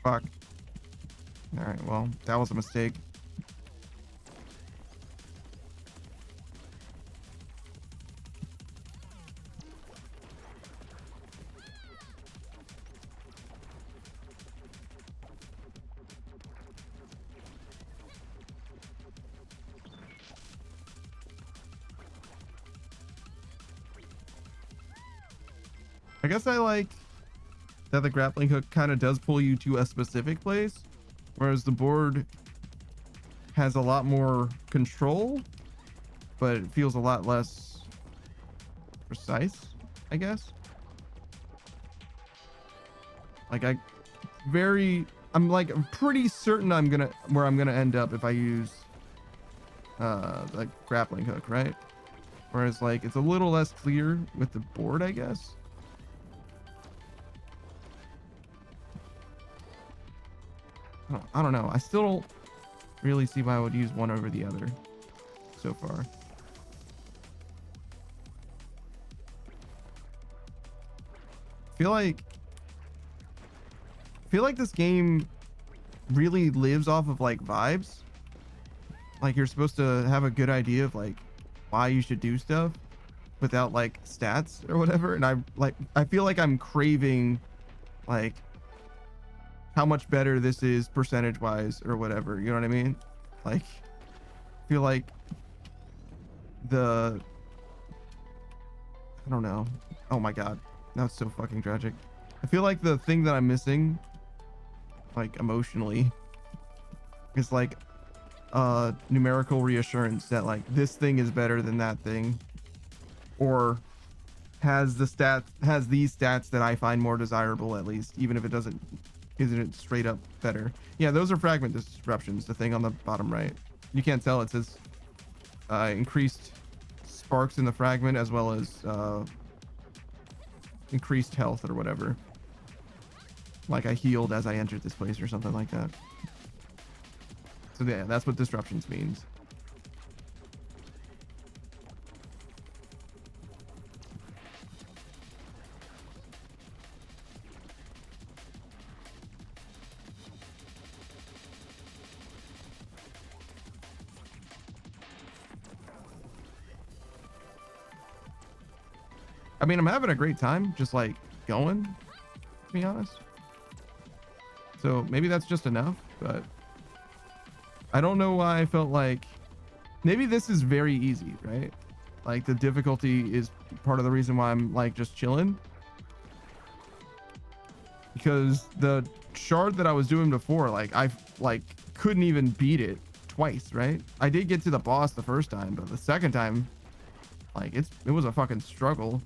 Fuck. Alright, well, that was a mistake. I guess I like that the grappling hook kind of does pull you to a specific place, whereas the board has a lot more control, but it feels a lot less precise, I guess. Like I'm like pretty certain I'm gonna end up if I use the grappling hook, right? Whereas like it's a little less clear with the board, I guess. I don't know. I still don't really see why I would use one over the other so far. I feel like this game really lives off of like vibes. Like you're supposed to have a good idea of like why you should do stuff without like stats or whatever. And I feel like I'm craving like how much better this is percentage wise or whatever, you know what I mean? Like I feel like I don't know. Oh my god, that's so fucking tragic. I feel like the thing that I'm missing like emotionally is like numerical reassurance that like this thing is better than that thing, or has these stats that I find more desirable, at least, even if it isn't it straight up better. Yeah, those are fragment disruptions, the thing on the bottom right. You can't tell, it says increased sparks in the fragment as well as increased health or whatever. Like I healed as I entered this place or something like that. So yeah, that's what disruptions means. I mean, I'm having a great time just like going, to be honest. So maybe that's just enough, but I don't know why I felt like maybe this is very easy, right? Like the difficulty is part of the reason why I'm like just chilling, because the shard that I was doing before, like like couldn't even beat it twice, right? I did get to the boss the first time, but the second time, like it was a fucking struggle.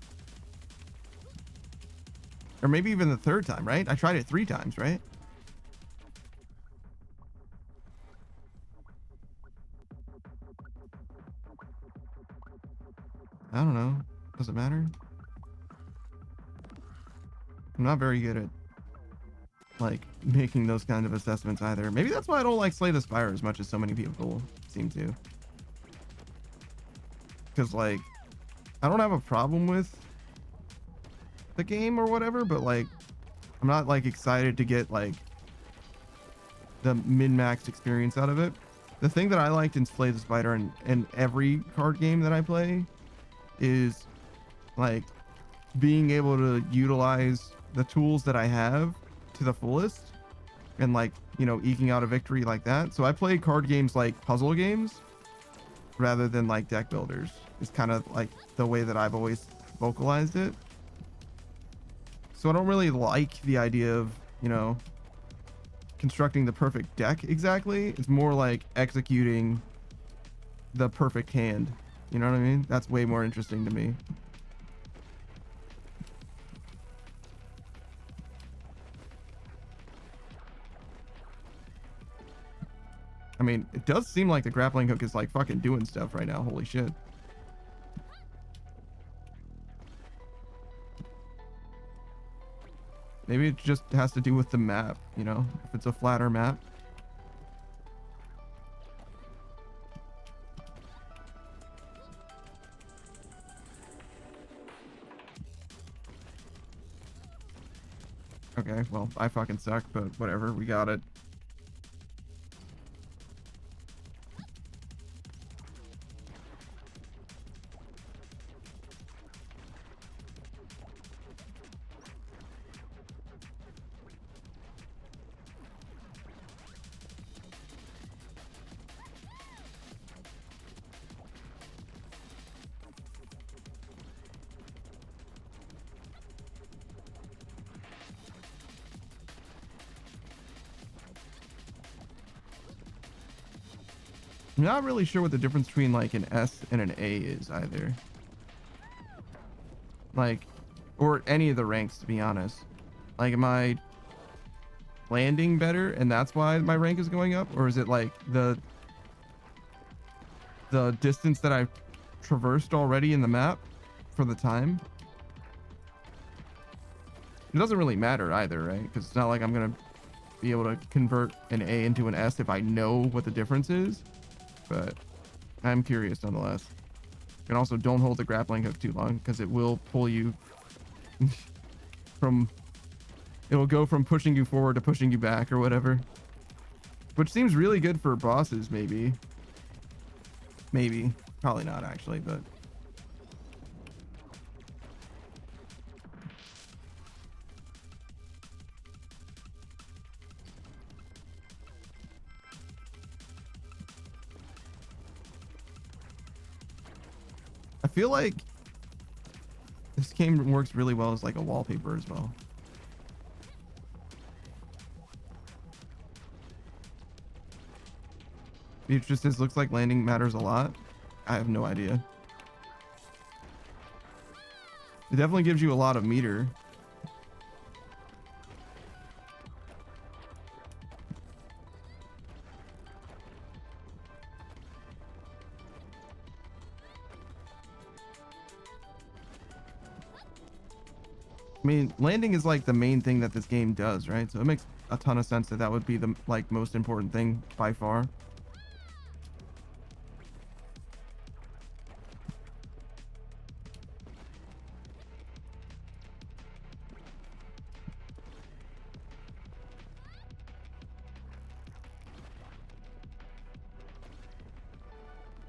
Or maybe even the third time, right? I tried it 3 times, right? I don't know. Does it matter? I'm not very good at like making those kind of assessments either. Maybe that's why I don't like Slay the Spire as much as so many people seem to. Because like, I don't have a problem with the game or whatever, but like, I'm not like excited to get like the min-maxed experience out of it. The thing that I liked in Slay the Spider and every card game that I play is like being able to utilize the tools that I have to the fullest and like, you know, eking out a victory like that. So I play card games like puzzle games rather than like deck builders. It's kind of like the way that I've always vocalized it. So I don't really like the idea of, you know, constructing the perfect deck exactly. It's more like executing the perfect hand. You know what I mean? That's way more interesting to me. I mean, it does seem like the grappling hook is like fucking doing stuff right now. Holy shit. Maybe it just has to do with the map, you know, if it's a flatter map. Okay, well, I fucking suck, but whatever, we got it. I'm not really sure what the difference between like an S and an A is either. Like, or any of the ranks, to be honest. Like, am I landing better and that's why my rank is going up? Or is it like the distance that I've traversed already in the map for the time? It doesn't really matter either, right? Because it's not like I'm going to be able to convert an A into an S if I know what the difference is. But I'm curious nonetheless. And also don't hold the grappling hook too long because it will pull you from, it will go from pushing you forward to pushing you back or whatever. Which seems really good for bosses, maybe. Maybe. Probably not actually, but. I feel like this game works really well as like a wallpaper as well. It just looks like landing matters a lot. I have no idea. It definitely gives you a lot of meter. I mean, landing is like the main thing that this game does, right? So it makes a ton of sense that that would be the like most important thing by far.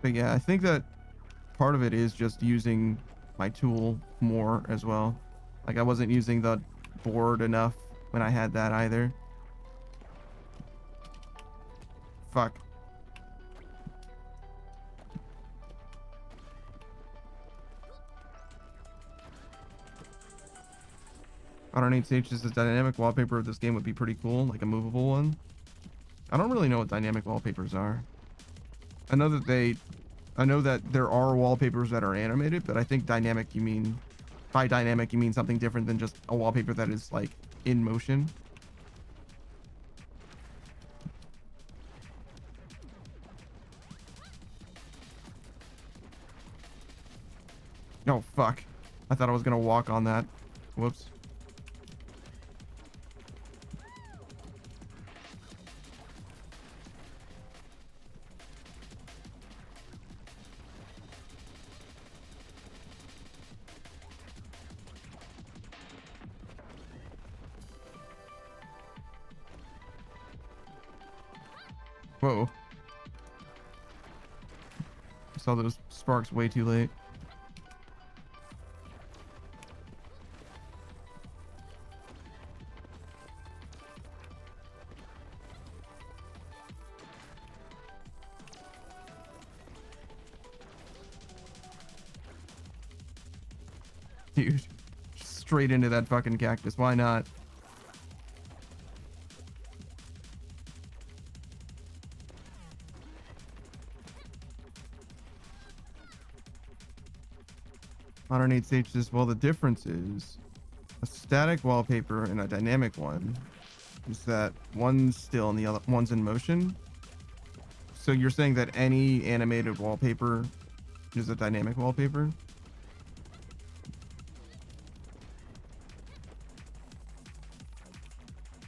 But yeah, I think that part of it is just using my tool more as well. Like I wasn't using the board enough when I had that either. Fuck. I don't know, Sage, just the dynamic wallpaper of this game would be pretty cool, like a movable one. I don't really know what dynamic wallpapers are. I know that there are wallpapers that are animated, but I think dynamic by dynamic you mean something different than just a wallpaper that is like in motion. Oh fuck. I thought I was gonna walk on that. Whoops. Whoa. I saw those sparks way too late. Dude, straight into that fucking cactus. Why not? Modern 8 stage says, well, the difference is a static wallpaper and a dynamic one is that one's still and the other one's in motion. So you're saying that any animated wallpaper is a dynamic wallpaper?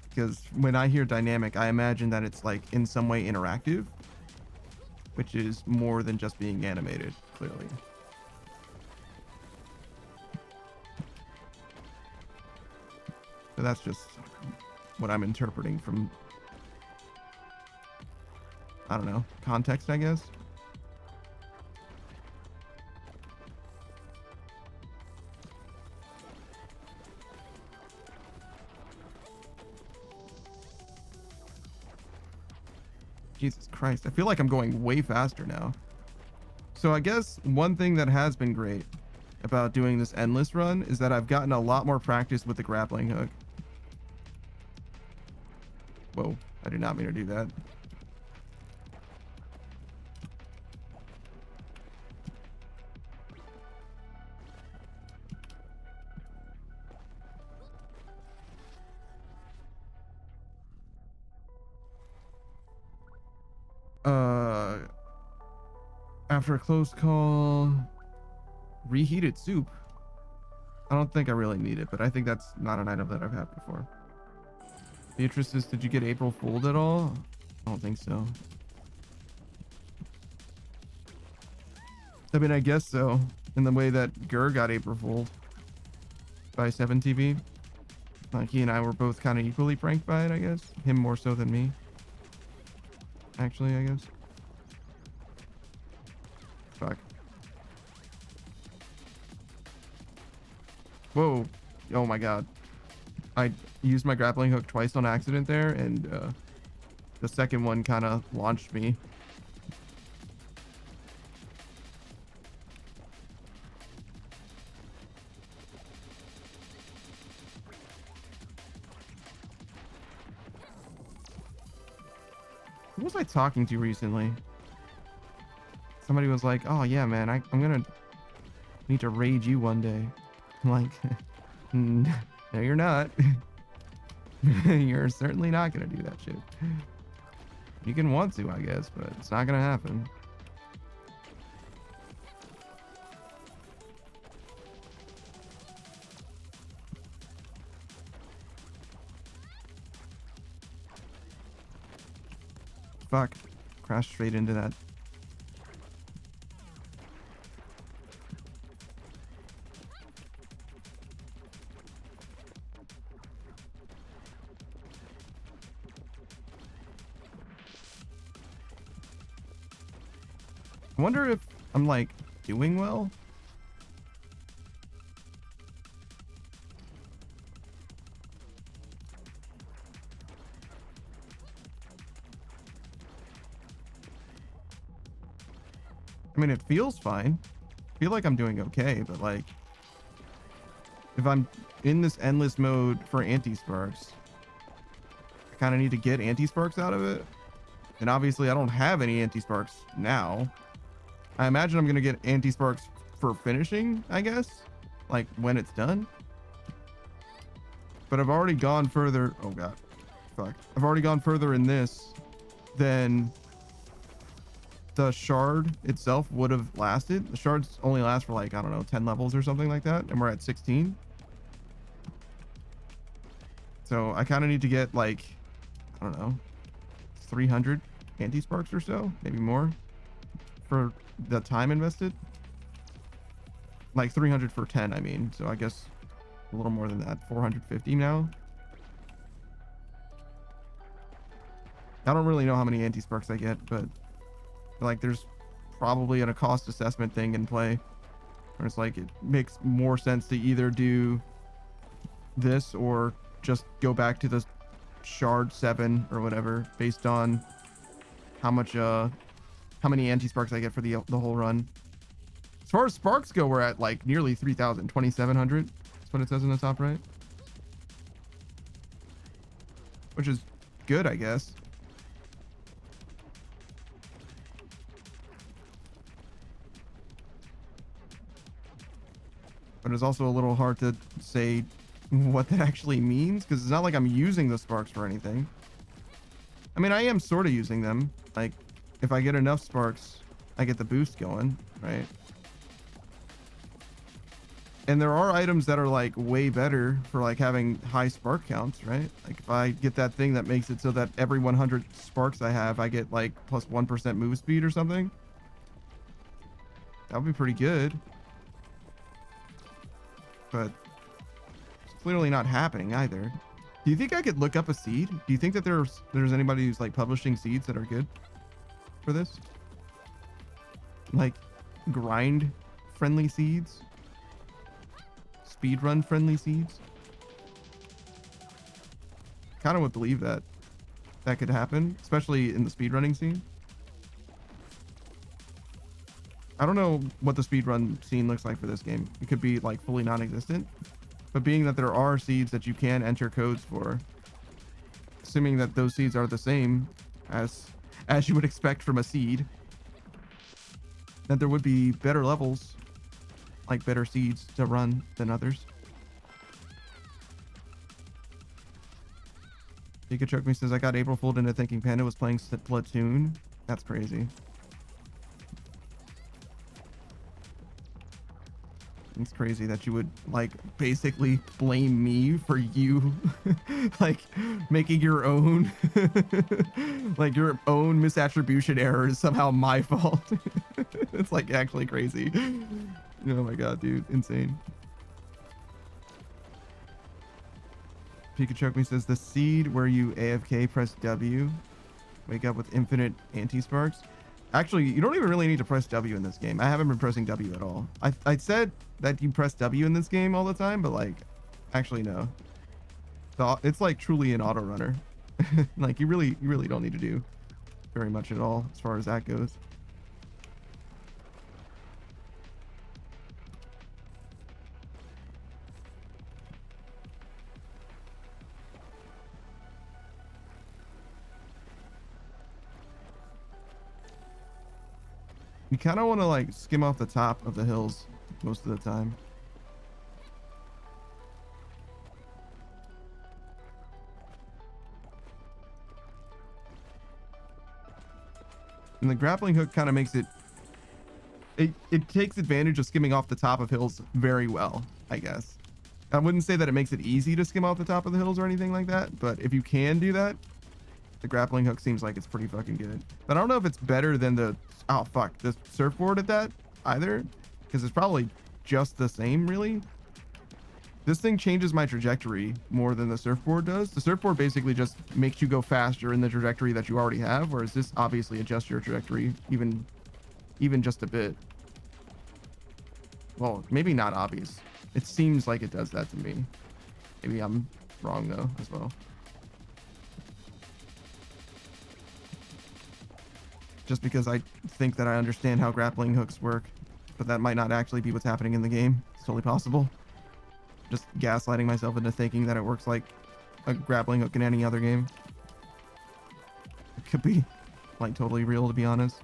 Because when I hear dynamic, I imagine that it's like in some way interactive, which is more than just being animated, clearly. So that's just what I'm interpreting from, I don't know, context, I guess. Jesus Christ, I feel like I'm going way faster now. So I guess one thing that has been great about doing this endless run is that I've gotten a lot more practice with the grappling hook. Whoa, I did not mean to do that. After a close call, reheated soup. I don't think I really need it, but I think that's not an item that I've had before. Beatrice says, did you get April Fooled at all? I don't think so. I mean, I guess so. In the way that Gur got April Fooled by 7TV. Like, he and I were both kind of equally pranked by it, I guess. Him more so than me. Actually, I guess. Fuck. Whoa. Oh my god. I used my grappling hook twice on accident there, and the second one kind of launched me. Who was I talking to recently? Somebody was like, oh yeah, man, I'm gonna need to raid you one day. I'm like, no, you're not. You're certainly not gonna do that shit. You can want to, I guess, but it's not gonna happen. Fuck. Crashed straight into that. I wonder if I'm like doing well. I mean, it feels fine. I feel like I'm doing okay, but like if I'm in this endless mode for anti-sparks, I kind of need to get anti-sparks out of it. And obviously I don't have any anti-sparks now. I imagine I'm gonna get anti-sparks for finishing, I guess, like when it's done. But I've already gone further. Oh god, fuck. I've already gone further in this than the shard itself would have lasted. The shards only last for like, I don't know, 10 levels or something like that, and we're at 16. So I kind of need to get like, I don't know, 300 anti-sparks or so, maybe more, for the time invested. Like 300 for 10, I mean. So I guess a little more than that, 450 now. I don't really know how many anti-sparks I get, but like there's probably a cost assessment thing in play where it's like it makes more sense to either do this or just go back to the shard 7 or whatever based on how many anti-sparks I get for the whole run. As far as sparks go, we're at like nearly 3,000, 2,700. That's what it says in the top right, which is good, I guess. But it's also a little hard to say what that actually means, because it's not like I'm using the sparks for anything. I mean, I am sort of using them. Like, if I get enough sparks, I get the boost going, right? And there are items that are like way better for like having high spark counts, right? Like if I get that thing that makes it so that every 100 sparks I have, I get like plus 1% move speed or something. That would be pretty good. But it's clearly not happening either. Do you think I could look up a seed? Do you think that there's anybody who's like publishing seeds that are good for this? Like grind friendly seeds? Speedrun friendly seeds? Kind of would believe that could happen, especially in the speedrunning scene. I don't know what the speedrun scene looks like for this game. It could be like fully non-existent, but being that there are seeds that you can enter codes for, assuming that those seeds are the same as you would expect from a seed, that there would be better levels, like better seeds to run than others. Pikachu says, I got April fooled into thinking Panda was playing Splatoon. That's crazy. It's crazy that you would like basically blame me for you like making your own like your own misattribution error is somehow my fault. It's like actually crazy. Oh my god, dude, insane. Pikachu says the seed where you AFK press W, wake up with infinite anti-sparks. Actually, you don't even really need to press W in this game. I haven't been pressing W at all. I said that you press W in this game all the time, but like, actually no. It's like truly an auto runner. Like you really don't need to do very much at all as far as that goes. You kind of want to like skim off the top of the hills most of the time. And the grappling hook kind of makes it takes advantage of skimming off the top of hills very well, I guess. I wouldn't say that it makes it easy to skim off the top of the hills or anything like that, but if you can do that, the grappling hook seems like it's pretty fucking good. But I don't know if it's better than the the surfboard at that either, because it's probably just the same really. This thing changes my trajectory more than the surfboard does. The surfboard basically just makes you go faster in the trajectory that you already have, whereas this obviously adjusts your trajectory even just a bit. Well, maybe not obvious. It seems like it does that to me. Maybe I'm wrong though as well. Just because I think that I understand how grappling hooks work, but that might not actually be what's happening in the game. It's totally possible. Just gaslighting myself into thinking that it works like a grappling hook in any other game. It like totally real, to be honest.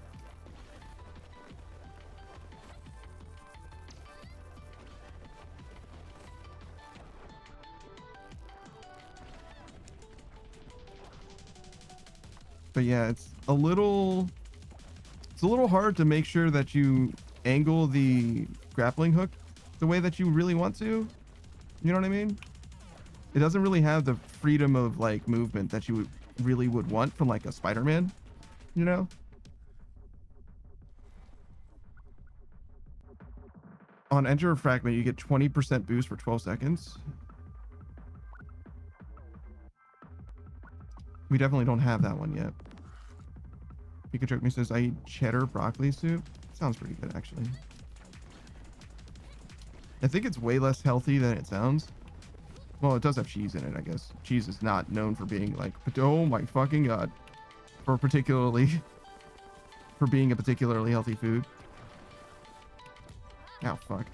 But yeah, it's a little hard to make sure that you angle the grappling hook the way that you really want to. You know what I mean? It doesn't really have the freedom of like movement that you really would want from like a Spider-Man, you know? On enter a fragment, you get 20% boost for 12 seconds. We definitely don't have that one yet. Pikachu me says, I eat cheddar broccoli soup. Sounds pretty good, actually. I think it's way less healthy than it sounds. Well, it does have cheese in it, I guess. Cheese is not known for being like, oh my fucking god. For being a particularly healthy food. Oh, fuck.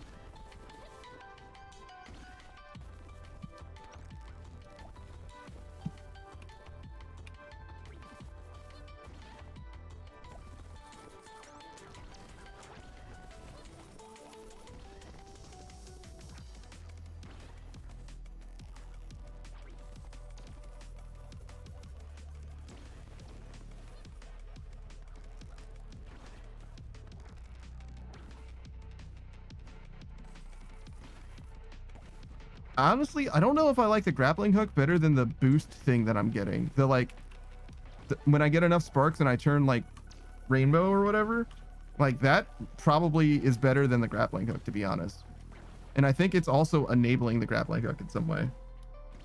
Honestly, I don't know if I like the grappling hook better than the boost thing that I'm getting. The like, when I get enough sparks and I turn like rainbow or whatever, like that probably is better than the grappling hook, to be honest. And I think it's also enabling the grappling hook in some way.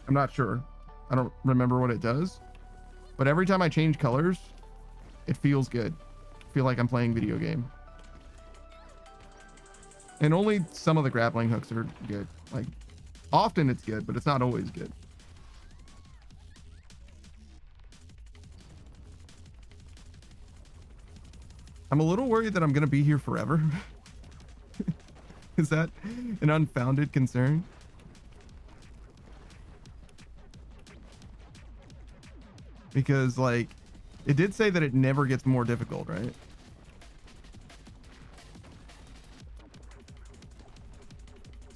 I'm not sure. I don't remember what it does, but every time I change colors, it feels good. I feel like I'm playing video game. And only some of the grappling hooks are good. Like, often it's good, but it's not always good. I'm a little worried that I'm going to be here forever. Is that an unfounded concern? Because, like, it did say that it never gets more difficult, right?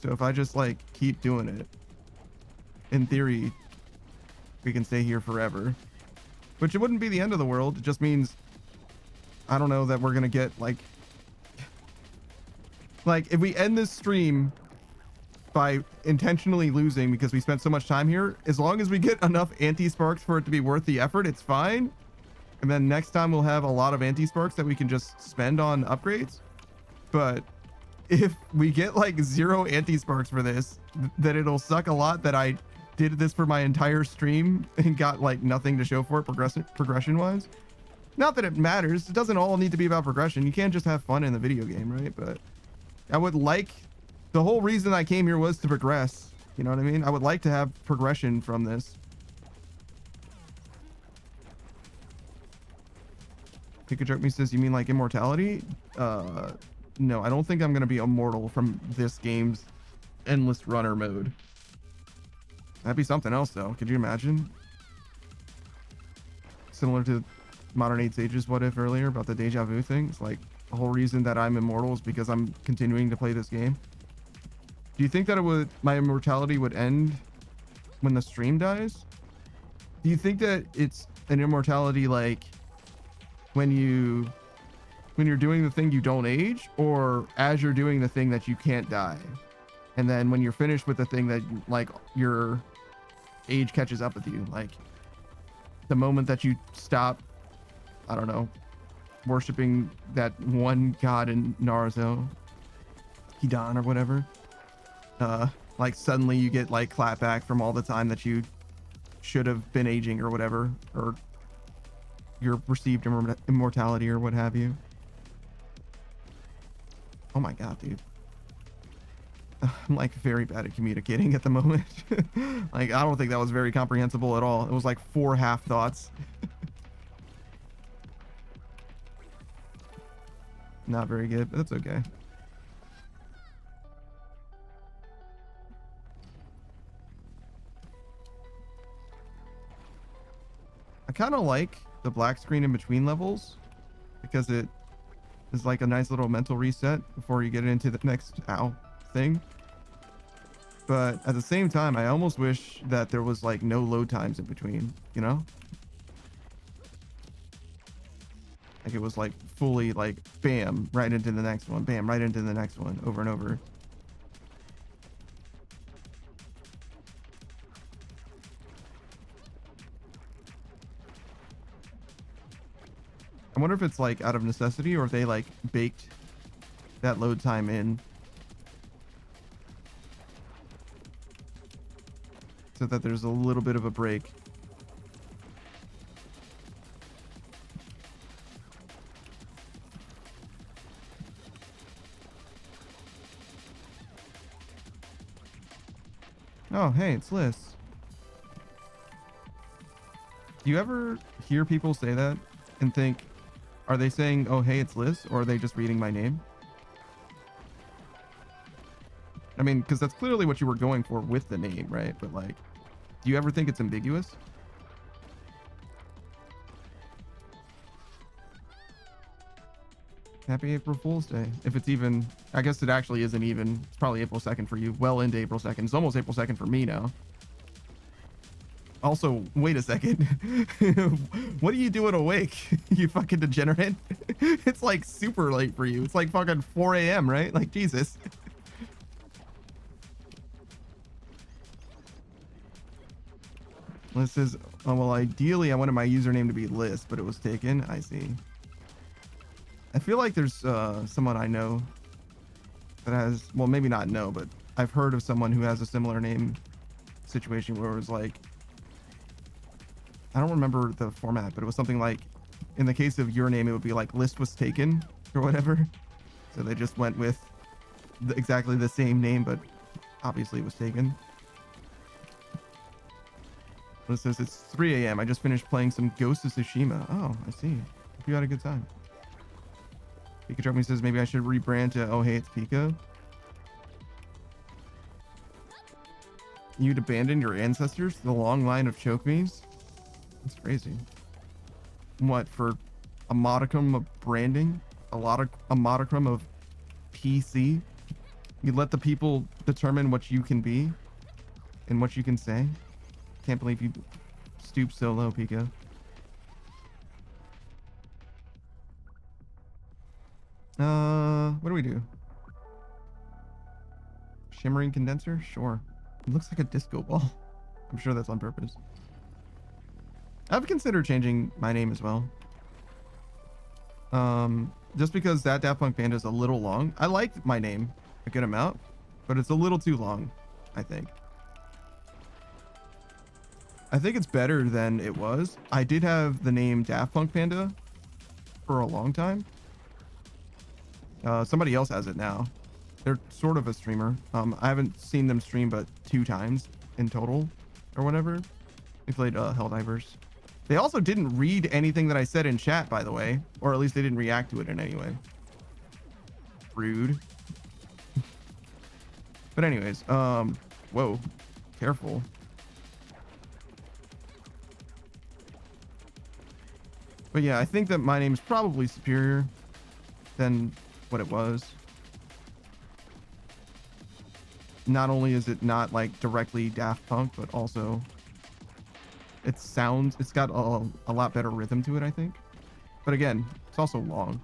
So if I just like keep doing it, in theory, we can stay here forever. Which it wouldn't be the end of the world. It just means, I don't know, that we're gonna get like if we end this stream by intentionally losing because we spent so much time here, as long as we get enough anti-sparks for it to be worth the effort, it's fine. And then next time we'll have a lot of anti-sparks that we can just spend on upgrades. But if we get like 0 anti-sparks for this, then it'll suck a lot that I did this for my entire stream and got like nothing to show for it progression wise. Not that it matters. It doesn't all need to be about progression. You can't just have fun in the video game, right? But I would like, the whole reason I came here was to progress. You know what I mean? I would like to have progression from this. Pikachu me says, you mean like immortality? No, I don't think I'm going to be immortal from this game's endless runner mode. That'd be something else, though. Could you imagine? Similar to Modern 8 Sage's what if earlier about the deja vu thing. It's like the whole reason that I'm immortal is because I'm continuing to play this game. Do you think that my immortality would end when the stream dies? Do you think that it's an immortality like when you're doing the thing you don't age, or as you're doing the thing that you can't die, and then when you're finished with the thing that like your age catches up with you, like the moment that you stop, I don't know, worshiping that one god in Naruto, Hidan or whatever, like suddenly you get like clapback from all the time that you should have been aging or whatever, or your perceived immortality or what have you. Oh my god, dude. I'm like very bad at communicating at the moment. Like, I don't think that was very comprehensible at all. It was like 4 half thoughts. Not very good, but that's okay. I kind of like the black screen in between levels because it is like a nice little mental reset before you get into the next thing. But at the same time, I almost wish that there was like no load times in between, you know? Like it was like fully like bam, right into the next one, bam, right into the next one, over and over. I wonder if it's like out of necessity or if they like baked that load time in so that there's a little bit of a break. Oh, hey, it's Liz. Do you ever hear people say that and think, are they saying, oh, hey, it's Liz, or are they just reading my name? I mean, because that's clearly what you were going for with the name, right? But like, do you ever think it's ambiguous? Happy April Fool's Day. If it's even, I guess it actually isn't even. It's probably April 2nd for you. Well into April 2nd. It's almost April 2nd for me now. Also, wait a second. What are you doing awake? You fucking degenerate. It's like super late for you. It's like fucking 4 a.m., right? Like, Jesus. This is, oh, well, ideally I wanted my username to be List, but it was taken. I see. I feel like there's someone I know that has, well, maybe not know, but I've heard of someone who has a similar name situation where it was like, I don't remember the format, but it was something like, in the case of your name, it would be like list was taken or whatever. So they just went with exactly the same name, but obviously it was taken. It says it's 3 a.m. I just finished playing some Ghost of Tsushima. Oh, I see. Hope you had a good time. Pikachu says maybe I should rebrand to oh hey it's Pico. You'd abandon your ancestors to the long line of choke me's? That's crazy. What, for a modicum of branding? A modicum of PC? You let the people determine what you can be and what you can say? Can't believe you stooped so low, Pico. What do we do? Shimmering condenser? Sure. It looks like a disco ball. I'm sure that's on purpose. I've considered changing my name as well. Just because that Daft Punk band is a little long. I like my name a good amount, but it's a little too long, I think. I think it's better than it was. I did have the name Daft Punk Panda for a long time. Somebody else has it now. They're sort of a streamer. I haven't seen them stream but 2 times in total or whatever. We played Helldivers. They also didn't read anything that I said in chat, by the way, or at least they didn't react to it in any way. Rude. But anyways, whoa, careful. But yeah, I think that my name is probably superior than what it was. Not only is it not like directly Daft Punk, but also it sounds, it's got a lot better rhythm to it, I think. But again, it's also long.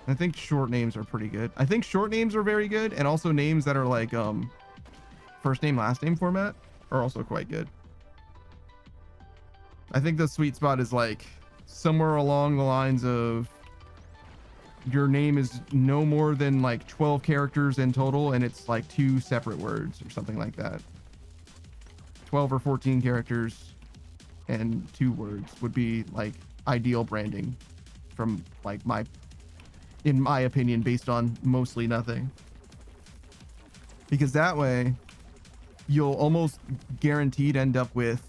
I think short names are pretty good. I think short names are very good, and also names that are like first name, last name format are also quite good. I think the sweet spot is like somewhere along the lines of your name is no more than like 12 characters in total, and it's like 2 separate words or something like that. 12 or 14 characters and 2 words would be like ideal branding from like in my opinion, based on mostly nothing. Because that way you'll almost guaranteed end up with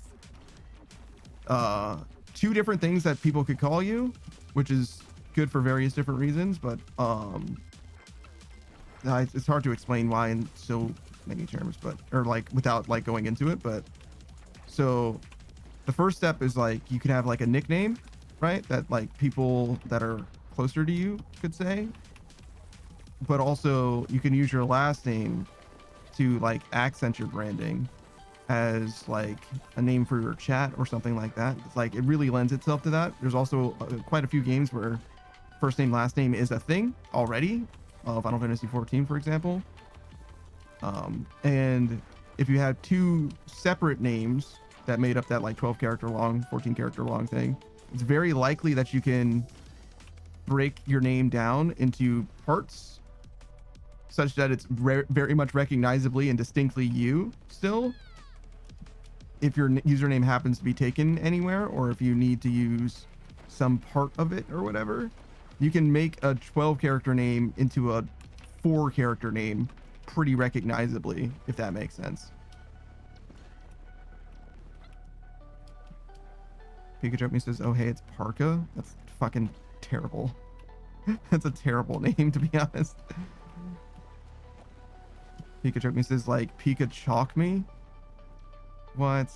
2 different things that people could call you, which is good for various different reasons, but it's hard to explain why in so many terms, but or like without like going into it. But so the first step is like you could have like a nickname, right? That like people that are closer to you could say. But also you can use your last name to like accent your branding as like a name for your chat or something like that. It's like it really lends itself to that. There's also quite a few games where first name last name is a thing already. Final Fantasy 14, for example. And if you have two separate names that made up that like 12 character long, 14 character long thing, it's very likely that you can break your name down into parts such that it's very much recognizably and distinctly you still. If your username happens to be taken anywhere, or if you need to use some part of it or whatever, you can make a 12 character name into a 4 character name pretty recognizably, if that makes sense. Pikachu says, oh hey, it's Parka. That's fucking terrible. That's a terrible name, to be honest. Pikachu says like Pika Chalk me. What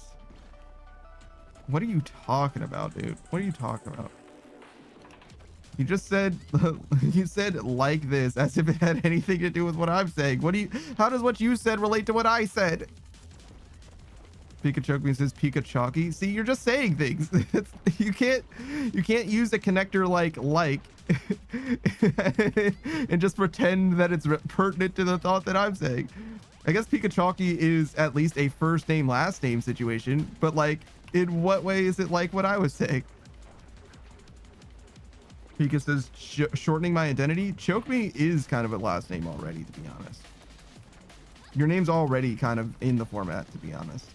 are you talking about, dude? What are you talking about? You just said you said like this as if it had anything to do with what I'm saying. How does what you said relate to what I said? Pikachu says Pika Chalky. See, you're just saying things. you can't use a connector like and just pretend that it's pertinent to the thought that I'm saying. I guess Pika Chalky is at least a first name last name situation, but like in what way is it like what I was saying? Pika says shortening my identity. Choke Me is kind of a last name already, to be honest. Your name's already kind of in the format, to be honest.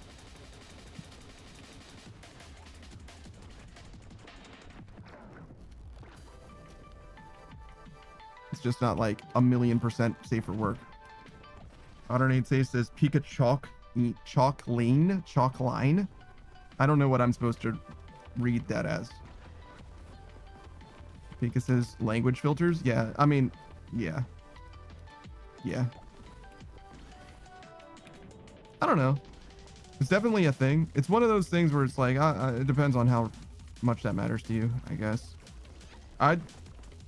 It's just not like 1,000,000% safe for work. Modern says Pika Chalk line. I don't know what I'm supposed to read that as. Pika says language filters. Yeah, I mean, yeah. I don't know. It's definitely a thing. It's one of those things where it's like, it depends on how much that matters to you, I guess.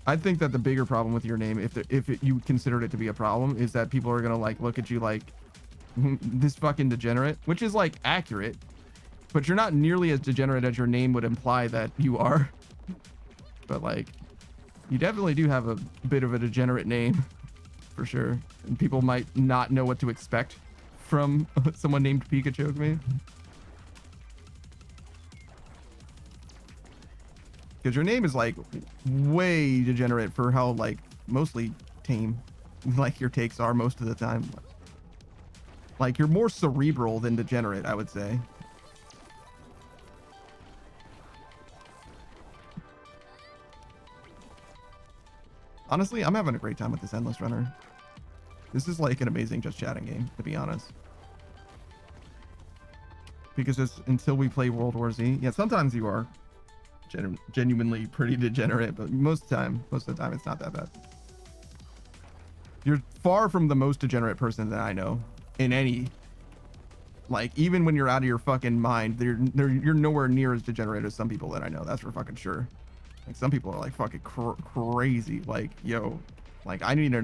I think that the bigger problem with your name, if you considered it to be a problem, is that people are gonna like look at you like this fucking degenerate, which is like accurate, but you're not nearly as degenerate as your name would imply that you are. But like, you definitely do have a bit of a degenerate name, for sure, and people might not know what to expect from someone named Pikachu. Me. Because your name is like way degenerate for how like mostly tame like your takes are most of the time. Like you're more cerebral than degenerate, I would say. Honestly, I'm having a great time with this Endless Runner. This is like an amazing just chatting game, to be honest. Because it's until we play World War Z. Yeah, sometimes you are genuinely pretty degenerate, but most of the time it's not that bad. You're far from the most degenerate person that I know in any, like, even when you're out of your fucking mind, you're nowhere near as degenerate as some people that I know. That's for fucking sure. Like some people are like fucking crazy. Like, yo, like I need an